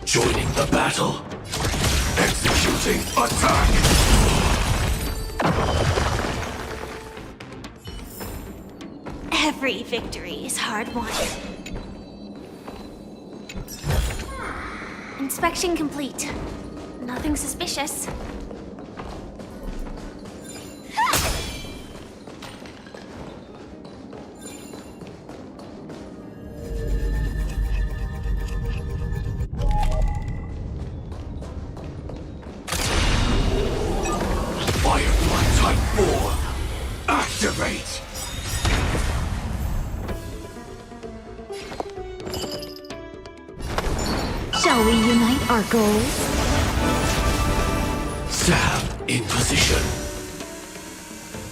N: Joining the battle. Executing attack.
C: Every victory is hard won. Inspection complete. Nothing suspicious.
N: Firefly Type 4, activate!
F: Shall we unite our goals?
N: Sam in position.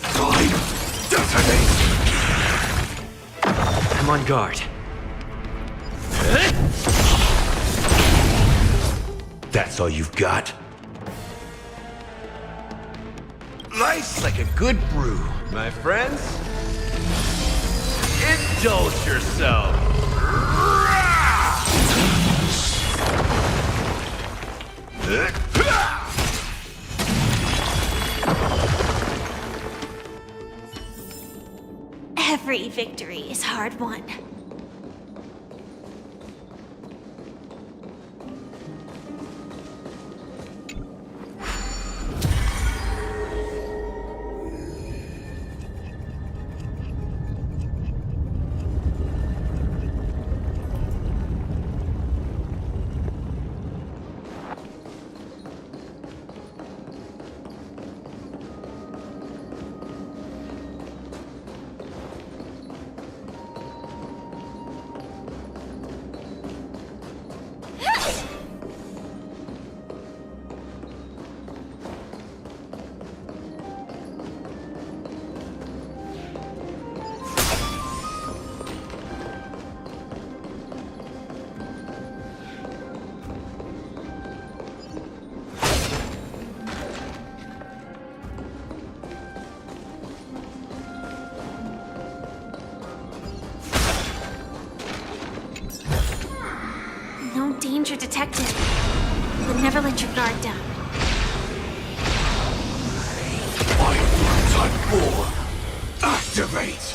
N: Time, detonate!
L: I'm on guard.
A: That's all you've got?
N: Life's like a good brew, my friends. Indulge yourself.
C: Every victory is hard won. No danger detected. But never let your guard down.
N: Firefly Type 4, activate!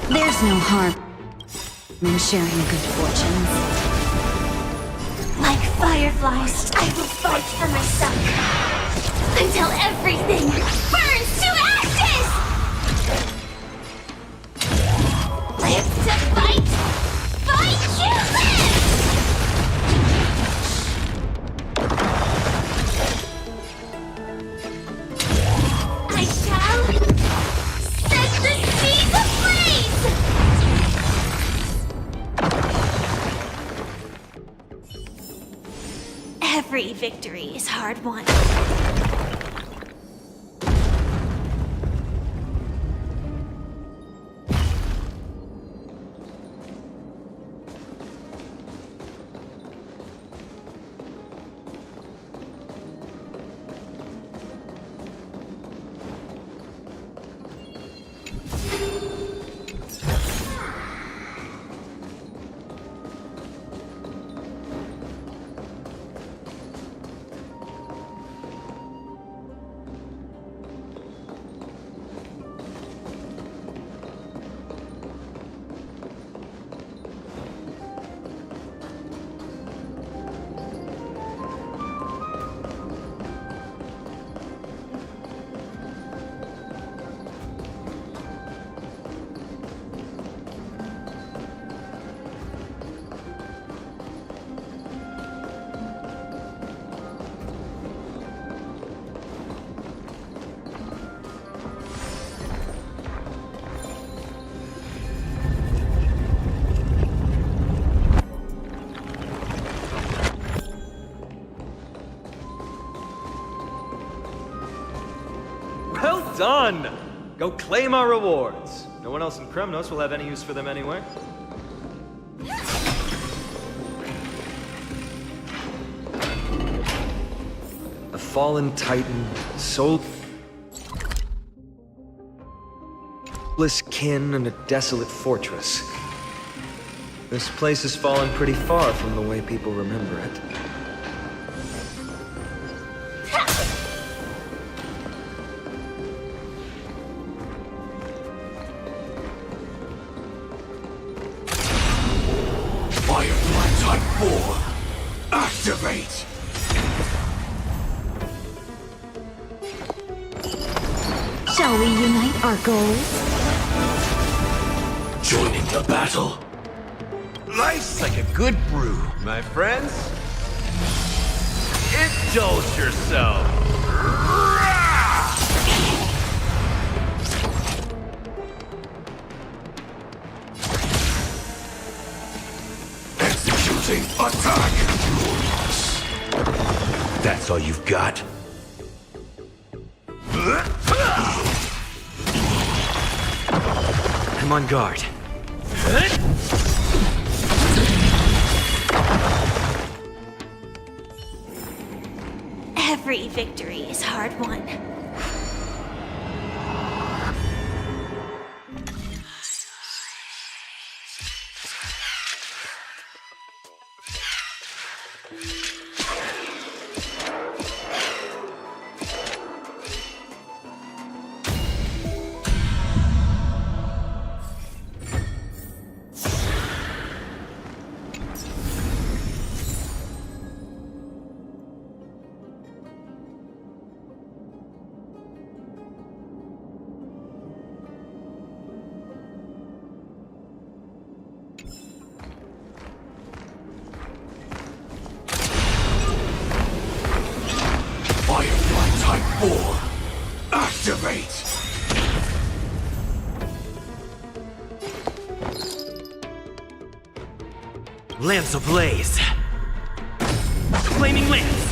F: There's no harm in sharing good fortunes.
C: Like fireflies, I will fight for myself. Until everything burns to ashes! Live to fight! Fight to live! I shall set the seas ablaze! Every victory is hard won.
Q: Well done! Go claim our rewards. No one else in Kremnos will have any use for them anyway. A fallen titan, soulless kin, and a desolate fortress. This place has fallen pretty far from the way people remember it.
N: Activate!
F: Shall we unite our goals?
N: Joining the battle. Life's like a good brew, my friends. Indulge yourself. Executing attack! That's all you've got?
Q: I'm on guard.
C: Every victory is hard won.
N: Type 4. Activate!
R: Lance ablaze. Flaming lance.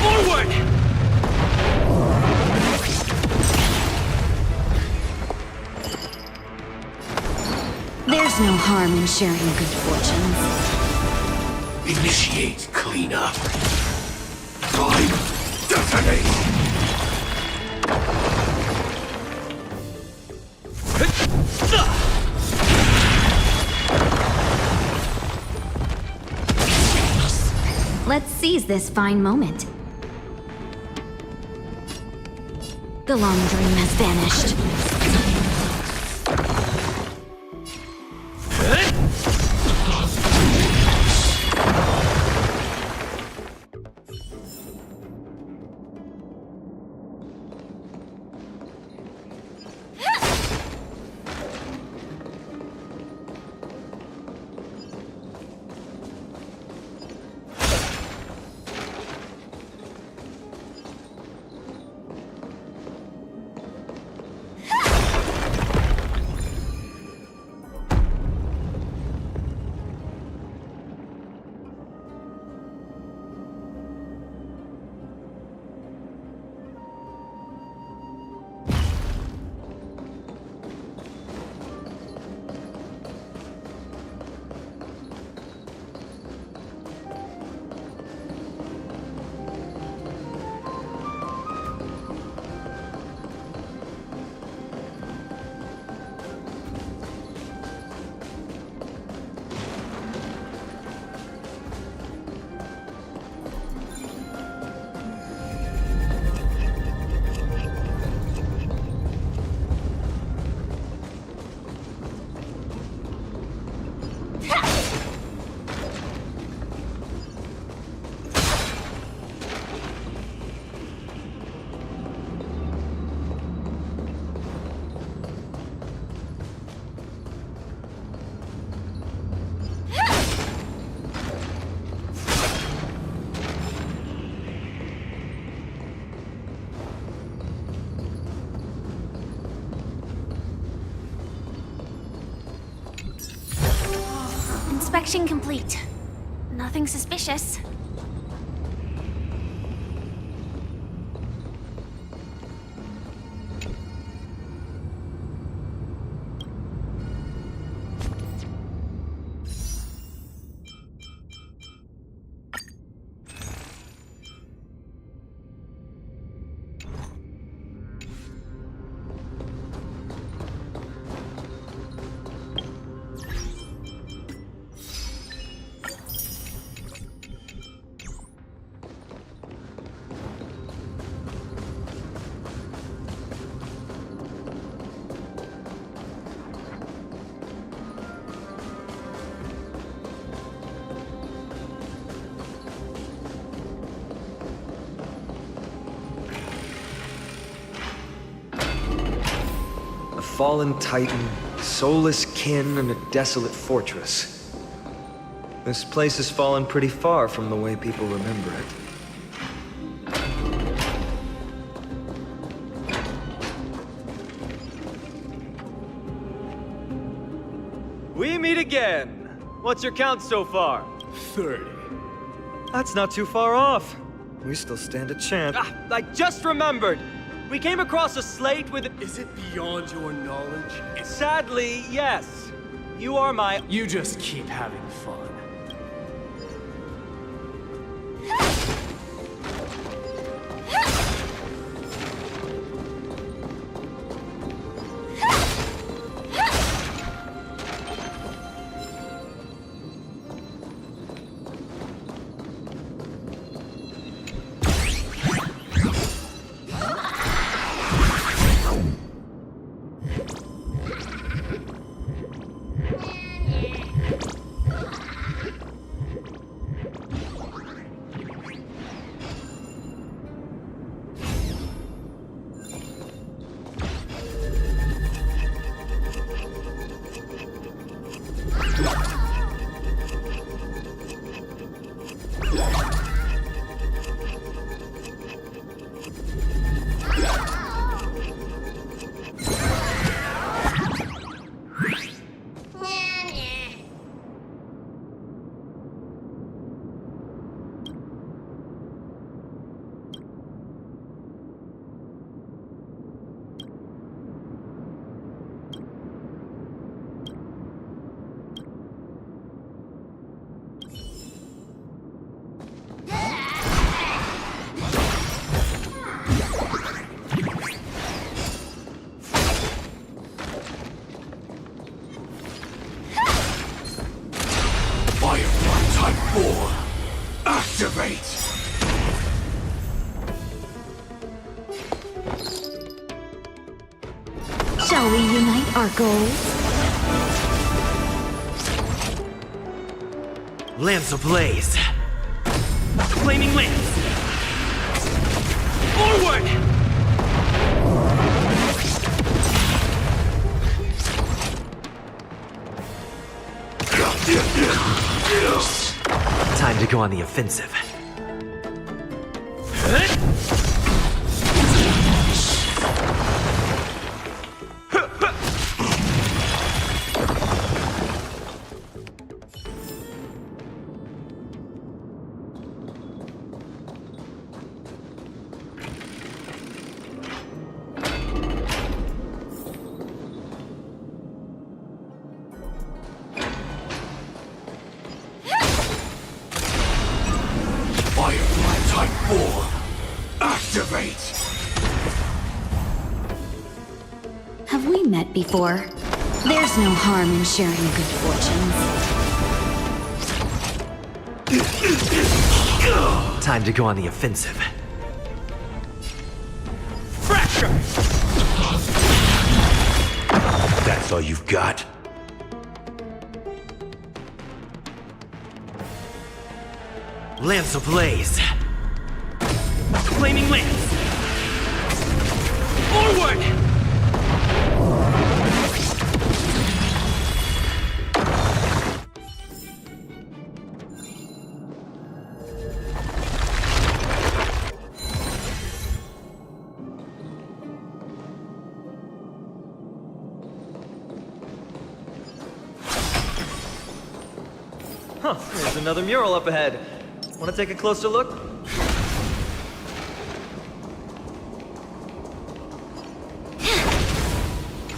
R: Forward!
F: There's no harm in sharing good fortunes.
N: Initiate cleanup. Time, detonate!
F: Let's seize this fine moment. The long dream has vanished.
E: Inspection complete. Nothing suspicious.
Q: A fallen titan, soulless kin, and a desolate fortress. This place has fallen pretty far from the way people remember it. We meet again! What's your count so far?
J: 30.
Q: That's not too far off. We still stand a chance. Ah, I just remembered! We came across a slate with...
J: Is it beyond your knowledge?
Q: Sadly, yes. You are my...
J: You just keep having fun.
N: Activate!
F: Shall we unite our goals?
N: Lance ablaze! Flaming lance! Forward! Time to go on the offensive. Activate!
F: Have we met before? There's no harm in sharing good fortunes.
N: Time to go on the offensive. Fracture! That's all you've got? Lance ablaze! Flaming lance! Forward!
Q: Huh, there's another mural up ahead. Want to take a closer look?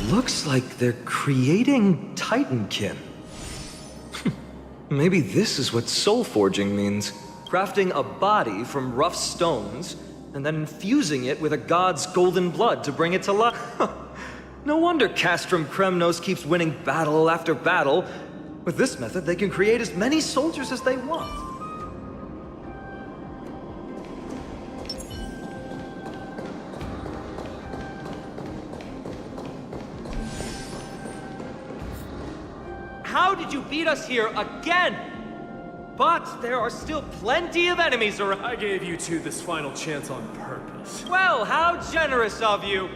Q: Looks like they're creating Titankin. Maybe this is what soul forging means. Crafting a body from rough stones, and then infusing it with a god's golden blood to bring it to life. No wonder Castrum Kremnos keeps winning battle after battle. With this method, they can create as many soldiers as they want.
R: How did you beat us here again? But there are still plenty of enemies around.
J: I gave you two this final chance on purpose.
R: Well, how generous of you.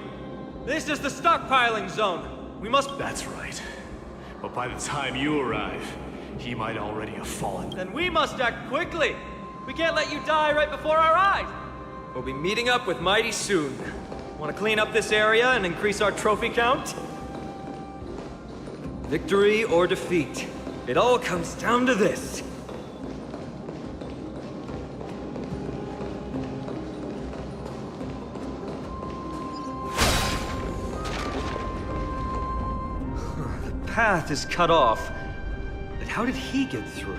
R: This is the stockpiling zone. We must...
J: That's right. But by the time you arrive, he might already have fallen.
R: Then we must act quickly. We can't let you die right before our eyes.
Q: We'll be meeting up with Mighty soon. Want to clean up this area and increase our trophy count? Victory or defeat. It all comes down to this. The path is cut off. But how did he get through?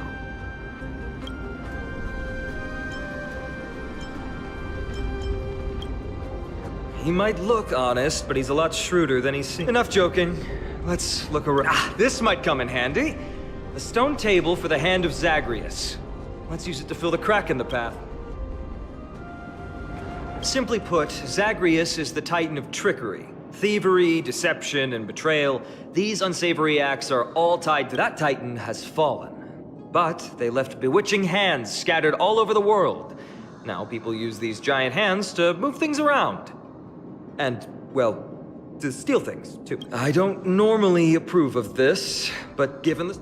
Q: He might look honest, but he's a lot shrewder than he seems. Enough joking. Let's look around. Ah, this might come in handy. A stone table for the hand of Zagreus. Let's use it to fill the crack in the path. Simply put, Zagreus is the titan of trickery. Thievery, deception, and betrayal. These unsavory acts are all tied to that titan has fallen. But they left bewitching hands scattered all over the world. Now people use these giant hands to move things around. And, well, to steal things, too. I don't normally approve of this, but given the...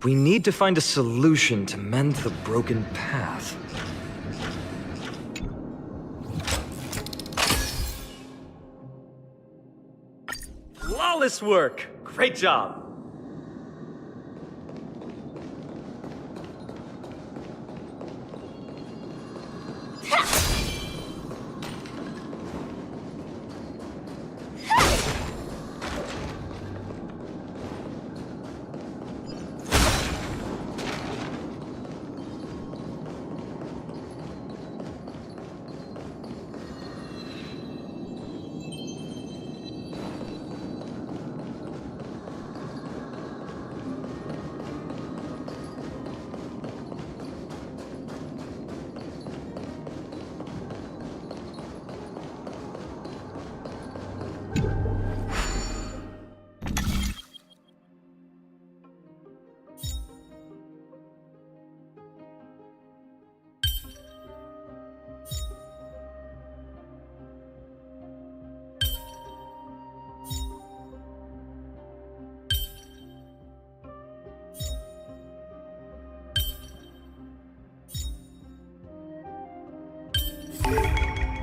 Q: We need to find a solution to mend the broken path. Flawless work! Great job!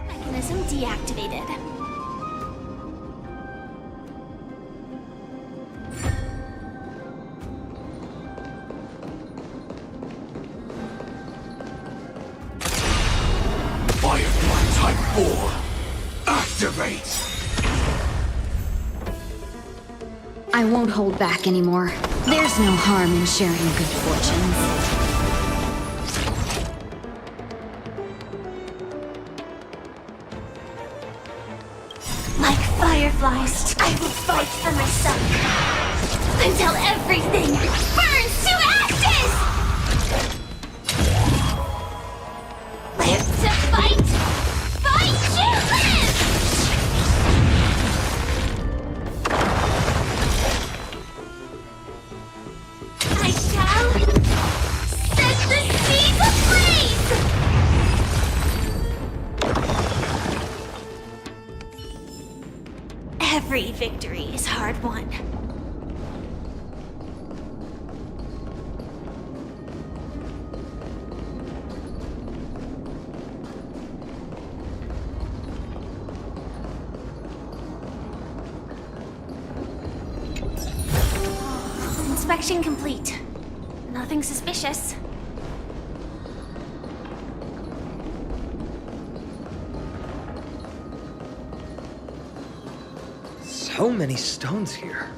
E: Mechanism deactivated.
N: Firefly Type 4, activate!
F: I won't hold back anymore. There's no harm in sharing good fortunes.
E: Like fireflies, I will fight for myself until everything burns to ashes! Live to fight! Fight to live! I shall set the seas ablaze! Every victory is hard won. Inspection complete. Nothing suspicious.
Q: So many stones here.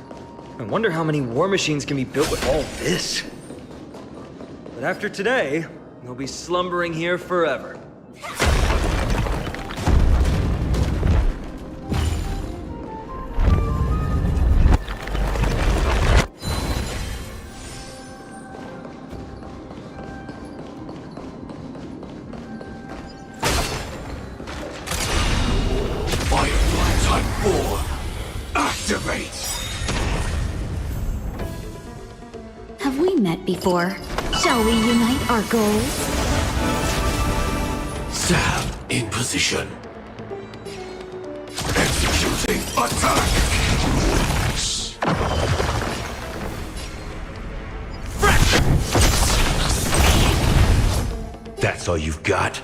Q: I wonder how many war machines can be built with all this. But after today, they'll be slumbering here forever.
F: Have we met before? Shall we unite our goals?
N: Sam in position. Executing attack! That's all you've got?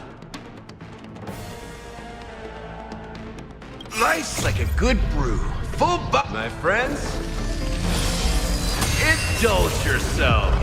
N: Nice like a good brew. Full my friends. Indulge yourself.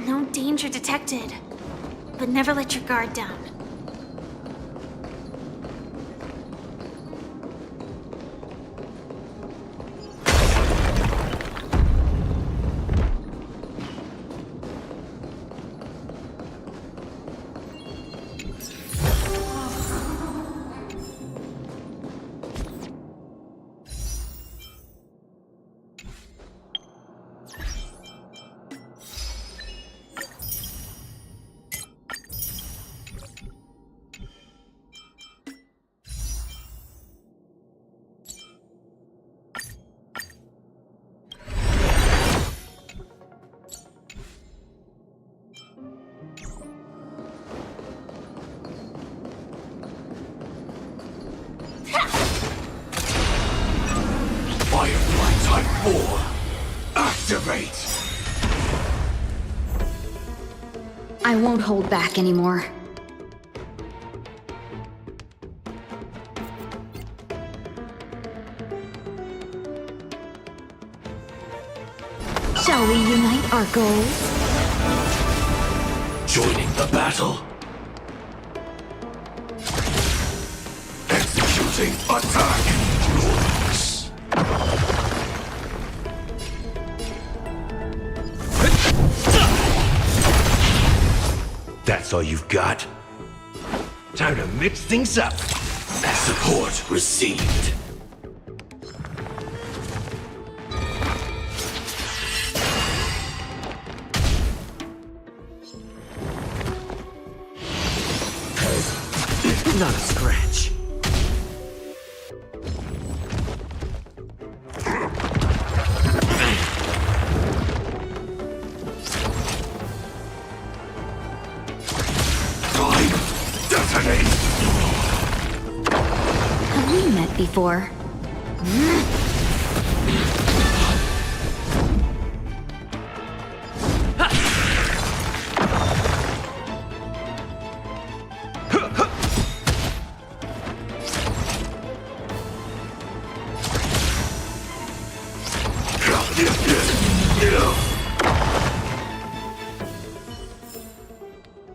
E: No danger detected. But never let your guard down.
N: Firefly Type 4, activate!
F: I won't hold back anymore. Shall we unite our goals?
N: Joining the battle. Executing attack. Yours. That's all you've got? Time to mix things up. Support received.
R: Not a scratch.
F: Have we met before?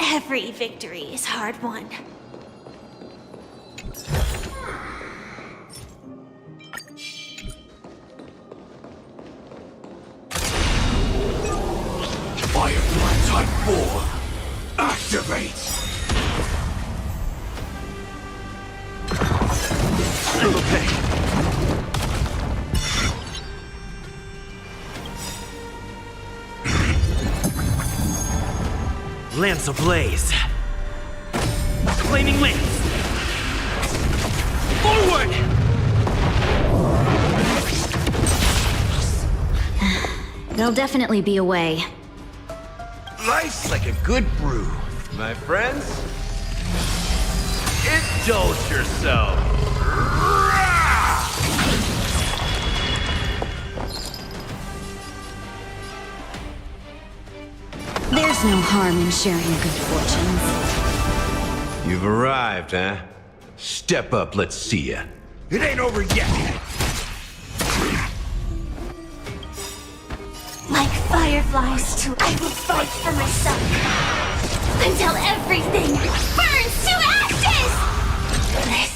C: Every victory is hard won.
N: Firefly Type 4. Activate.
R: Okay. Lance ablaze. Flaming lance. Forward!
F: There'll definitely be a way.
A: Life's like a good brew, my friends. Indulge yourself.
F: There's no harm in sharing good fortunes.
A: You've arrived, huh? Step up, let's see ya. It ain't over yet.
C: Like fireflies too, I will fight for myself until everything burns to ashes! This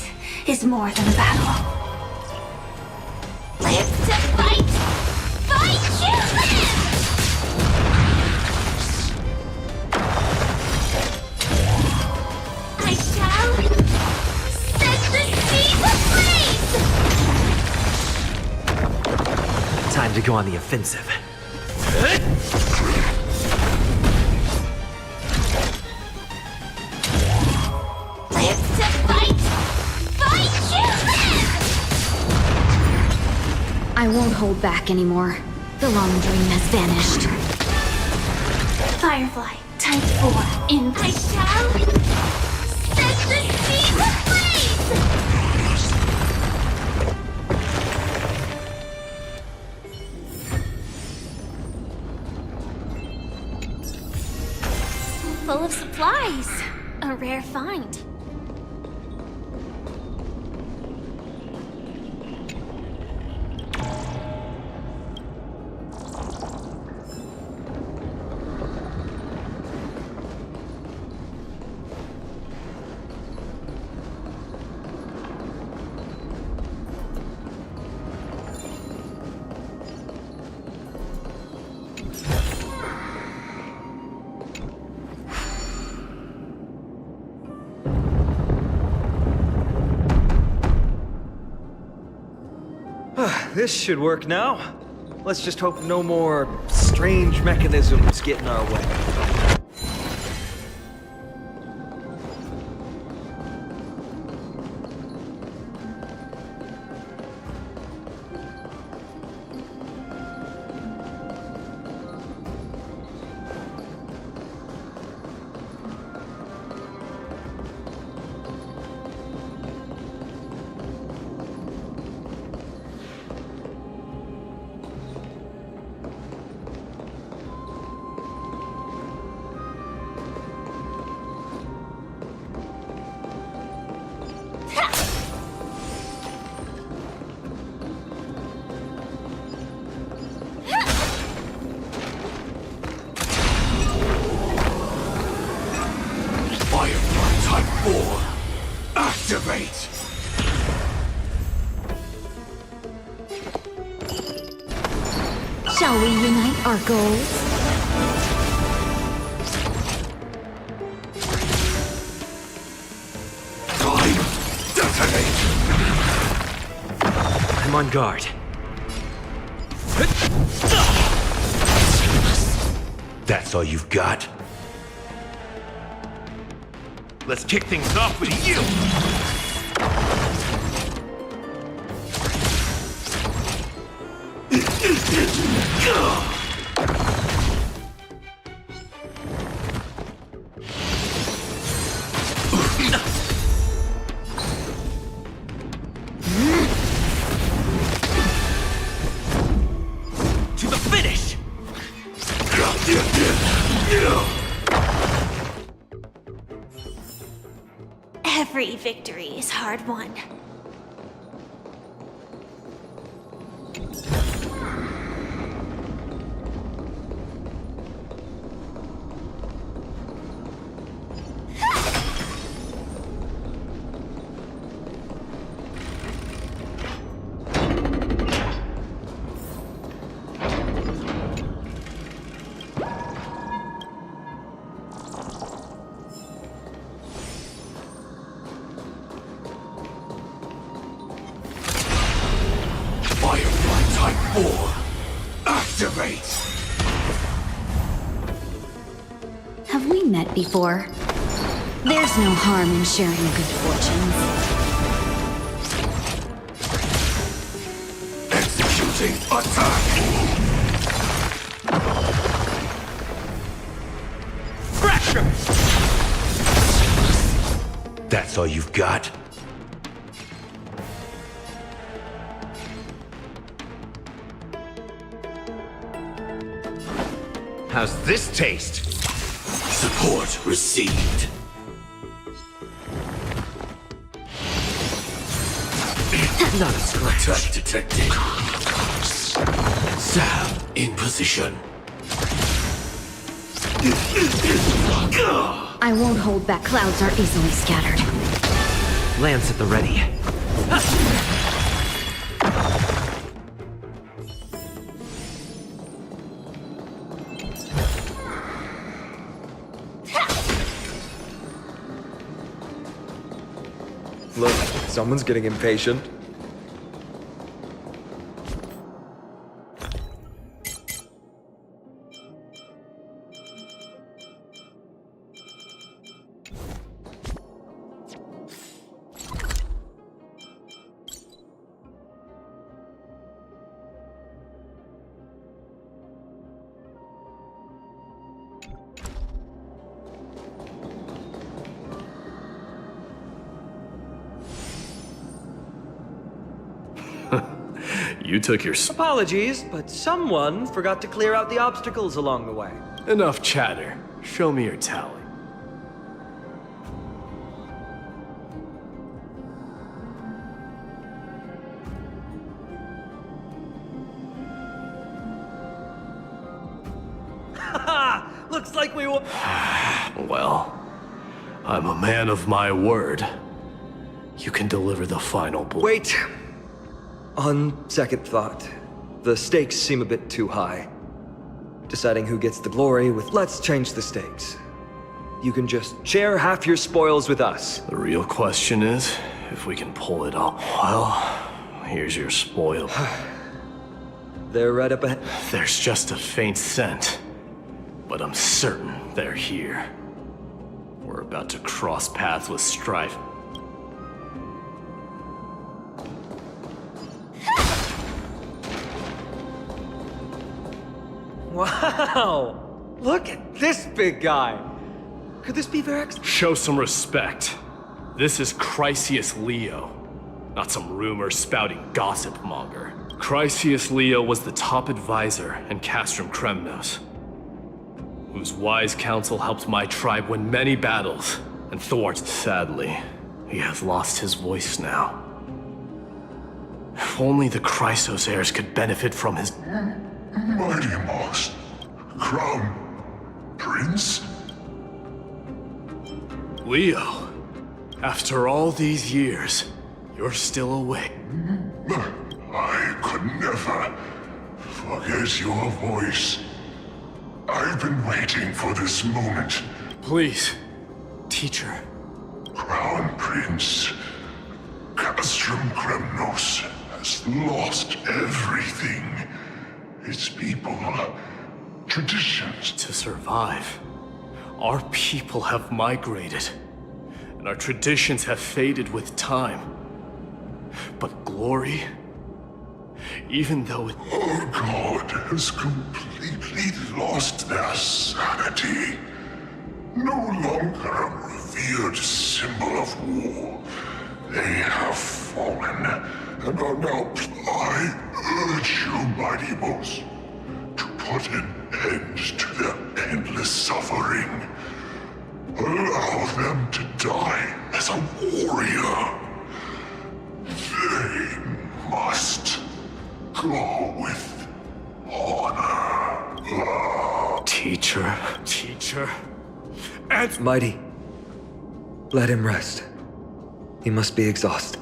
C: is more than a battle. Live to fight! Fight to live! I shall set the seas ablaze!
R: Time to go on the offensive.
C: Live to fight! Fight to live!
F: I won't hold back anymore. The long dream has vanished.
C: Firefly, type 4, in I shall set the seas ablaze! Full of supplies. A rare find.
Q: This should work now. Let's just hope no more strange mechanisms get in our way.
N: 4. Activate!
F: Shall we unite our goals?
N: Time! Detonate!
Q: I'm on guard.
A: That's all you've got?
N: Let's kick things off with you!
R: To the finish!
E: Every victory is hard won.
N: Firefly Type 4. Activate!
F: Have we met before? There's no harm in sharing good fortunes.
N: Executing attack!
R: Fracture!
A: That's all you've got? How's this taste?
N: Support received.
R: Not a scratch.
N: Attack detected. Sam in position.
F: I won't hold back. Clouds are easily scattered.
R: Lance at the ready.
Q: Look, someone's getting impatient.
J: You took your
Q: Apologies, but someone forgot to clear out the obstacles along the way.
J: Enough chatter. Show me your tally.
R: Haha! Looks like we will.
J: Well, I'm a man of my word. You can deliver the final blow.
Q: Wait. On second thought, the stakes seem a bit too high. Deciding who gets the glory with let's change the stakes. You can just share half your spoils with us.
J: The real question is if we can pull it off. Well, here's your spoil.
Q: They're right up ahead.
J: There's just a faint scent, but I'm certain they're here. We're about to cross paths with strife.
Q: Wow! Look at this big guy! Could this be Varric's?
J: Show some respect. This is Chrysius Leo, not some rumor-spouting gossip monger. Chrysius Leo was the top advisor in Castrum Kremnos, whose wise counsel helped my tribe win many battles and thwart. Sadly, he has lost his voice now. If only the Chrysos heirs could benefit from his...
L: Mighty Moss. Crown Prince?
J: Leo, After all these years, you're still awake.
L: I could never forget your voice. I've been waiting for this moment.
J: Please, teacher.
L: Crown Prince Castrum Kremnos has lost everything. His people, traditions.
J: To survive, our people have migrated, and our traditions have faded with time. But glory, even though
L: our god has completely lost their sanity. No longer a revered symbol of war. They have fallen, and are now. I urge you, mighty boss, to put an end to their endless suffering. Allow them to die as a warrior. They must go with honor.
J: Teacher. And
Q: Mighty, let him rest. He must be exhausted.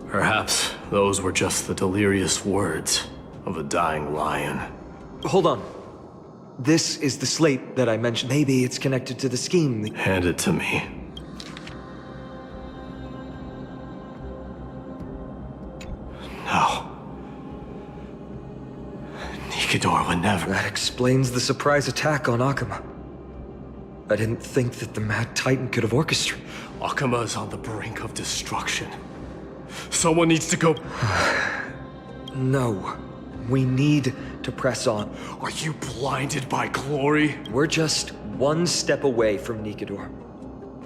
J: Perhaps those were just the delirious words of a dying lion.
Q: Hold on. This is the slate that I mentioned. Maybe it's connected to the scheme.
J: Hand it to me. No. Nikidor would never.
Q: That explains the surprise attack on Akama. I didn't think that the Mad Titan could have orchestrated.
J: Akama is on the brink of destruction. Someone needs to go.
Q: No. We need to press on.
J: Are you blinded by glory?
Q: We're just one step away from Nikidor.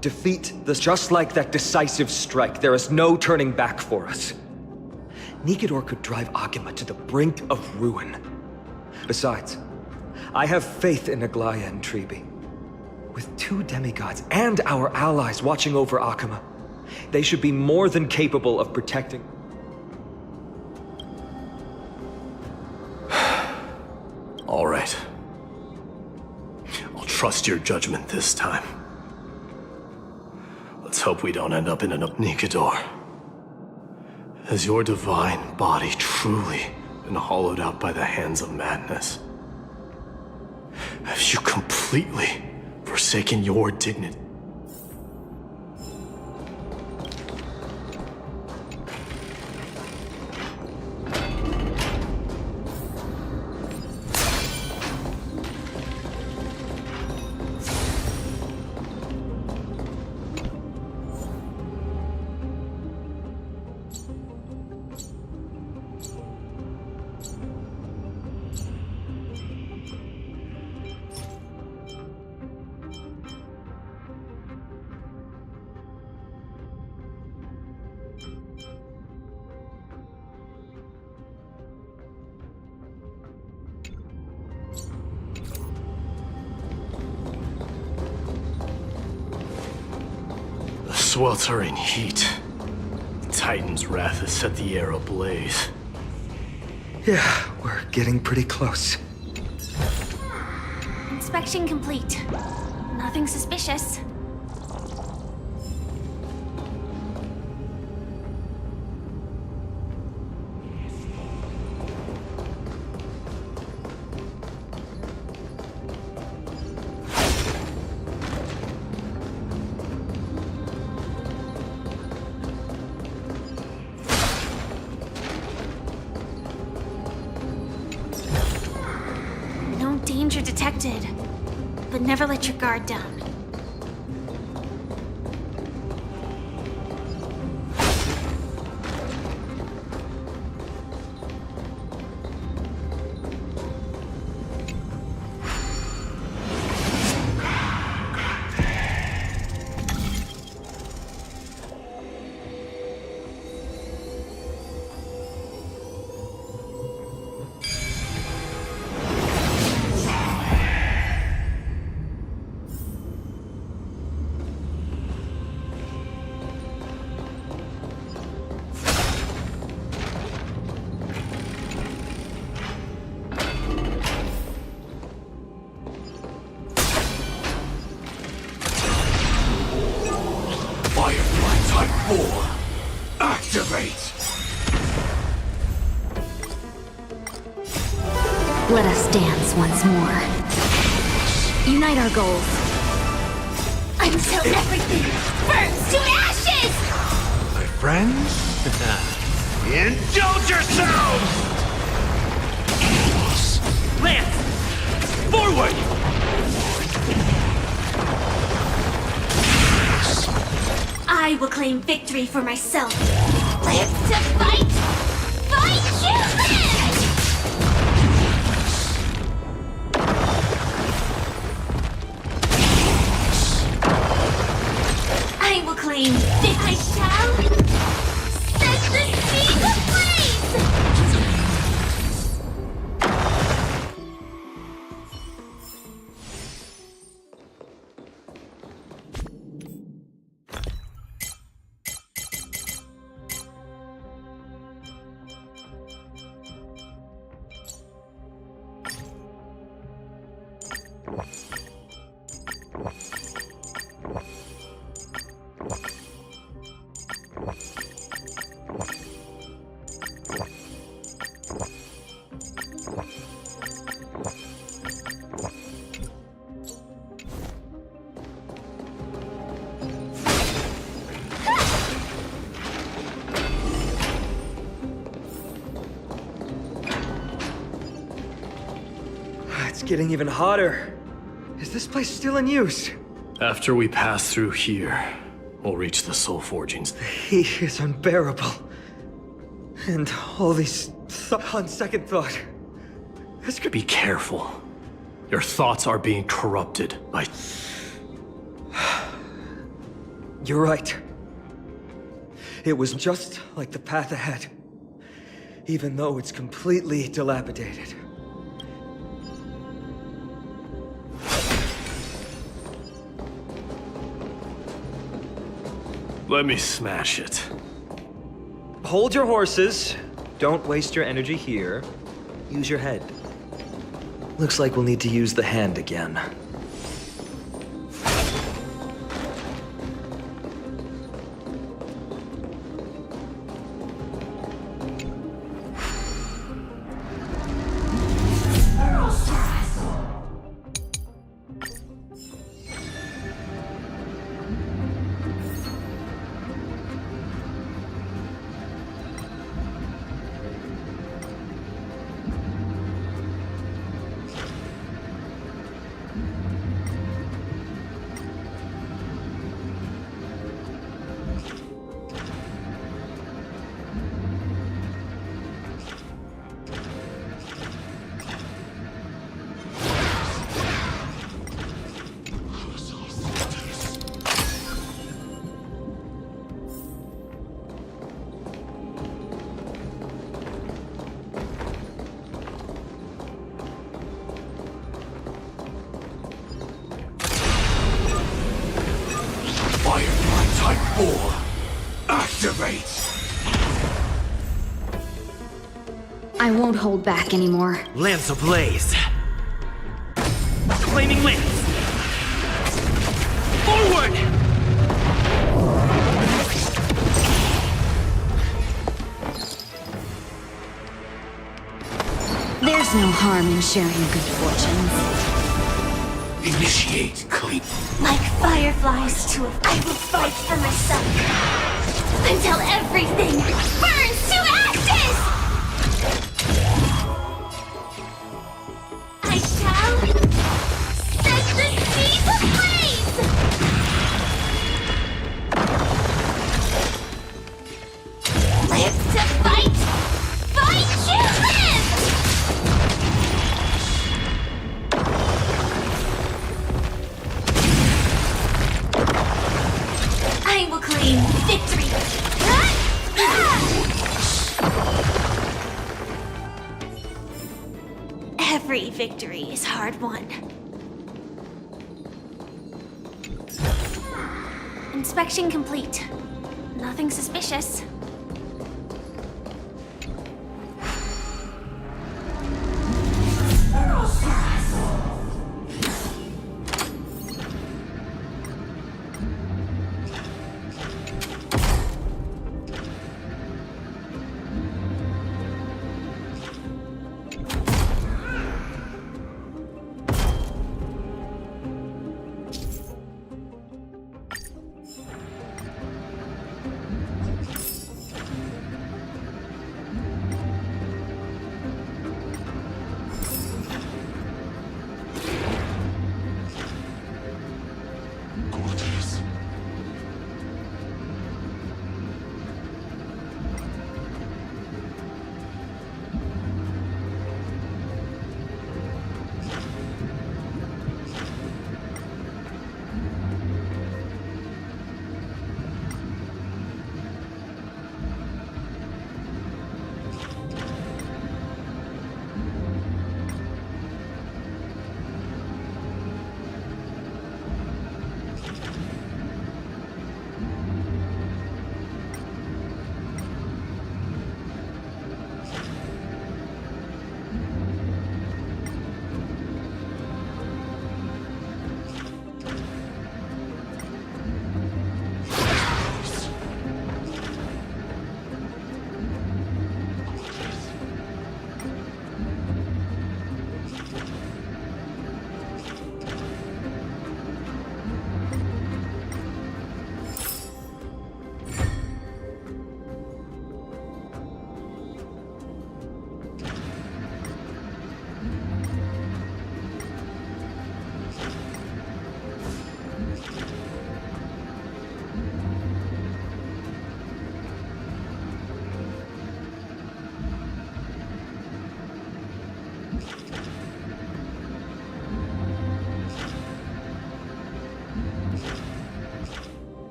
Q: Defeat this just like that decisive strike. There is no turning back for us. Nikidor could drive Akama to the brink of ruin. Besides, I have faith in Aglaya and Tribi. With 2 demigods and our allies watching over Akama, they should be more than capable of protecting.
J: All right. I'll trust your judgment this time. Let's hope we don't end up in an Nikidor. Has your divine body truly been hollowed out by the hands of madness? Have you completely forsaken your dignity? Sweltering heat. The Titan's wrath has set the air ablaze.
Q: Yeah, we're getting pretty close.
E: Inspection complete. Nothing suspicious. Danger detected, but never let your guard down.
N: 4. Activate!
F: Let us dance once more. Unite our goals.
E: Until everything burns to ashes!
A: My friends? Indulge yourselves!
R: Lance! Forward!
C: I will claim victory for myself. Live to fight! Fight to live! I will claim victory. I shall set the seas ablaze!
Q: It's getting even hotter. Is this place still in use?
J: After we pass through here, we'll reach the soul forgings.
Q: The heat is unbearable. And all these on second thought, this could
J: be careful. Your thoughts are being corrupted by...
Q: You're right. It was just like the path ahead, even though it's completely dilapidated.
J: Let me smash it.
Q: Hold your horses. Don't waste your energy here. Use your head. Looks like we'll need to use the hand again.
N: Type 4. Activate!
F: I won't hold back anymore.
R: Lance ablaze! Flaming lance! Forward!
F: There's no harm in sharing good fortunes.
N: Initiate clean.
C: Like fireflies to a... I will fight for myself until everything burns to ashes! I shall set the seas ablaze! Live to fight! Fight to live! I will claim victory! Every victory is hard won. Inspection complete. Nothing suspicious.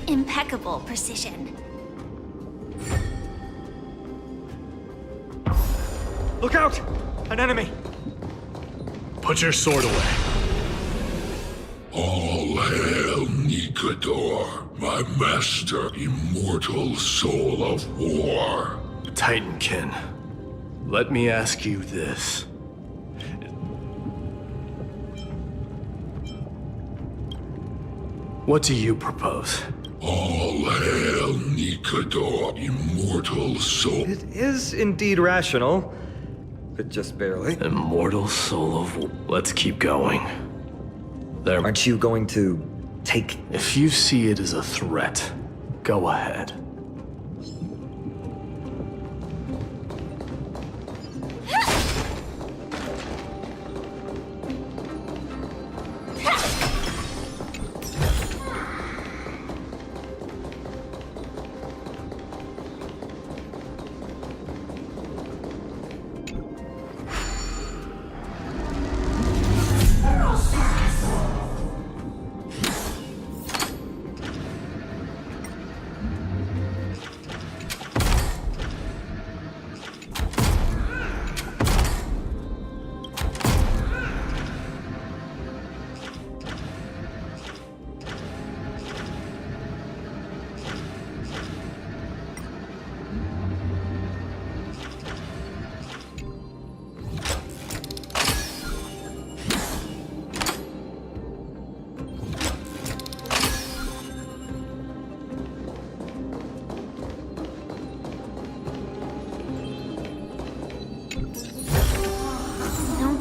C: impeccable precision.
R: Look out! An enemy!
J: Put your sword away.
L: All hail Nikador, my master, immortal soul of war.
J: Titankin, let me ask you this. What do you propose?
L: All hail Nikador, immortal soul.
Q: It is indeed rational, but just barely.
J: Immortal soul of war. Let's keep going.
Q: Aren't you going to take...
J: If you see it as a threat, go ahead.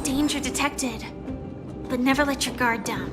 C: Danger detected, but never let your guard down.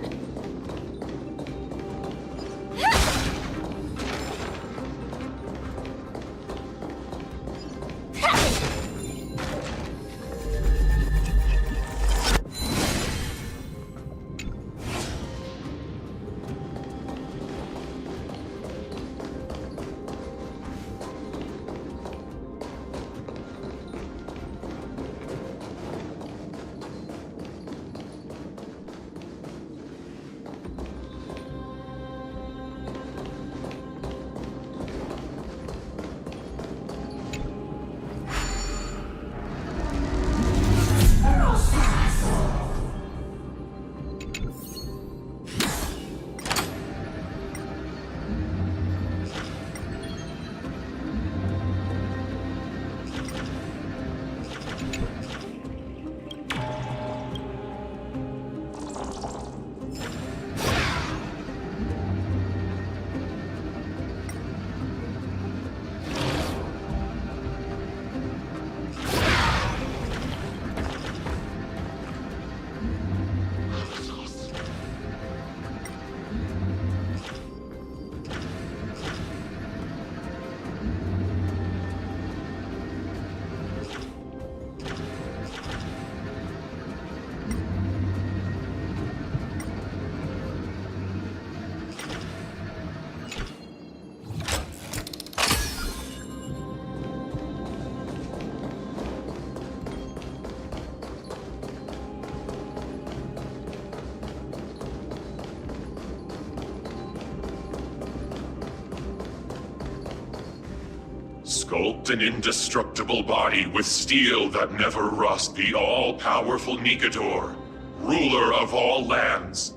L: Sculpt an indestructible body with steel that never rusts. The all-powerful Nikador, ruler of all lands.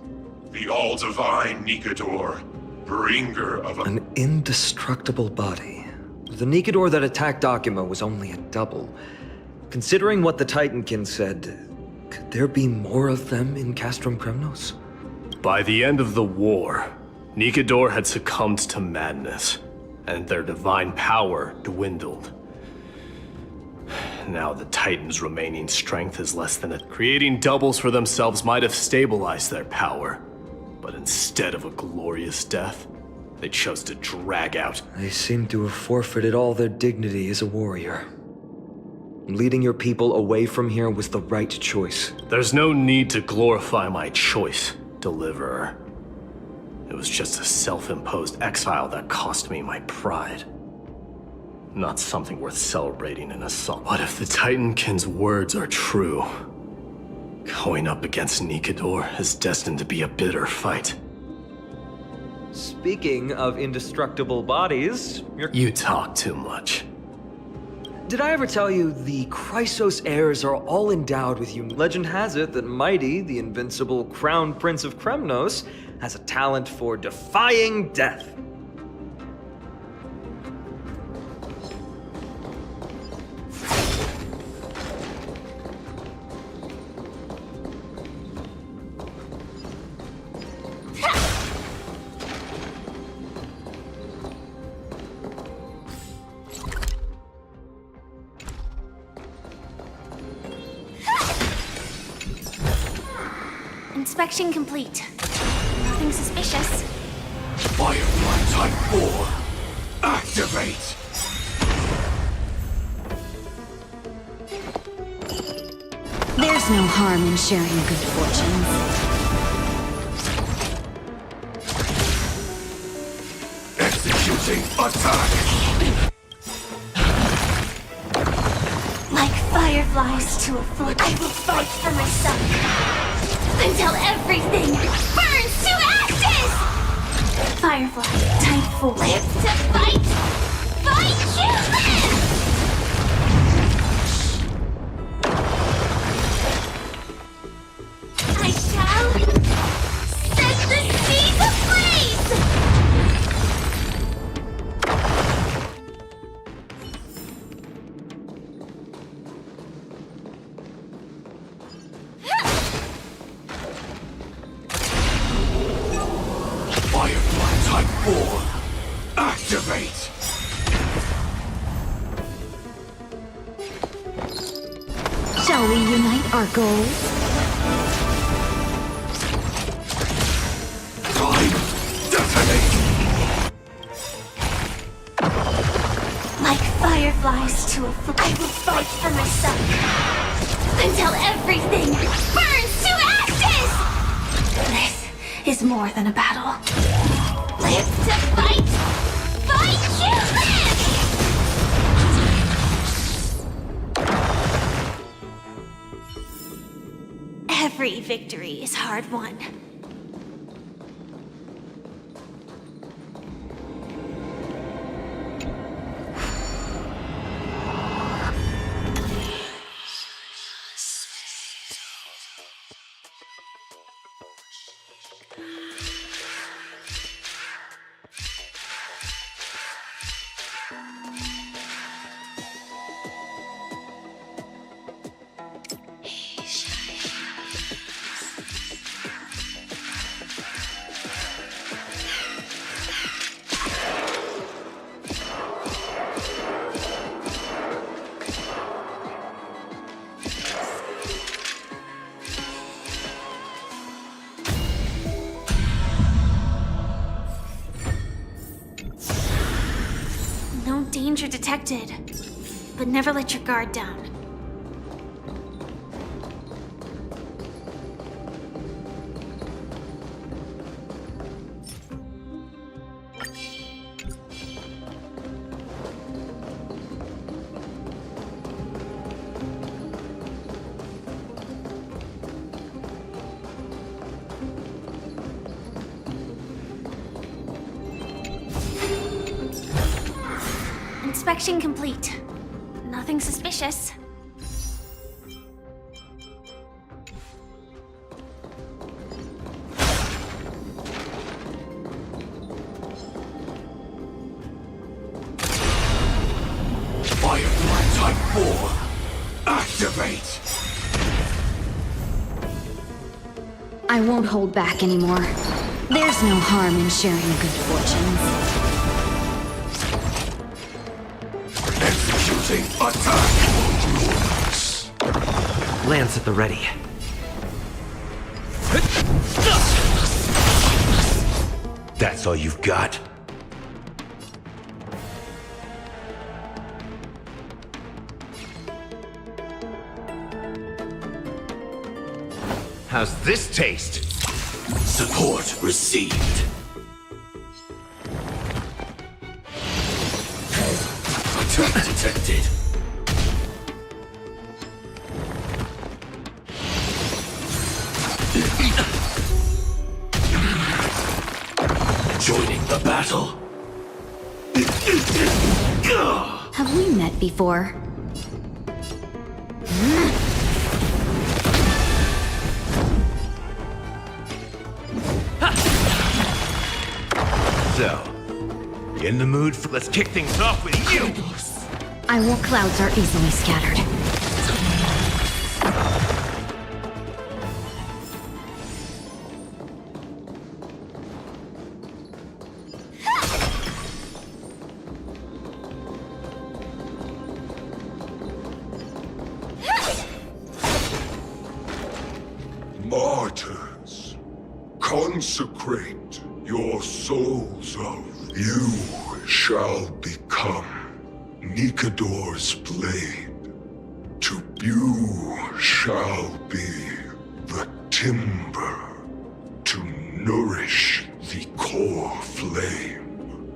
L: The all-divine Nikador, bringer of
Q: An indestructible body. The Nikador that attacked Akuma was only a double. Considering what the Titankin said, could there be more of them in Castrum Kremnos?
J: By the end of the war, Nikador had succumbed to madness, and their divine power dwindled. Now the Titans' remaining strength is less than it. Creating doubles for themselves might have stabilized their power, but instead of a glorious death, they chose to drag out.
Q: They seem to have forfeited all their dignity as a warrior. Leading your people away from here was the right choice.
J: There's no need to glorify my choice, Deliverer. It was just a self-imposed exile that cost me my pride. Not something worth celebrating in a song. What if the Titankin's words are true? Going up against Nikador is destined to be a bitter fight.
Q: Speaking of indestructible bodies,
J: You talk too much.
Q: Did I ever tell you the Chrysos heirs are all endowed with you? Legend has it that Mighty, the invincible crown prince of Kremnos, has a talent for defying death.
E: Inspection complete. Nothing suspicious.
L: Firefly Type 4, activate!
F: There's no harm in sharing good fortunes.
L: Executing attack!
E: Like fireflies to a flame, I will fight for myself. Until everything burns to ashes! Firefly, Type 4. Live to fight! Fight humans! I shall set the seas ablaze!
L: Firefly Type 4, activate!
F: Shall we unite our goals?
L: Time, detonate!
E: Like fireflies to a flame, I will fight for myself. Until everything burns to ashes! This is more than a battle. Live to fight! Fight humans! Every victory is hard won. No danger detected, but never let your guard down. Inspection complete. Nothing suspicious.
L: Firefly Type 4, activate!
F: I won't hold back anymore. There's no harm in sharing good fortunes.
L: Executing attack!
N: Lance at the ready.
A: That's all you've got? How's this taste?
L: Support received. Attack detected. Joining
N: A battle?
F: Have we met before?
A: So, you in the mood for... Let's kick things off with you!
F: Our clouds are easily scattered.
L: Martyrs, consecrate your souls of you shall become Nikador's blade. To you shall be the timber to nourish the core flame.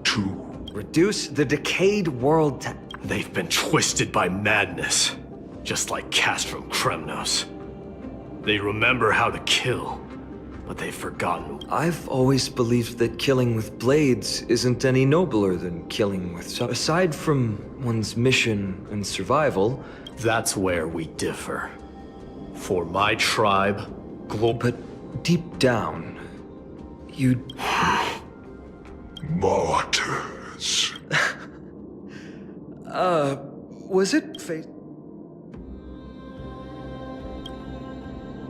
L: To
Q: reduce the decayed world to...
J: They've been twisted by madness, just like cast from Kremnos. They remember how to kill, but they've forgotten.
Q: I've always believed that killing with blades isn't any nobler than killing with... Aside from one's mission and survival...
J: That's where we differ. For my tribe,
Q: But deep down, you'd...
L: Martyrs.
Q: Was it fate?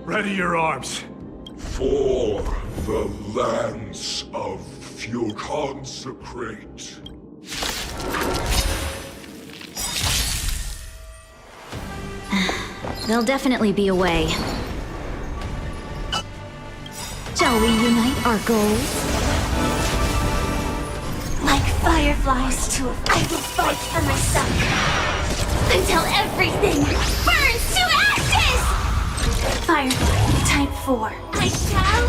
J: Ready your arms.
L: For the lands of Fuel consecrate.
F: There'll definitely be a way. Shall we unite our goals?
E: Like fireflies to a... I will fight for myself until everything burns to ashes! Firefly type 4. I shall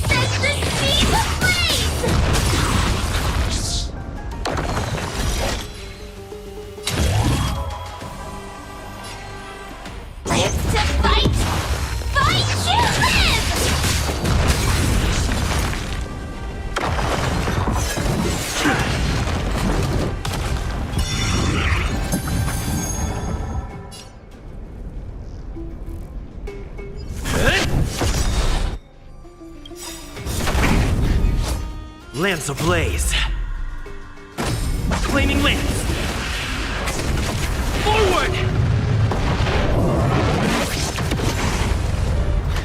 E: set the seas ablaze! Live to fight! Fight to live!
N: Lance ablaze. Flaming lance. Forward!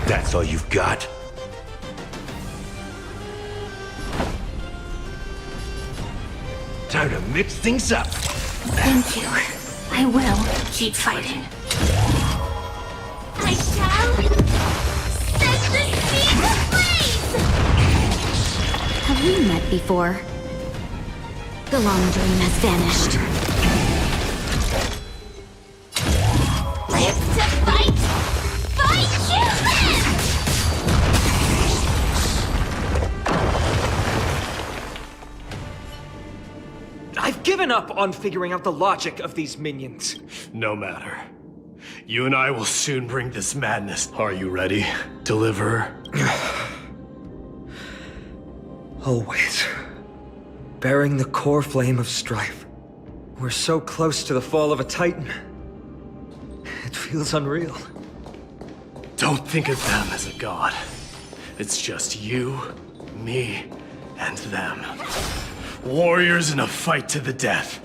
A: That's all you've got? Time to mix things up.
E: Thank you. I will keep fighting. I shall set the seas ablaze!
F: Have we met before? The long dream has vanished.
E: Live to fight! Fight to live!
Q: I've given up on figuring out the logic of these minions.
J: No matter. You and I will soon bring this madness. Are you ready, Deliverer?
Q: Always. Bearing the core flame of strife. We're so close to the fall of a Titan. It feels unreal.
J: Don't think of them as a god. It's just you, me, and them. Warriors in a fight to the death.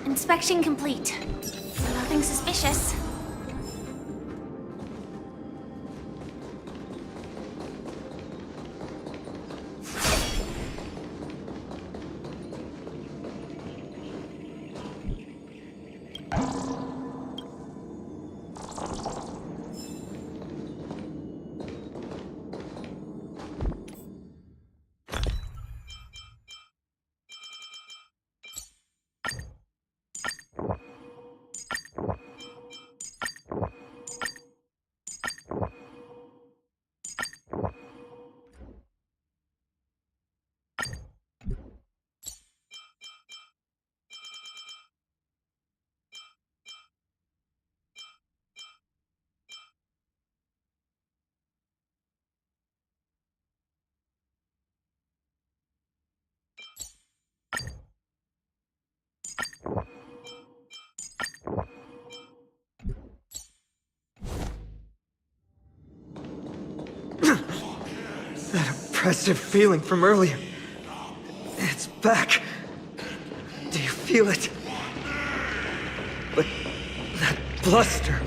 E: Inspection complete. Nothing suspicious.
Q: oppressive feeling from earlier. It's back. Do you feel it? But that bluster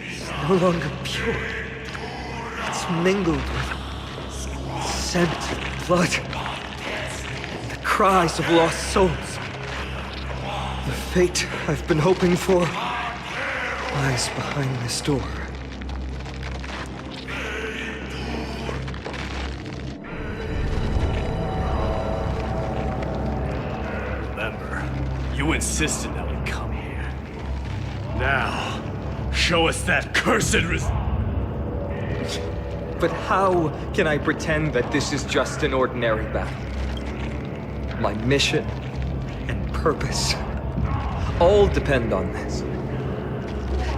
Q: is no longer pure. It's mingled with scent of blood. The cries of lost souls. The fate I've been hoping for lies behind this door.
J: You insisted that we come here. Now, show us that cursed
Q: But how can I pretend that this is just an ordinary battle? My mission and purpose all depend on this.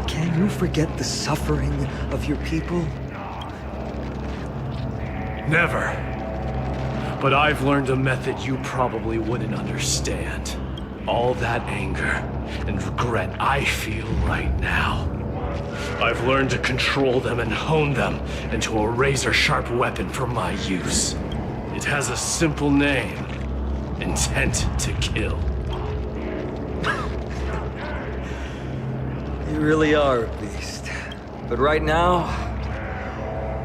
Q: Can you forget the suffering of your people?
J: Never. But I've learned a method you probably wouldn't understand. All that anger and regret I feel right now. I've learned to control them and hone them into a razor-sharp weapon for my use. It has a simple name. Intent to kill.
Q: You really are a beast. But right now,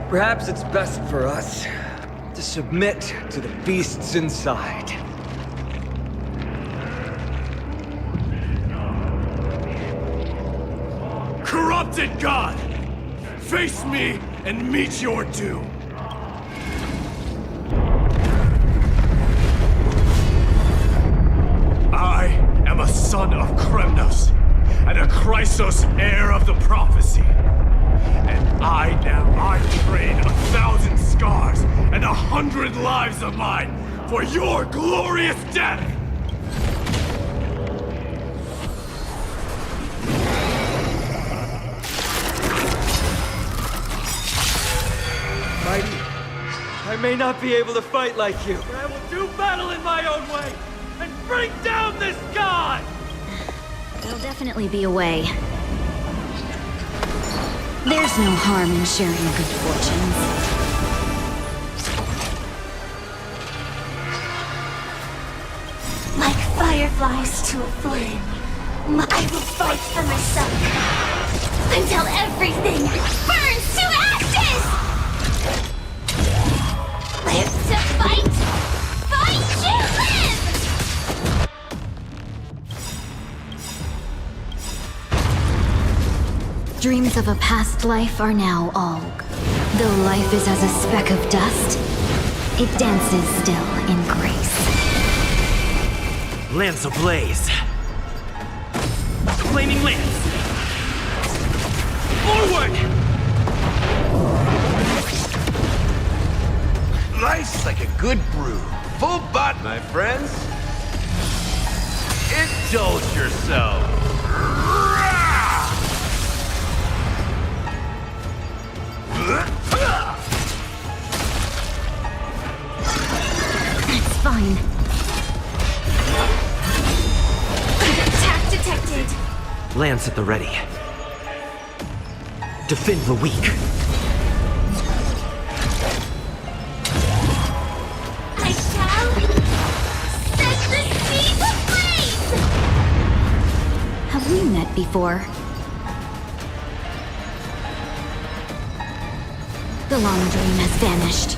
Q: perhaps it's best for us to submit to the beasts inside.
J: Corrupted God! Face me and meet your doom! I am a son of Kremnos, and a Chrysos heir of the prophecy. And I trade 1,000 scars and 100 lives of mine for your glorious death!
Q: Mighty, I may not be able to fight like you, but I will do battle in my own way and bring down this god!
F: There'll definitely be a way. There's no harm in sharing good fortunes.
E: Like fireflies to a flame, I will fight for myself until everything burns to ashes! Live to fight! Fight to live!
F: Dreams of a past life are now all. Though life is as a speck of dust, it dances still in grace.
N: Lance ablaze. Flaming lance. Forward! Life's like a good brew. Full bot, my friends. Indulge yourself.
F: It's fine.
E: Attack detected.
N: Lance at the ready. Defend the weak.
E: I shall set the sea ablaze!
F: Have we met before? The long dream has vanished.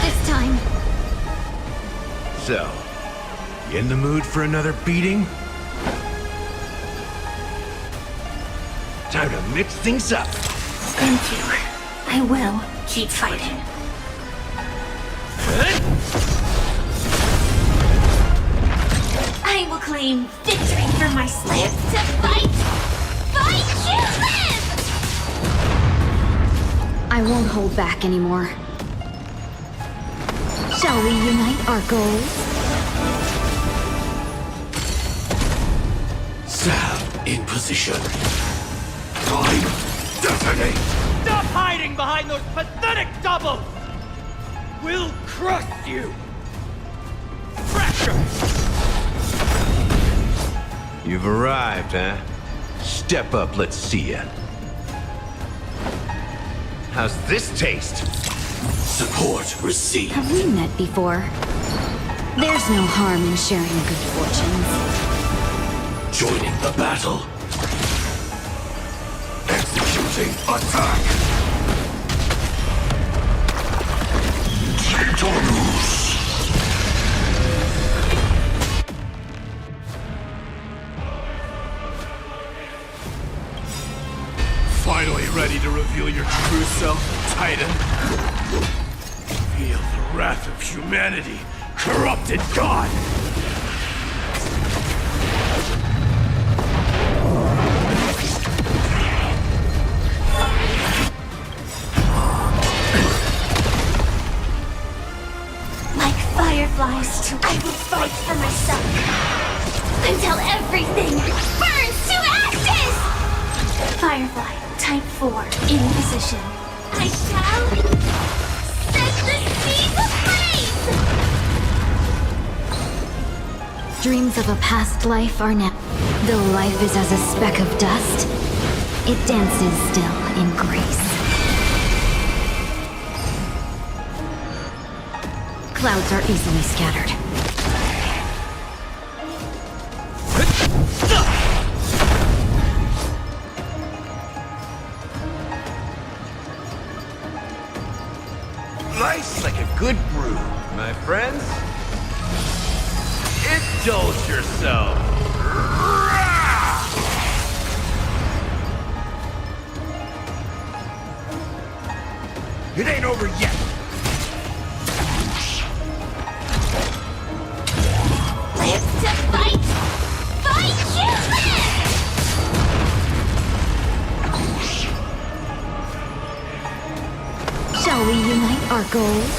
F: This time.
A: So, you in the mood for another beating? Time to mix things up.
E: Thank you. I will keep fighting. I will claim victory for my slaves to fight! Fight to live!
F: I won't hold back anymore. Shall we unite our goals?
J: Sam in position. Time detonate!
R: Stop hiding behind those pathetic doubles! We'll crush you! Pressure!
A: You've arrived, huh? Step up, let's see ya. How's this taste?
N: Support received.
F: Have we met before? There's no harm in sharing good fortunes.
N: Joining the battle. Executing attack.
L: Titanus!
J: Finally ready to reveal your true self, Titan? Feel the wrath of humanity, corrupted god!
E: Like fireflies, I will fight for myself until everything burns to ashes! Firefly, type 4, in position. I shall set the seas ablaze!
F: Dreams of a past life are now. Though life is as a speck of dust, it dances still in grace. Clouds are easily scattered.
A: Life's like a good brew, my friends. Indulge yourself. It ain't over yet.
E: Live to fight! Fight you live!
F: Shall we unite our goals?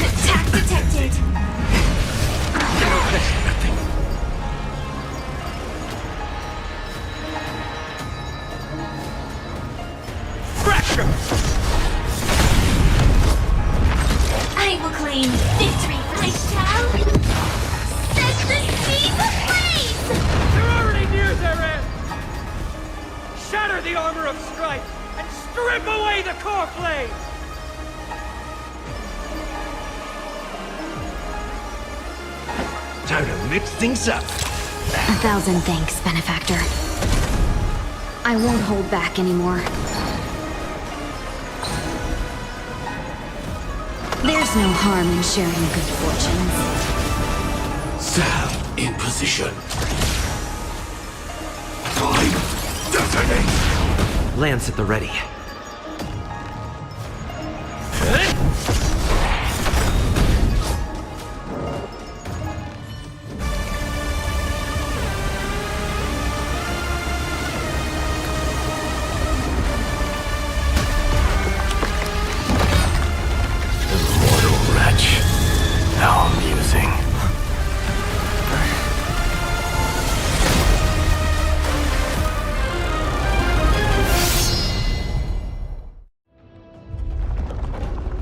E: Attack detected!
R: Fracture!
E: I will claim victory. I shall set the seas ablaze!
R: They're already near their end! Shatter the armor of strife and strip away the core flame!
A: Time to mix things up.
F: 1,000 thanks, benefactor. I won't hold back anymore. There's no harm in sharing good fortunes.
N: Sam in position. Time detonate.
Q: Lance at the ready.
J: Immortal wretch. How amusing.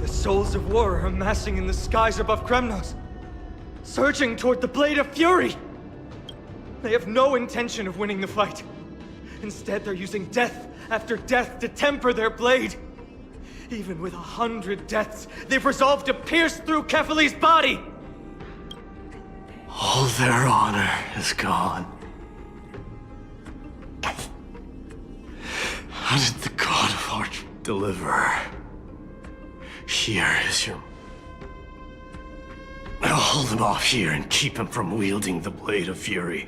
R: The souls of war are amassing in the skies above Kremnos, surging toward the Blade of Fury! They have no intention of winning the fight. Instead, they're using death after death to temper their blade. Even with 100 deaths, they've resolved to pierce through Kefali's body!
J: All their honor is gone. How did the god of art deliver? Here is your... I'll hold him off here and keep him from wielding the Blade of Fury.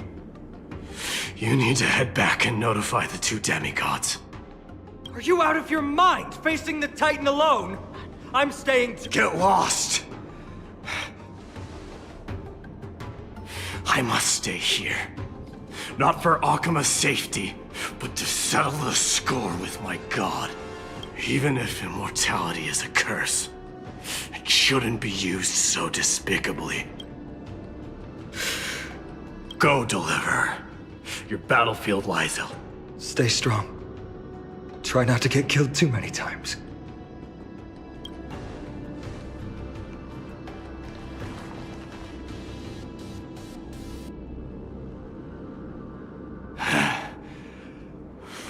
J: You need to head back and notify the two demigods.
R: Are you out of your mind, facing the Titan alone? I'm staying to...
J: Get lost! I must stay here. Not for Akima's safety, but to settle the score with my god. Even if immortality is a curse, it shouldn't be used so despicably. Go, Deliverer. Your battlefield lies out.
Q: Stay strong. Try not to get killed too many times.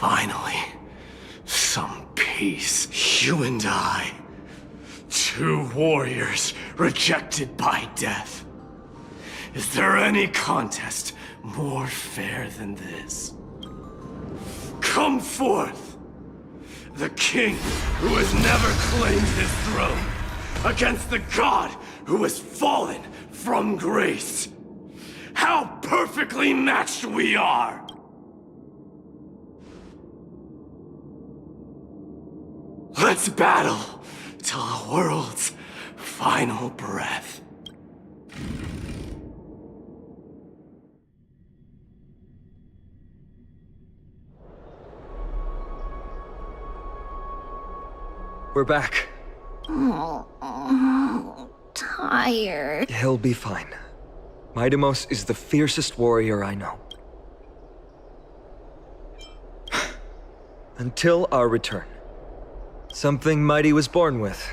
J: Finally, some peace. You and I. Two warriors rejected by death. Is there any contest more fair than this? Come forth! The king who has never claimed his throne, against the god who has fallen from grace. How perfectly matched we are! Let's battle till the world's final breath.
Q: We're back.
E: Tired.
Q: He'll be fine. Midamos is the fiercest warrior I know. Until our return. Something Mighty was born with.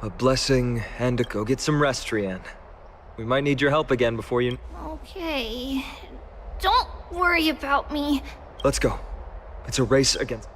Q: A blessing, and go get some rest, Trianne. We might need your help again before you...
E: Okay. Don't worry about me.
Q: Let's go. It's a race against...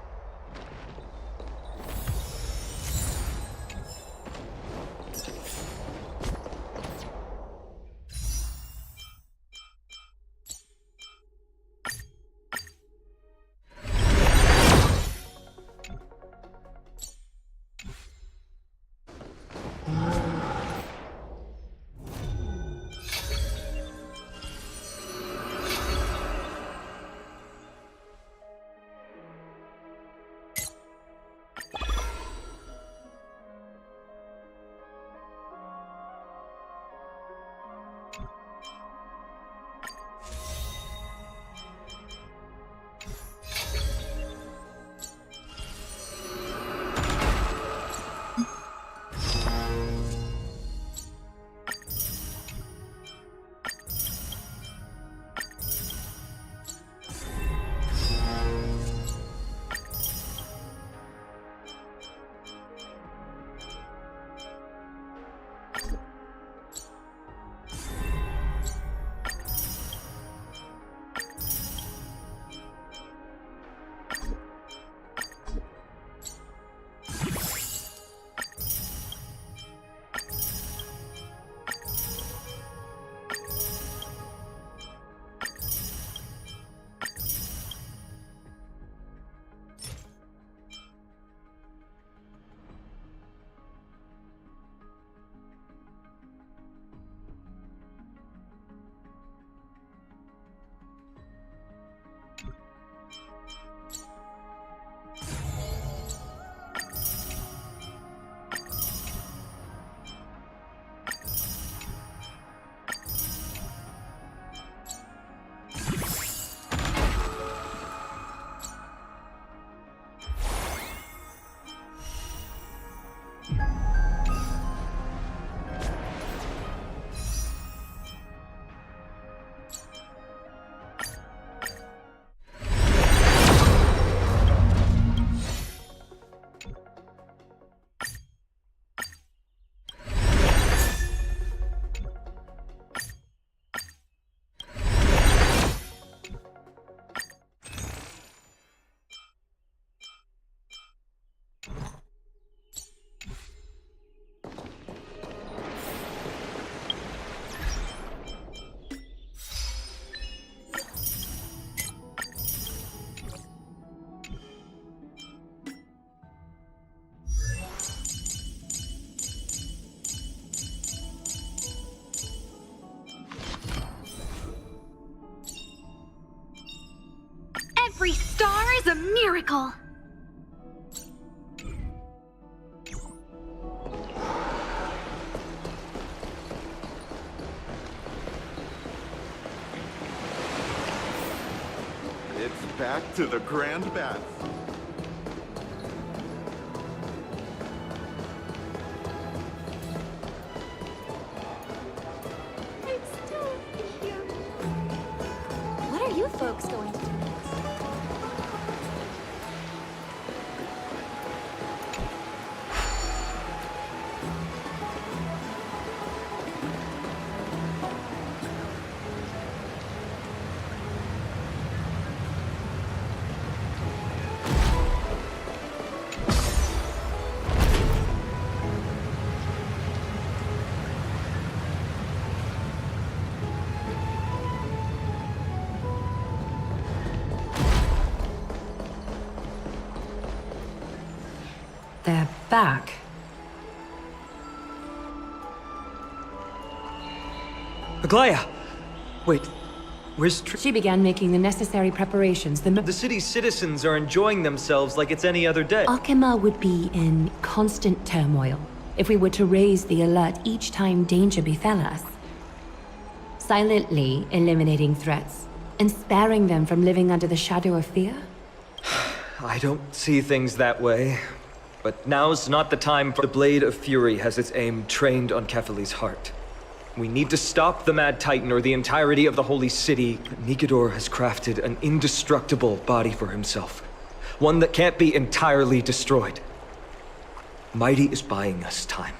E: Every star is a miracle.
P: It's back to the Grand Bath.
K: I'm still here. What are you folks going to do next?
B: They're back.
Q: Aglaya! Wait, where's
B: She began making the necessary preparations.
Q: The city's citizens are enjoying themselves like it's any other day.
B: Akima would be in constant turmoil if we were to raise the alert each time danger befell us. Silently eliminating threats and sparing them from living under the shadow of fear?
Q: I don't see things that way. But now's not the time for the Blade of Fury has its aim trained on Kefali's heart. We need to stop the Mad Titan or the entirety of the Holy City. Nikador has crafted an indestructible body for himself. One that can't be entirely destroyed. Mighty is buying us time.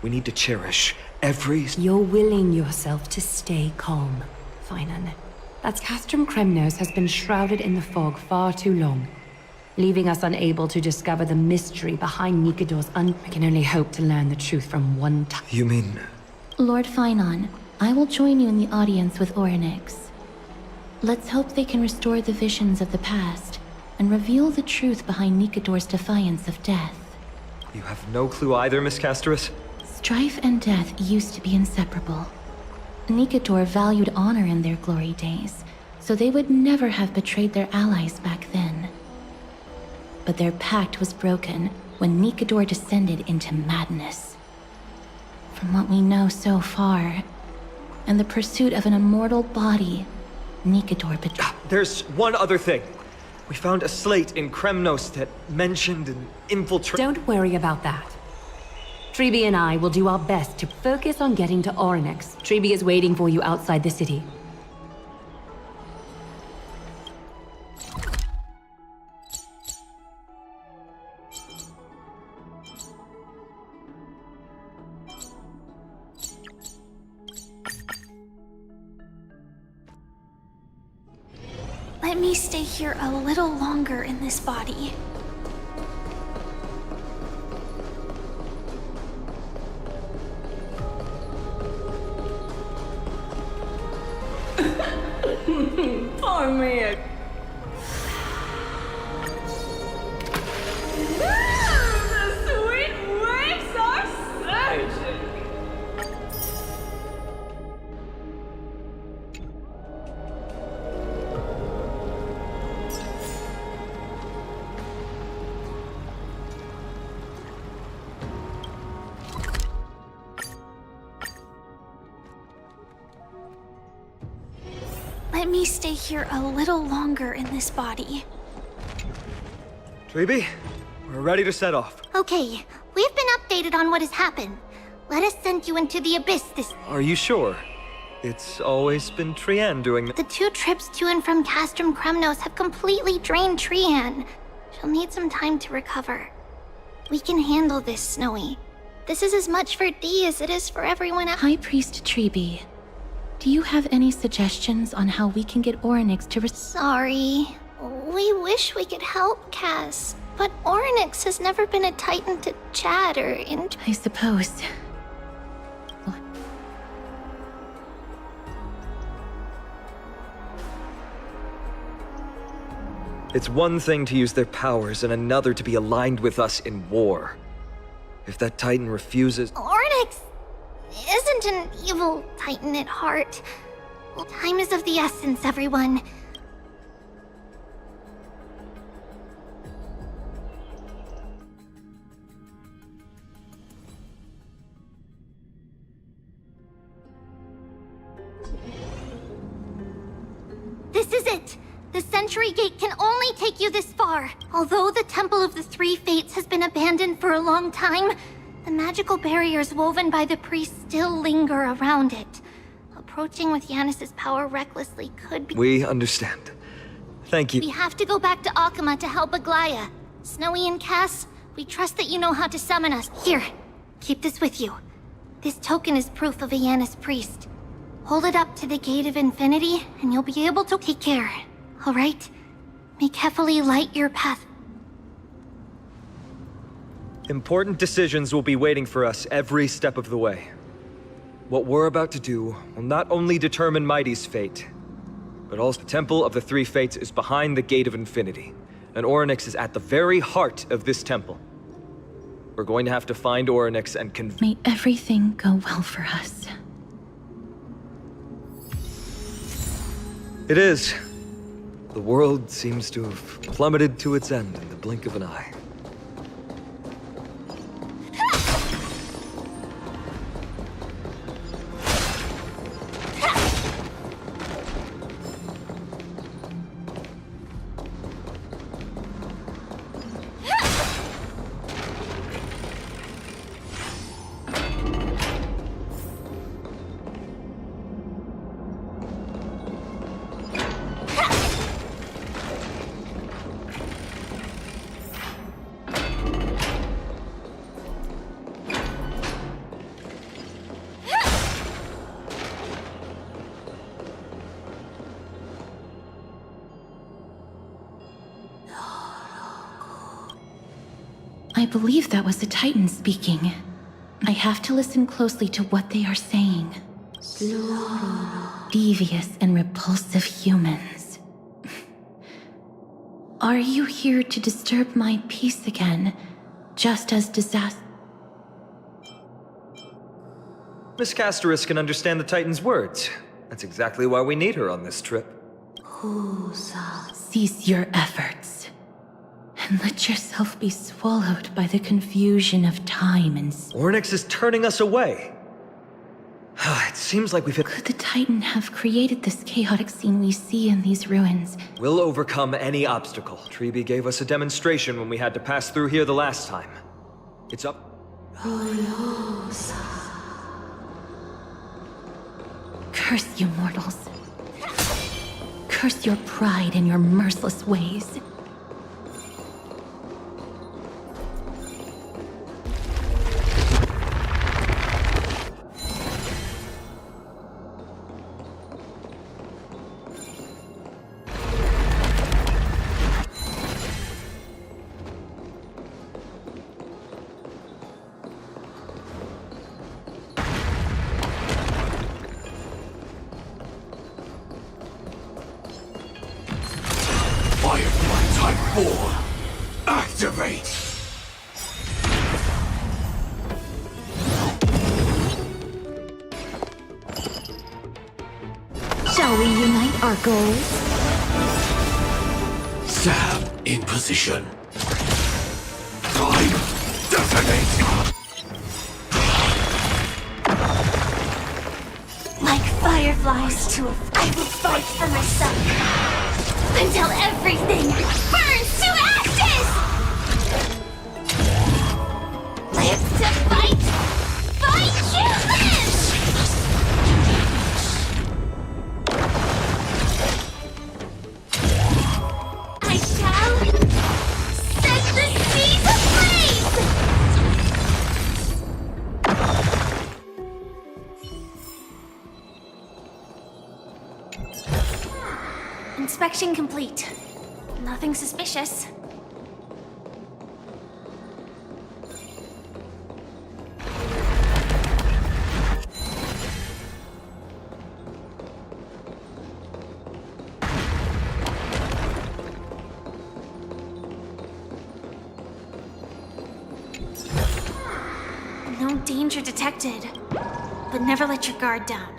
Q: We need to cherish every...
B: You're willing yourself to stay calm, Finan. That Castrum Kremnos has been shrouded in the fog far too long, leaving us unable to discover the mystery behind Nikador's I can only hope to learn the truth from one time.
Q: You mean...
O: Lord Finon, I will join you in the audience with Orynyx. Let's hope they can restore the visions of the past and reveal the truth behind Nikador's defiance of death.
Q: You have no clue either, Miss Casterus?
O: Strife and death used to be inseparable. Nikador valued honor in their glory days, so they would never have betrayed their allies back then. But their pact was broken when Nikador descended into madness. From what we know so far, and the pursuit of an immortal body, Nikador betrayed.
Q: There's one other thing. We found a slate in Kremnos that mentioned an infiltration.
B: Don't worry about that. Treeby and I will do our best to focus on getting to Orynyx. Treeby is waiting for you outside the city.
K: Let me stay here a little longer in this body.
M: Pour me a... The sweet waves are surging!
K: Let me stay here a little longer in this body.
Q: Treeby, we're ready to set off.
E: Okay, we've been updated on what has happened. Let us send you into the abyss this...
Q: Are you sure? It's always been Trian doing
E: The 2 trips to and from Castrum Kremnos have completely drained Trian. She'll need some time to recover. We can handle this, Snowy. This is as much for Dee as it is for everyone else.
O: High Priest Treeby, do you have any suggestions on how we can get Orynyx to
E: Sorry. We wish we could help, Cass. But Orynyx has never been a Titan to chat or
O: I suppose.
Q: It's one thing to use their powers and another to be aligned with us in war. If that Titan refuses...
E: Orynyx isn't an evil Titan at heart. Time is of the essence, everyone. This is it! The Century Gate can only take you this far. Although the Temple of the Three Fates has been abandoned for a long time, the magical barriers woven by the priests still linger around it. Approaching with Yanis's power recklessly could be...
Q: We understand. Thank you.
E: We have to go back to Akima to help Aglaya. Snowy and Cass, we trust that you know how to summon us. Here, keep this with you. This token is proof of a Yanis priest. Hold it up to the Gate of Infinity, and you'll be able to take care. All right? May Kefali light your path.
Q: Important decisions will be waiting for us every step of the way. What we're about to do will not only determine Mighty's fate, but also the Temple of the Three Fates is behind the Gate of Infinity, and Orynyx is at the very heart of this temple. We're going to have to find Orynyx and
O: May everything go well for us.
Q: It is. The world seems to have plummeted to its end in the blink of an eye.
O: I believe that was the Titan speaking. I have to listen closely to what they are saying. Devious and repulsive humans. Are you here to disturb my peace again, just as disaster?
Q: Miss Castoris can understand the Titan's words. That's exactly why we need her on this trip.
O: Cease your efforts, and let yourself be swallowed by the confusion of time and...
Q: Orynyx is turning us away. It seems like we've hit...
O: Could the Titan have created this chaotic scene we see in these ruins?
Q: We'll overcome any obstacle. Treeby gave us a demonstration when we had to pass through here the last time. It's up...
O: Curse you mortals. Curse your pride and your merciless ways.
L: Firefly Type 4, activate!
F: Shall we unite our goals?
L: Sam in position. Time detonate!
E: Like fireflies to a... I will fight for myself until everything burns to ashes! Live to fight! Fight to live! I shall set the seas ablaze! Inspection complete. Nothing suspicious. No danger detected, but never let your guard down.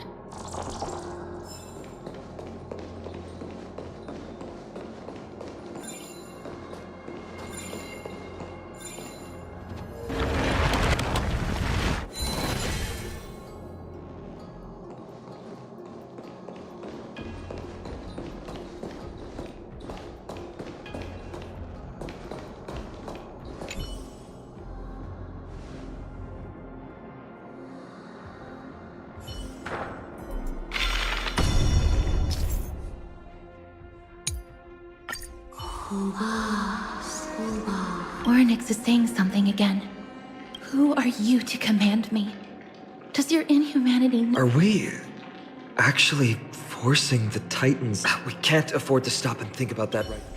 O: Orynyx is saying something again. Who are you to command me? Does your inhumanity...
Q: Are we actually forcing the Titans? We can't afford to stop and think about that right now.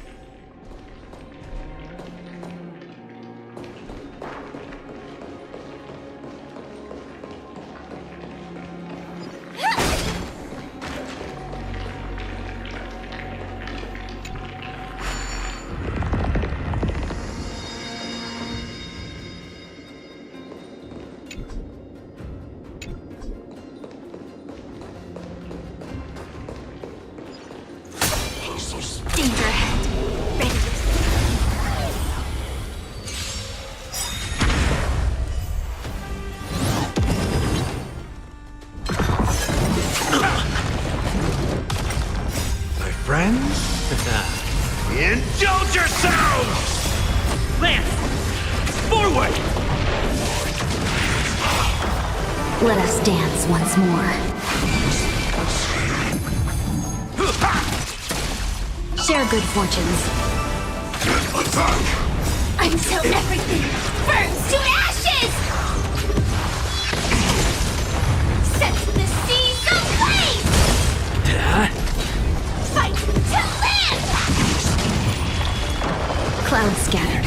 A: friends? Indulge yourselves!
R: Lance! Forward!
F: Let us dance once more. Share good fortunes.
E: Until everything burns to ashes! Set the seas ablaze! Fight to live!
F: Clouds scattered.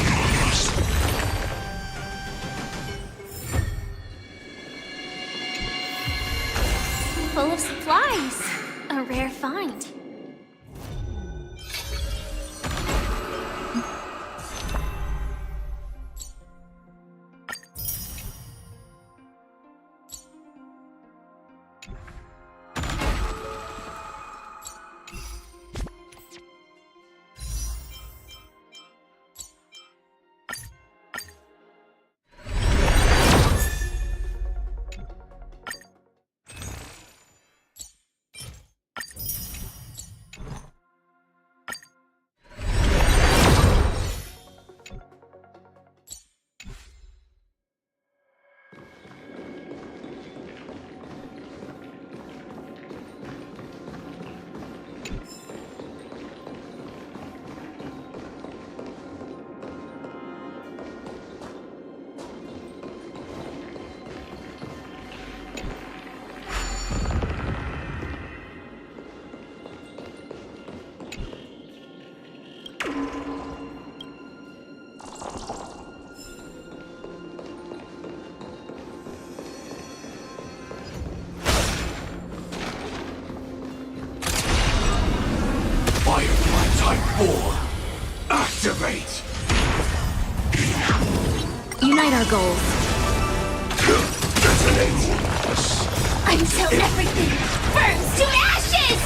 E: Full of supplies. A rare find.
N: Firefly Type 4. Activate!
F: Unite our goals.
N: Detonate!
E: Until everything burns to ashes!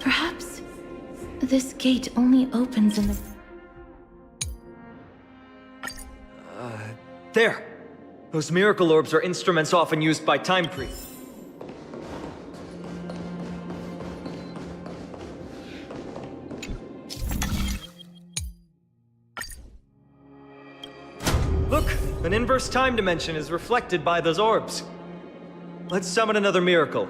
O: Perhaps this gate only opens in the...
Q: There! Those miracle orbs are instruments often used by time priests. Look! An inverse time dimension is reflected by those orbs. Let's summon another miracle.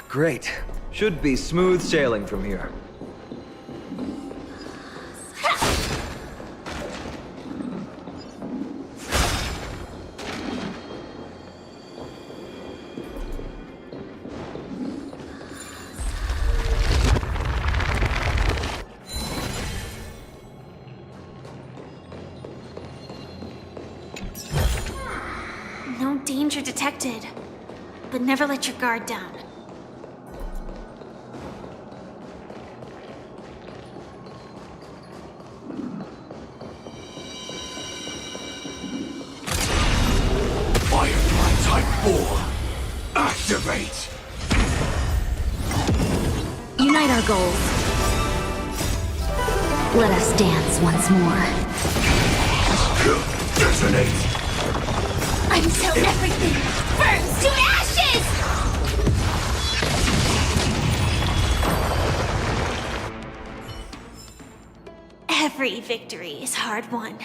Q: Great. Should be smooth sailing from here.
E: danger detected, but never let your guard down.
L: Firefly Type 4, activate!
F: Unite our goals. Let us dance once more.
L: Detonate!
E: Until everything burns to ashes! Every victory is hard won.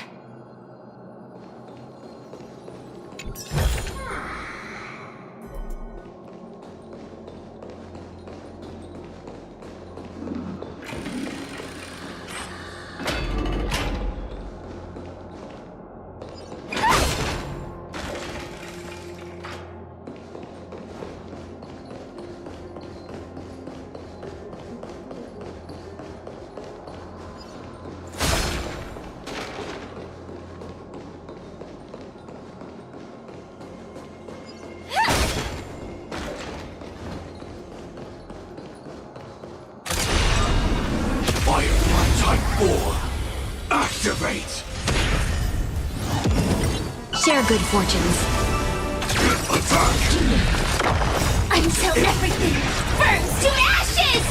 L: Firefly Type 4, activate!
F: Share good fortunes.
L: Attack!
E: Until everything burns to ashes!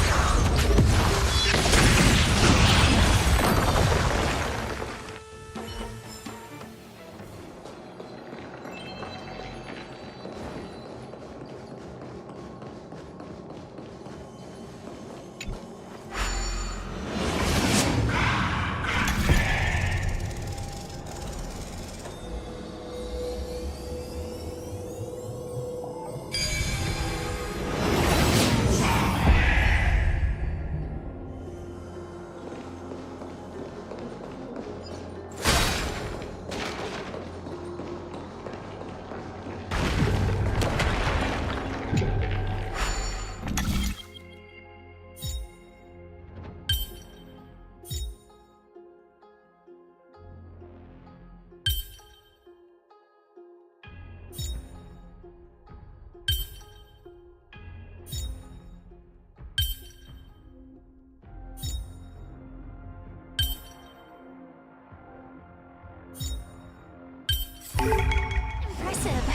E: Impressive.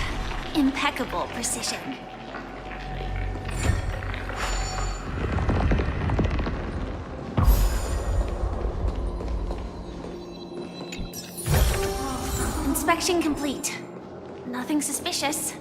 E: Impeccable precision. Inspection complete. Nothing suspicious.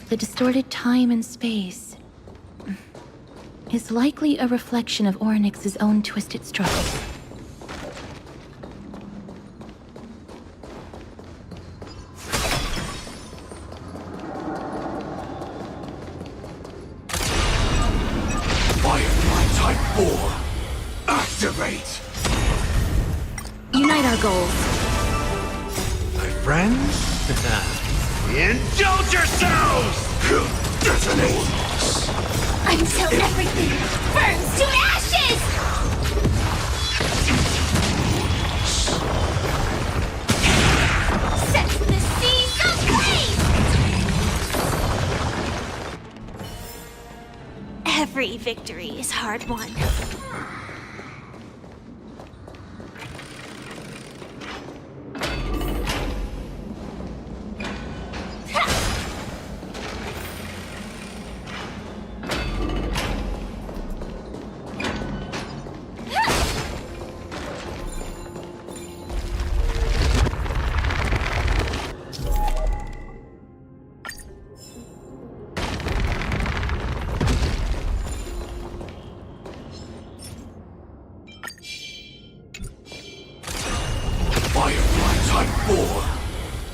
O: The distorted time and space is likely a reflection of Orynyx's own twisted struggles.
L: Firefly Type 4, activate!
F: Unite our goals.
A: friends? Indulge yourselves!
L: Detonate!
E: Until everything burns to ashes! Set the seas ablaze! Every victory is hard won.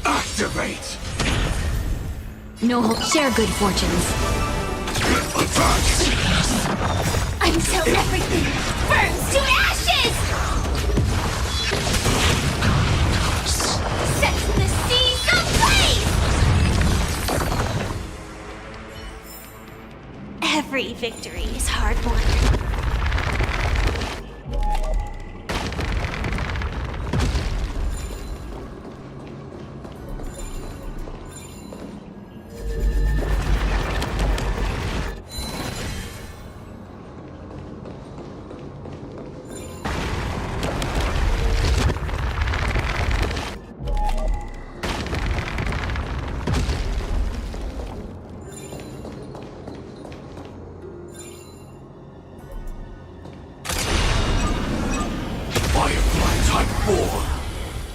L: Activate!
F: No hope. Share good fortunes.
E: Until everything burns to ashes! Set the seas ablaze! Every victory is hard won.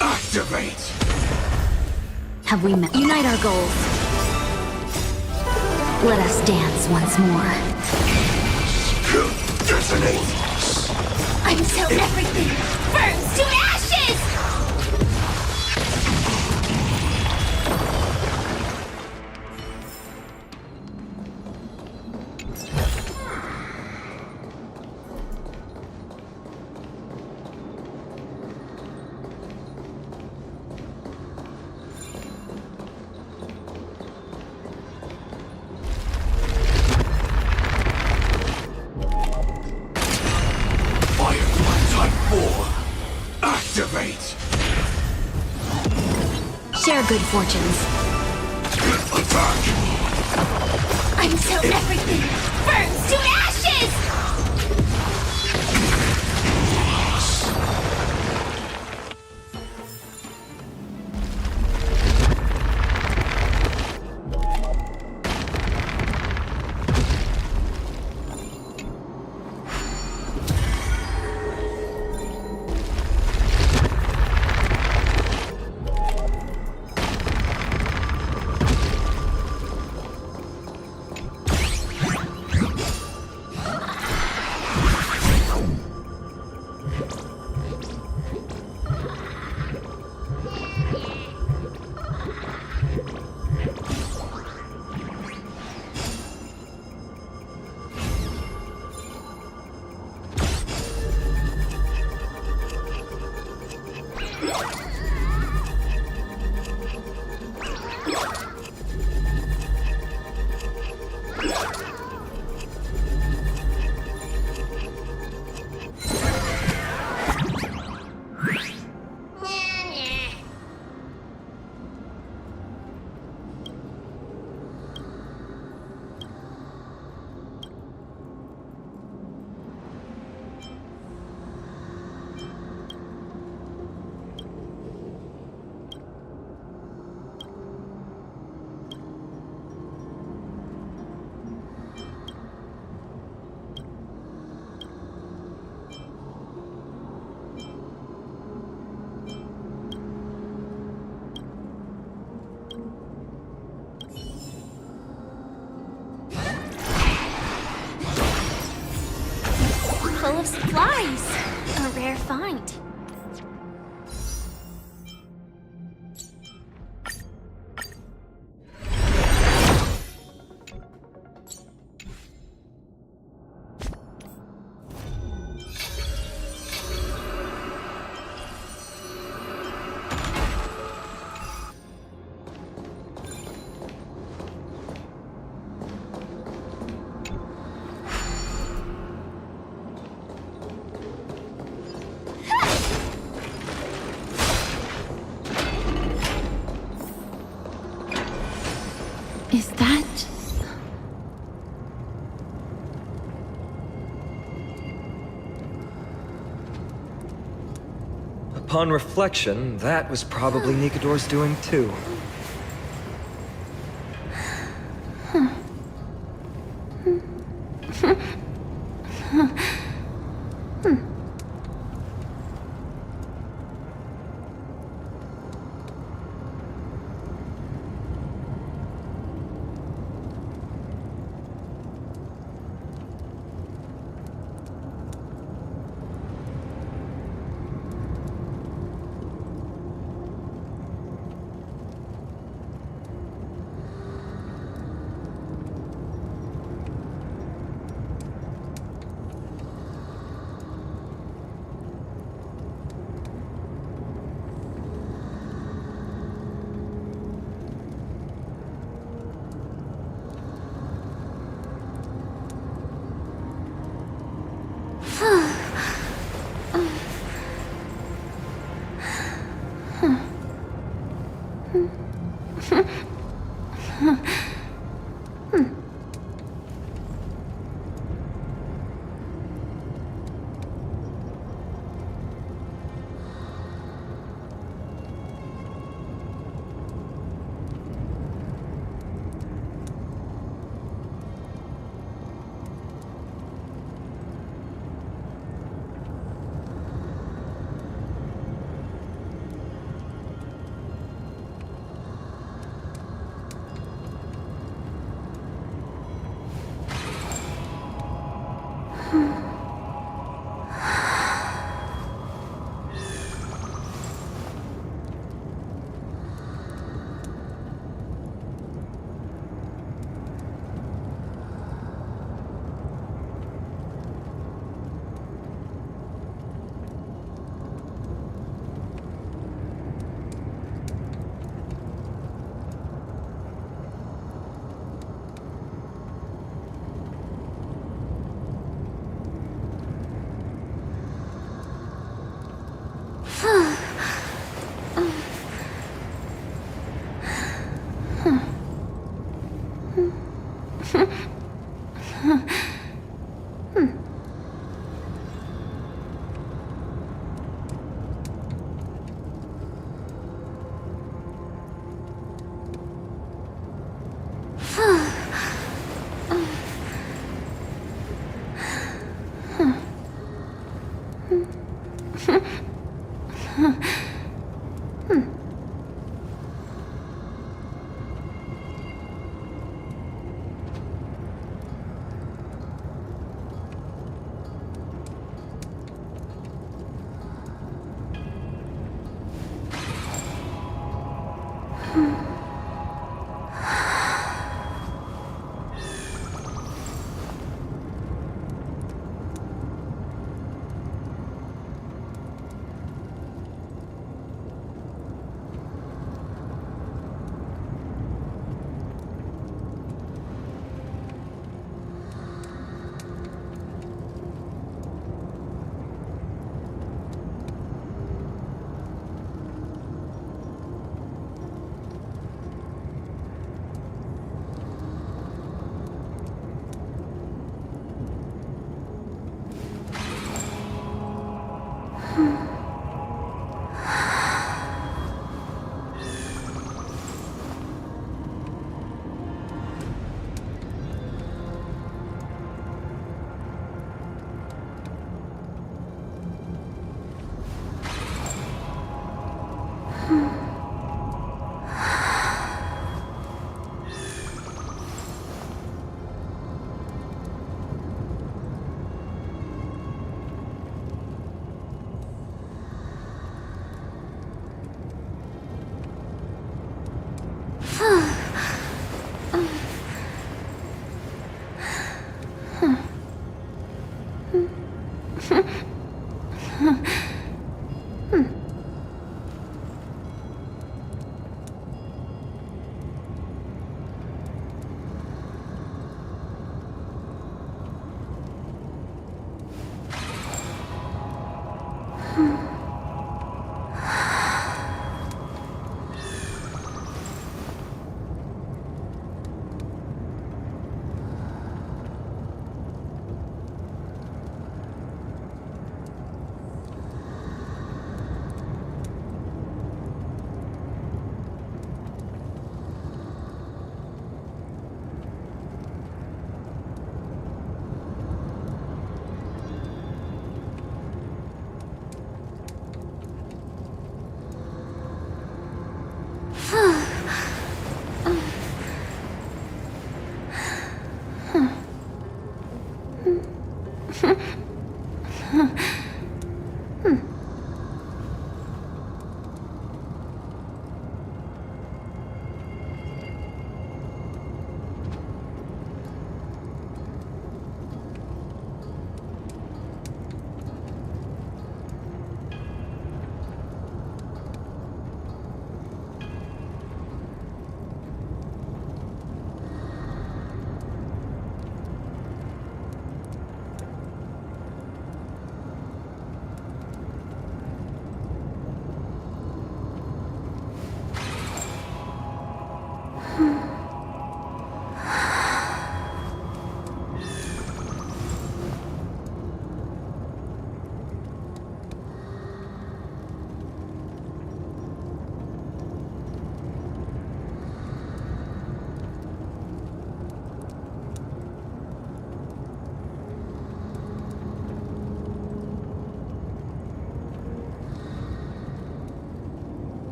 L: Activate!
F: Have we met? Unite our goals. Let us dance once more.
L: Detonate!
E: Until everything burns to ashes!
L: Activate!
F: Share good fortunes.
L: Attack!
E: Until everything burns to ashes! Full of supplies. A rare find.
O: Is that...
Q: Upon reflection, that was probably Nikador's doing too.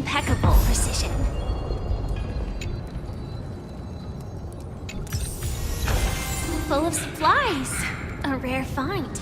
E: impeccable precision. Full of supplies. A rare find.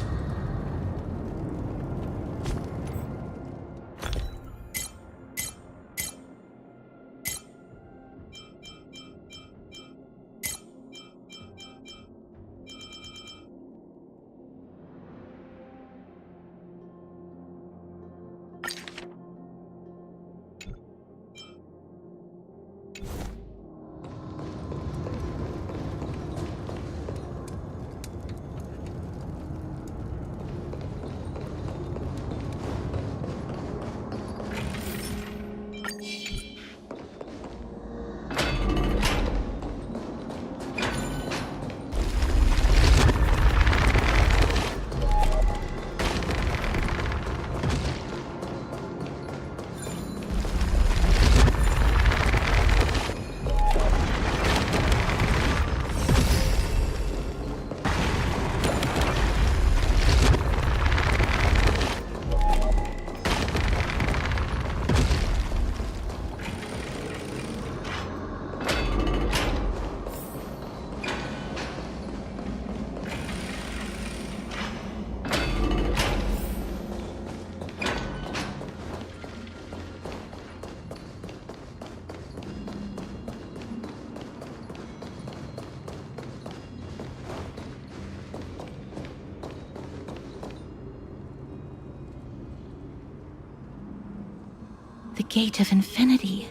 O: The Gate of Infinity.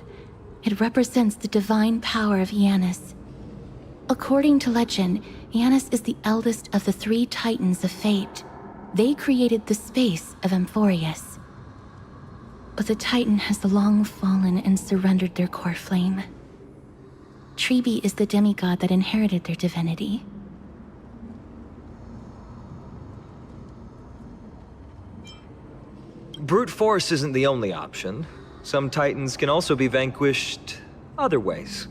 O: It represents the divine power of Janus. According to legend, Janus is the eldest of the 3 Titans of Fate. They created the space of Amphorius. But the Titan has long fallen and surrendered their core flame. Tribi is the demigod that inherited their divinity.
Q: Brute force isn't the only option. Some Titans can also be vanquished other ways.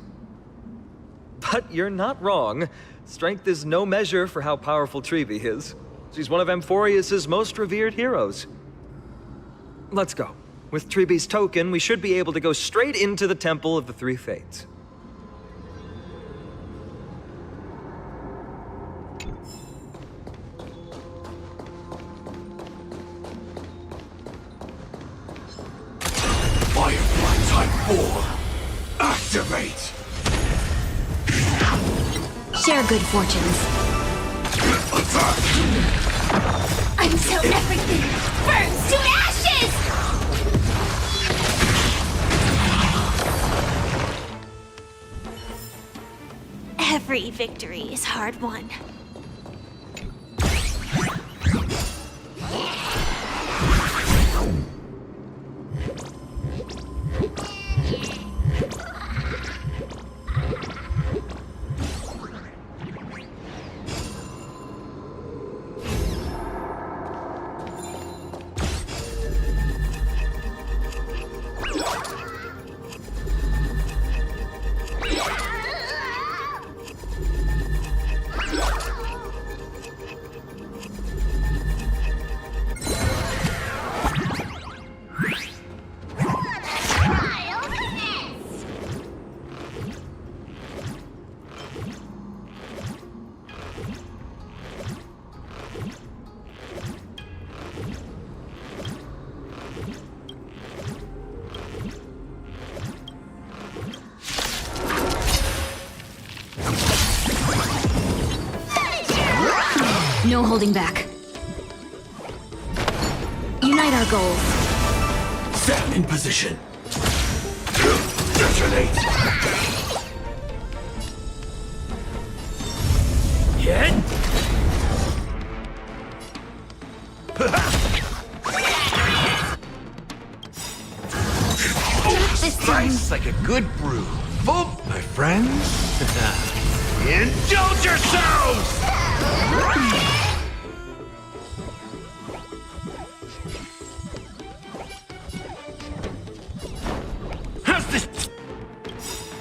Q: But you're not wrong. Strength is no measure for how powerful Tribi is. She's one of Amphorius' most revered heroes. Let's go. With Tribi's token, we should be able to go straight into the Temple of the 3 Fates.
L: Firefly Type 4, activate!
F: Share good fortunes.
L: Attack!
E: Until everything burns to ashes! Every victory is hard won.
F: No holding back. Unite our goals.
N: Set in position. Detonate. Hit.
F: This time.
A: Nice like a good brew. Boom, my friends. Indulge yourselves! How's this?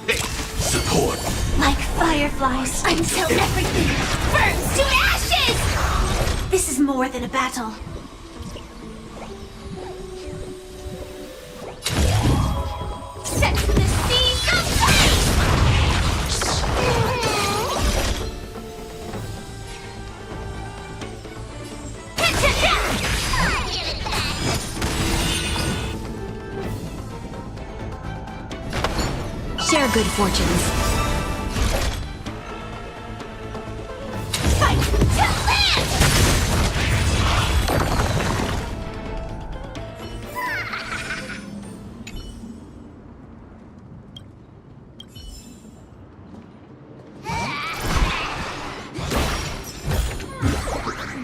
A: Hey, support.
E: Like fireflies, until everything burns to ashes! This is more than a battle.
F: Share good fortunes.
E: Fight to live!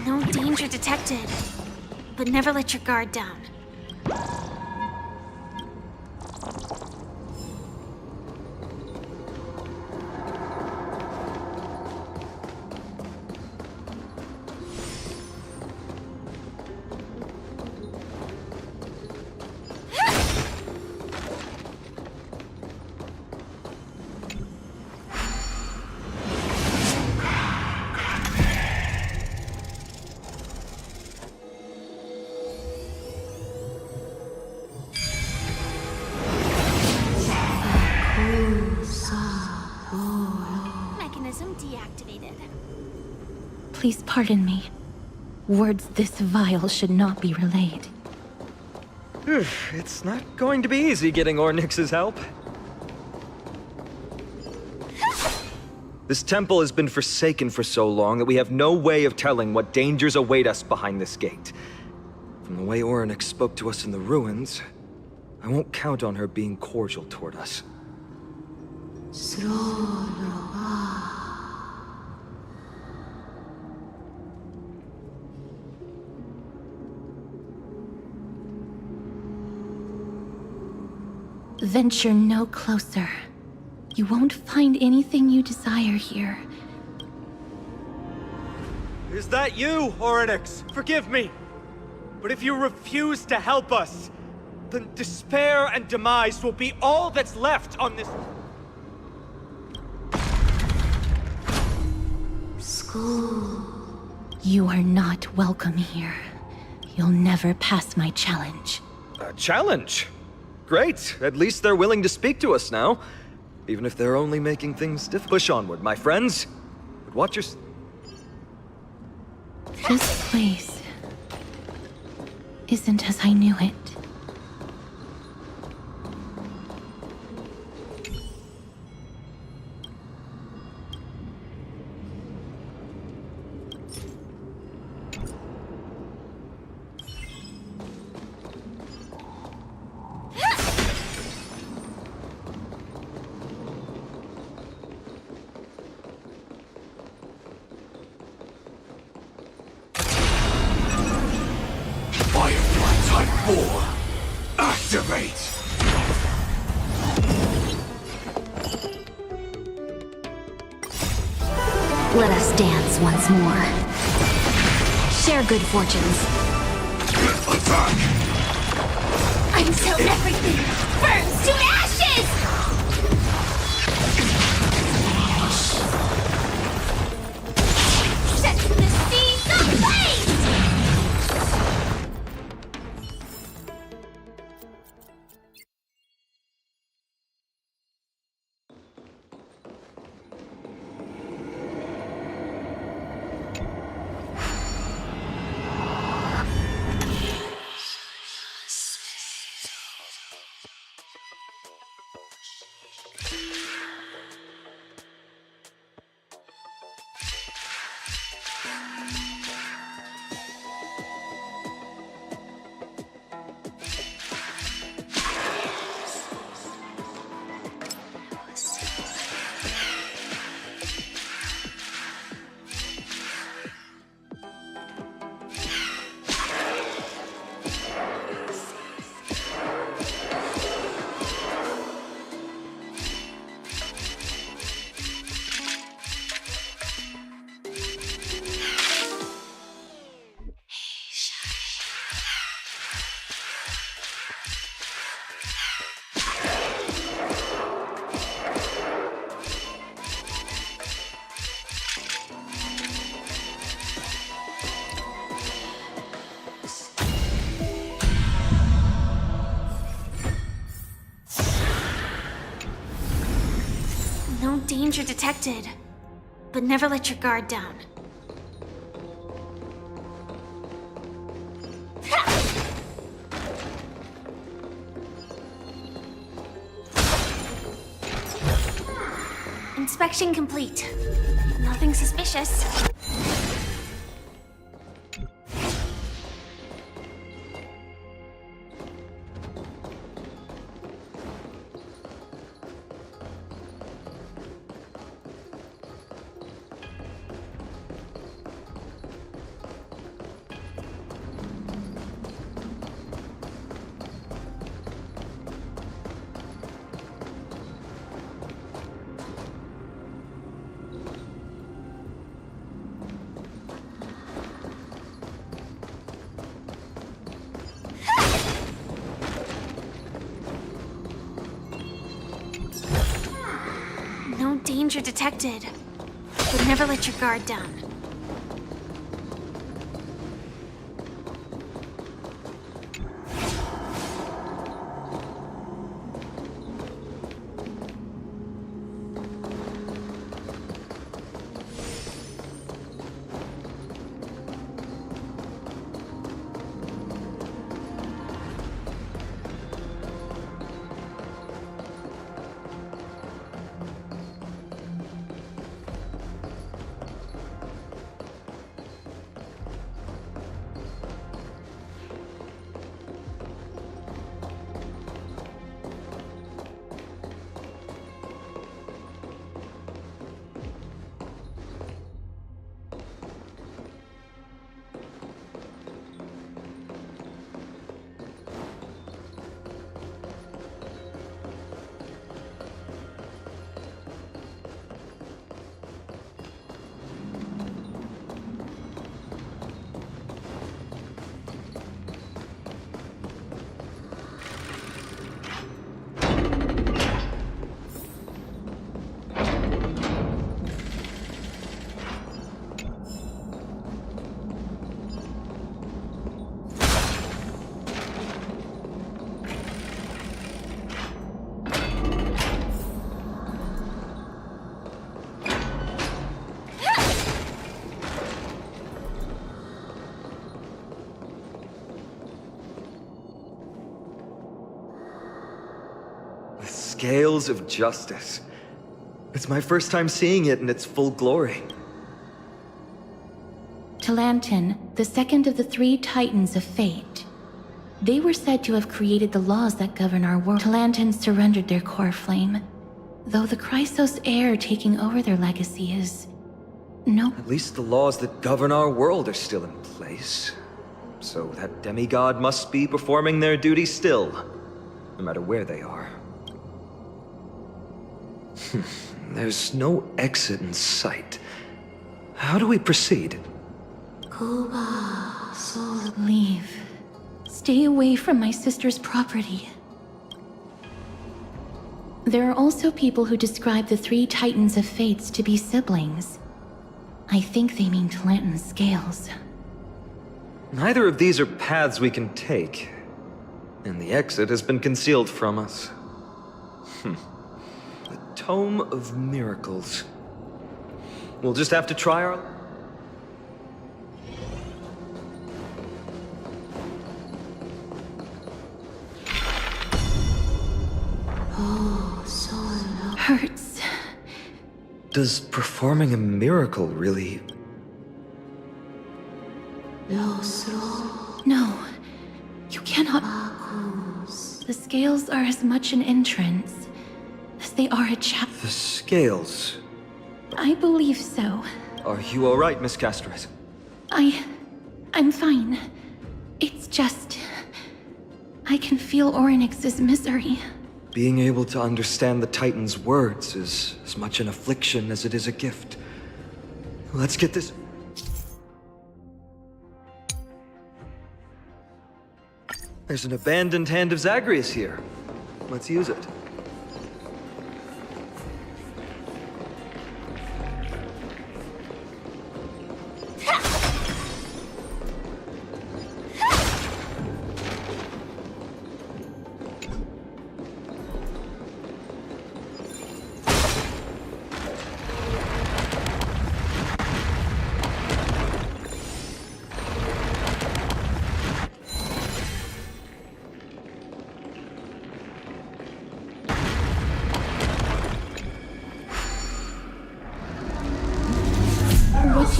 E: No danger detected, but never let your guard down. Mechanism deactivated.
O: Please pardon me. Words this vile should not be relayed.
Q: It's not going to be easy getting Ornyx's help. This temple has been forsaken for so long that we have no way of telling what dangers await us behind this gate. From the way Ornyx spoke to us in the ruins, I won't count on her being cordial toward us.
O: Venture no closer. You won't find anything you desire here.
R: Is that you, Ornyx? Forgive me. But if you refuse to help us, then despair and demise will be all that's left on this...
O: School. You are not welcome here. You'll never pass my challenge.
Q: A challenge? Great. At least they're willing to speak to us now. Even if they're only making things difficult. Push onward, my friends. But watch your...
O: This place isn't as I knew it.
L: Activate!
F: Let us dance once more. Share good fortunes.
L: Attack!
E: Until everything burns to ashes! Set the seas ablaze! No danger detected, but never let your guard down. Inspection complete. Nothing suspicious. No danger detected. But never let your guard down.
Q: Scales of justice. It's my first time seeing it in its full glory.
O: Talantin, the second of the three Titans of Fate. They were said to have created the laws that govern our world. Talantin surrendered their core flame, though the Chrysos heir taking over their legacy is... no.
Q: At least the laws that govern our world are still in place. So that demigod must be performing their duty still, no matter where they are. There's no exit in sight. How do we proceed?
O: Leave. Stay away from my sister's property. There are also people who describe the three Titans of Fates to be siblings. I think they mean Talantin's scales.
Q: Neither of these are paths we can take, and the exit has been concealed from us. The Tome of Miracles. We'll just have to try our...
O: Hurts.
Q: Does performing a miracle really...
O: No, you cannot. The scales are as much an entrance as they are a
Q: The scales?
O: I believe so.
Q: Are you alright, Miss Castres?
O: I'm fine. It's just... I can feel Orynyx's misery.
Q: Being able to understand the Titan's words is as much an affliction as it is a gift. Let's get this... There's an abandoned hand of Zagreus here. Let's use it.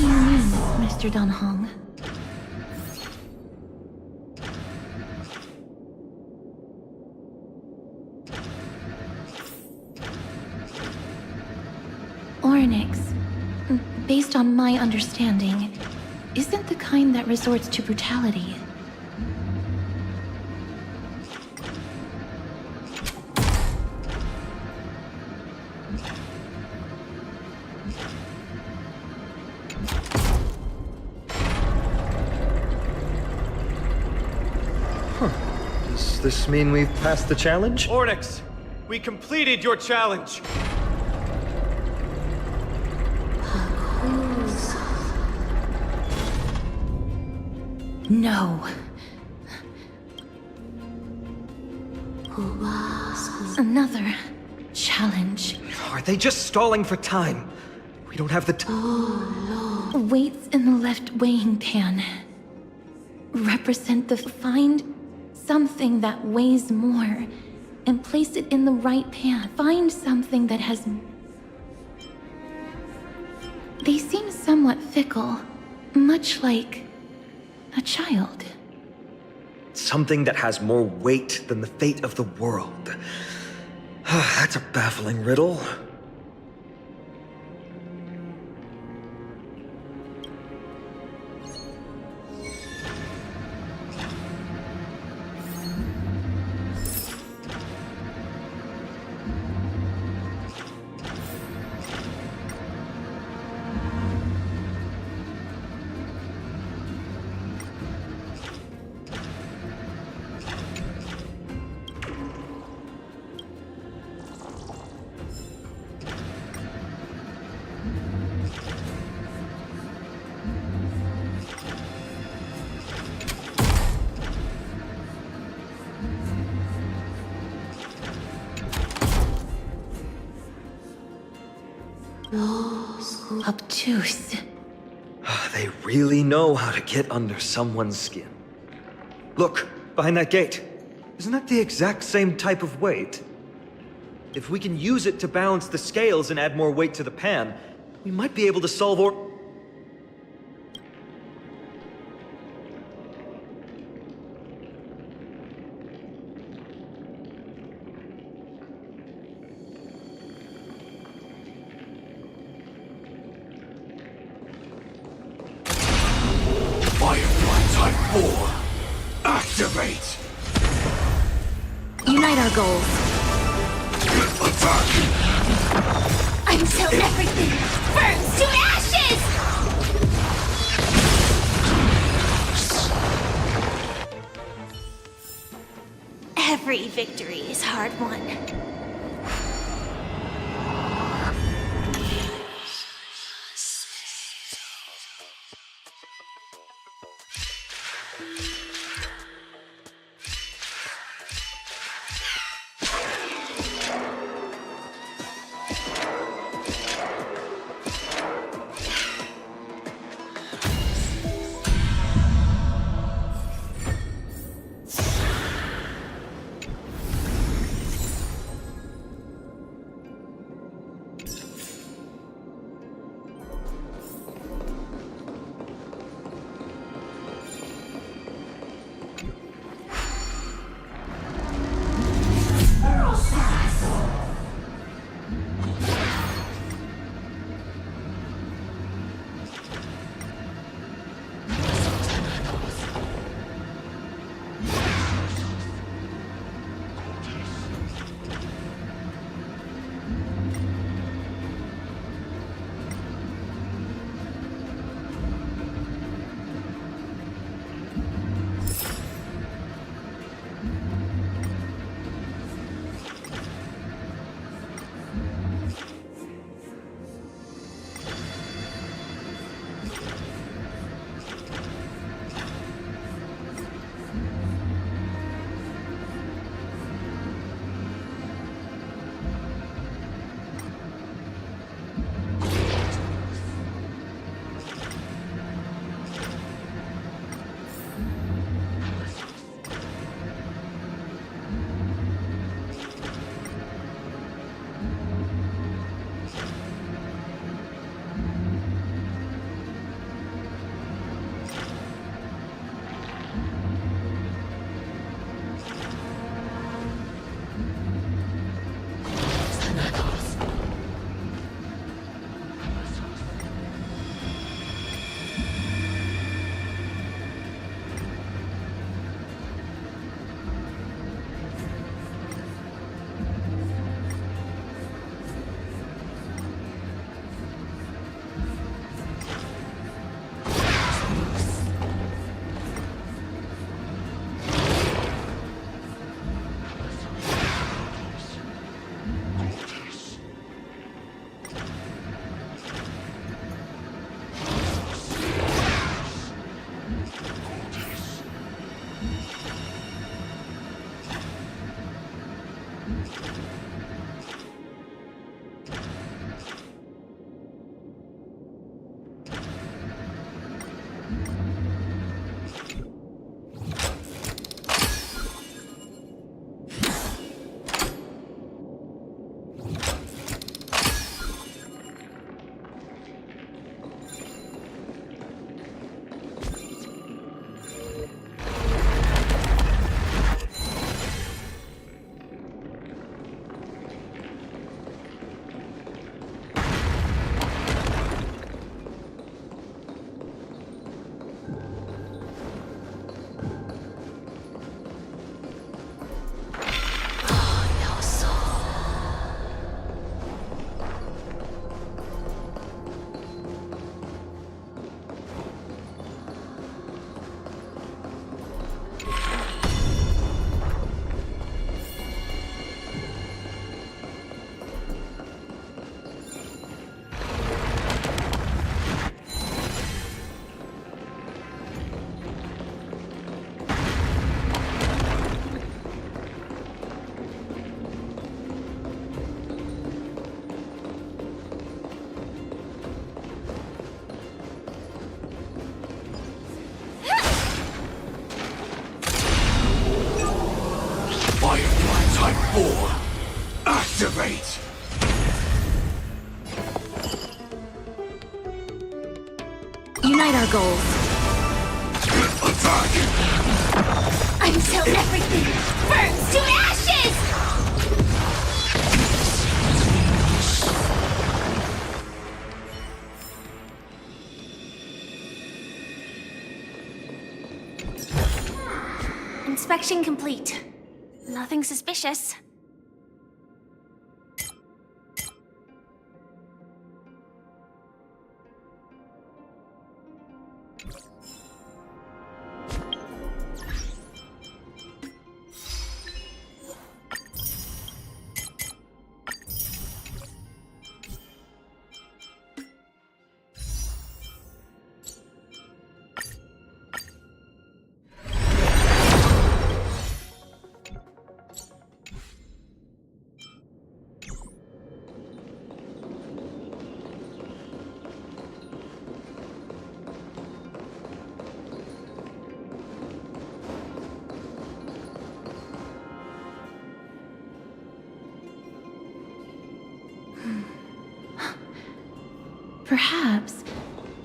O: do you mean, Mr. Don Hong? Oryx, based on my understanding, isn't the kind that resorts to brutality.
Q: Does this mean we've passed the challenge?
R: Onyx, we completed your challenge.
O: No. Another challenge.
Q: Are they just stalling for time? We don't have the time.
O: Weights in the left weighing pan represent the find something that weighs more and place it in the right pan. Find something that has. They seem somewhat fickle, much like a child.
Q: Something that has more weight than the fate of the world. That's a baffling riddle.
O: Obtuse.
Q: They really know how to get under someone's skin. Look, behind that gate. Isn't that the exact same type of weight? If we can use it to balance the scales and add more weight to the pan, we might be able to solve
L: Activate!
F: Unite our goals.
L: Attack!
E: Until everything burns to ashes! Every victory is hard won.
N: Type 4, activate!
F: Unite our goals.
N: Attack!
E: Until everything burns to ashes! Inspection complete. Nothing suspicious.
O: Perhaps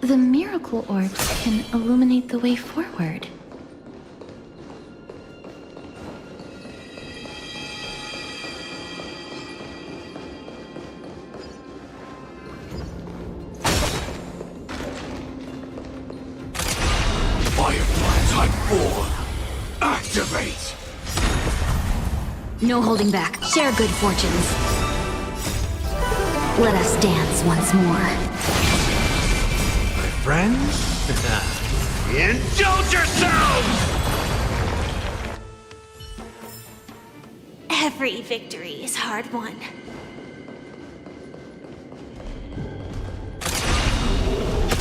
O: the miracle orbs can illuminate the way forward.
N: Firefly Type 4, activate!
F: No holding back. Share good fortunes. Let us dance once more.
A: Friends? Indulge yourselves!
E: Every victory is hard won.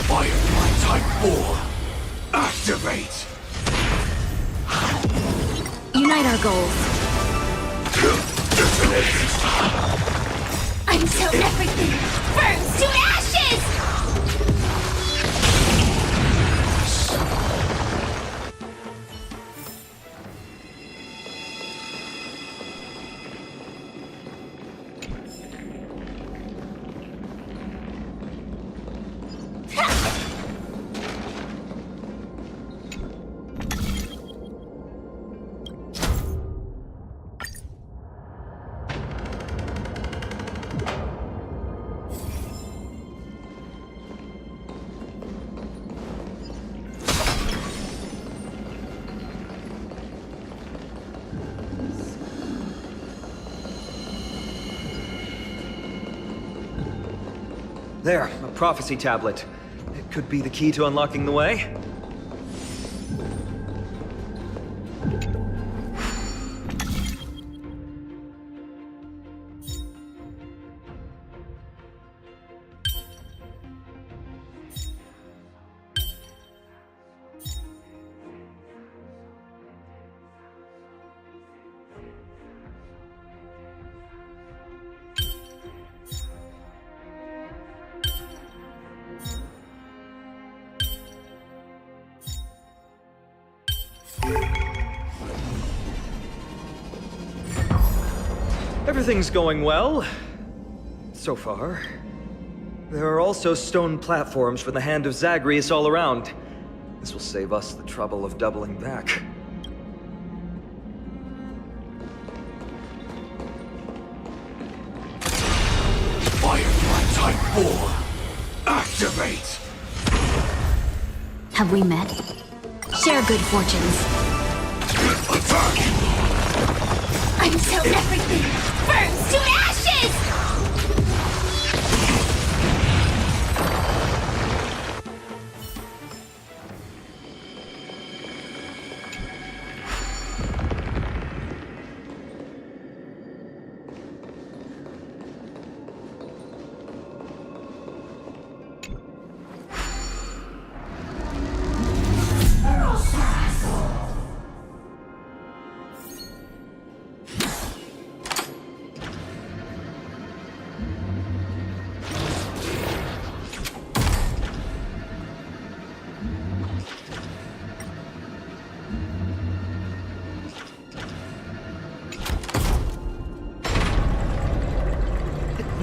N: Firefly Type 4, activate!
F: Unite our goals.
E: Until everything burns to ashes!
Q: There, a prophecy tablet. It could be the key to unlocking the way. Everything's going well. So far. There are also stone platforms for the Hand of Zagreus all around. This will save us the trouble of doubling back.
N: Firefly Type 4, activate!
F: Have we met? Share good fortunes.
N: Attack!
E: Until everything burns to ashes!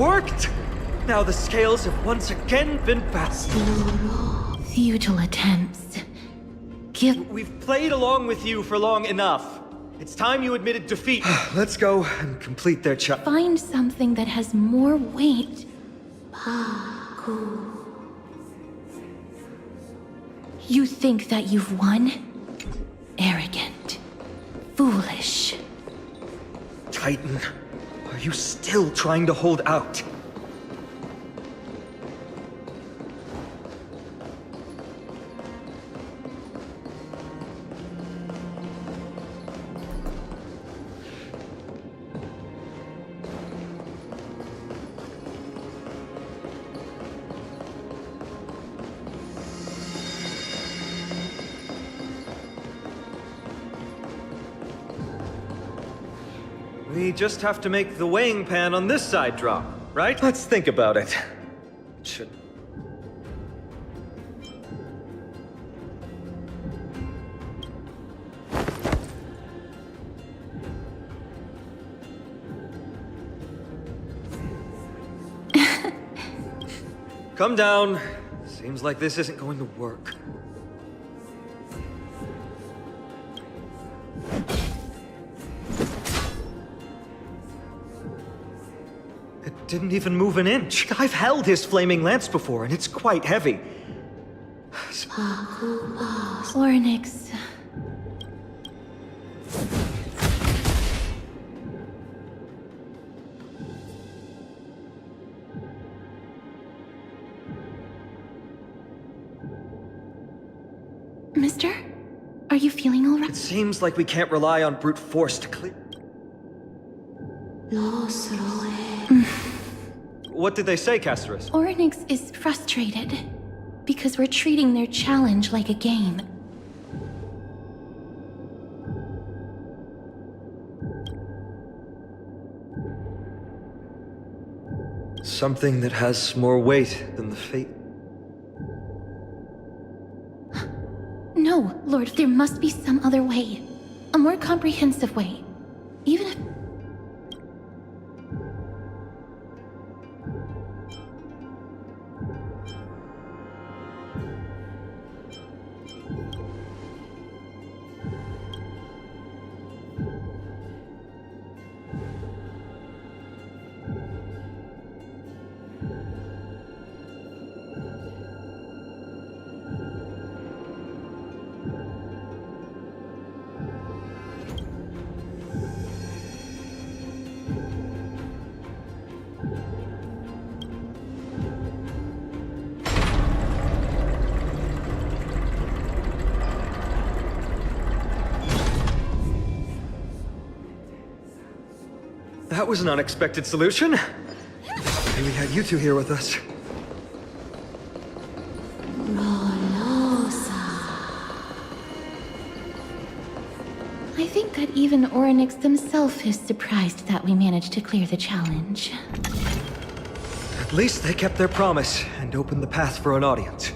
Q: worked! Now the scales have once again been balanced.
O: Futile attempts.
Q: We've played along with you for long enough. It's time you admitted defeat. Let's go and complete their challenge.
O: Find something that has more weight. You think that you've won? Arrogant. Foolish.
Q: Titan, are you still trying to hold out? We just have to make the weighing pan on this side drop, right? Let's think about it. Should... Come down. Seems like this isn't going to work. It didn't even move an inch. I've held his flaming lance before, and it's quite heavy.
O: Oryx. Mister? Are you feeling all right?
Q: It seems like we can't rely on brute force to clear... What did they say, Casterus?
O: Oryx is frustrated because we're treating their challenge like a game.
Q: Something that has more weight than the fate.
O: No, Lord, there must be some other way. A more comprehensive way. Even if...
Q: That was an unexpected solution. Maybe we had you two here with us.
O: I think that even Oryx himself is surprised that we managed to clear the challenge.
Q: At least they kept their promise and opened the path for an audience.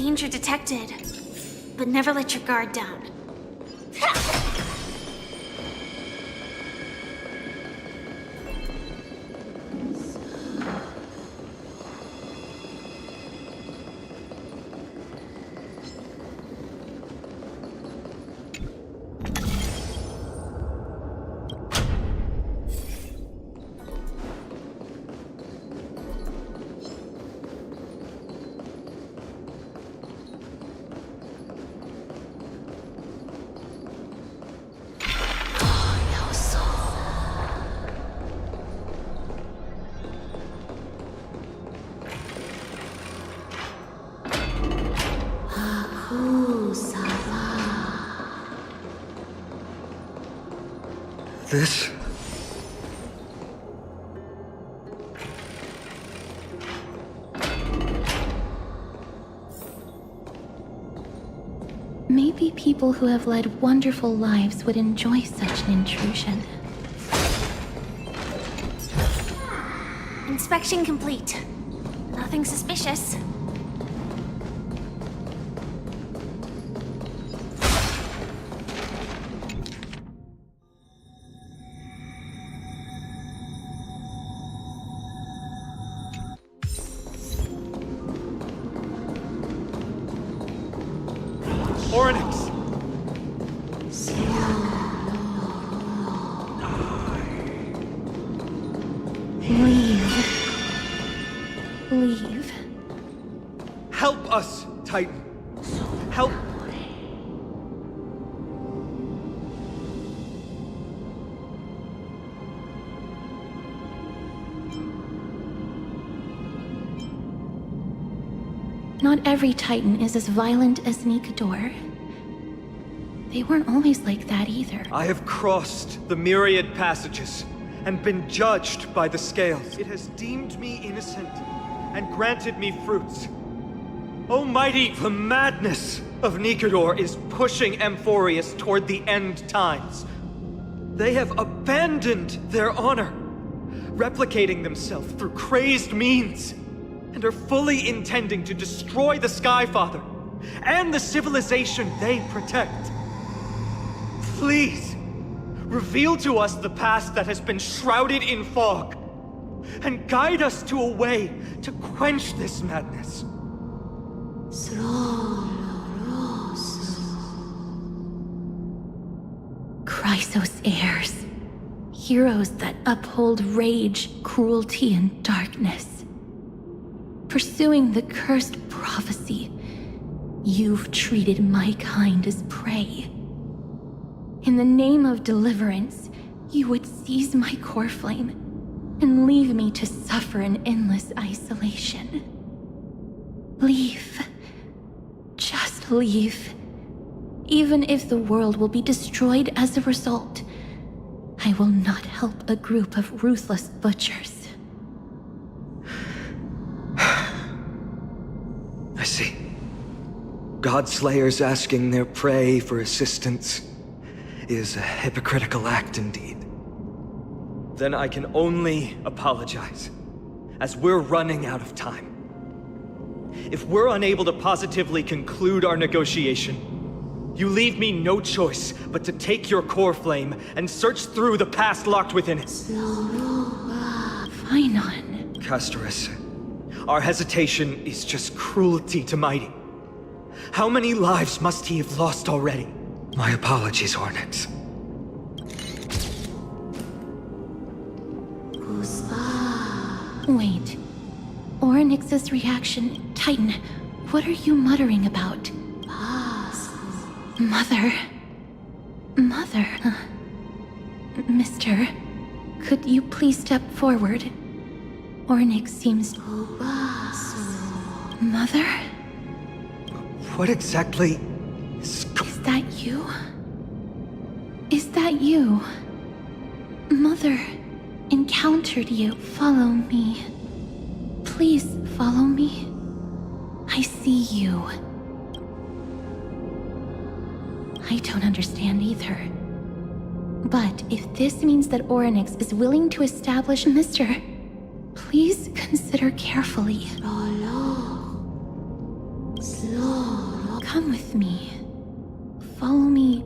E: danger detected, but never let your guard down.
Q: This?
O: Maybe people who have led wonderful lives would enjoy such an intrusion.
E: Inspection complete. Nothing suspicious.
R: Oryx!
O: Leave.
Q: Help us, Titan. Help.
O: Not every Titan is as violent as Nikador. They weren't always like that either.
Q: I have crossed the myriad passages and been judged by the scales. It has deemed me innocent and granted me fruits. Almighty, the madness of Nikador is pushing Amphorius toward the end times. They have abandoned their honor, replicating themselves through crazed means, and are fully intending to destroy the Skyfather and the civilization they protect. Please, reveal to us the past that has been shrouded in fog, and guide us to a way to quench this madness.
O: Chrysos heirs. Heroes that uphold rage, cruelty, and darkness. Pursuing the cursed prophecy, you've treated my kind as prey. In the name of deliverance, you would seize my core flame and leave me to suffer in endless isolation. Leave. Just leave. Even if the world will be destroyed as a result, I will not help a group of ruthless butchers.
Q: I see. Godslayers asking their prey for assistance is a hypocritical act indeed. Then I can only apologize, as we're running out of time. If we're unable to positively conclude our negotiation, you leave me no choice but to take your core flame and search through the past locked within it.
O: Phainon.
Q: Castorus, our hesitation is just cruelty to Mighty. How many lives must he have lost already? My apologies, Onyx.
O: Wait. Oryx's reaction. Titan, what are you muttering about? Mother. Mother. Mister, could you please step forward? Oryx seems... Mother?
Q: What exactly
O: is that you? Is that you? Mother encountered you. Follow me. Please follow me. I see you. I don't understand either. But if this means that Oryx is willing to establish Mister, please consider carefully. Come with me. Follow me.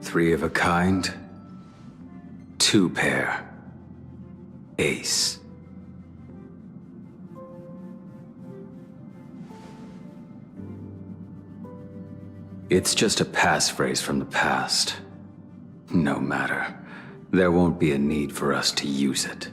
D: Three of a kind, two pair, ace. It's just a passphrase from the past. No matter. There won't be a need for us to use it.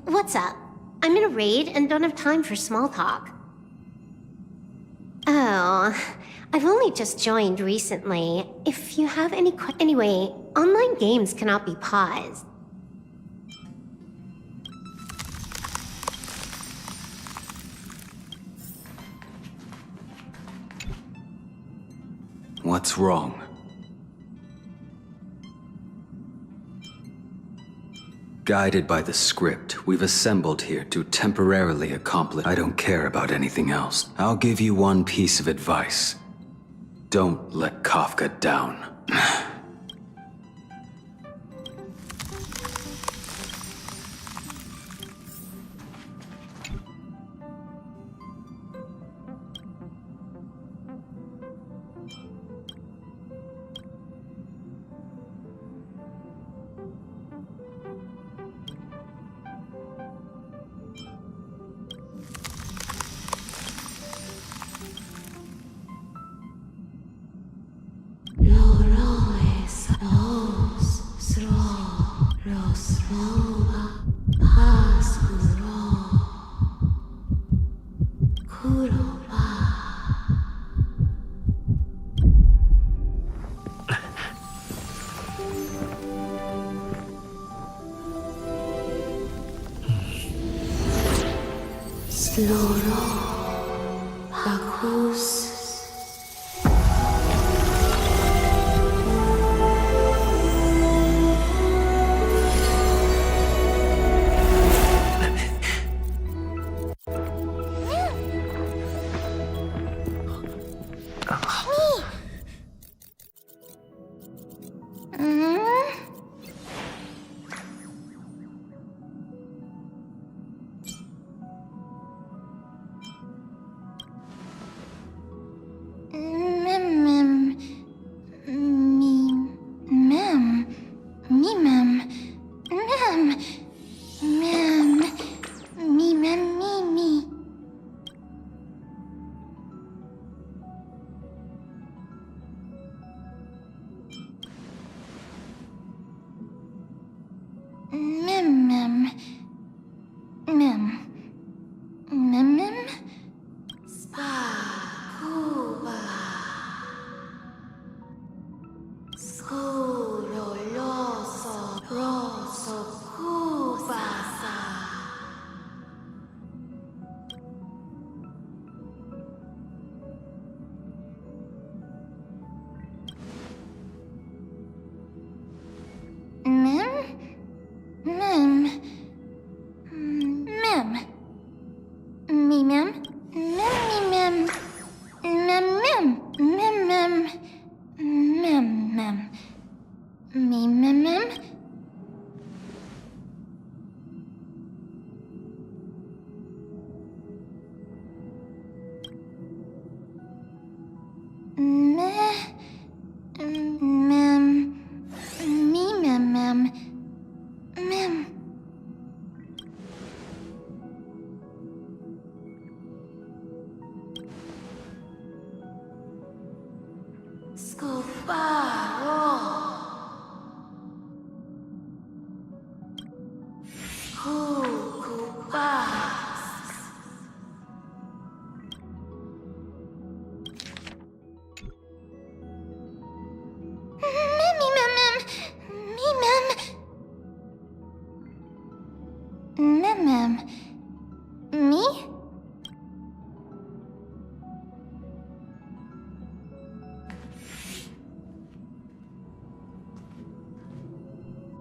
T: What's up? I'm in a raid and don't have time for small talk. Oh, I've only just joined recently. If you have any Anyway, online games cannot be paused.
D: What's wrong? Guided by the script, we've assembled here to temporarily accomplish. I don't care about anything else. I'll give you one piece of advice. Don't let Kafka down.
F: Sloro. Bakus.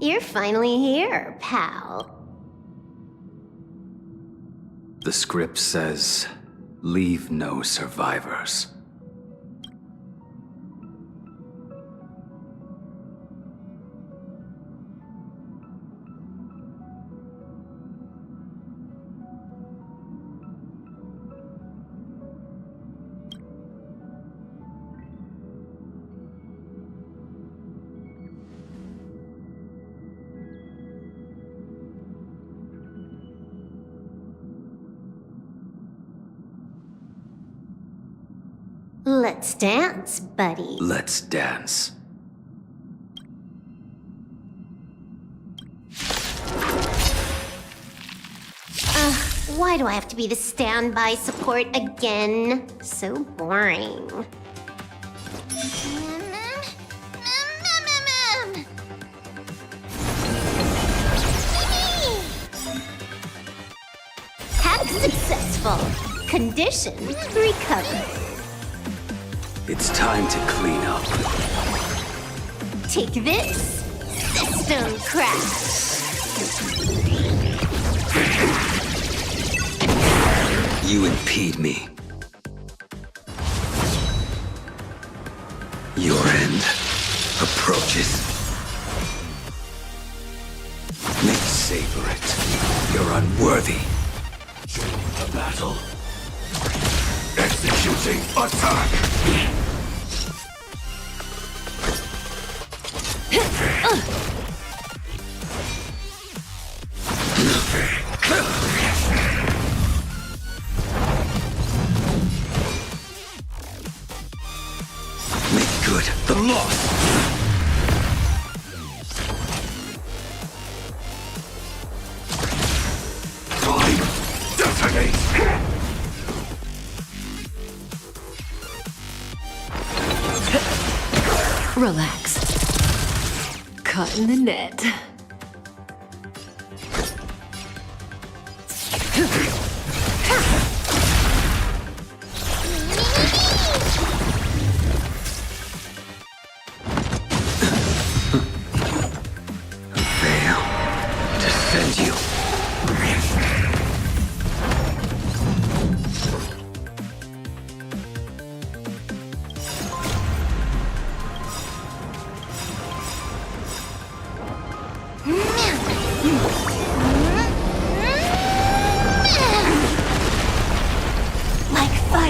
T: You're finally here, pal.
D: The script says, leave no survivors.
T: Let's dance, buddy.
D: Let's dance.
T: Why do I have to be the standby support again? So boring.
C: Hack successful. Condition recovered.
D: It's time to clean up.
C: Take this. System crash.
D: You impede me. Your end approaches. May savor it. You're unworthy.
L: Join the battle. Executing attack!
D: Make good the loss!
L: Time! Detonate!
K: Relax. Caught in the net.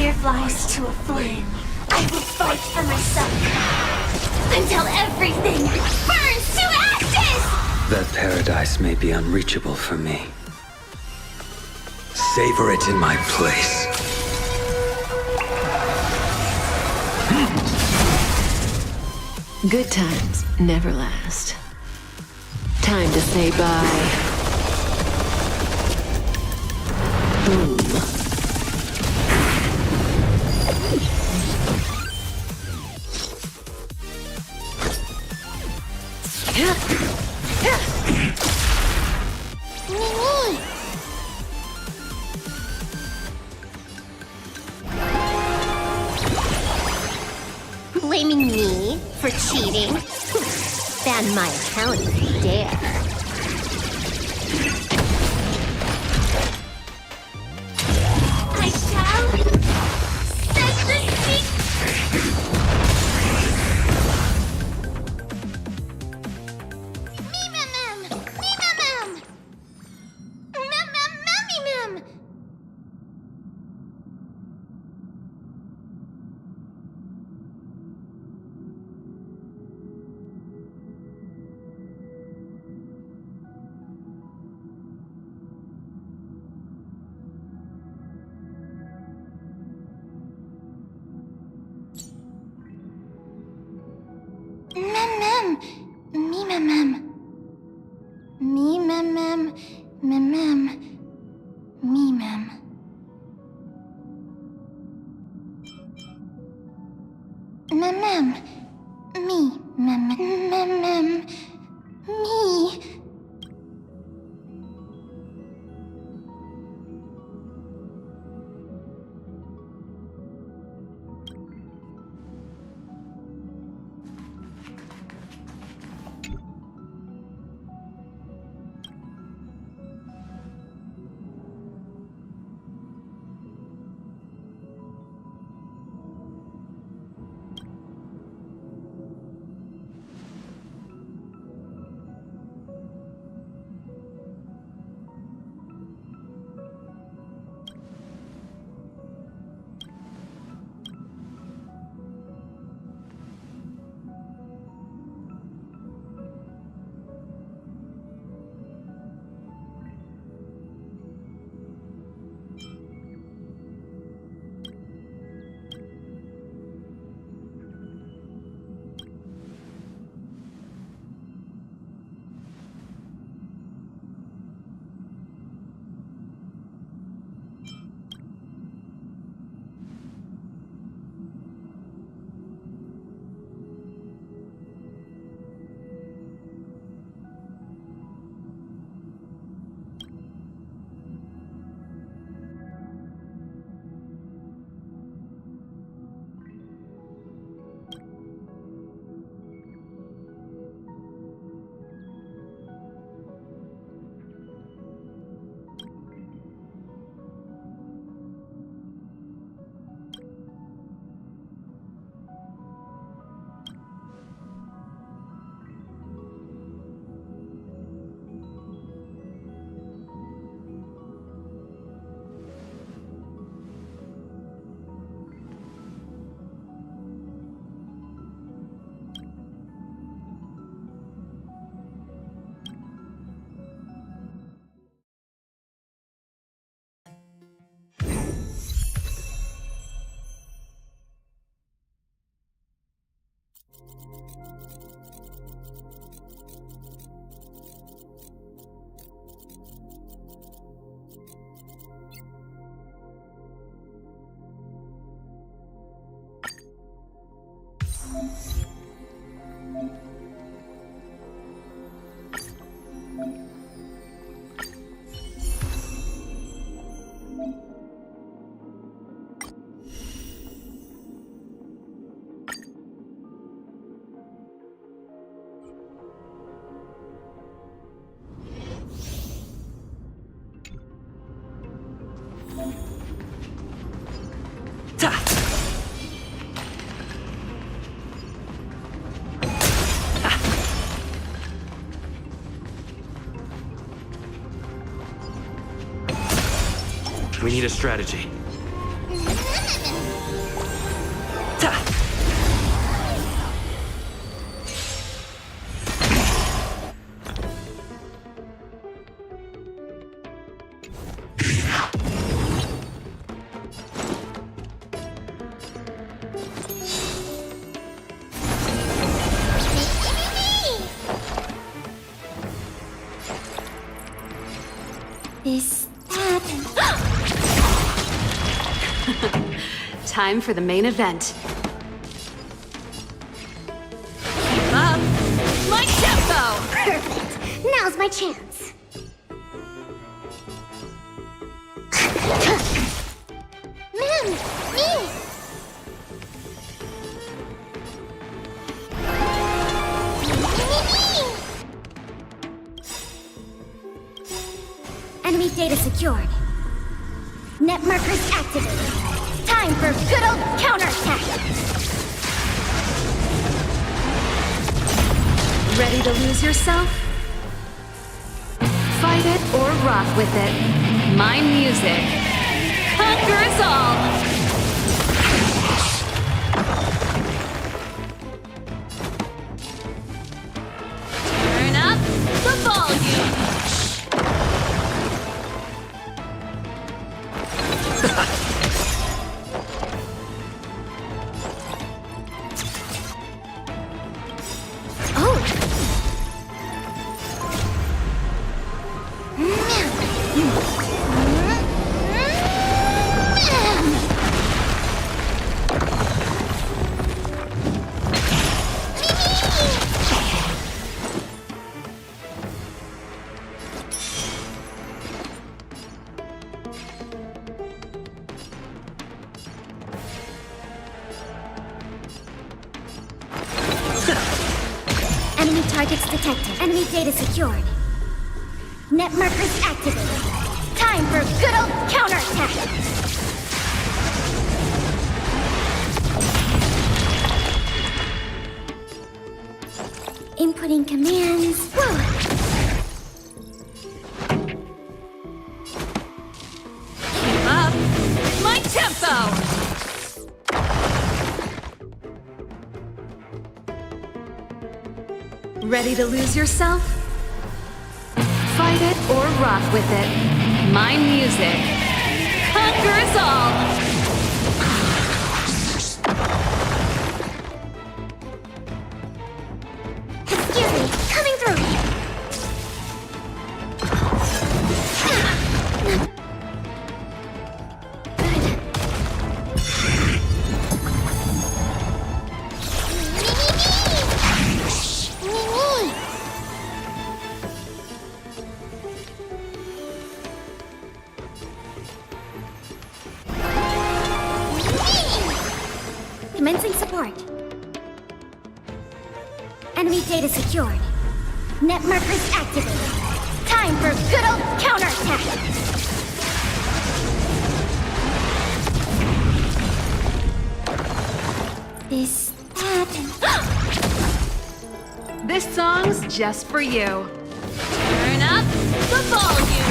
E: fireflies to a flame. I will fight for myself until everything burns to ashes!
D: That paradise may be unreachable for me. Savor it in my place.
S: Good times never last. Time to say bye. Boom.
T: Blaming me for cheating? Ban my account if you dare.
E: I shall set the
U: We need a strategy.
S: time for the main event.
K: Keep up! My tempo!
T: Perfect. Now's my chance. Man, me! Enemy data secured. Net markers activated. Time for good old counterattack!
S: Ready to lose yourself? Fight it or rock with it. My music conquers all!
K: Turn up the volume!
T: Enemy targets detected. Enemy data secured. Net markers activated. Time for good old counterattack! Inputting commands. Whoa!
K: Keep up! My tempo!
S: Ready to lose yourself? Fight it or rock with it. My music conquers all!
T: Excuse me, coming through! Commencing support. Enemy data secured. Net markers activated. Time for good old counterattack! This, that, and...
S: This song's just for you.
K: Turn up the volume!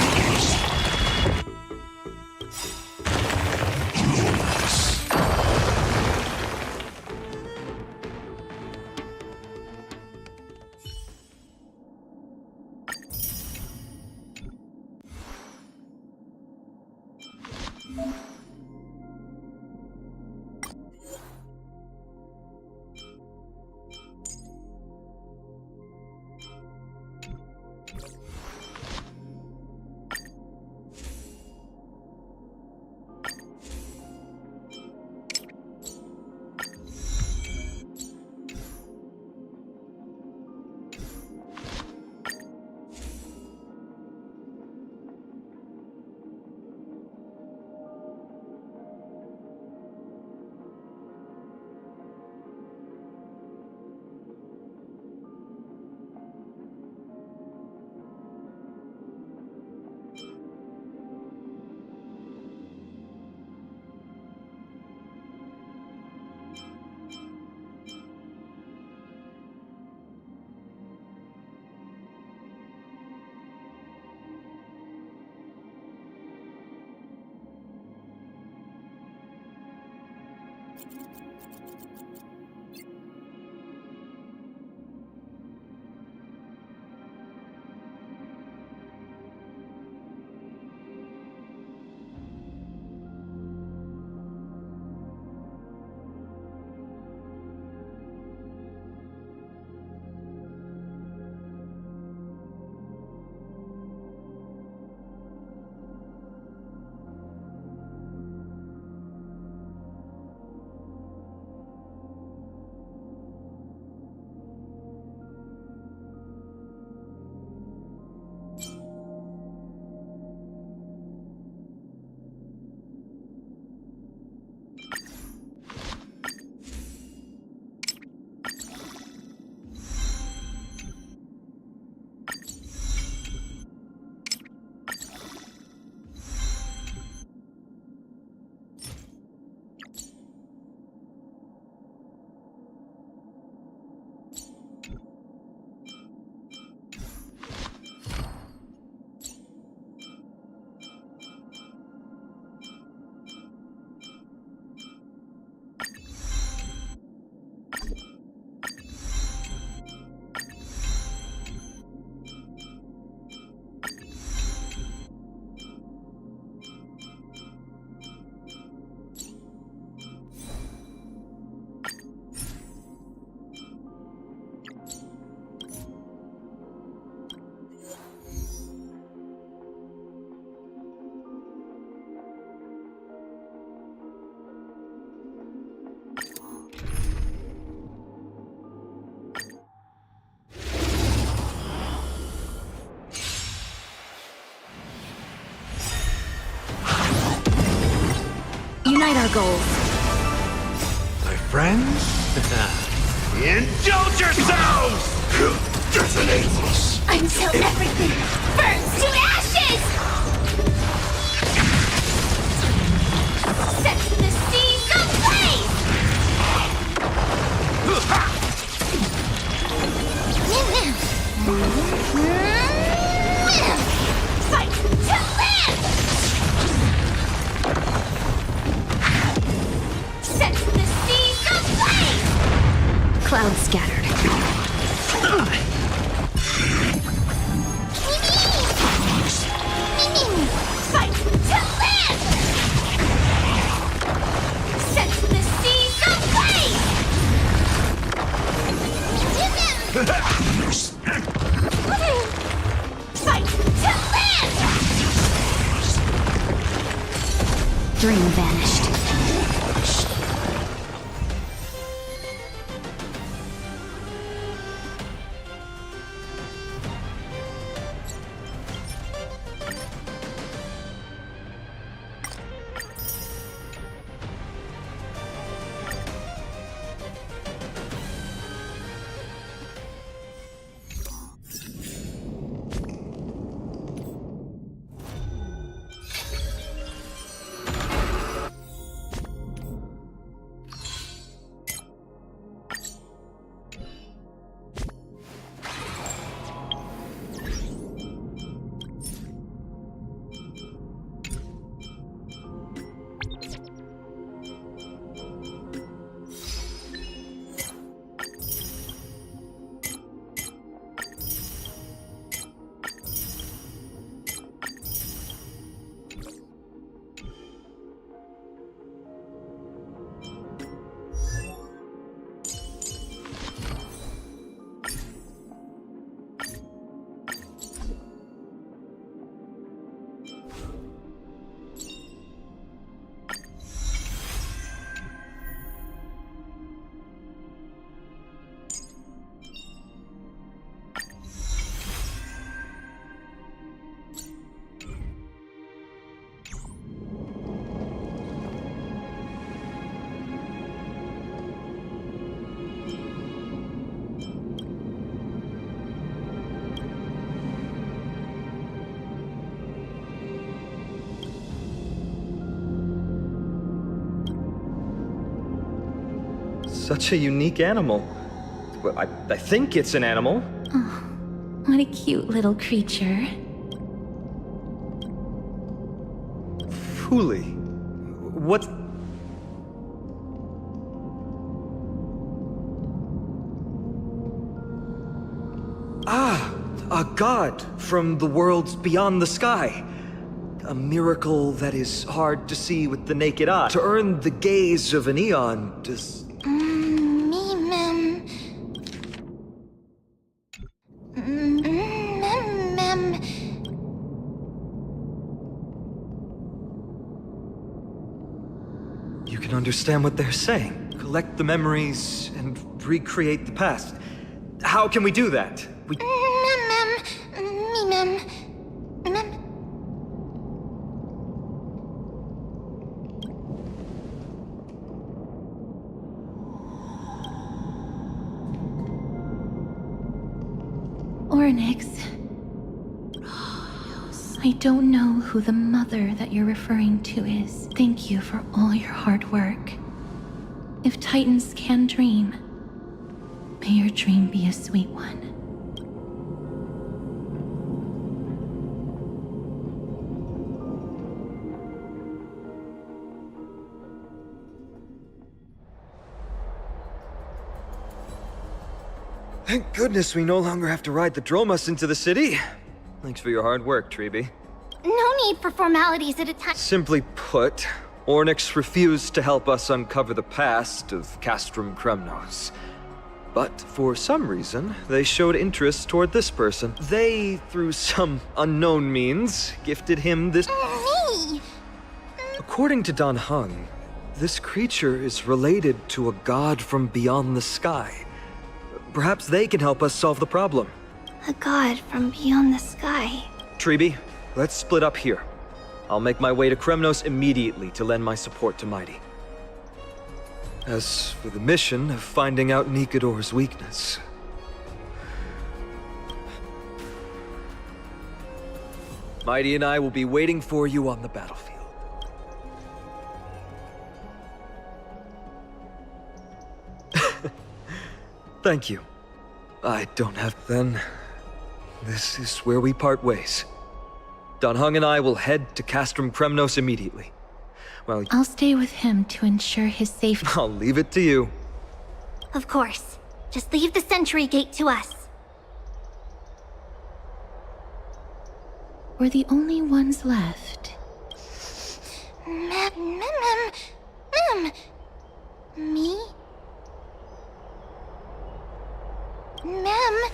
S: unite our goals.
A: My friends? Indulge yourselves!
L: Detonate!
E: Until everything burns to ashes! Set the seas ablaze! Fight to live! Set the seas ablaze!
S: Clouds scattered.
E: Fight to live! Set the seas ablaze! Fight to live!
S: Dream vanished.
Q: Such a unique animal. Well, I think it's an animal.
O: Oh, what a cute little creature.
Q: Fooly. What? Ah, a god from the worlds beyond the sky. A miracle that is hard to see with the naked eye. To earn the gaze of an eon does... You can understand what they're saying. Collect the memories and recreate the past. How can we do that?
O: Oryx. I don't know who the mother that you're referring to is. Thank you for all your hard work. If Titans can dream, may your dream be a sweet one.
Q: Thank goodness we no longer have to ride the Dromas into the city. Thanks for your hard work, Treeby.
E: No need for formalities at a time.
Q: Simply put, Ornyx refused to help us uncover the past of Castrum Kremnos. But for some reason, they showed interest toward this person. They, through some unknown means, gifted him this...
E: Me!
Q: According to Dan Heng, this creature is related to a god from beyond the sky. Perhaps they can help us solve the problem.
E: A god from beyond the sky.
Q: Treeby, let's split up here. I'll make my way to Kremnos immediately to lend my support to Mighty. As for the mission of finding out Nikador's weakness... Mighty and I will be waiting for you on the battlefield. Thank you. I don't have... Then... this is where we part ways. Don Hung and I will head to Castrum Kremnos immediately. Well,
O: I'll stay with him to ensure his safety.
Q: I'll leave it to you.
E: Of course. Just leave the sentry gate to us.
O: We're the only ones left.
E: Me? Mem.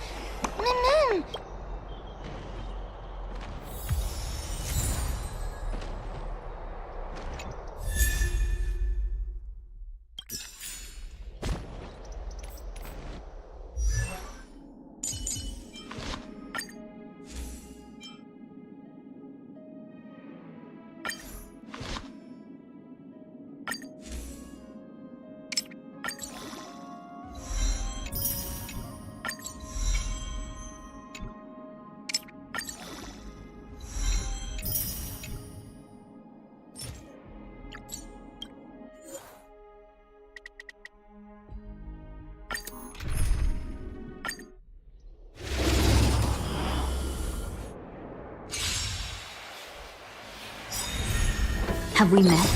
F: Have we met?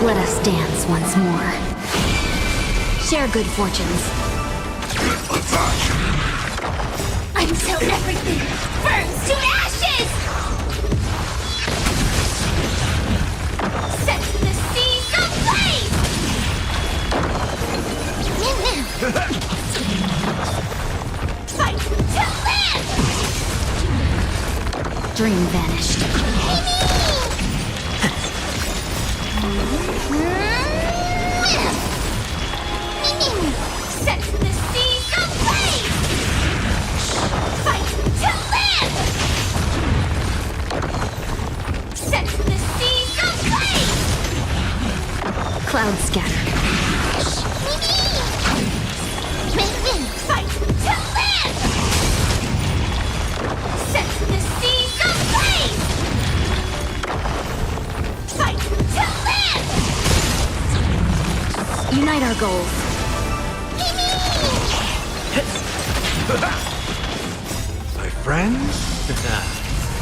F: Let us dance once more. Share good fortunes.
E: Until everything burns to ashes! Set the seas ablaze! Fight to live!
F: Dream vanished.
E: Set the seas ablaze! Fight to live! Set the seas ablaze!
F: Cloud scattered.
E: Fight to live! Set the seas ablaze! Fight to live!
F: Unite our goals.
A: My friends,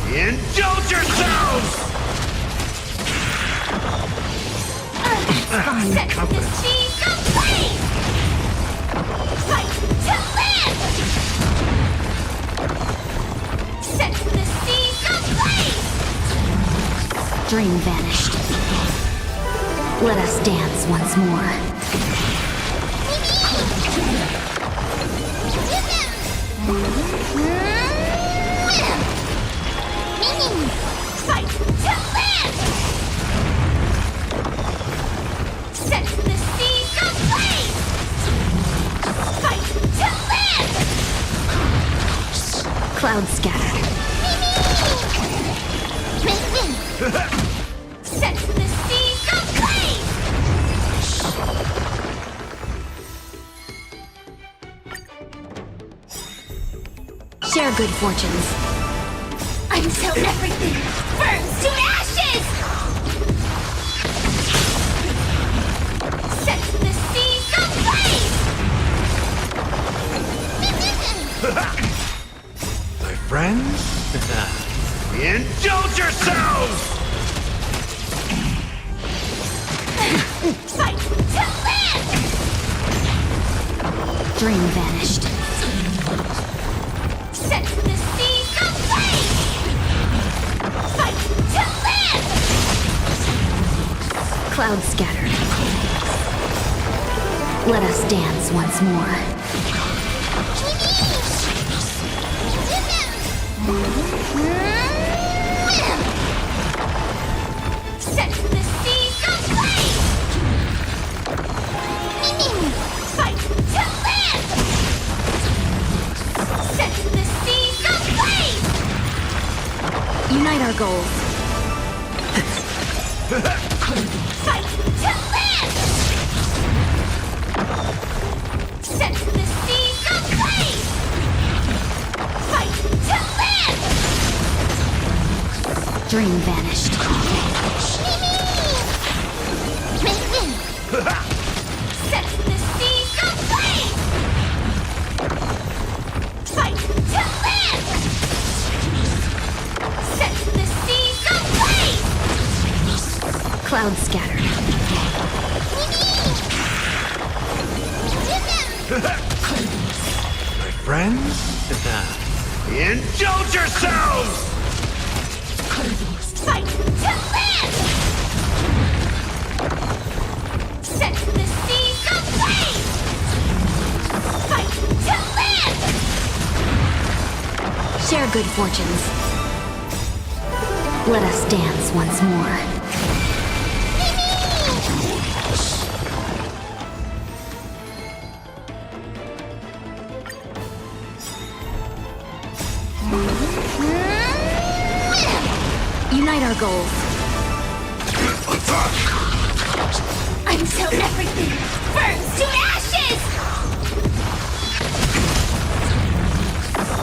A: indulge yourselves!
E: Set the seas ablaze! Fight to live! Set the seas ablaze!
F: Dream vanished. Let us dance once more.
E: Fight to live! Set the seas ablaze! Fight to live!
F: Cloud scattered.
E: Set the seas ablaze!
F: Share good fortunes.
E: Until everything burns to ashes! Set the seas ablaze!
A: My friends, indulge yourselves!
E: Fight to live!
F: Dream vanished.
E: Set the seas ablaze! Fight to live!
F: Cloud scattered. Let us dance once more.
E: Set the seas ablaze! Fight to live! Set the seas ablaze!
F: Unite our goals. Dream vanished.
E: Set the seas ablaze! Fight to live! Set the seas ablaze!
F: Cloud scattered.
A: My friends? Indulge yourselves!
E: Fight to live! Set the seas ablaze! Fight to live!
F: Share good fortunes. Let us dance once more. Unite our goals.
E: Until everything burns to ashes!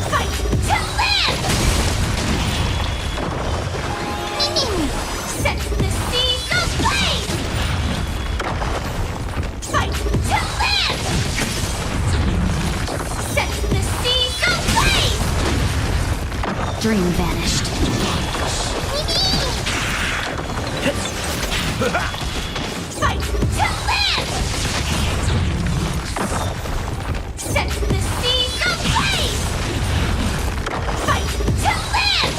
E: Fight to live! Set the seas ablaze! Fight to live! Set the seas ablaze!
F: Dream vanished.
E: Fight to live! Set the seas ablaze! Fight to live!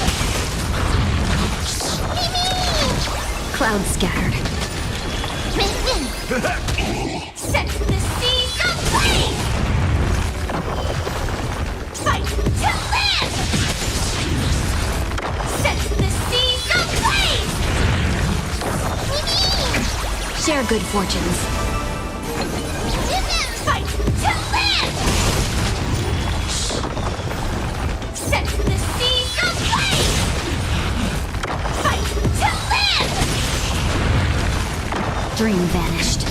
F: Cloud scattered.
E: Set the seas ablaze! Fight to live! Set the seas ablaze!
F: Share good fortunes.
E: Fight to live! Set the seas ablaze! Fight to live!
F: Dream vanished.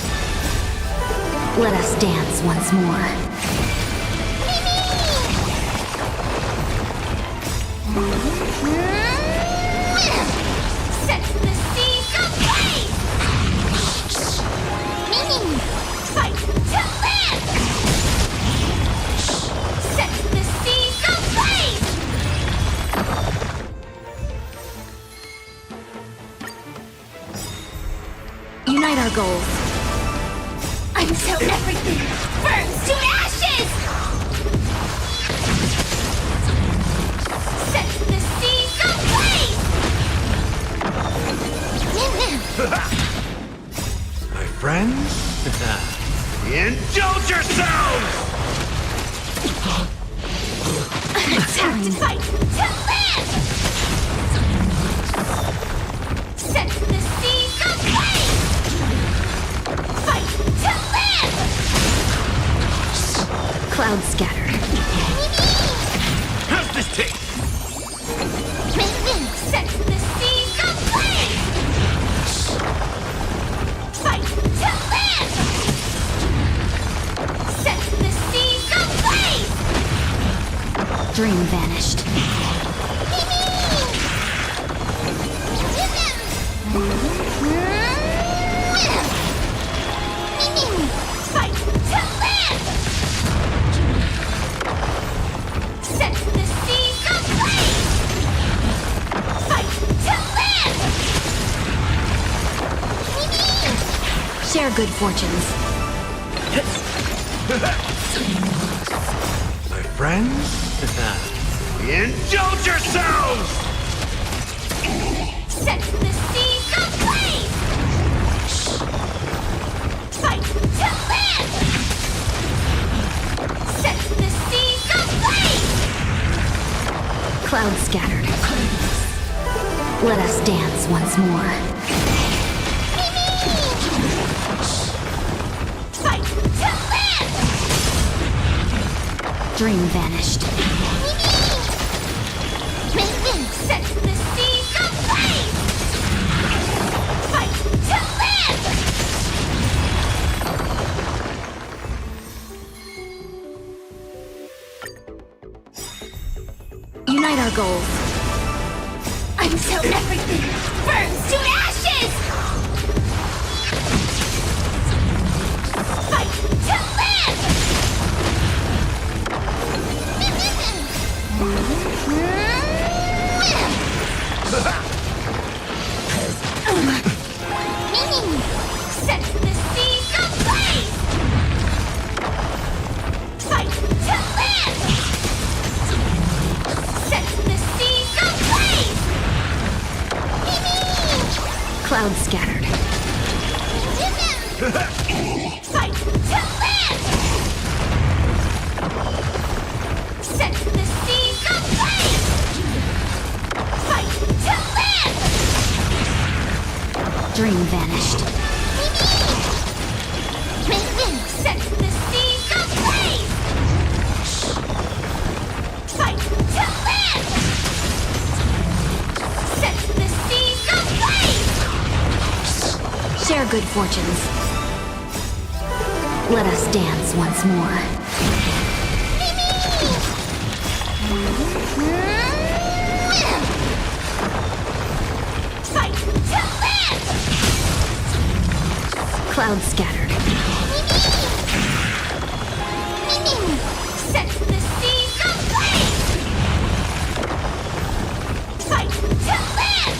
F: Let us dance once more.
E: Set the seas ablaze! Fight to live! Set the seas ablaze!
F: Unite our goals.
E: Until everything burns to ashes! Set the seas ablaze!
A: My friends? Indulge yourselves!
E: Time to fight to live! Set the seas ablaze! Fight to live!
F: Cloud scattered.
N: How's this taste?
E: Set the seas ablaze! Fight to live! Set the seas ablaze!
F: Dream vanished.
E: Fight to live! Set the seas ablaze! Fight to live!
F: Share good fortunes.
A: My friends? Indulge yourselves!
E: Set the seas ablaze! Fight to live! Set the seas ablaze!
F: Cloud scattered. Let us dance once more.
E: Fight to live!
F: Dream vanished.
E: Set the seas ablaze! Fight to live!
F: Unite our goals.
E: Until everything burns to ashes! Fight to live! Set the seas ablaze! Fight to live! Set the seas ablaze!
F: Clouds scattered.
E: Fight to live! Set the seas ablaze! Fight to live!
F: Dream vanished.
E: Set the seas ablaze! Fight to live! Set the seas ablaze!
F: Share good fortunes. Let us dance once more.
E: Fight to live!
F: Clouds scattered.
E: Set the seas ablaze! Fight to live!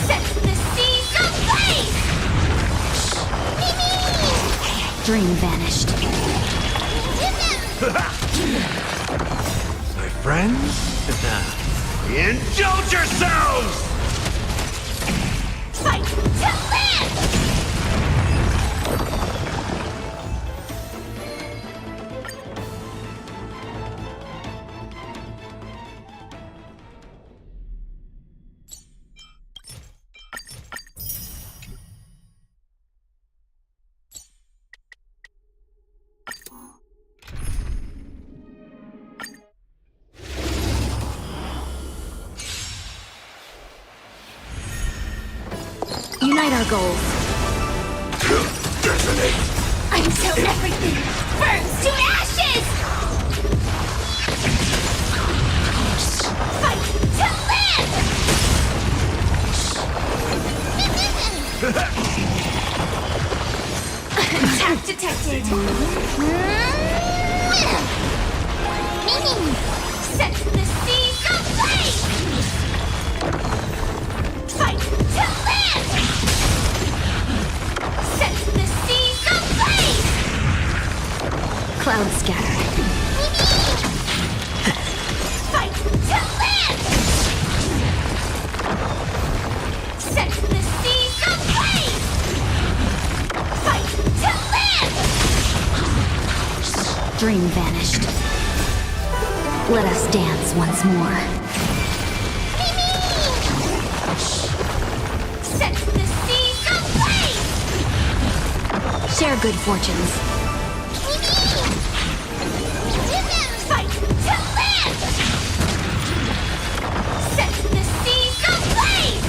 E: Set the seas ablaze!
F: Dream vanished.
A: My friends? Indulge yourselves!
E: Fight to live!
F: Unite our goals.
E: Until everything burns to ashes! Fight to live! Attack detected! Set the seas ablaze! Fight to live! Set the seas ablaze!
F: Clouds scattered.
E: Fight to live! Set the seas ablaze! Fight to live!
F: Dream vanished. Let us dance once more.
E: Set the seas ablaze!
F: Share good fortunes.
E: Fight to live! Set the seas ablaze!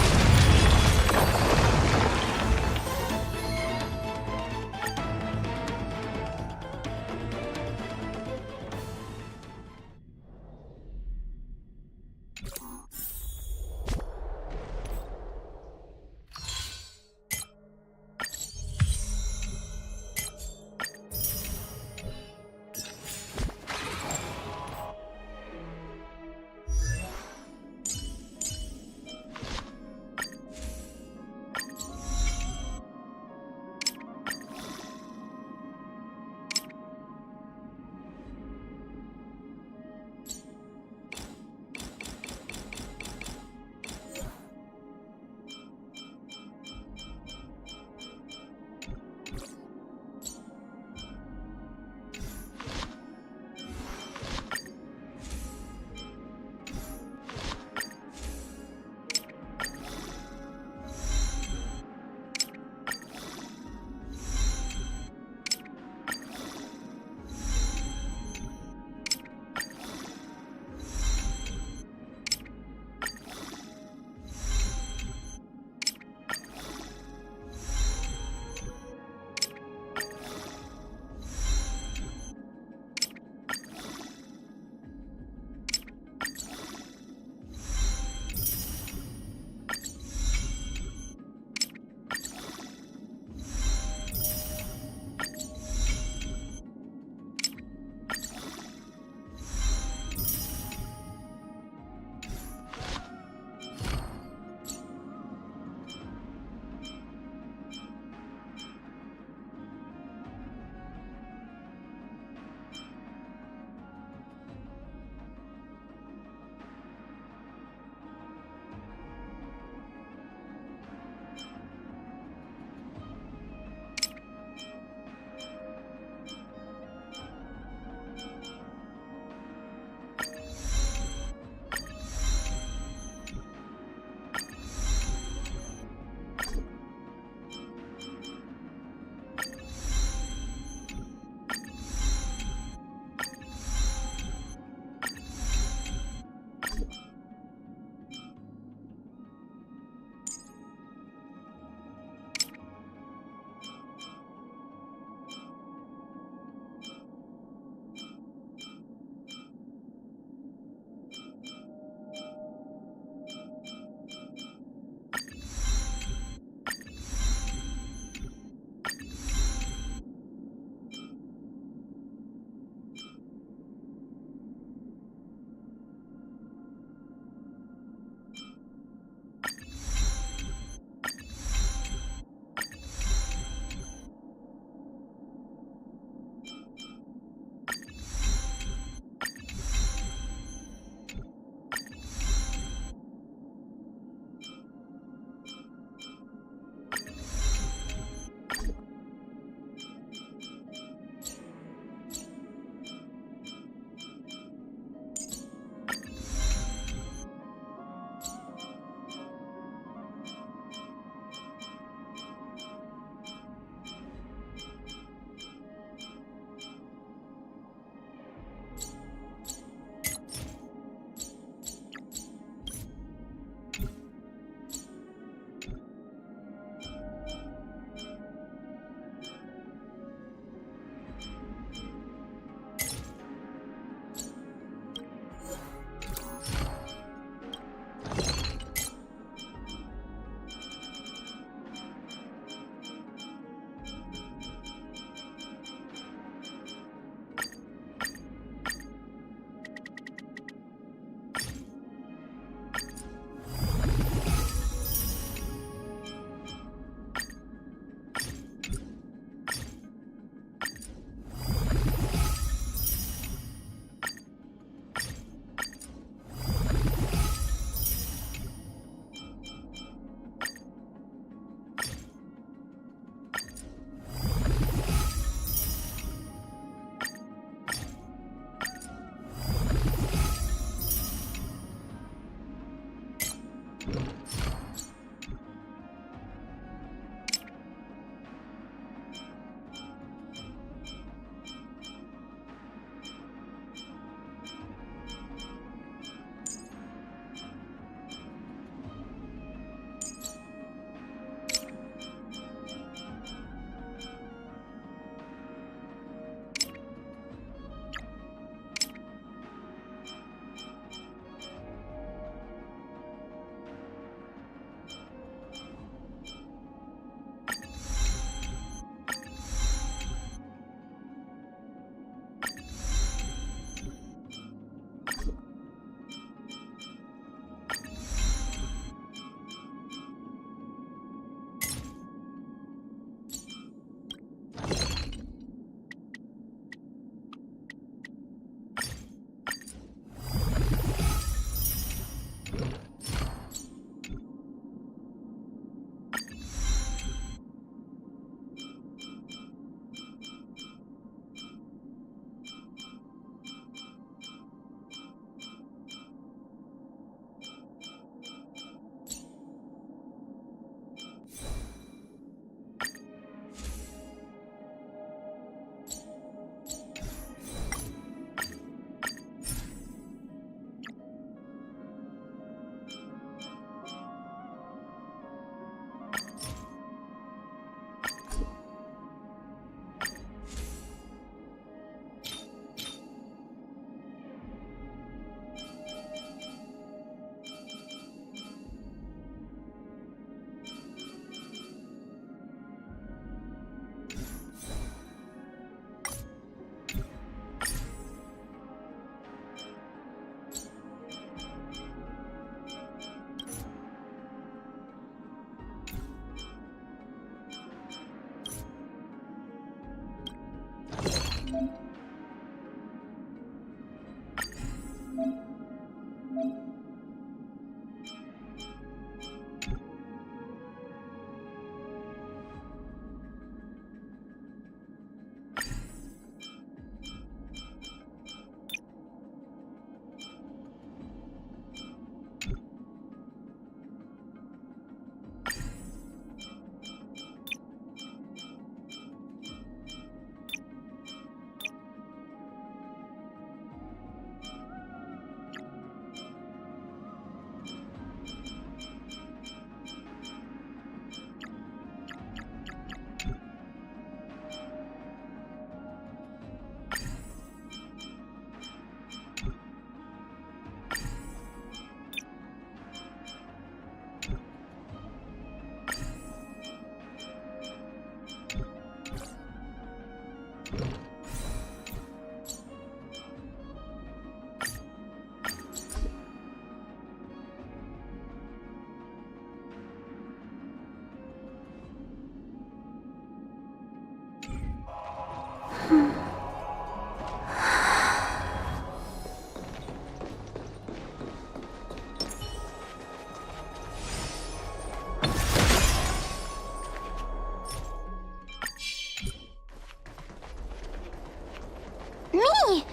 E: Me!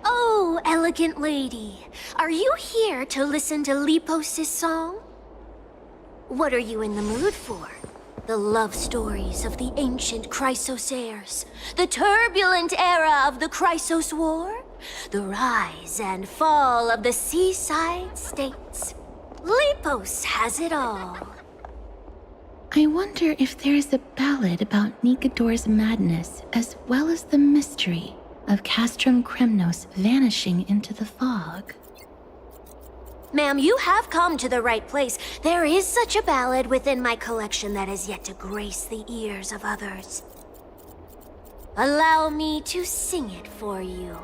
E: Oh, elegant lady, are you here to listen to Lepos' song? What are you in the mood for? The love stories of the ancient Chrysosaurs, the turbulent era of the Chrysos War, the rise and fall of the seaside states. Lepos has it all.
O: I wonder if there is a ballad about Nikador's madness as well as the mystery of Castrum Kremnos vanishing into the fog.
E: Ma'am, you have come to the right place. There is such a ballad within my collection that has yet to grace the ears of others. Allow me to sing it for you.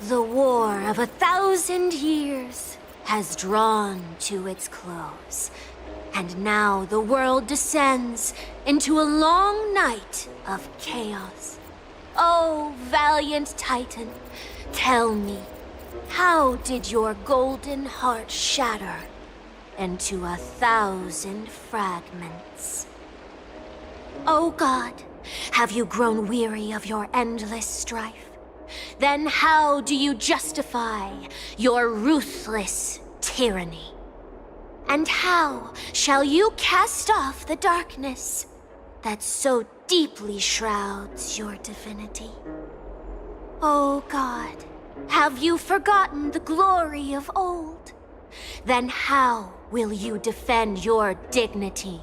E: The war of 1,000 years has drawn to its close, and now the world descends into a long night of chaos. Oh, valiant Titan, tell me, how did your golden heart shatter into 1,000 fragments? Oh God, have you grown weary of your endless strife? Then how do you justify your ruthless tyranny? And how shall you cast off the darkness that so deeply shrouds your divinity? Oh God, have you forgotten the glory of old? Then how will you defend your dignity?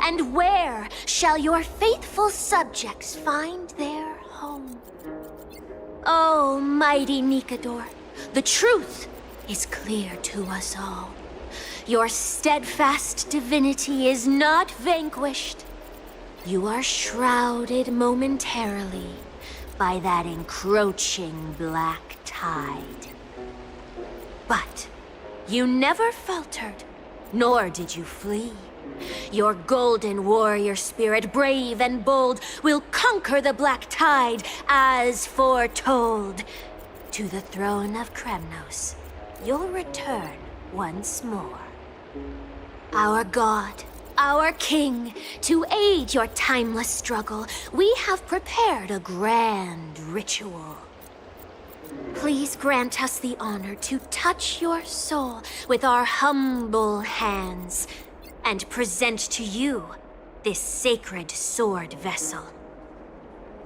E: And where shall your faithful subjects find their home? Oh, mighty Nikador, the truth is clear to us all. Your steadfast divinity is not vanquished. You are shrouded momentarily by that encroaching black tide. But you never faltered, nor did you flee. Your golden warrior spirit, brave and bold, will conquer the black tide as foretold. To the throne of Kremnos, you'll return once more. Our god, our king, to aid your timeless struggle, we have prepared a grand ritual. Please grant us the honor to touch your soul with our humble hands and present to you this sacred sword vessel.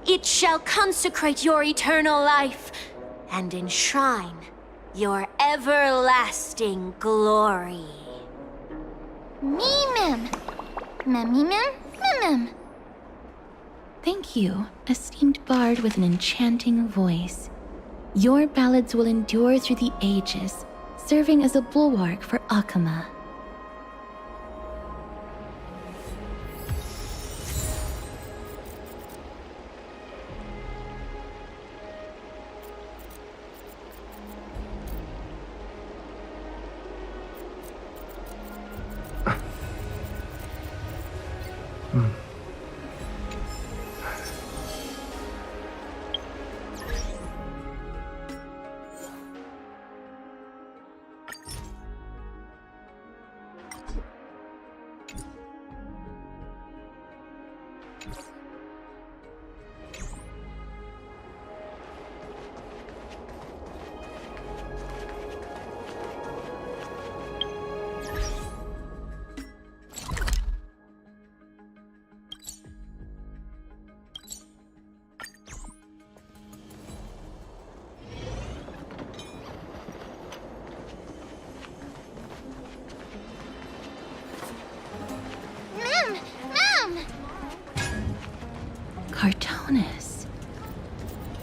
E: It shall consecrate your eternal life and enshrine your everlasting glory.
O: Mem. Thank you, esteemed bard with an enchanting voice. Your ballads will endure through the ages, serving as a bulwark for Akama. Cartonis.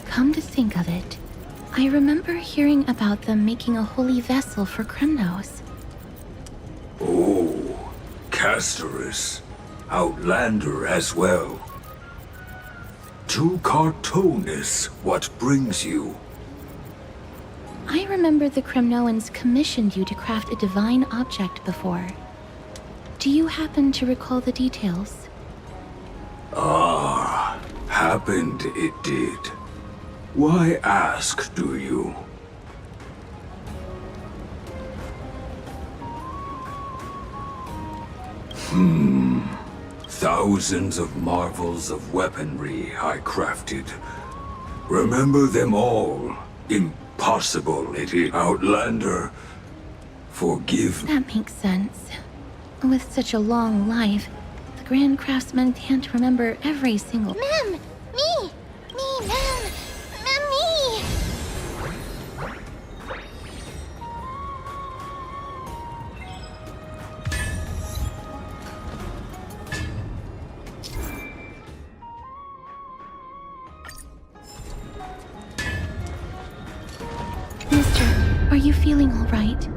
O: Come to think of it, I remember hearing about them making a holy vessel for Kremnos.
I: Oh, Casterus. Outlander as well. To Cartonis, what brings you?
O: I remember the Kremnoans commissioned you to craft a divine object before. Do you happen to recall the details?
I: Ah, happened it did. Why ask, do you? Thousands of marvels of weaponry I crafted. Remember them all. Impossible, it is. Outlander, forgive me.
O: That makes sense. With such a long life, the Grand Craftsman can't remember every single—
E: Mem! Me! Me, Mem! Mem, me!
O: Mister, are you feeling all right?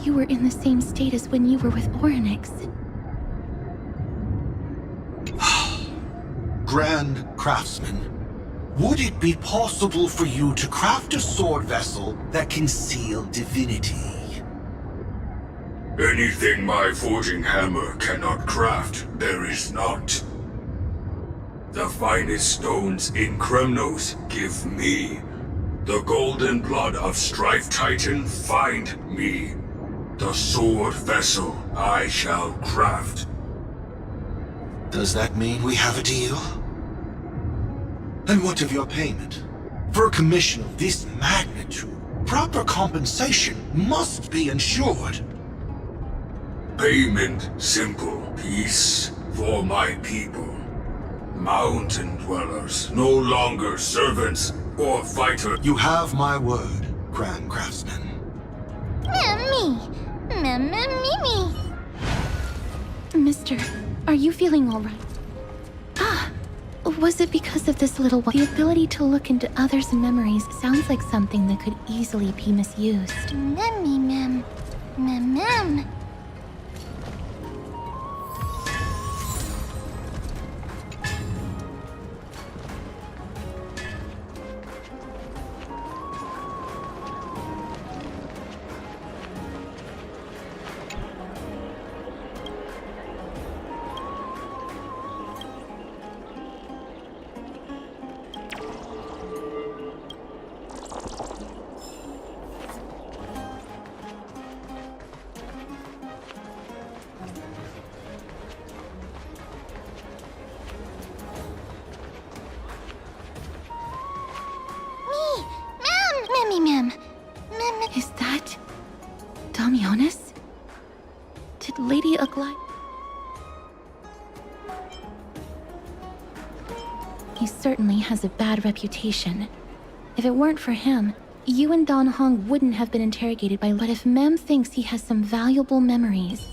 O: You were in the same state as when you were with Orynyx.
H: Grand Craftsman, would it be possible for you to craft a sword vessel that can seal divinity?
I: Anything my forging hammer cannot craft, there is not. The finest stones in Kremnos give me. The golden blood of Strife Titan find me. The sword vessel I shall craft.
H: Does that mean we have a deal? And what of your payment? For a commission of this magnitude, proper compensation must be ensured.
I: Payment simple. Peace for my people. Mountain dwellers, no longer servants or fighters.
H: You have my word, Grand Craftsman.
E: Me! Me!
O: Mister, are you feeling all right? Ah, was it because of this little one? The ability to look into others' memories sounds like something that could easily be misused.
E: Mem.
O: Is that Damionis? Did Lady Aglaia— He certainly has a bad reputation. If it weren't for him, you and Don Hong wouldn't have been interrogated by— But if Mem thinks he has some valuable memories—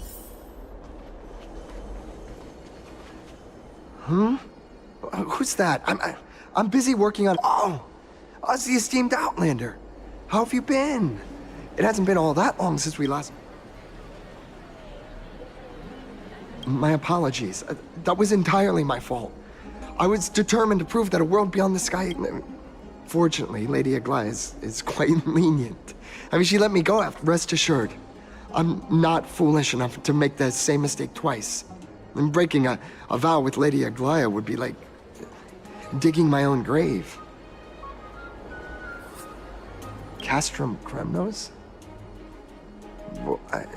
V: Who's that? I'm busy working on— Oh! Us, the esteemed Outlander. How have you been? It hasn't been all that long since we last— My apologies. That was entirely my fault. I was determined to prove that a world beyond the sky— Fortunately, Lady Aglaia is quite lenient. I mean, she let me go after— Rest assured, I'm not foolish enough to make the same mistake twice. And breaking a vow with Lady Aglaya would be like digging my own grave. Castrum Kremnos?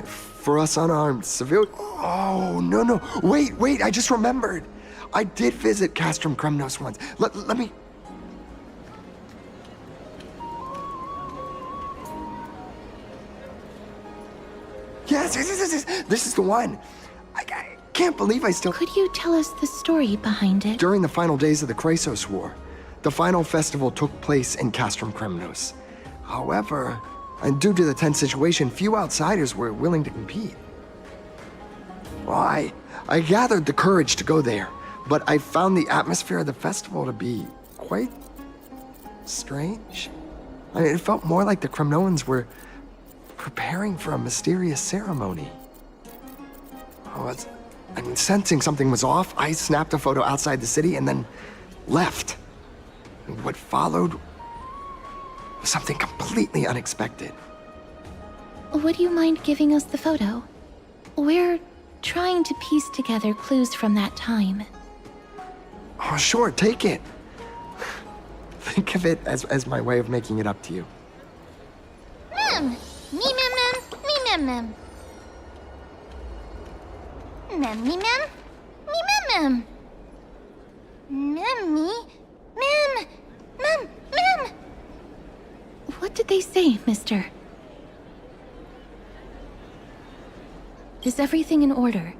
V: For us unarmed civilians? Oh, no. Wait, I just remembered. I did visit Castrum Kremnos once. Let me... Yes, this is the one. I can't believe I still...
O: Could you tell us the story behind it?
V: During the final days of the Chrysos War, the final festival took place in Castrum Kremnos. However, and due to the tense situation, few outsiders were willing to compete. Well, I gathered the courage to go there, but I found the atmosphere of the festival to be quite strange. I mean, it felt more like the Kremnoans were preparing for a mysterious ceremony. Sensing something was off, I snapped a photo outside the city and then left. And what followed was something completely unexpected.
O: Would you mind giving us the photo? We're trying to piece together clues from that time.
V: Oh, sure, take it. Think of it as my way of making it up to you.
E: Mem! Me mem mem! Me mem mem! Mem me mem! Me mem mem! Mem me! Mem! Mem! Mem!
O: What did they say, mister? Is everything in order?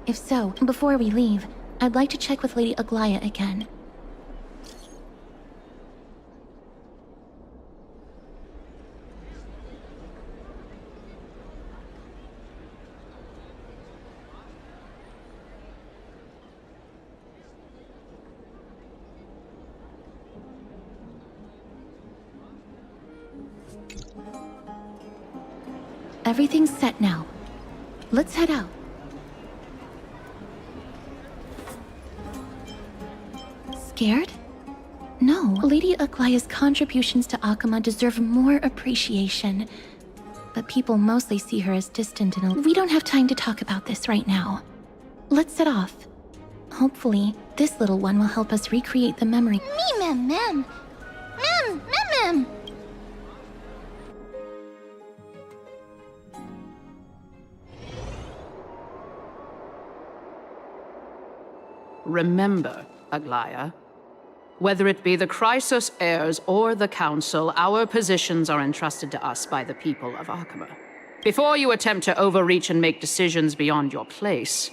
O: If so, before we leave, I'd like to check with Lady Aglaya again. Everything's set now. Let's head out. Scared? No. Lady Aglaya's contributions to Akama deserve more appreciation. But people mostly see her as distant and we don't have time to talk about this right now. Let's set off. Hopefully, this little one will help us recreate the memory.
E: Me mem mem! Mem! Mem mem!
G: Remember, Aglaya, whether it be the Chrysos heirs or the Council, our positions are entrusted to us by the people of Akama. Before you attempt to overreach and make decisions beyond your place,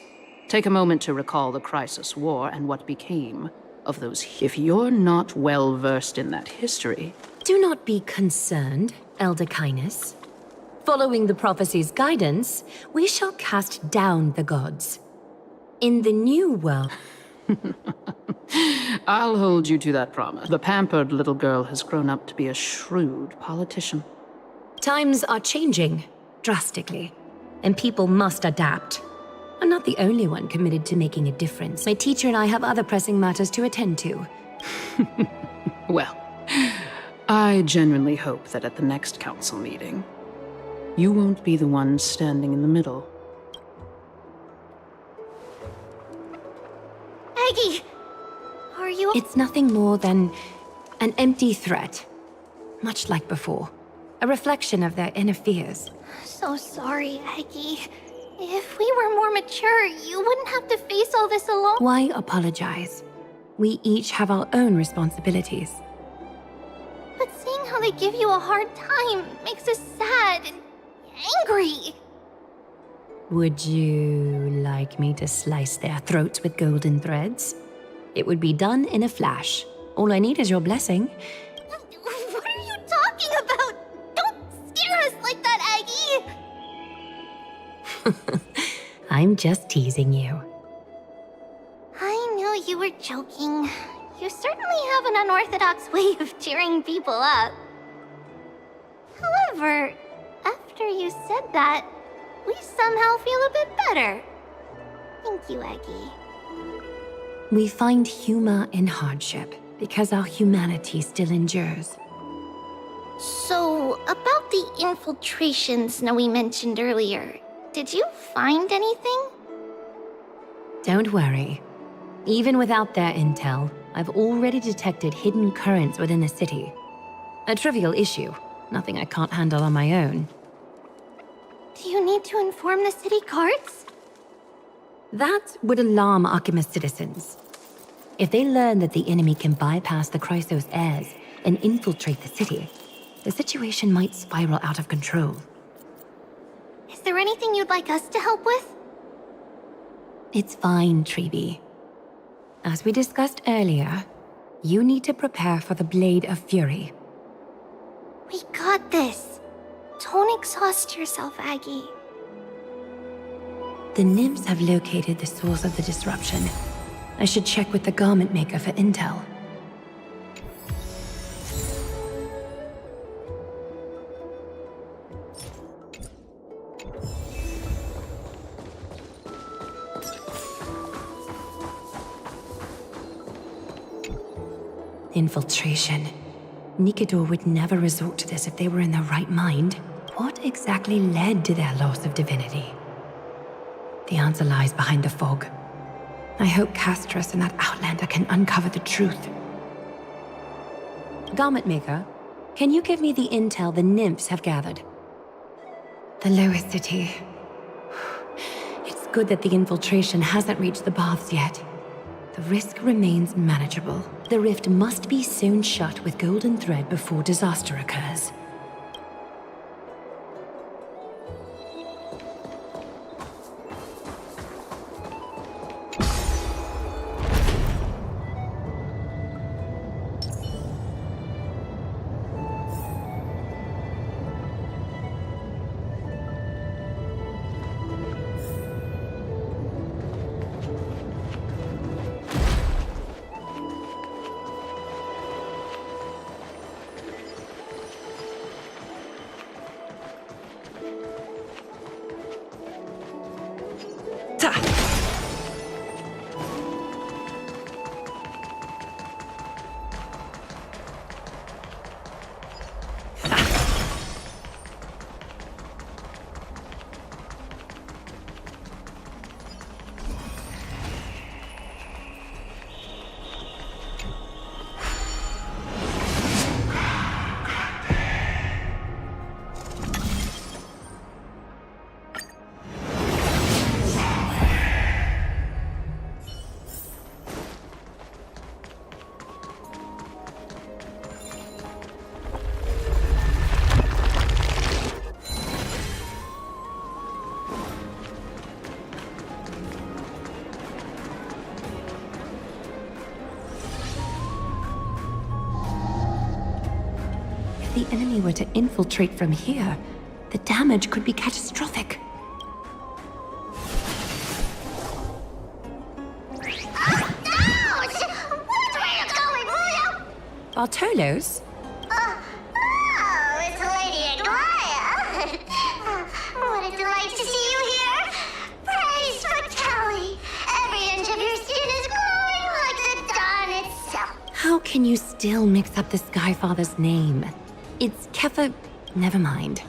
G: take a moment to recall the Chrysos War and what became of those. If you're not well versed in that history...
B: Do not be concerned, Elder Kynus. Following the prophecy's guidance, we shall cast down the gods. In the new world...
G: I'll hold you to that promise. The pampered little girl has grown up to be a shrewd politician.
B: Times are changing, drastically, and people must adapt. I'm not the only one committed to making a difference. My teacher and I have other pressing matters to attend to.
G: Well, I genuinely hope that at the next council meeting, you won't be the one standing in the middle.
E: Aggie! Are you...
B: It's nothing more than an empty threat. Much like before. A reflection of their inner fears.
E: So sorry, Aggie. If we were more mature, you wouldn't have to face all this alone.
B: Why apologize? We each have our own responsibilities.
E: But seeing how they give you a hard time makes us sad and angry.
B: Would you like me to slice their throats with golden threads? It would be done in a flash. All I need is your blessing.
E: What are you talking about? Don't scare us like that, Aggie!
B: I'm just teasing you.
E: I knew you were joking. You certainly have an unorthodox way of cheering people up. However, after you said that, we somehow feel a bit better. Thank you, Aggie.
B: We find humor in hardship because our humanity still endures.
E: So, about the infiltrations Snowy mentioned earlier, did you find anything?
B: Don't worry. Even without their intel, I've already detected hidden currents within the city. A trivial issue, nothing I can't handle on my own.
E: Do you need to inform the city guards?
B: That would alarm Archime's citizens. If they learn that the enemy can bypass the Chrysos heirs and infiltrate the city, the situation might spiral out of control.
E: Is there anything you'd like us to help with?
B: It's fine, Treeby. As we discussed earlier, you need to prepare for the Blade of Fury.
E: We got this. Don't exhaust yourself, Aggie.
B: The nymphs have located the source of the disruption. I should check with the garment maker for intel. Infiltration. Nikador would never resort to this if they were in their right mind. What exactly led to their loss of divinity? The answer lies behind the fog. I hope Castras and that Outlander can uncover the truth. Garment Maker, can you give me the intel the nymphs have gathered? The lower city. It's good that the infiltration hasn't reached the baths yet. The risk remains manageable. The rift must be sewn shut with golden thread before disaster occurs. If the enemy were to infiltrate from here, the damage could be catastrophic.
E: Ouch! Which way you going, William?
B: Bartolos?
E: Oh, it's Lady Aglaya. What a delight to see you here. Praise for Kelly. Every inch of your skin is glowing like the dawn itself.
B: How can you still mix up the Skyfather's name? It's Kepha... Never mind.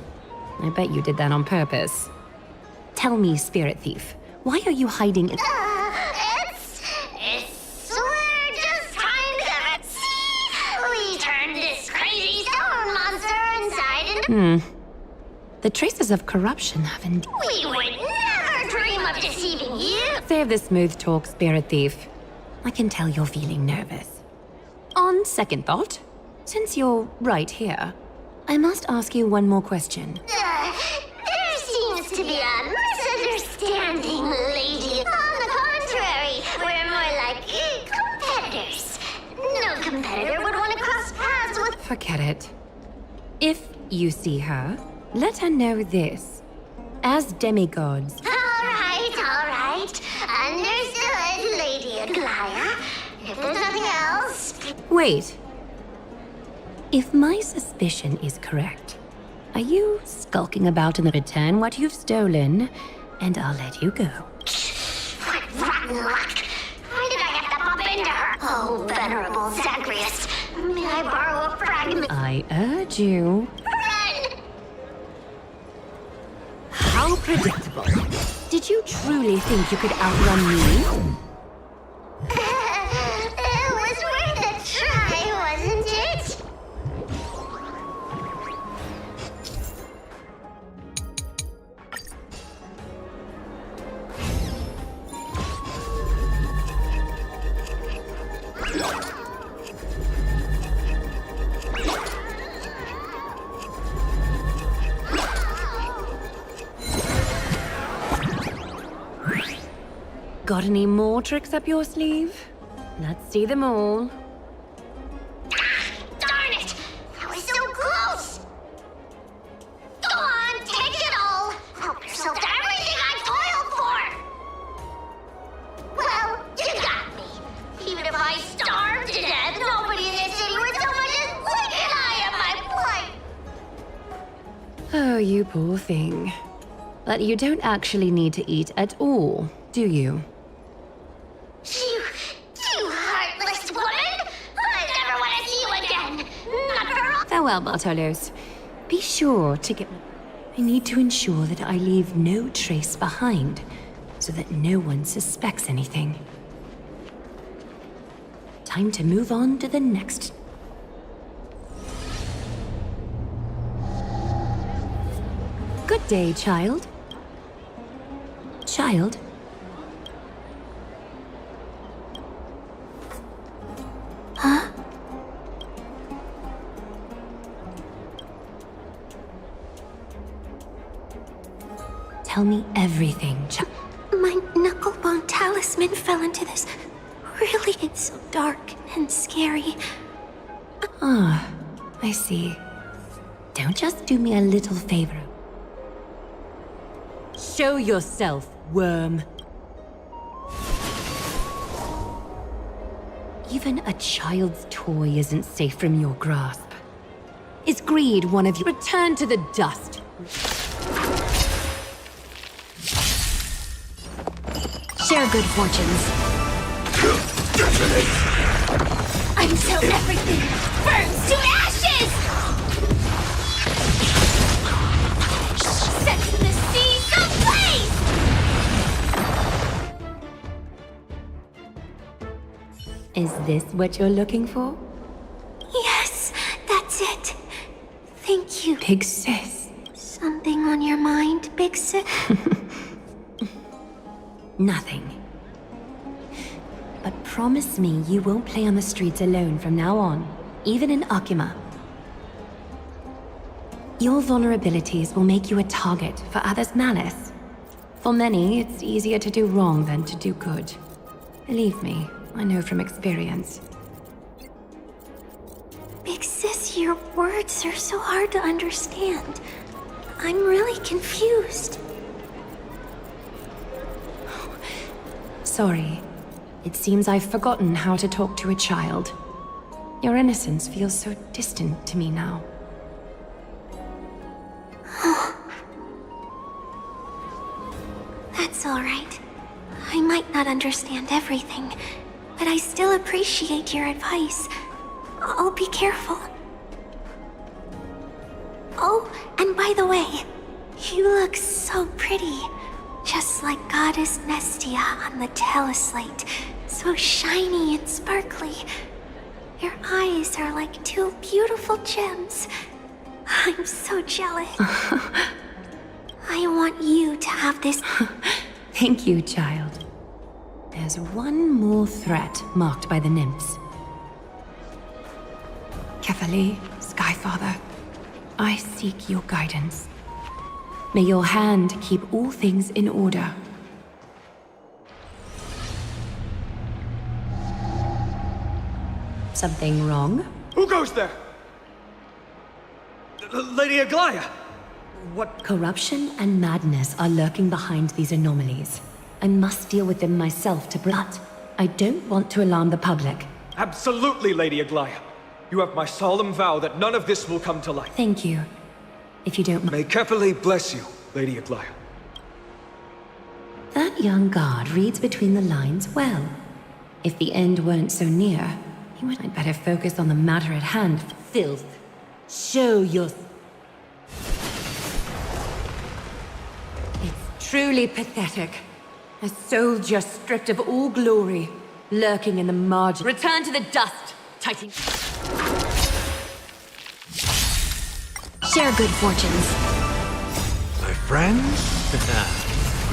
B: I bet you did that on purpose. Tell me, Spirit Thief, why are you hiding in...
E: We're just trying to get it. See? We turned this crazy stone monster inside into...
B: The traces of corruption have indeed...
E: We would never dream of deceiving you.
B: Save the smooth talk, Spirit Thief. I can tell you're feeling nervous. On second thought, since you're right here, I must ask you one more question.
E: There seems to be a misunderstanding, lady. On the contrary, we're more like competitors. No competitor would want to cross paths with...
B: Forget it. If you see her, let her know this. As demigods...
E: All right. Understood, Lady Aglaya. If there's nothing else...
B: Wait. If my suspicion is correct, are you skulking about in return what you've stolen, and I'll let you go?
E: What rotten luck! Why did I have to bump into her? Oh, venerable Zagreus, may I borrow a fragment?
B: I urge you.
E: Run!
B: How predictable. Did you truly think you could outrun me?
C: It was worth a try, wasn't it?
B: Got any more tricks up your sleeve? Let's see them all.
C: Darn it! That was so close! Go on, take it all! Help yourself to everything I toiled for! Well, you got me. Even if I starved to death, nobody in this city would so much as blink an eye at my plight!
B: Oh, you poor thing. But you don't actually need to eat at all, do you?
C: You heartless woman! I never want to see you again! Not for all—
B: Farewell, Bartolos. Be sure to get... I need to ensure that I leave no trace behind, so that no one suspects anything. Time to move on to the next... Good day, child. Child? Huh? Tell me everything,
E: My knucklebone talisman fell into this. Really, it's so dark and scary.
B: Ah, I see. Don't just do me a little favor. Show yourself, worm. Even a child's toy isn't safe from your grasp. Is greed one of you? Return to the dust.
F: Share good fortunes.
C: Until everything burns to ashes! Set the seas ablaze!
B: Is this what you're looking for?
E: Yes, that's it. Thank you.
B: Big sis.
E: Something on your mind, big sis?
B: Nothing. But promise me you won't play on the streets alone from now on, even in Akima. Your vulnerabilities will make you a target for others' malice. For many, it's easier to do wrong than to do good. Believe me, I know from experience.
E: Big sis, your words are so hard to understand. I'm really confused.
B: Sorry. It seems I've forgotten how to talk to a child. Your innocence feels so distant to me now.
E: That's all right. I might not understand everything, but I still appreciate your advice. I'll be careful. Oh, and by the way, you look so pretty. Just like Goddess Nestia on the teleslate. So shiny and sparkly. Your eyes are like two beautiful gems. I'm so jealous. I want you to have this.
B: Thank you, child. There's one more threat marked by the nymphs. Kefali, Skyfather, I seek your guidance. May your hand keep all things in order. Something wrong?
R: Who goes there? Lady Aglaya! What?
B: Corruption and madness are lurking behind these anomalies. I must deal with them myself but I don't want to alarm the public.
R: Absolutely, Lady Aglaya. You have my solemn vow that none of this will come to light.
B: Thank you. If you don't mind.
R: May Kefali bless you, Lady Aglaya.
B: That young guard reads between the lines well. If the end weren't so near, he might better focus on the matter at hand. Filth. Show your... Truly pathetic. A soldier stripped of all glory, lurking in the margin. Return to the dust, Titan.
F: Share good fortunes.
A: My friends?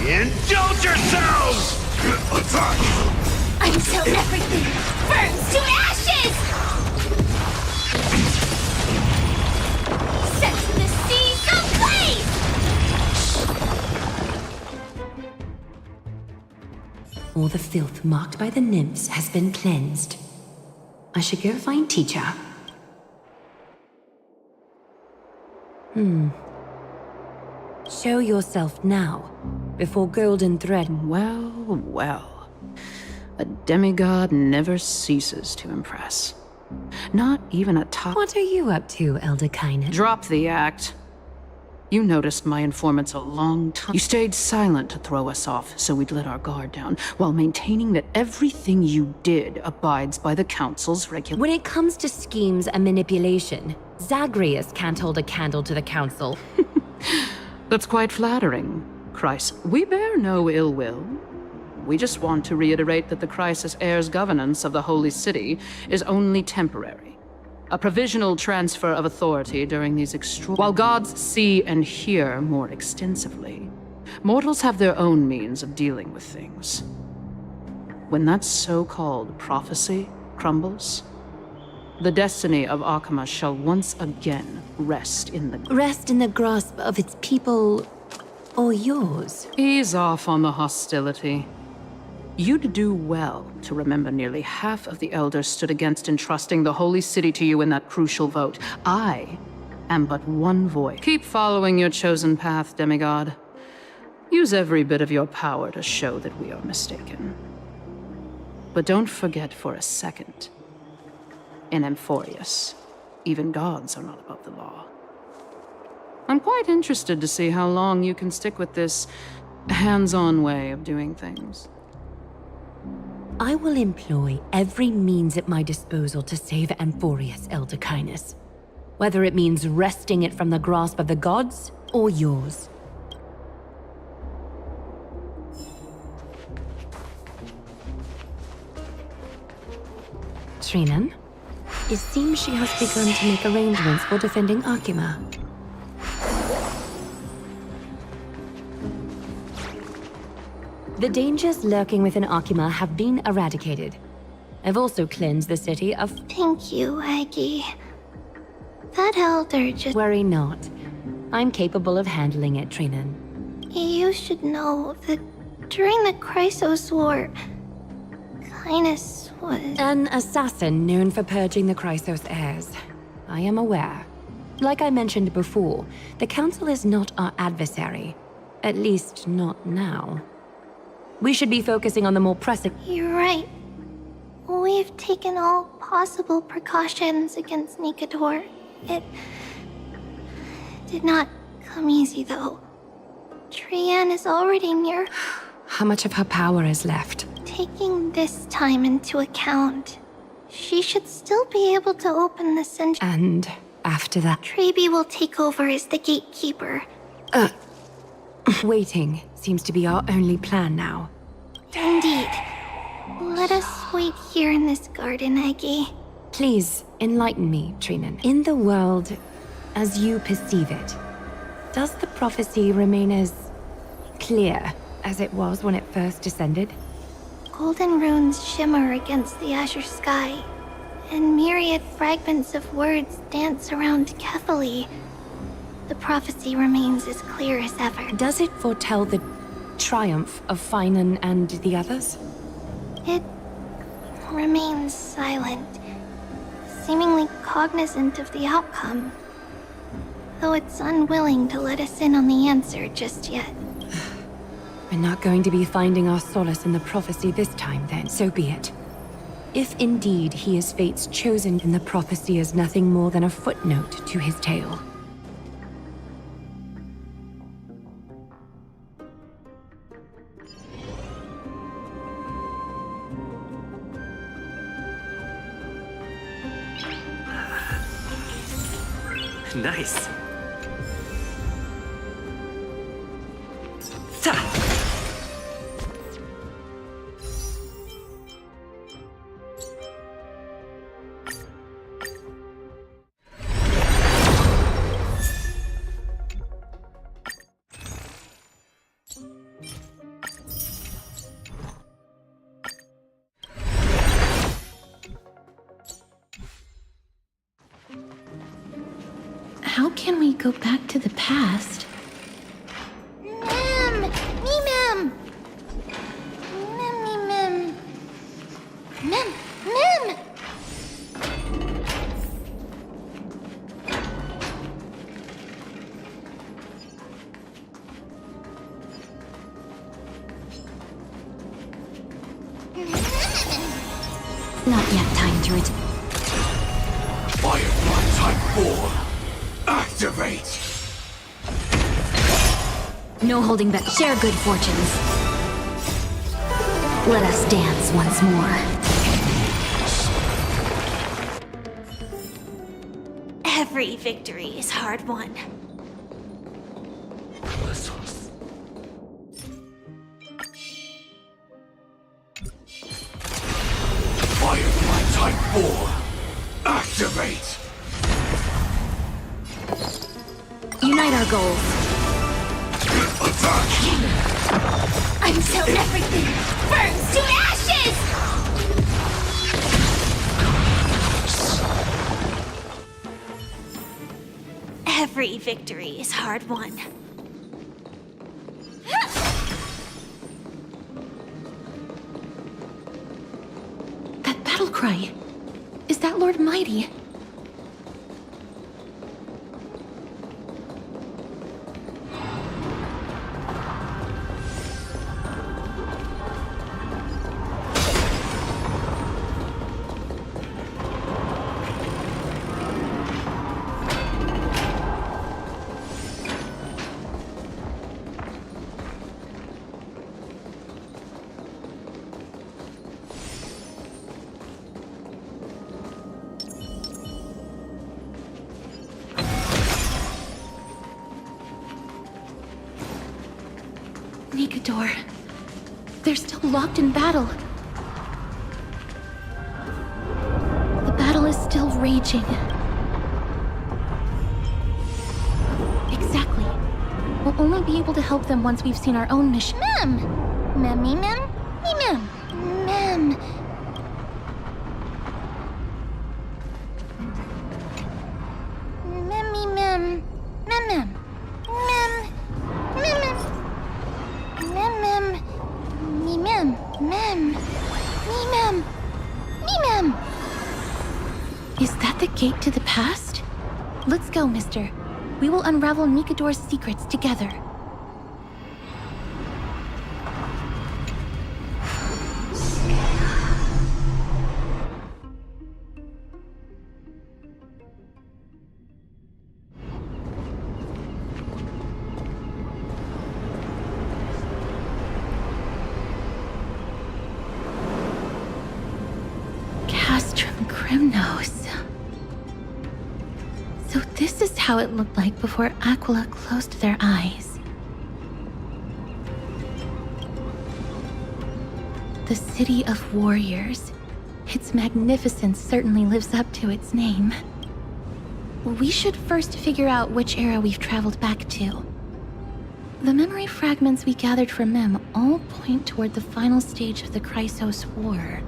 A: Indulge yourselves! Attack!
E: Until everything burns to ashes! Set the seas ablaze!
B: All the filth marked by the nymphs has been cleansed. I should go find teacher. Show yourself now, before golden thread.
G: Well, well. A demigod never ceases to impress. Not even a top.
B: What are you up to, Elder Kynan?
G: Drop the act. You noticed my informants a long time. You stayed silent to throw us off, so we'd let our guard down, while maintaining that everything you did abides by the Council's regulations.
B: When it comes to schemes and manipulation, Zagreus can't hold a candle to the Council.
G: That's quite flattering, Chrysa. We bear no ill will. We just want to reiterate that the Chrysa's heir's governance of the Holy City is only temporary. A provisional transfer of authority during these While gods see and hear more extensively, mortals have their own means of dealing with things. When that so-called prophecy crumbles, the destiny of Akama shall once again rest in the
B: grasp of its people, or yours.
G: Ease off on the hostility. You'd do well to remember nearly half of the elders stood against entrusting the Holy City to you in that crucial vote. I am but one voice. Keep following your chosen path, demigod. Use every bit of your power to show that we are mistaken. But don't forget for a second, in Amphorius, even gods are not above the law. I'm quite interested to see how long you can stick with this hands-on way of doing things.
B: I will employ every means at my disposal to save Amphorius, Elder Kynus. Whether it means wresting it from the grasp of the gods, or yours. Trinan, it seems she has begun to make arrangements for defending Akima. The dangers lurking within Akima have been eradicated. I've also cleansed the city of...
E: Thank you, Aggie. That elder just...
B: Worry not. I'm capable of handling it, Trinan.
E: You should know that during the Chrysos War, Kynus was...
B: An assassin known for purging the Chrysos heirs. I am aware. Like I mentioned before, the Council is not our adversary. At least, not now. We should be focusing on the more pressing...
E: You're right. We've taken all possible precautions against Nikador. It did not come easy, though. Trian is already near...
B: How much of her power is left?
E: Taking this time into account, she should still be able to open the century.
B: And after that...
E: Trebi will take over as the gatekeeper.
B: Waiting seems to be our only plan now.
E: Indeed. Let us wait here in this garden, Aggie.
B: Please, enlighten me, Trinan. In the world, as you perceive it, does the prophecy remain as clear as it was when it first descended?
E: Golden runes shimmer against the azure sky, and myriad fragments of words dance around Kefali. The prophecy remains as clear as ever.
B: Does it foretell the triumph of Finan and the others?
E: It remains silent, seemingly cognizant of the outcome, though it's unwilling to let us in on the answer just yet.
B: We're not going to be finding our solace in the prophecy this time, then. So be it. If indeed he is fate's chosen, then the prophecy is nothing more than a footnote to his tale.
Q: Nice. Ta!
O: can we go back to the past?
E: Mem! Me, Mem! Mem! Mem! Mem!
F: Not yet time to return.
I: Firefly Type 4, activate!
F: No holding back. Share good fortunes. Let us dance once more.
C: Every victory is hard won.
I: Firefly Type 4, activate!
F: Unite our goals.
I: Attack!
C: Until everything burns to ashes! Every victory is hard won.
O: That battle cry. Is that Lord Mighty? Nikador. They're still locked in battle. The battle is still raging. Exactly. We'll only be able to help them once we've seen our own mission.
E: Mem! Mem, me, Mem? Me, Mem. Mem. Mem, me, Mem. Mem, Mem. Mem. Mem, Mem. Mem. Me, Mem. Mem. Me, Mem. Me, Mem.
O: Is that the gate to the past? Let's go, mister. We will unravel Nikador's secrets together. So this is how it looked like before Aquila closed their eyes. The City of Warriors. Its magnificence certainly lives up to its name. We should first figure out which era we've traveled back to. The memory fragments we gathered from Mem all point toward the final stage of the Chrysos War.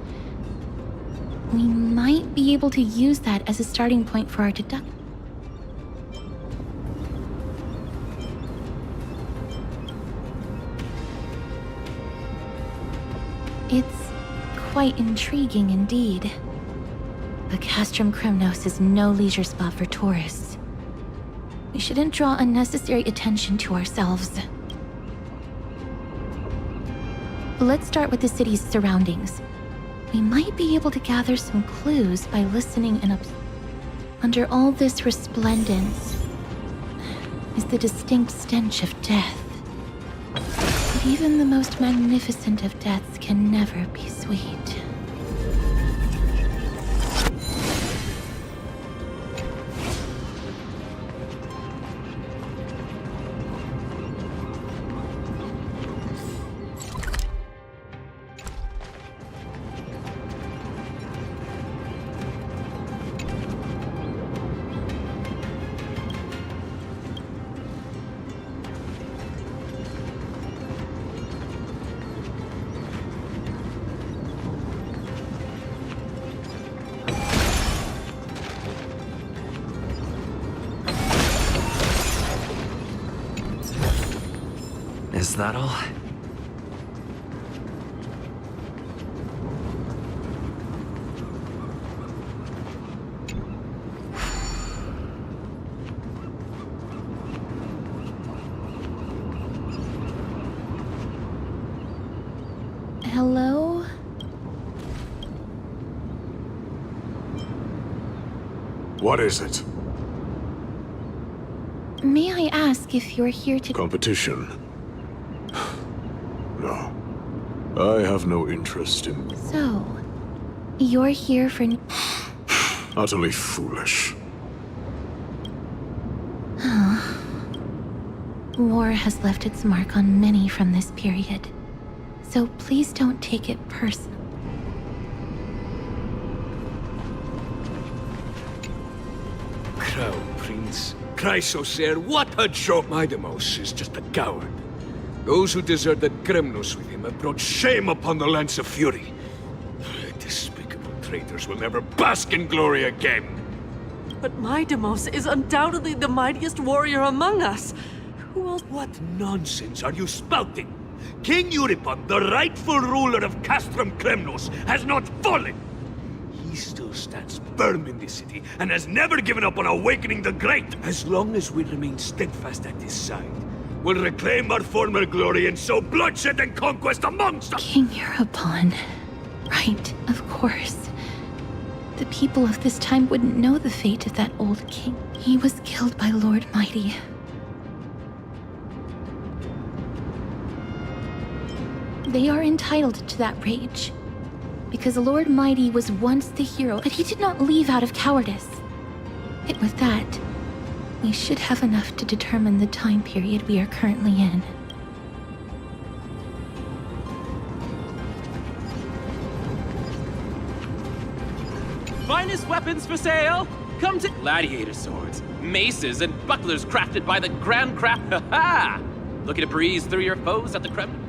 O: We might be able to use that as a starting point for our deduction. It's quite intriguing indeed. But Castrum Krymnos is no leisure spot for tourists. We shouldn't draw unnecessary attention to ourselves. Let's start with the city's surroundings. We might be able to gather some clues by listening and under all this resplendence is the distinct stench of death. But even the most magnificent of deaths can never be sweet.
J: Was that all?
O: Hello?
L: What is it?
O: May I ask if you're here to—
L: Competition? No. I have no interest in...
O: So, you're here for—
L: Utterly foolish.
O: War has left its mark on many from this period. So please don't take it personal.
I: Crown Prince, Chrysosaur, what a joke! Midemos is just a coward. Those who deserted Kremnos with him have brought shame upon the lands of Fury. Despicable traitors will never bask in glory again.
P: But Midemos is undoubtedly the mightiest warrior among us. Who else—
I: What nonsense are you spouting? King Euripon, the rightful ruler of Castrum Kremnos, has not fallen! He still stands firm in this city and has never given up on awakening the great! As long as we remain steadfast at his side, we'll reclaim our former glory and sow bloodshed and conquest amongst us!
O: King Euripon. Right, of course. The people of this time wouldn't know the fate of that old king. He was killed by Lord Mighty. They are entitled to that rage. Because Lord Mighty was once the hero, but he did not leave out of cowardice. Yet with that, we should have enough to determine the time period we are currently in.
R: Finest weapons for sale! Come to—
W: Gladiator swords, maces, and bucklers crafted by the Grand Craft. Ha-ha! Looking to breeze through your foes at the Kremlin?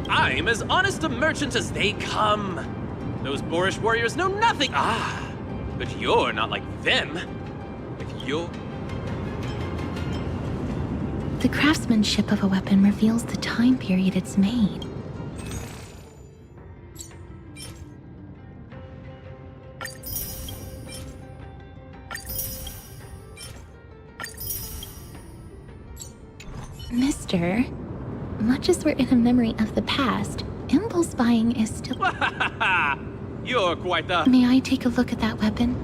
W: I'm as honest a merchant as they come. Those boorish warriors know nothing. But you're not like them. If you're...
O: The craftsmanship of a weapon reveals the time period it's made. Mister, much as we're in a memory of the past, impulse buying is still—
W: You're quite the—
O: May I take a look at that weapon?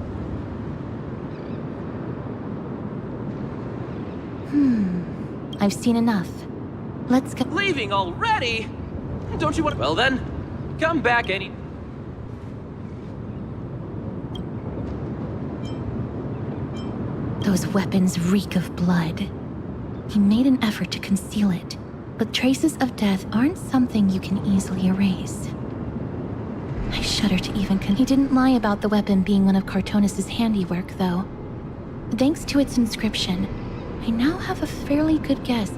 O: I've seen enough. Let's go—
W: Leaving already? Don't you want— Well then, come back any—
O: Those weapons reek of blood. He made an effort to conceal it, but traces of death aren't something you can easily erase. I shudder to even He didn't lie about the weapon being one of Cartonis' handiwork, though. Thanks to its inscription, I now have a fairly good guess.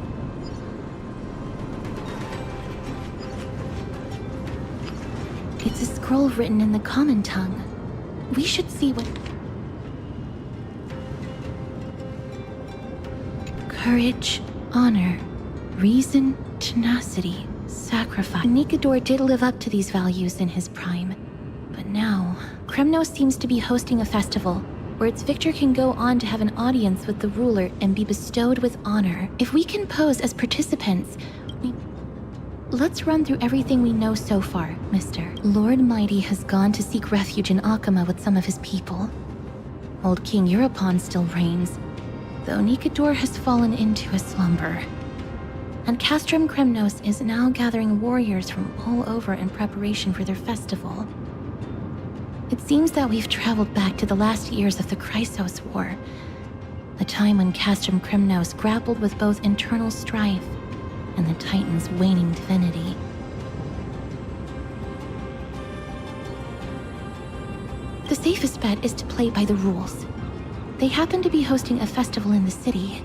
O: It's a scroll written in the common tongue. We should see what— Courage, honor, reason, tenacity, sacrifice. Nikador did live up to these values in his prime. But now, Kremnos seems to be hosting a festival where its victor can go on to have an audience with the ruler and be bestowed with honor. If we can pose as participants, Let's run through everything we know so far, mister. Lord Mighty has gone to seek refuge in Akama with some of his people. Old King Euripon still reigns, though Nikador has fallen into a slumber. And Castrum Kremnos is now gathering warriors from all over in preparation for their festival. It seems that we've traveled back to the last years of the Chrysos War, a time when Castrum Kremnos grappled with both internal strife and the Titan's waning divinity. The safest bet is to play by the rules. They happen to be hosting a festival in the city.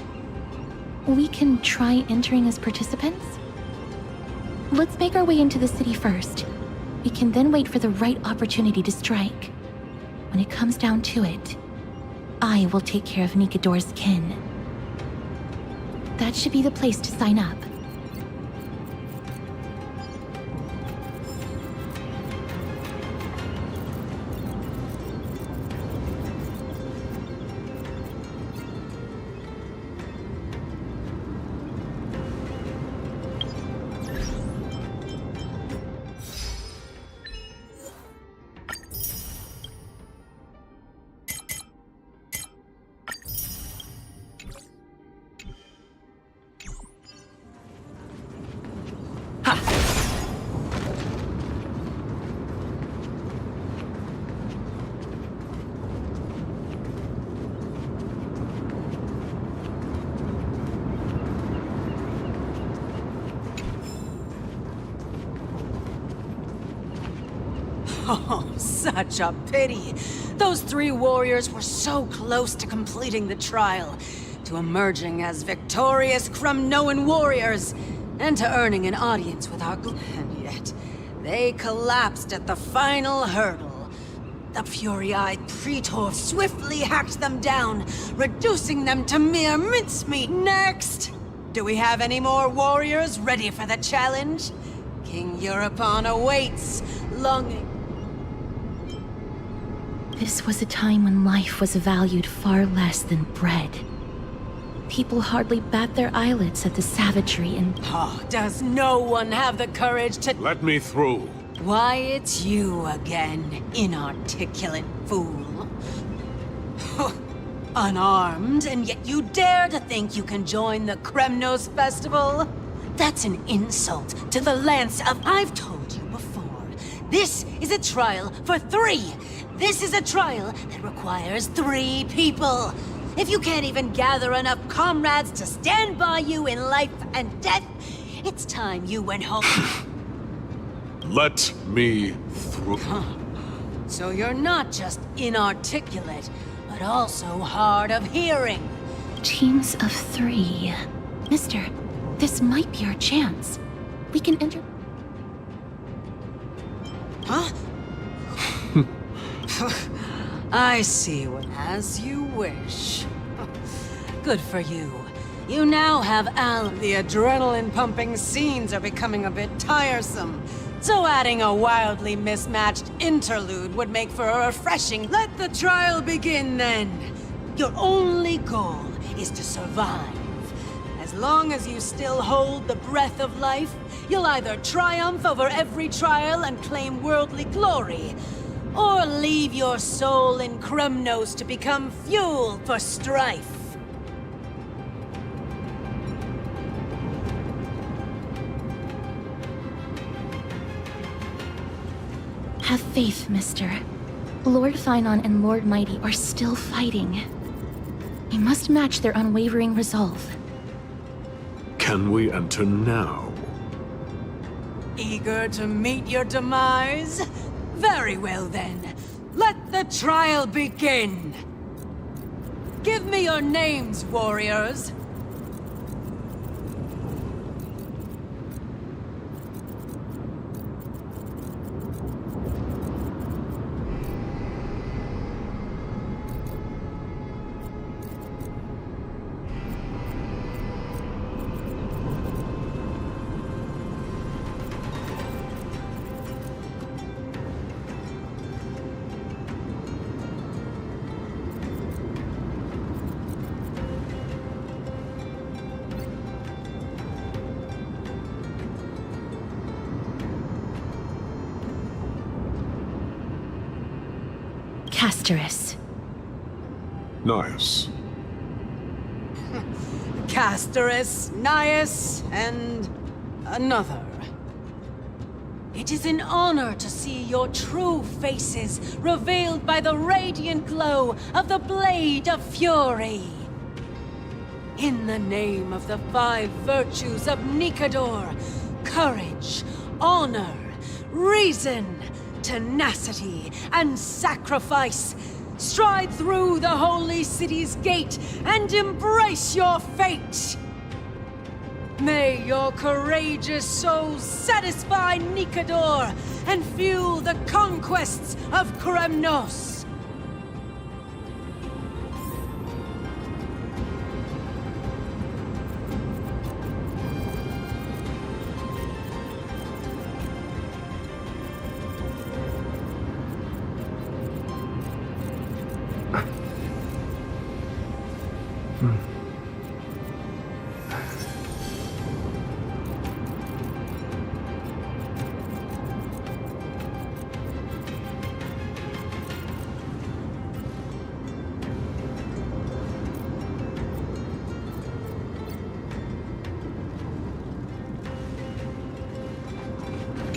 O: We can try entering as participants? Let's make our way into the city first. We can then wait for the right opportunity to strike. When it comes down to it, I will take care of Nikador's kin. That should be the place to sign up.
D: Oh, such a pity. Those 3 warriors were so close to completing the trial, to emerging as victorious Kremnoan warriors, and to earning an audience with our and yet, they collapsed at the final hurdle. The fury-eyed Praetor swiftly hacked them down, reducing them to mere mincemeat. Next! Do we have any more warriors ready for the challenge? King Europon awaits, longing.
O: This was a time when life was valued far less than bread. People hardly bat their eyelids at the savagery and...
D: Oh, does no one have the courage to...
L: Let me through.
D: Why, it's you again, inarticulate fool. Unarmed, and yet you dare to think you can join the Kremnos festival? That's an insult to the Lance of... I've told you before, this is a trial for 3! This is a trial that requires 3 people. If you can't even gather enough comrades to stand by you in life and death, it's time you went home.
L: Let me through.
D: So you're not just inarticulate, but also hard of hearing.
O: Teams of 3. Mister, this might be our chance. We can enter...
D: Huh? I see what... As you wish. Good for you. You now have Al. The adrenaline-pumping scenes are becoming a bit tiresome. So adding a wildly mismatched interlude would make for a refreshing... Let the trial begin, then. Your only goal is to survive. As long as you still hold the breath of life, you'll either triumph over every trial and claim worldly glory, or leave your soul in Kremnos to become fuel for strife.
O: Have faith, mister. Lord Finon and Lord Mighty are still fighting. We must match their unwavering resolve.
L: Can we enter now?
D: Eager to meet your demise? Very well then. Let the trial begin. Give me your names, warriors.
O: Casterus.
L: Nice.
D: Casterus, Nias, and another. It is an honor to see your true faces revealed by the radiant glow of the Blade of Fury. In the name of the 5 virtues of Nikador, courage, honor, reason, tenacity, and sacrifice, stride through the holy city's gate and embrace your fate! May your courageous souls satisfy Nikador and fuel the conquests of Kremnos!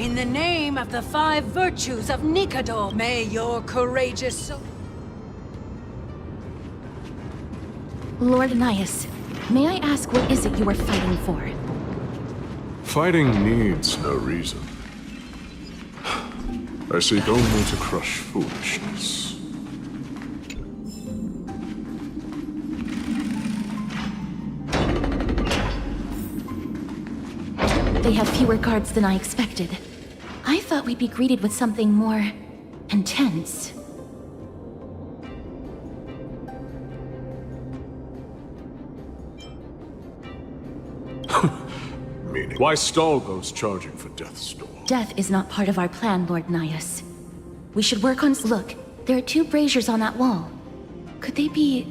D: In the name of the 5 virtues of Nikador, may your courageous soul...
O: Lord Nias, may I ask what is it you are fighting for?
L: Fighting needs no reason. I seek only to crush foolishness.
O: They have fewer guards than I expected. I thought we'd be greeted with something more intense.
L: Meaning, why stall those charging for Death's Door?
O: Death is not part of our plan, Lord Nias. We should work on... Look, there are 2 braziers on that wall. Could they be...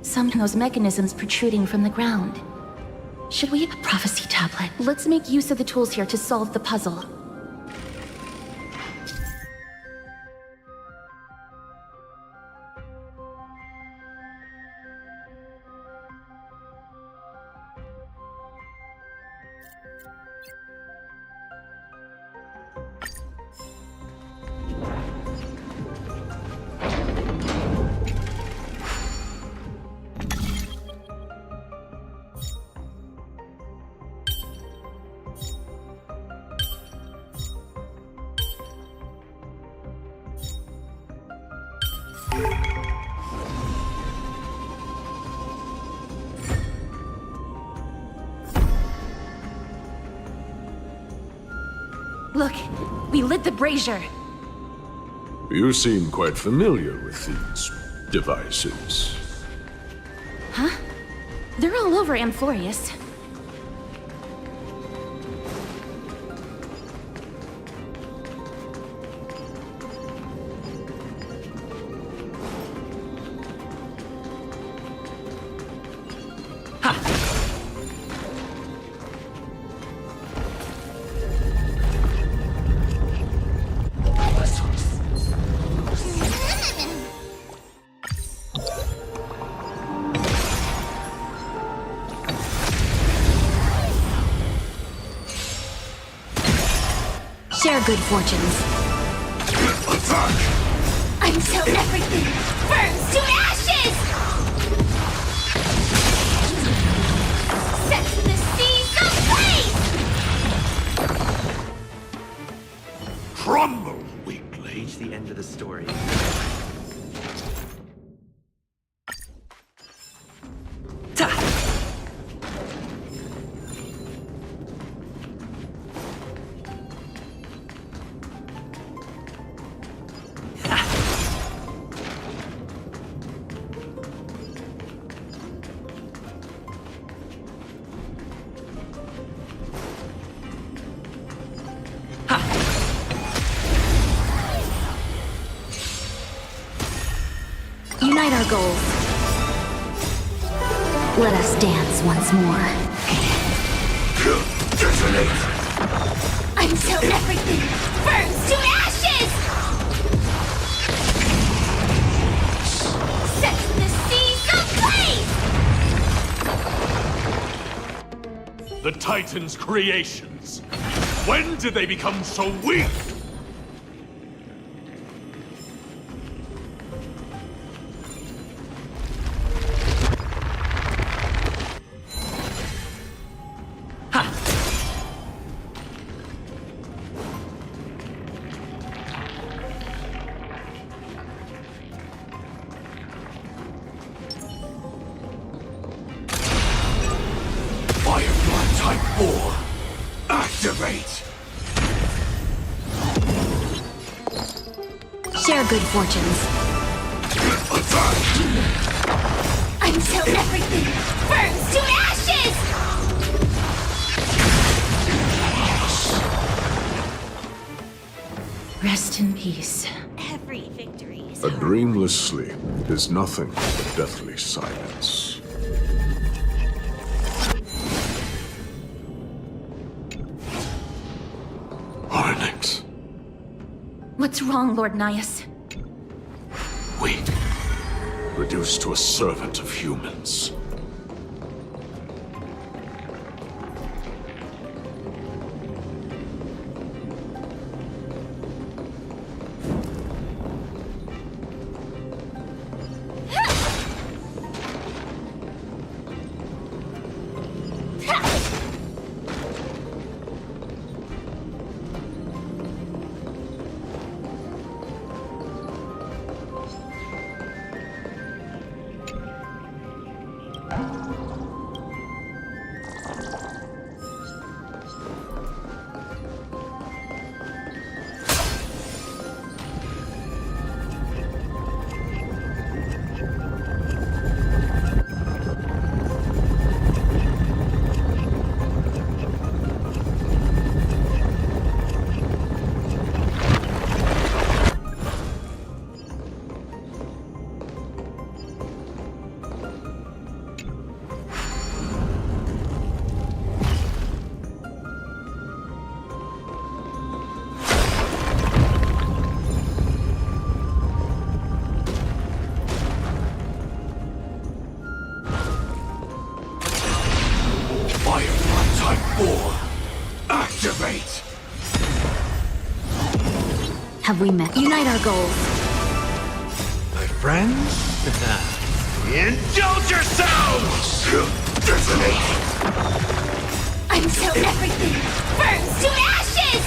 O: some of those mechanisms protruding from the ground? Should we... A prophecy tablet. Let's make use of the tools here to solve the puzzle. Look, we lit the brazier.
L: You seem quite familiar with these devices.
O: Huh? They're all over Amphorius.
F: Share good fortunes.
E: Until everything burns to ashes! Set the seas ablaze!
I: Crumble, weakling. Reach the end of the story.
F: Unite our goals. Let us dance once more.
E: Until everything burns to ashes! Set the seas ablaze!
I: The Titan's creations. When did they become so weak?
H: Type 4. Activate!
F: Share good fortunes.
E: Until everything burns to ashes!
O: Rest in peace.
C: Every victory is
L: A dreamless sleep is nothing but deathly silence.
O: What's wrong, Lord Nias?
L: Weak. Reduced to a servant of humans.
H: Activate!
F: Have we met? Unite our goals.
A: My friends? Indulge yourselves!
H: Detonate!
E: Until everything burns to ashes!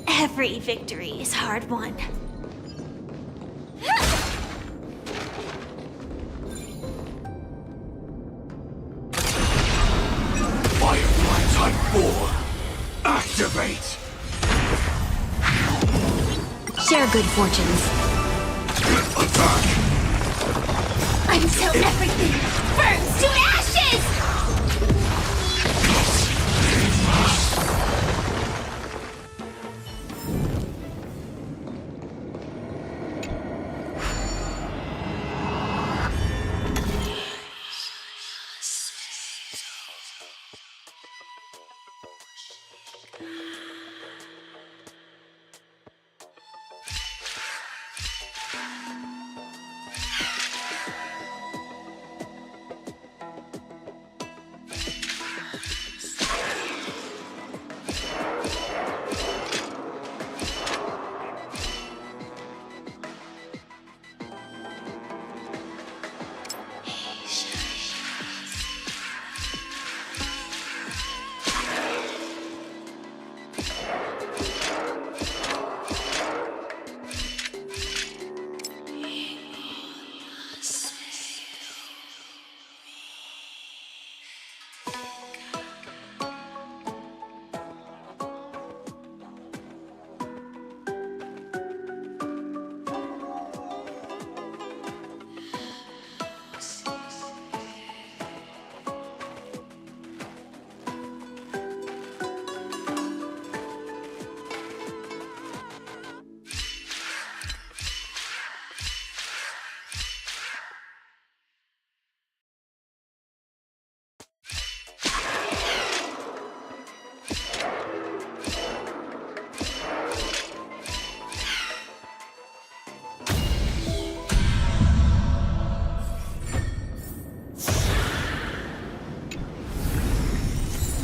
E: Every victory is hard won.
H: Firefly Type 4! Activate!
F: Share good fortunes.
H: Attack!
E: Until everything burns to ashes!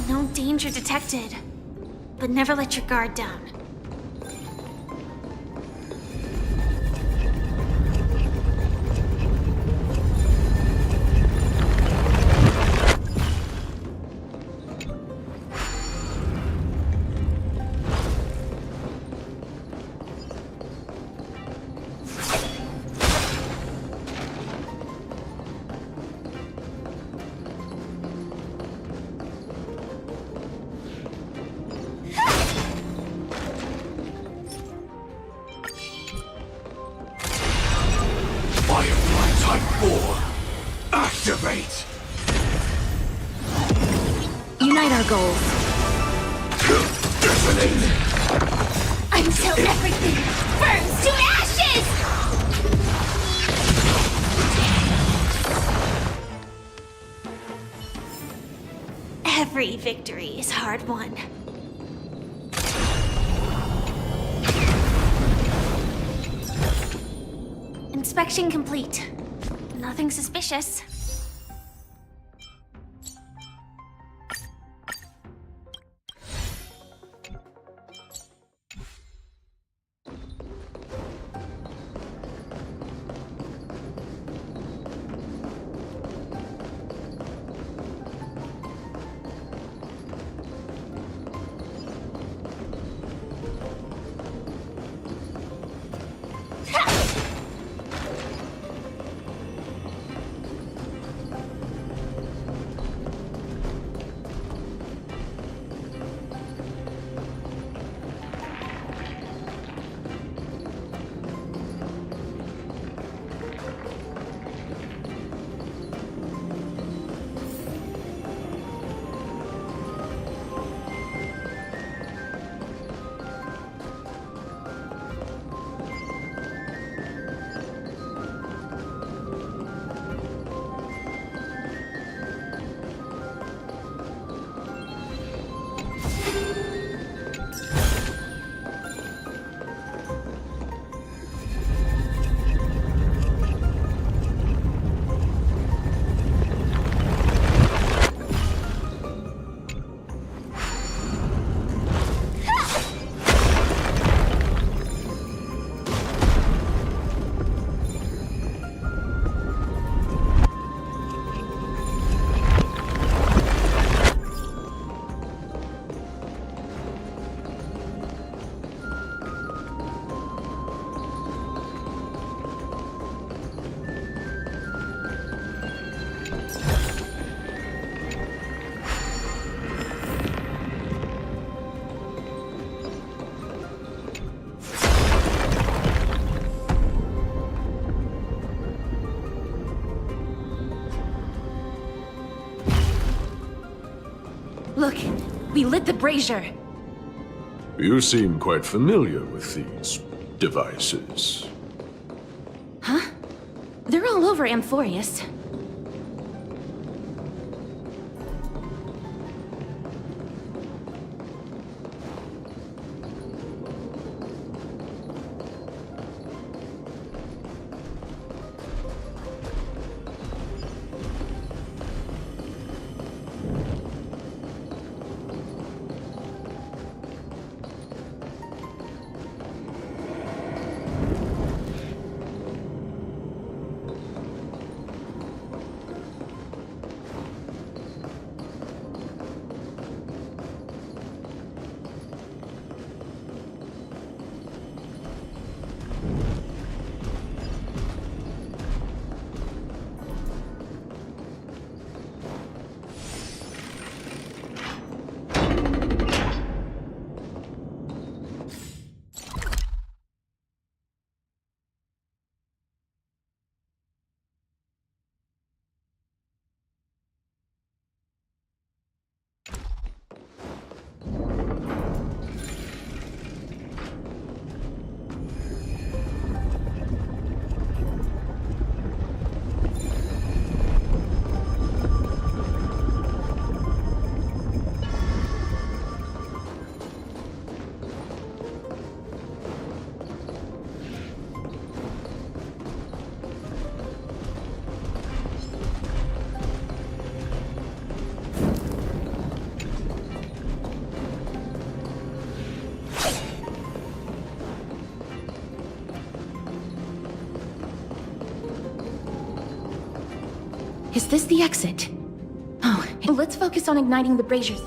E: No danger detected, but never let your guard down.
H: Firefly Type 4! Activate!
F: Unite our goals.
H: Detonate!
E: Until everything burns to ashes! Every victory is hard won. Inspection complete. Nothing suspicious.
S: Look, we lit the brazier.
L: You seem quite familiar with these devices.
S: Huh? They're all over Amphorius. Is this the exit? Oh, let's focus on igniting the braziers.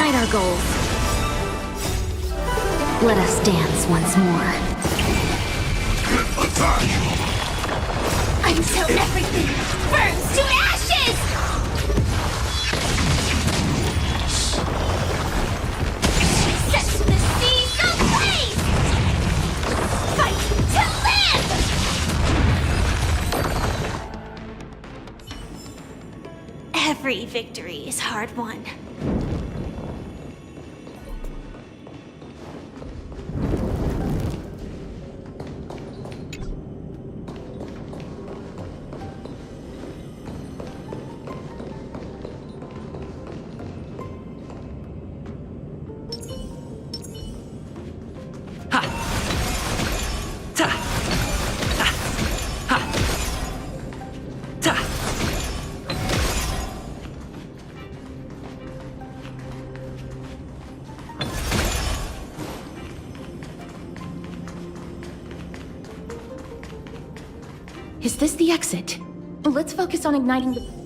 S: unite our goals.
F: Let us dance once more.
E: Until everything burns to ashes! Set the seas ablaze! Fight to live! Every victory is hard won.
O: Is this the exit? Let's focus on igniting the...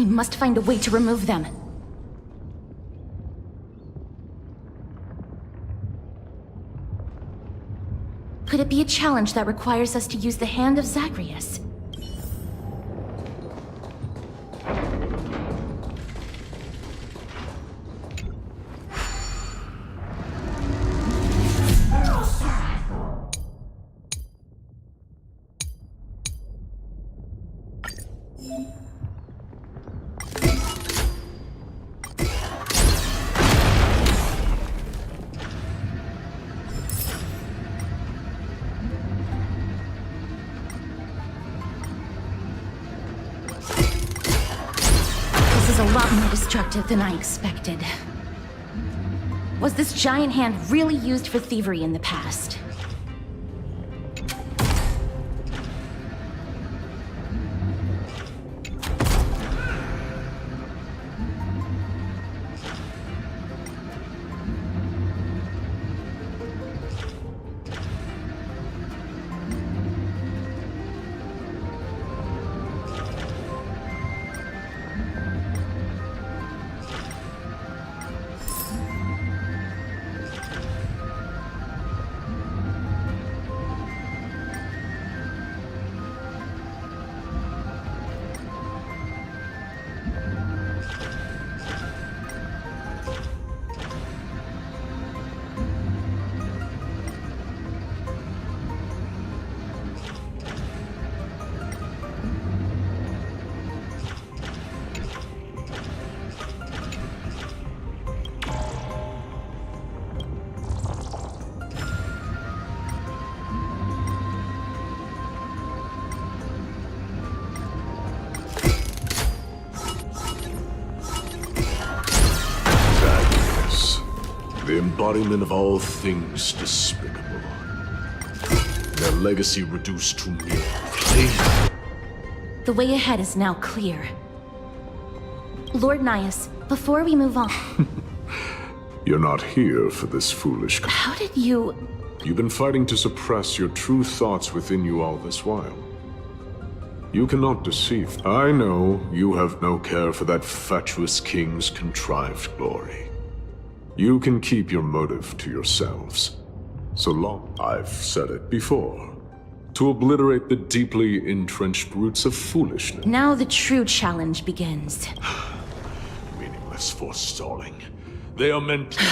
O: We must find a way to remove them. Could it be a challenge that requires us to use the hand of Zagreus? A lot more destructive than I expected. Was this giant hand really used for thievery in the past?
L: The embodiment of all things despicable. Their legacy reduced to mere play.
O: The way ahead is now clear. Lord Nias, before we move on...
L: You're not here for this foolish...
O: How did you...
L: You've been fighting to suppress your true thoughts within you all this while. You cannot deceive. I know you have no care for that fatuous king's contrived glory. You can keep your motive to yourselves. So long, I've said it before, to obliterate the deeply entrenched roots of foolishness.
O: Now the true challenge begins.
L: Meaningless forestalling. They are meant to...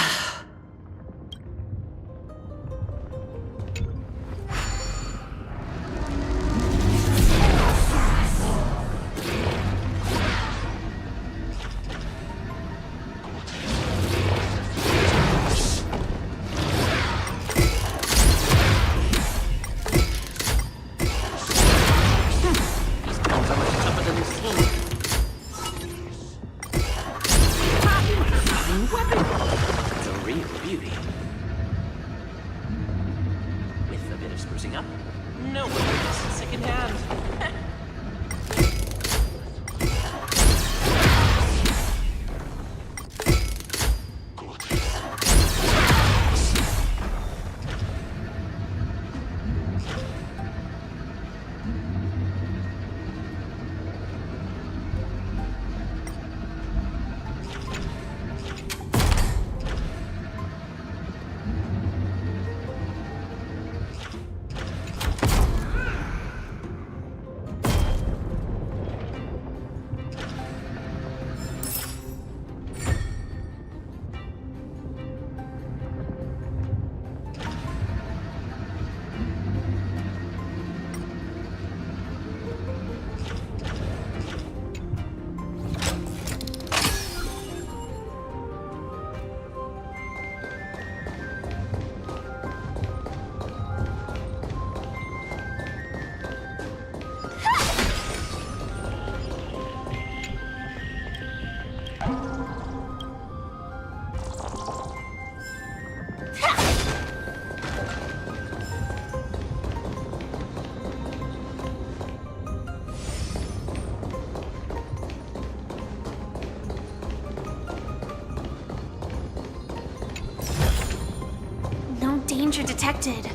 E: Danger detected,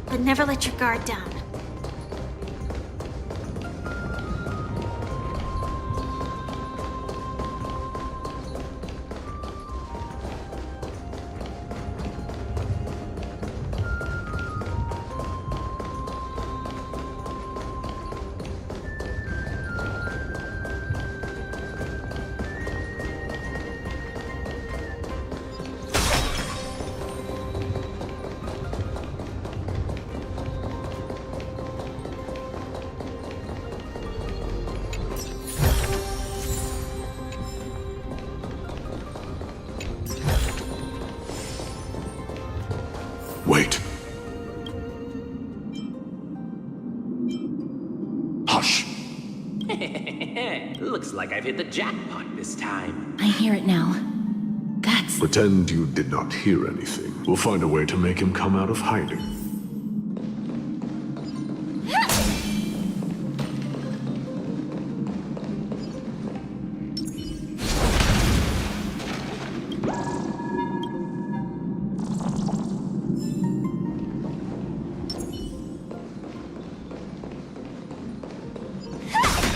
E: but never let your guard down.
W: hit the jackpot this time.
O: I hear it now. That's...
L: Pretend you did not hear anything. We'll find a way to make him come out of hiding.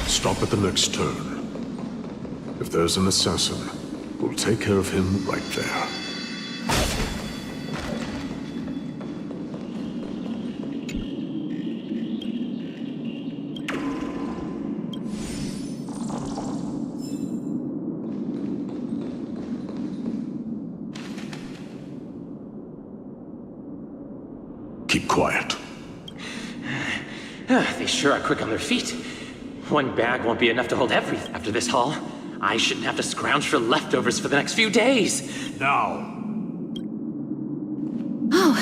L: Stop at the next turn. If there's an assassin, we'll take care of him right there. Keep quiet.
W: They sure are quick on their feet. One bag won't be enough to hold everything after this haul. I shouldn't have to scrounge for leftovers for the next few days.
L: Now.
O: Oh.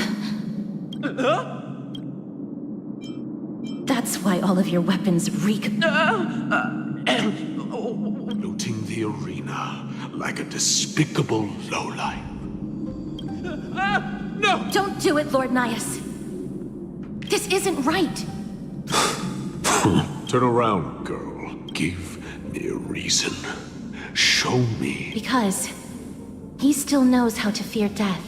O: That's why all of your weapons reek.
L: Looting the arena like a despicable lowlife.
O: No! Don't do it, Lord Nias. This isn't right.
L: Turn around, girl. Give me a reason. Show me.
O: Because he still knows how to fear death.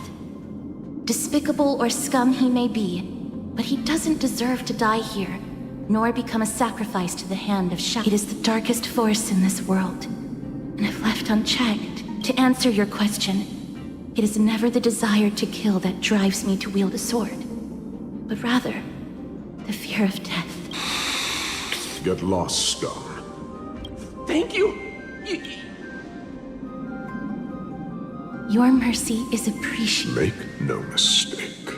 O: Despicable or scum he may be, but he doesn't deserve to die here, nor become a sacrifice to the hand of Shaq. It is the darkest force in this world, and if left unchecked, to answer your question, it is never the desire to kill that drives me to wield a sword, but rather the fear of death.
L: Get lost, scum.
W: Thank you.
O: Your mercy is appreciated.
L: Make no mistake.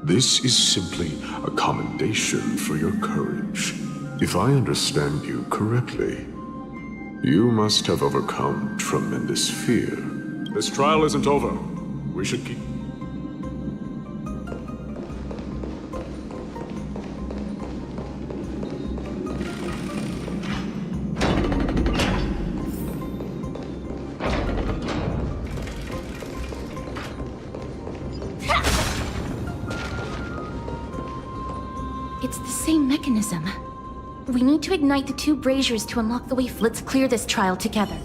L: This is simply a commendation for your courage. If I understand you correctly, you must have overcome tremendous fear. This trial isn't over. We should keep...
O: It's the same mechanism. We need to ignite the two braziers to unlock the way. Let's clear this trial together.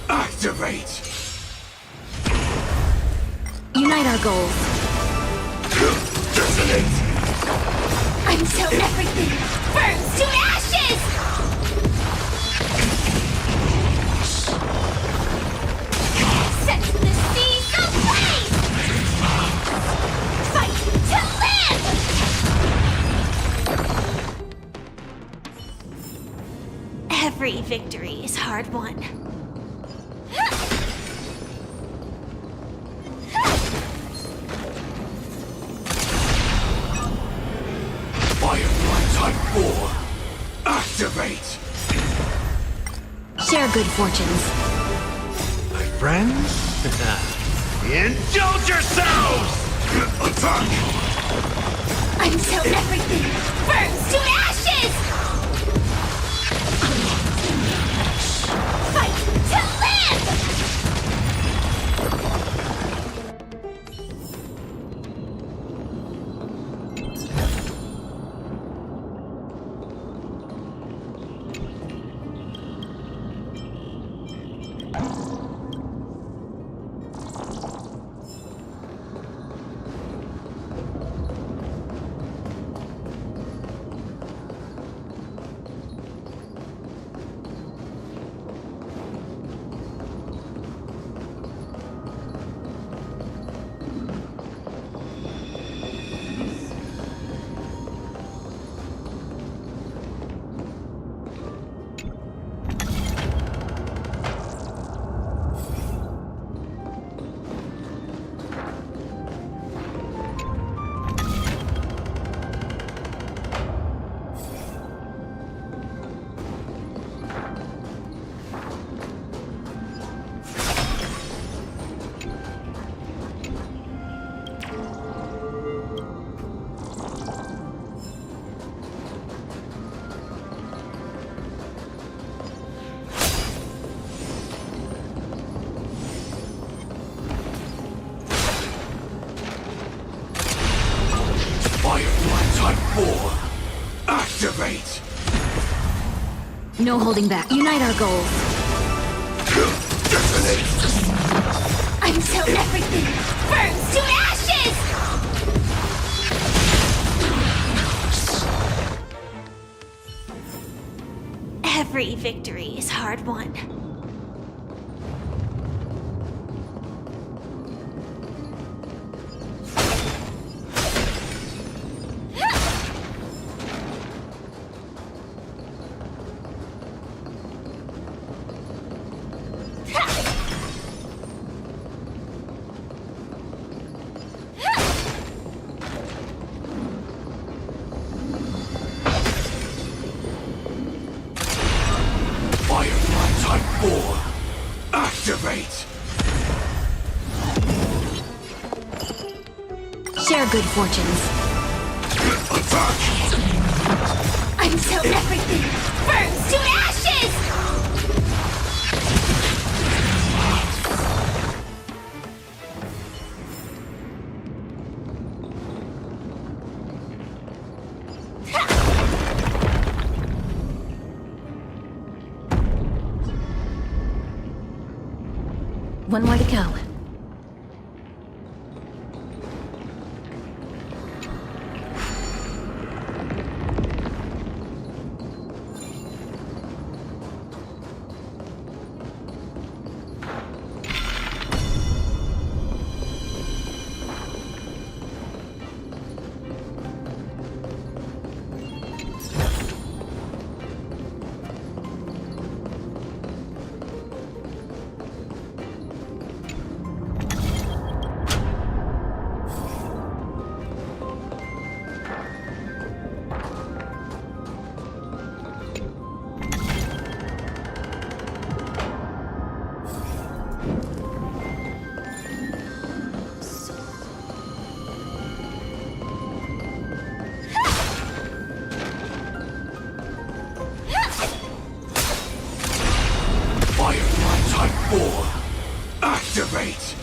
L: Activate!
O: Unite our goals.
L: Detonate!
E: Until everything burns to ashes! Set the seas ablaze! Fight to live! Every victory is hard won.
H: Activate!
F: Share good fortunes.
A: My friends? Indulge yourselves!
H: Attack!
E: Until everything burns to ashes! Fight to live!
H: Activate!
F: No holding back. Unite our goals.
E: Until everything burns to ashes! Every victory is hard won.
H: Activate!
F: Share good fortunes.
H: Attack!
E: Until everything burns to ashes!
O: One more to go.
H: Activate!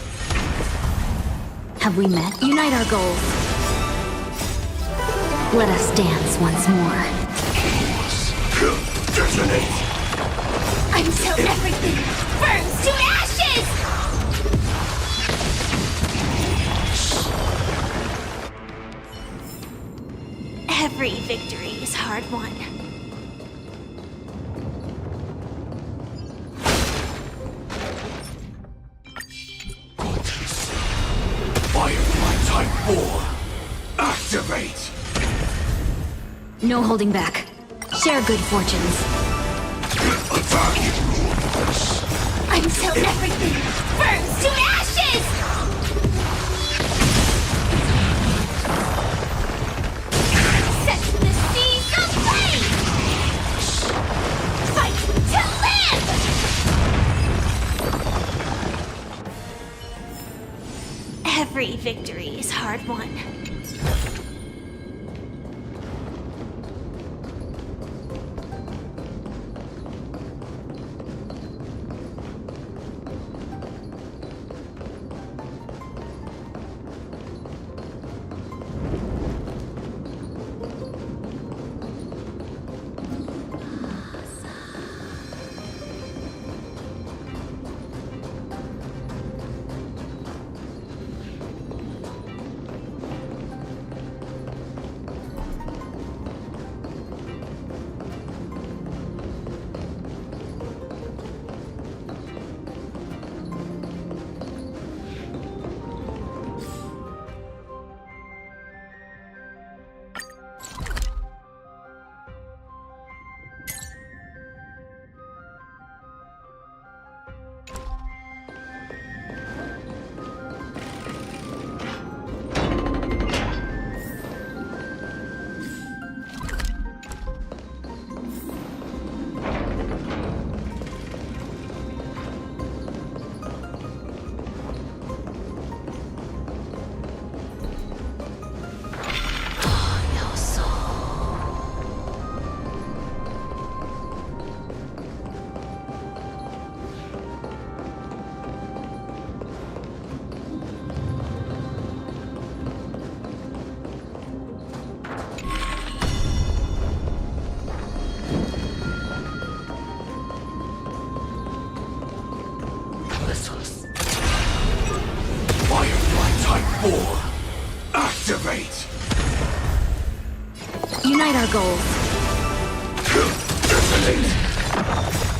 F: Have we met? Unite our goals. Let us dance once more.
H: Detonate!
E: Until everything burns to ashes! Every victory is hard won.
H: Firefly Type 4! Activate!
F: No holding back. Share good fortunes.
H: Attack!
E: Until everything burns to ashes! Set the seas aflame!
C: Every victory is hard won.
H: Activate!
S: Unite our goals.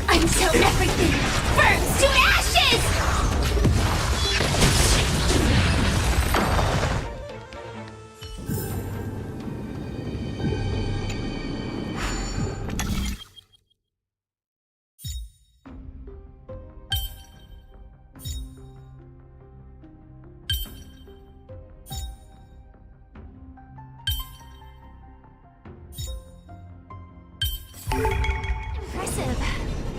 C: Until everything burns to ashes! Impressive.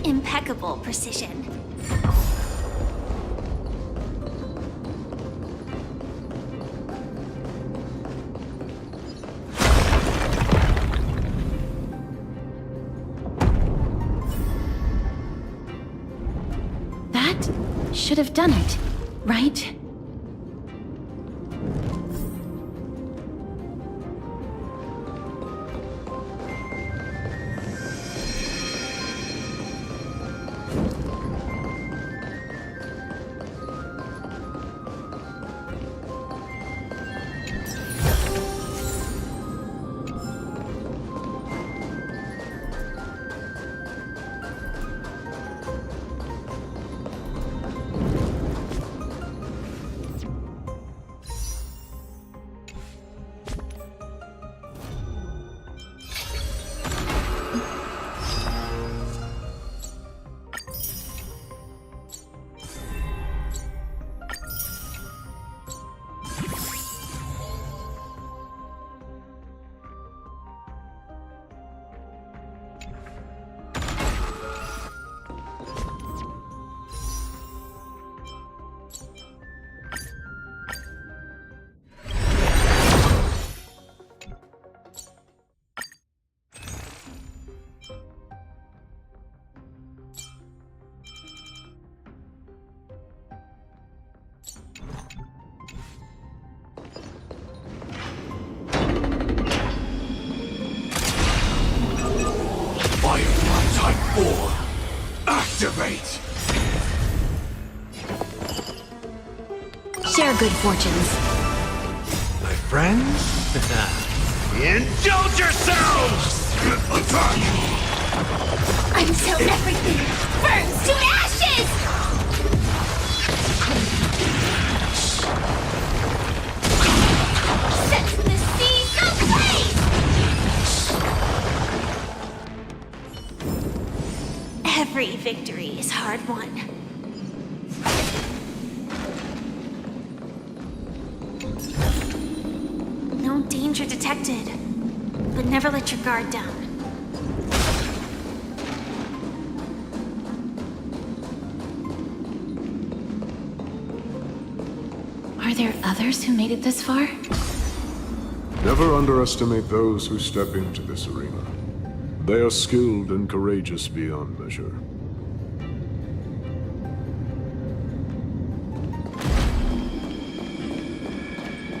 C: Impeccable precision.
O: That should have done it, right?
H: Type 4. Activate!
S: Share good fortunes.
A: My friends? Indulge yourselves!
H: Attack!
C: Until everything burns to ashes! Set the seas ablaze! Every victory is hard won. No danger detected, but never let your guard down.
O: Are there others who made it this far?
L: Never underestimate those who step into this arena. They are skilled and courageous beyond measure.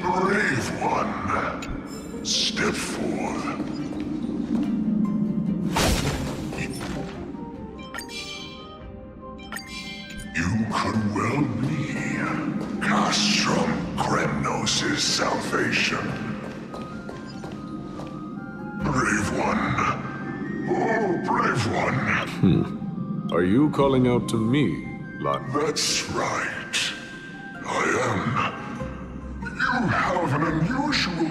L: Brave one, step forth. You could well be Castrum Kremnos' salvation. Brave one. Oh, brave one. Are you calling out to me, Lot? That's right. I am. You have an unusual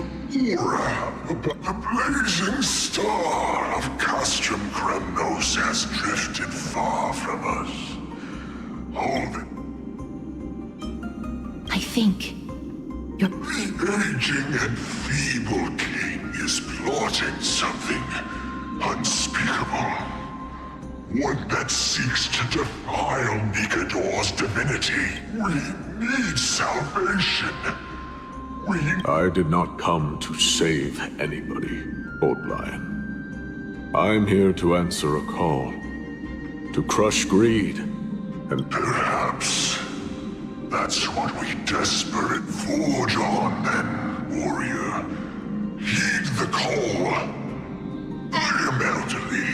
L: aura. The blazing star of Castrum Kremnos has drifted far from us. Hold it.
O: I think you're...
L: The aging and feeble king is plotting something unspeakable. One that seeks to defile Nikador's divinity. We need salvation. I did not come to save anybody, Old Lion. I'm here to answer a call. To crush greed. And perhaps that's what we desperate forge on then, warrior. Heed the call. I am elderly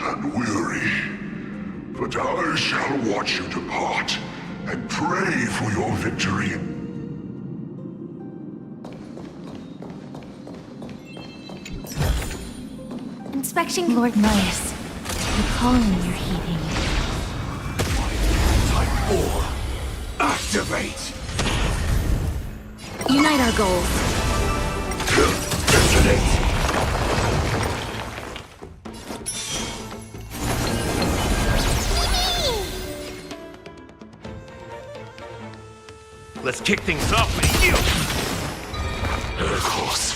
L: and weary, but I shall watch you depart and pray for your victory.
O: Inspection Lord Nias. The calling you're heeding.
N: Type 4. Activate!
S: Unite our goals.
N: Detonate! Let's kick things off with you! Of course.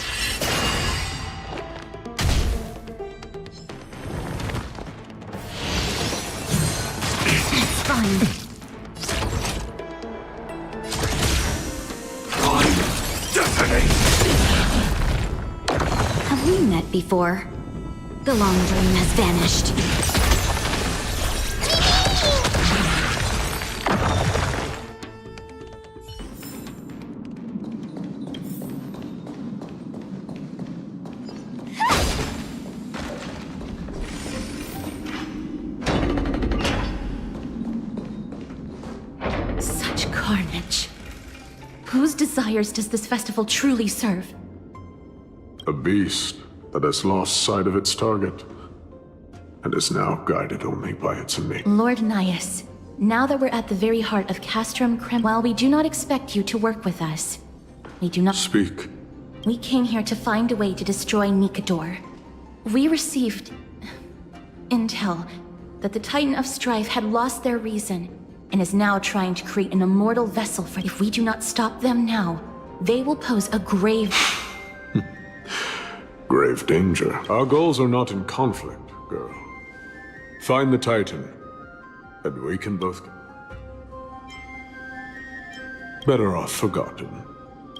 S: Fine.
N: Detonate!
S: Have we met before? The long dream has vanished.
O: Such carnage. Whose desires does this festival truly serve?
L: A beast that has lost sight of its target and is now guided only by its innate.
O: Lord Nias, now that we're at the very heart of Castrum Krem, while we do not expect you to work with us, we do not...
L: Speak.
O: We came here to find a way to destroy Nikador. We received... intel that the Titan of Strife had lost their reason and is now trying to create an immortal vessel for... If we do not stop them now, they will pose a grave...
L: Grave danger. Our goals are not in conflict, girl. Find the Titan, and we can both... Better off forgotten.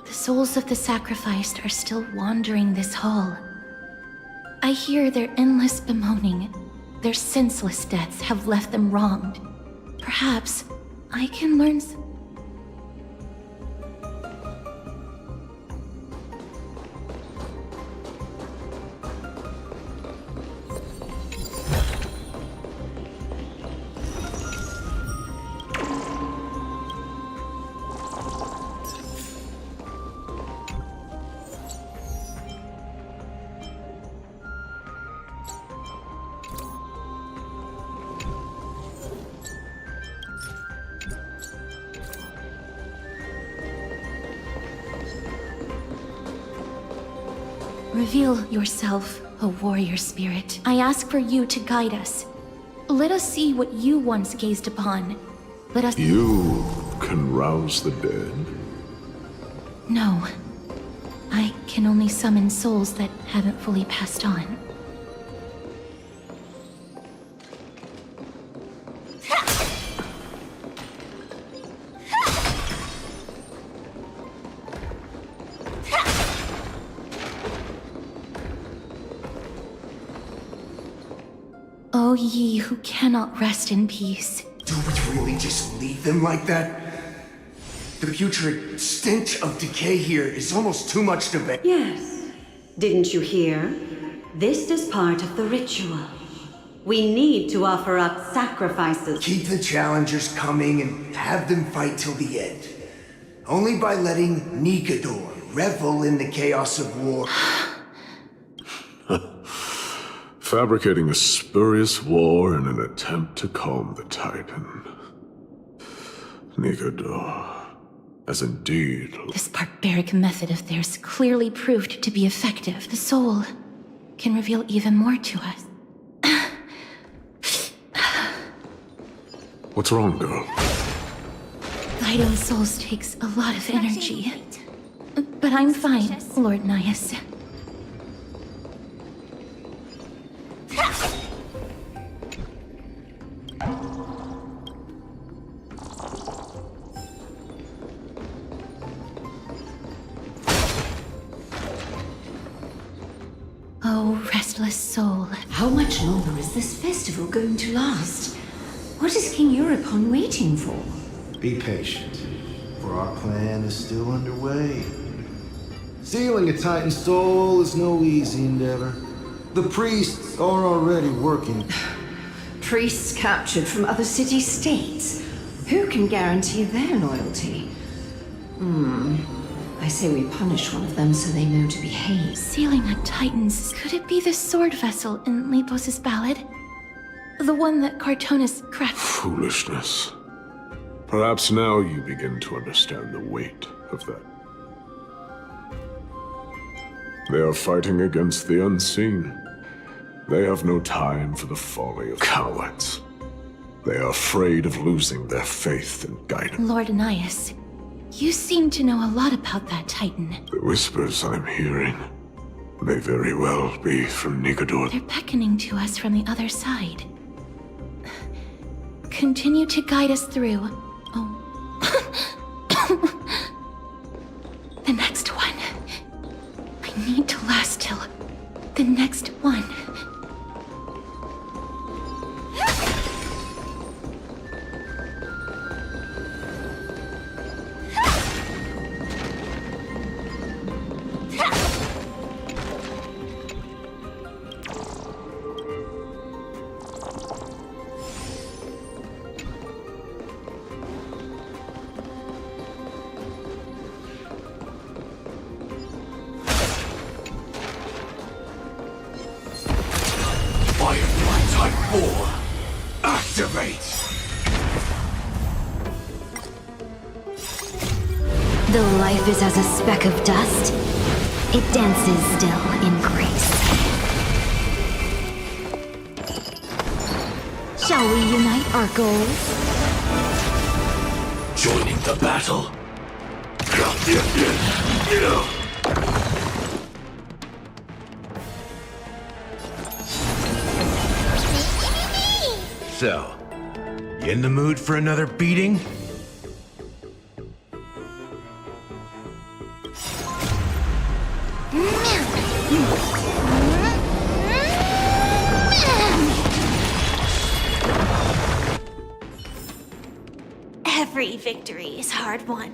O: The souls of the sacrificed are still wandering this hall. I hear their endless bemoaning. Their senseless deaths have left them wronged. Perhaps I can learn some... Reveal yourself, O warrior spirit. I ask for you to guide us. Let us see what you once gazed upon. Let us...
L: You can rouse the dead.
O: No. I can only summon souls that haven't fully passed on. O ye who cannot rest in peace.
J: Do we really just leave them like that? The putrid stench of decay here is almost too much to bear.
M: Yes. Didn't you hear? This is part of the ritual. We need to offer up sacrifices.
J: Keep the challengers coming and have them fight till the end. Only by letting Nigador revel in the chaos of war.
L: Fabricating a spurious war in an attempt to calm the Titan. Nigador has indeed...
O: This barbaric method of theirs clearly proved to be effective. The soul can reveal even more to us.
L: What's wrong, girl?
O: Guiding souls takes a lot of energy. But I'm fine, Lord Nias. Oh, restless soul.
M: How much longer is this festival going to last? What is King Euripon waiting for?
U: Be patient, for our plan is still underway. Sealing a Titan soul is no easy endeavor. The priests are already working.
M: Priests captured from other city-states. Who can guarantee their loyalty? I say we punish one of them so they know to behave.
O: Sealing a Titan's... Could it be the sword vessel in Lepos' ballad? The one that Cartonis crafted?
L: Foolishness. Perhaps now you begin to understand the weight of that. They are fighting against the unseen. They have no time for the folly of cowards. They are afraid of losing their faith and guidance.
O: Lord Nias, you seem to know a lot about that Titan.
L: The whispers I'm hearing may very well be from Nigador.
O: They're beckoning to us from the other side. Continue to guide us through. Oh. The next one. I need to last till the next one.
J: Activate!
F: Though life is as a speck of dust, it dances still in grace. Shall we unite our goals?
H: Joining the battle?
A: So, you in the mood for another beating?
C: Every victory is hard won.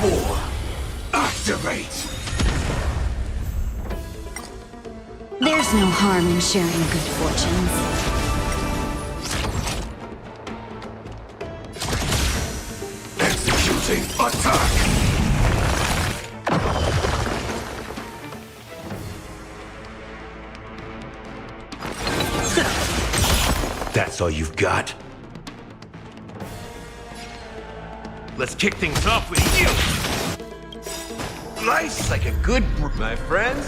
H: 4. Activate!
F: There's no harm in sharing good fortunes.
H: Executing attack!
A: That's all you've got? Let's kick things off with you! Nice like a good my friends.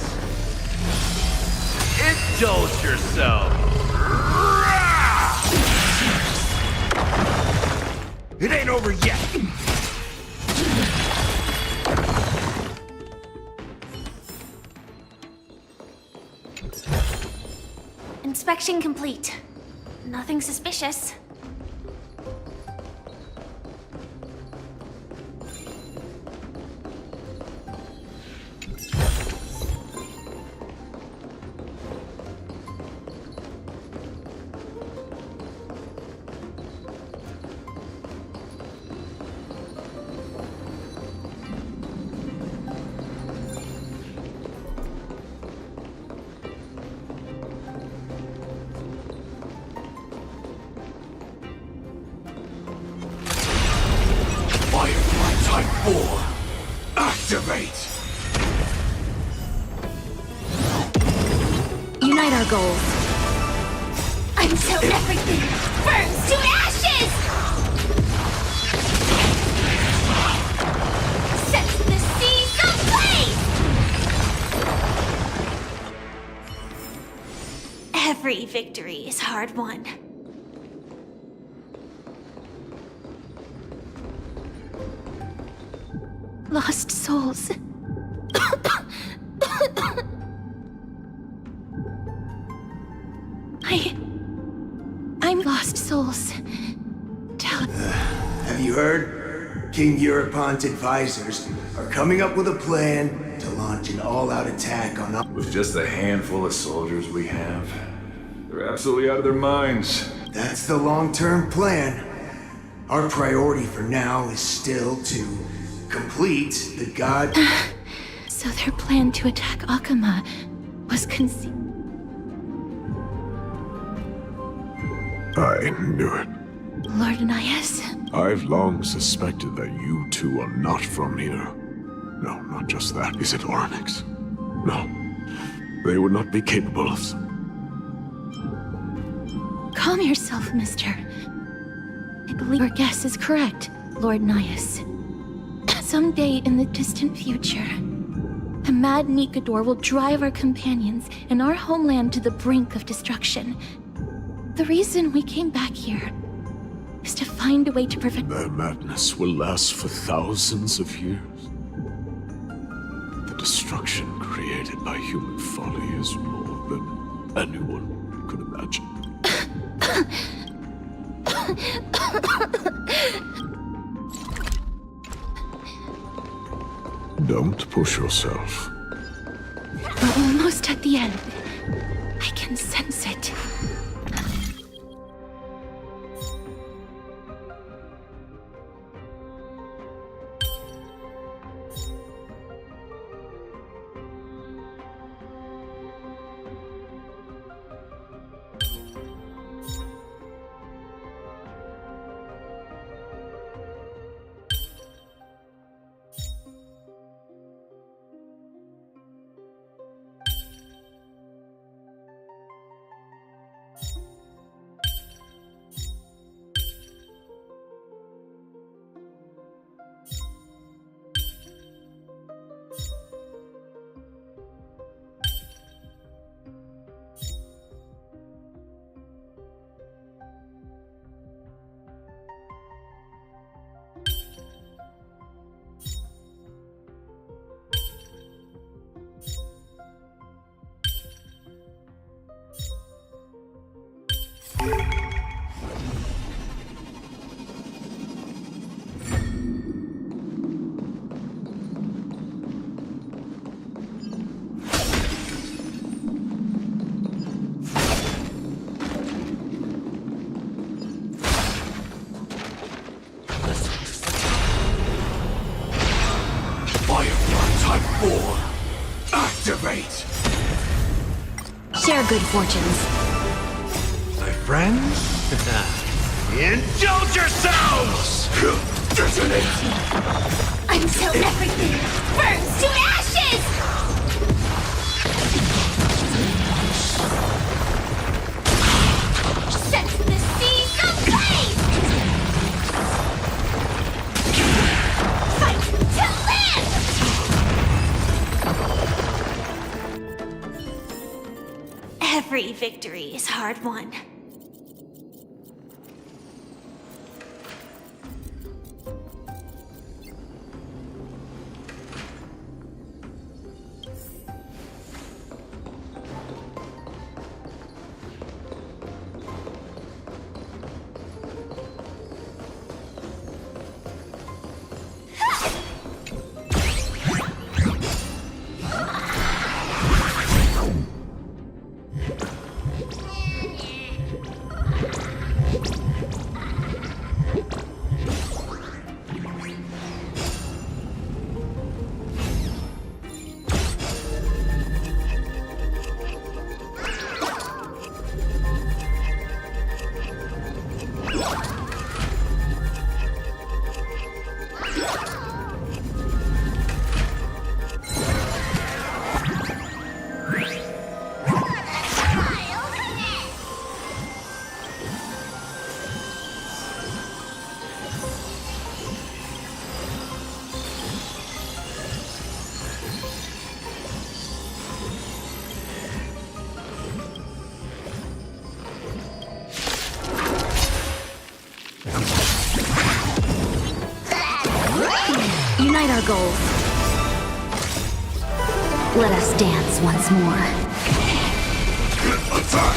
A: Indulge yourself! It ain't over yet!
E: Inspection complete. Nothing suspicious.
H: Type 4. Activate!
F: Unite our goals.
E: Until everything burns to ashes! Set the seas ablaze! Every victory is hard won.
O: Lost souls. I'm lost souls.
J: Have you heard? King Europon's advisors are coming up with a plan to launch an all-out attack on us.
U: With just the handful of soldiers we have, they're absolutely out of their minds.
J: That's the long-term plan. Our priority for now is still to complete the god...
O: So their plan to attack Akama was conceived.
L: I knew it.
O: Lord Anais?
L: I've long suspected that you two are not from here. No, not just that. Is it Oryx? No. They would not be capable of...
O: Calm yourself, mister. I believe your guess is correct, Lord Nias. Someday in the distant future, a mad Nikador will drive our companions and our homeland to the brink of destruction. The reason we came back here is to find a way to prevent...
L: Their madness will last for thousands of years. The destruction created by human folly is more than anyone could imagine. Don't push yourself.
O: We're almost at the end. I can sense it.
H: core. Activate!
F: Share good fortunes.
A: My friends? Indulge yourselves!
H: Detonate!
E: Until everything burns to ashes! Set the seas ablaze! Fight to live! Every victory is hard won.
F: Unite our goals. Let us dance once more.
H: Attack!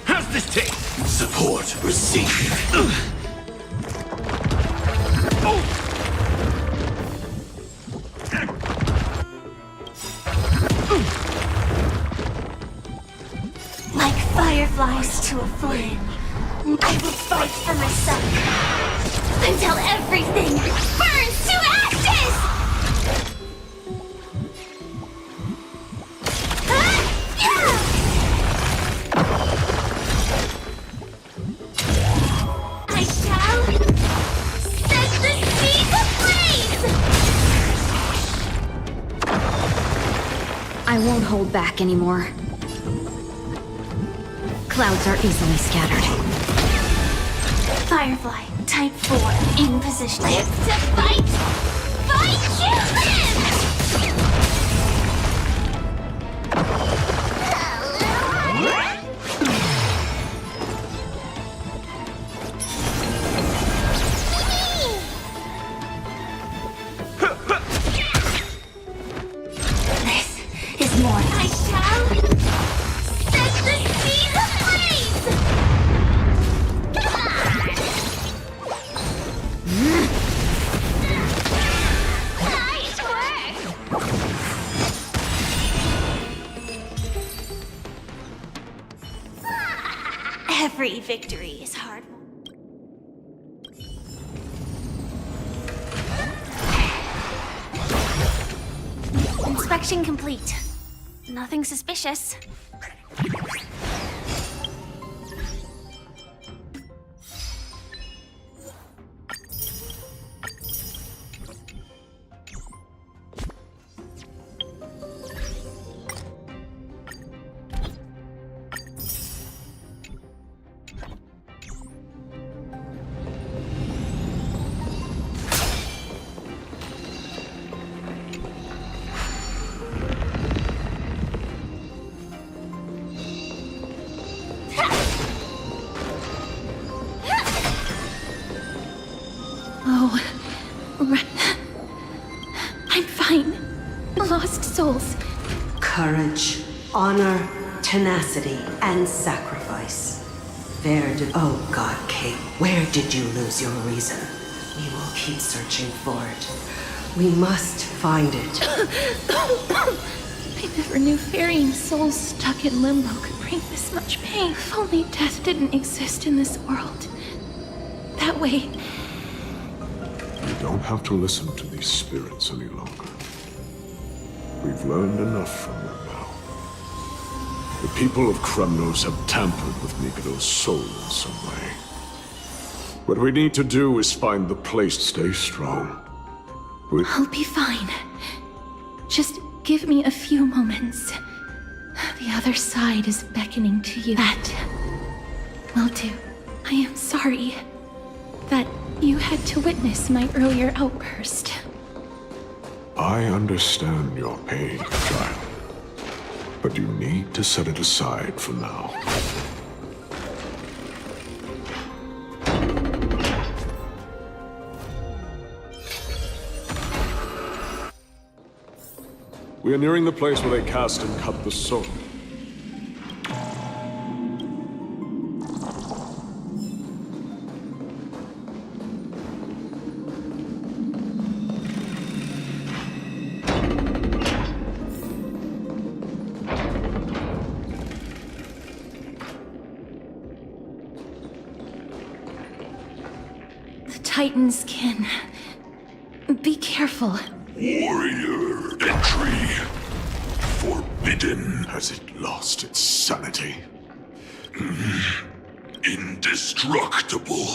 N: How's this taste?
H: Support received.
E: Like fireflies to a flame, I will fight for myself until everything burns to ashes! I shall set the seas ablaze!
F: I won't hold back anymore. Clouds are easily scattered.
E: Firefly, type 4, in position. Live to fight! Fight to live! This is more. I shall set the seas ablaze! Nice work! Every victory is hard. Inspection complete. Nothing suspicious.
O: Oh, I'm fine. Lost souls.
M: Courage, honor, tenacity, and sacrifice. Oh God, Kate, where did you lose your reason? We will keep searching for it. We must find it.
O: I never knew ferrying souls stuck in limbo could bring this much pain. If only death didn't exist in this world. That way...
L: You don't have to listen to these spirits any longer. We've learned enough from them now. The people of Kremnos have tampered with Nikodo's soul in some way. What we need to do is find the place to stay strong.
O: I'll be fine. Just give me a few moments. The other side is beckoning to you. That will do. I am sorry that you had to witness my earlier outburst.
L: I understand your pain, child. But you need to set it aside for now. We are nearing the place where they cast and cut the soul.
O: The Titans can... Be careful.
L: Warrior entry. Forbidden. Has it lost its sanity? Indestructible.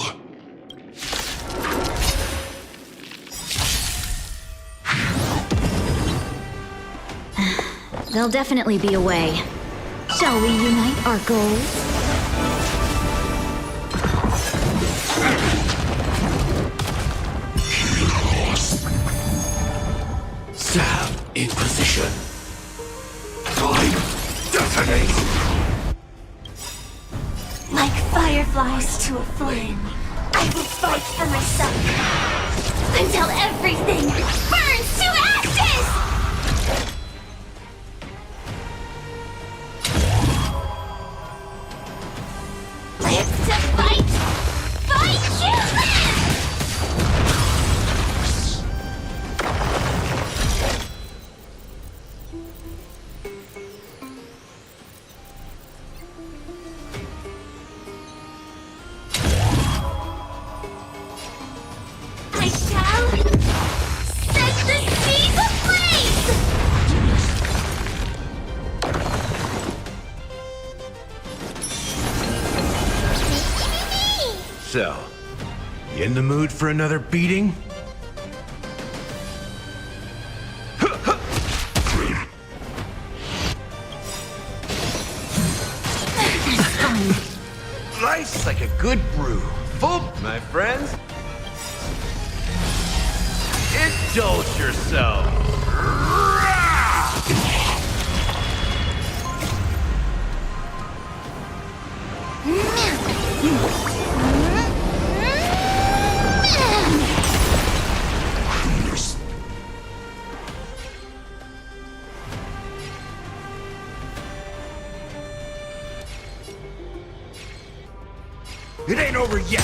F: There'll definitely be a way. Shall we unite our goals?
N: Sam in position. Time, detonate!
E: Like fireflies to a flame, I will fight for myself until everything burns to ashes! Live to fight! Fight you live! I shall set the seas ablaze!
A: So, you in the mood for another beating? Life's like a good brew. Full, my friends. Indulge yourself. It ain't over yet.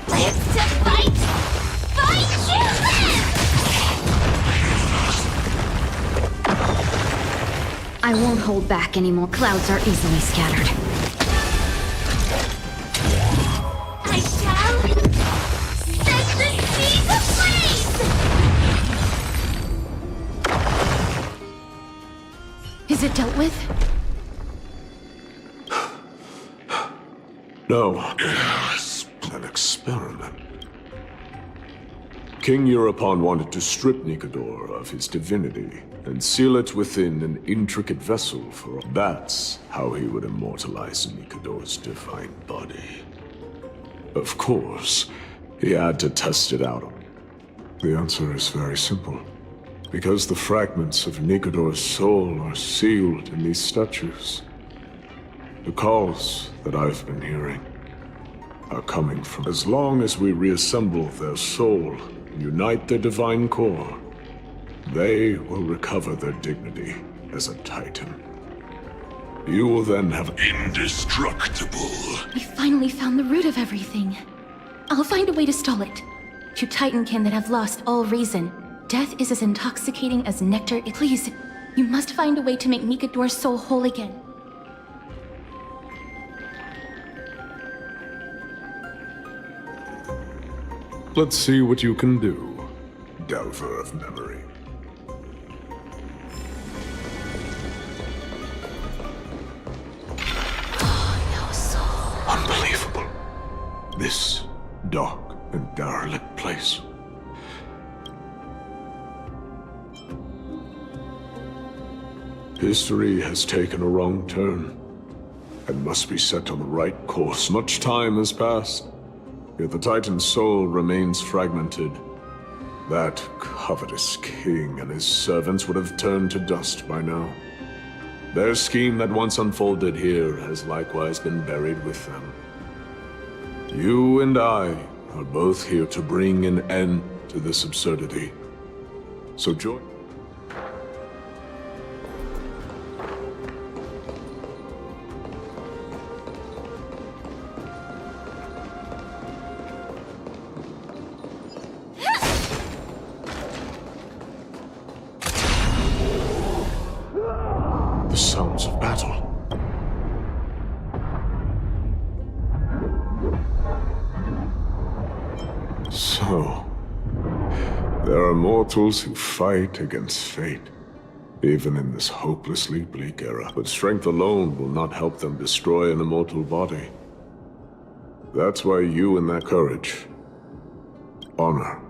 E: Live to fight! Fight you live!
F: I won't hold back anymore. Clouds are easily scattered.
E: I shall set the seas ablaze!
O: Is it dealt with?
L: No. An experiment. King Europon wanted to strip Nikodor of his divinity and seal it within an intricate vessel for... That's how he would immortalize Nikodor's divine body. Of course, he had to test it out. The answer is very simple. Because the fragments of Nikodor's soul are sealed in these statues. The calls that I've been hearing are coming from... As long as we reassemble their soul and unite their divine core, they will recover their dignity as a Titan. You will then have indestructible.
O: We finally found the root of everything. I'll find a way to stall it. To Titankin that have lost all reason, death is as intoxicating as nectar. Please, you must find a way to make Nikador's soul whole again.
L: Let's see what you can do, Delver of Memory. Unbelievable. This dark and derelict place. History has taken a wrong turn and must be set on the right course. Much time has passed, yet the Titan's soul remains fragmented. That covetous king and his servants would have turned to dust by now. Their scheme that once unfolded here has likewise been buried with them. You and I are both here to bring an end to this absurdity. So join. The sounds of battle. So, there are mortals who fight against fate, even in this hopelessly bleak era. But strength alone will not help them destroy an immortal body. That's why you and that courage, honor,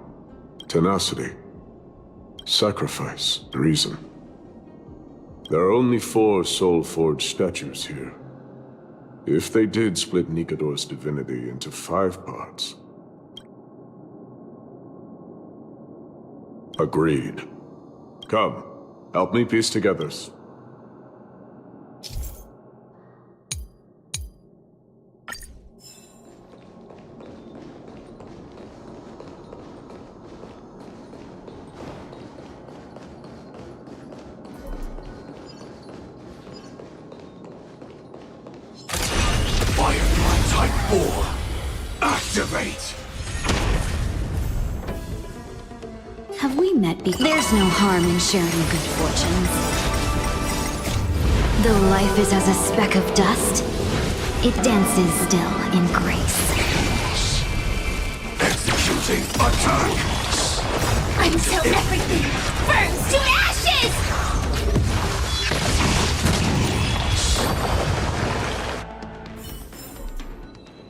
L: tenacity, sacrifice, reason. There are only 4 soul-forged statues here. If they did split Nikador's divinity into 5 parts... Agreed. Come, help me piece together.
H: Firefly Type 4, activate!
F: Have we met before? There's no harm in sharing good fortunes. Though life is as a speck of dust, it dances still in grace.
H: Executing attack!
C: Until everything burns to ashes!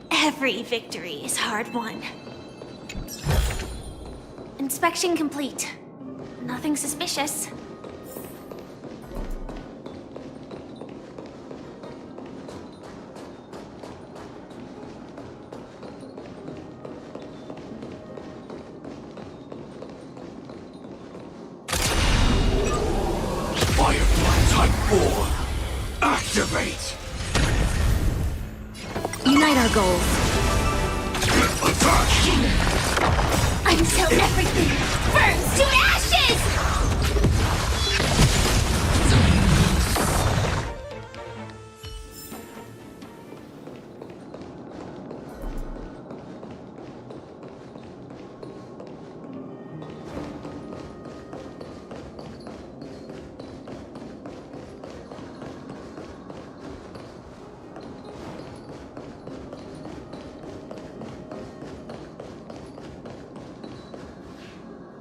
C: Every victory is hard won. Inspection complete. Nothing suspicious.
H: Firefly Type 4, activate!
F: Unite our goals.
H: Attack!
C: Until everything burns to ashes!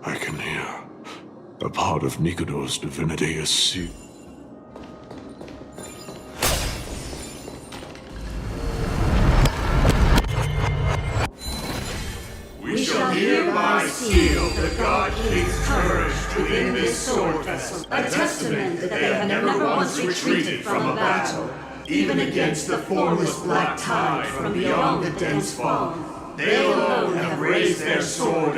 L: I can hear. A part of Nikador's divinity is sealed.
K: We shall hereby seal the God King's courage within this sword vessel, a testament that they have never once retreated from a battle, even against the formless black tide from beyond the dense fog. They alone have raised their sword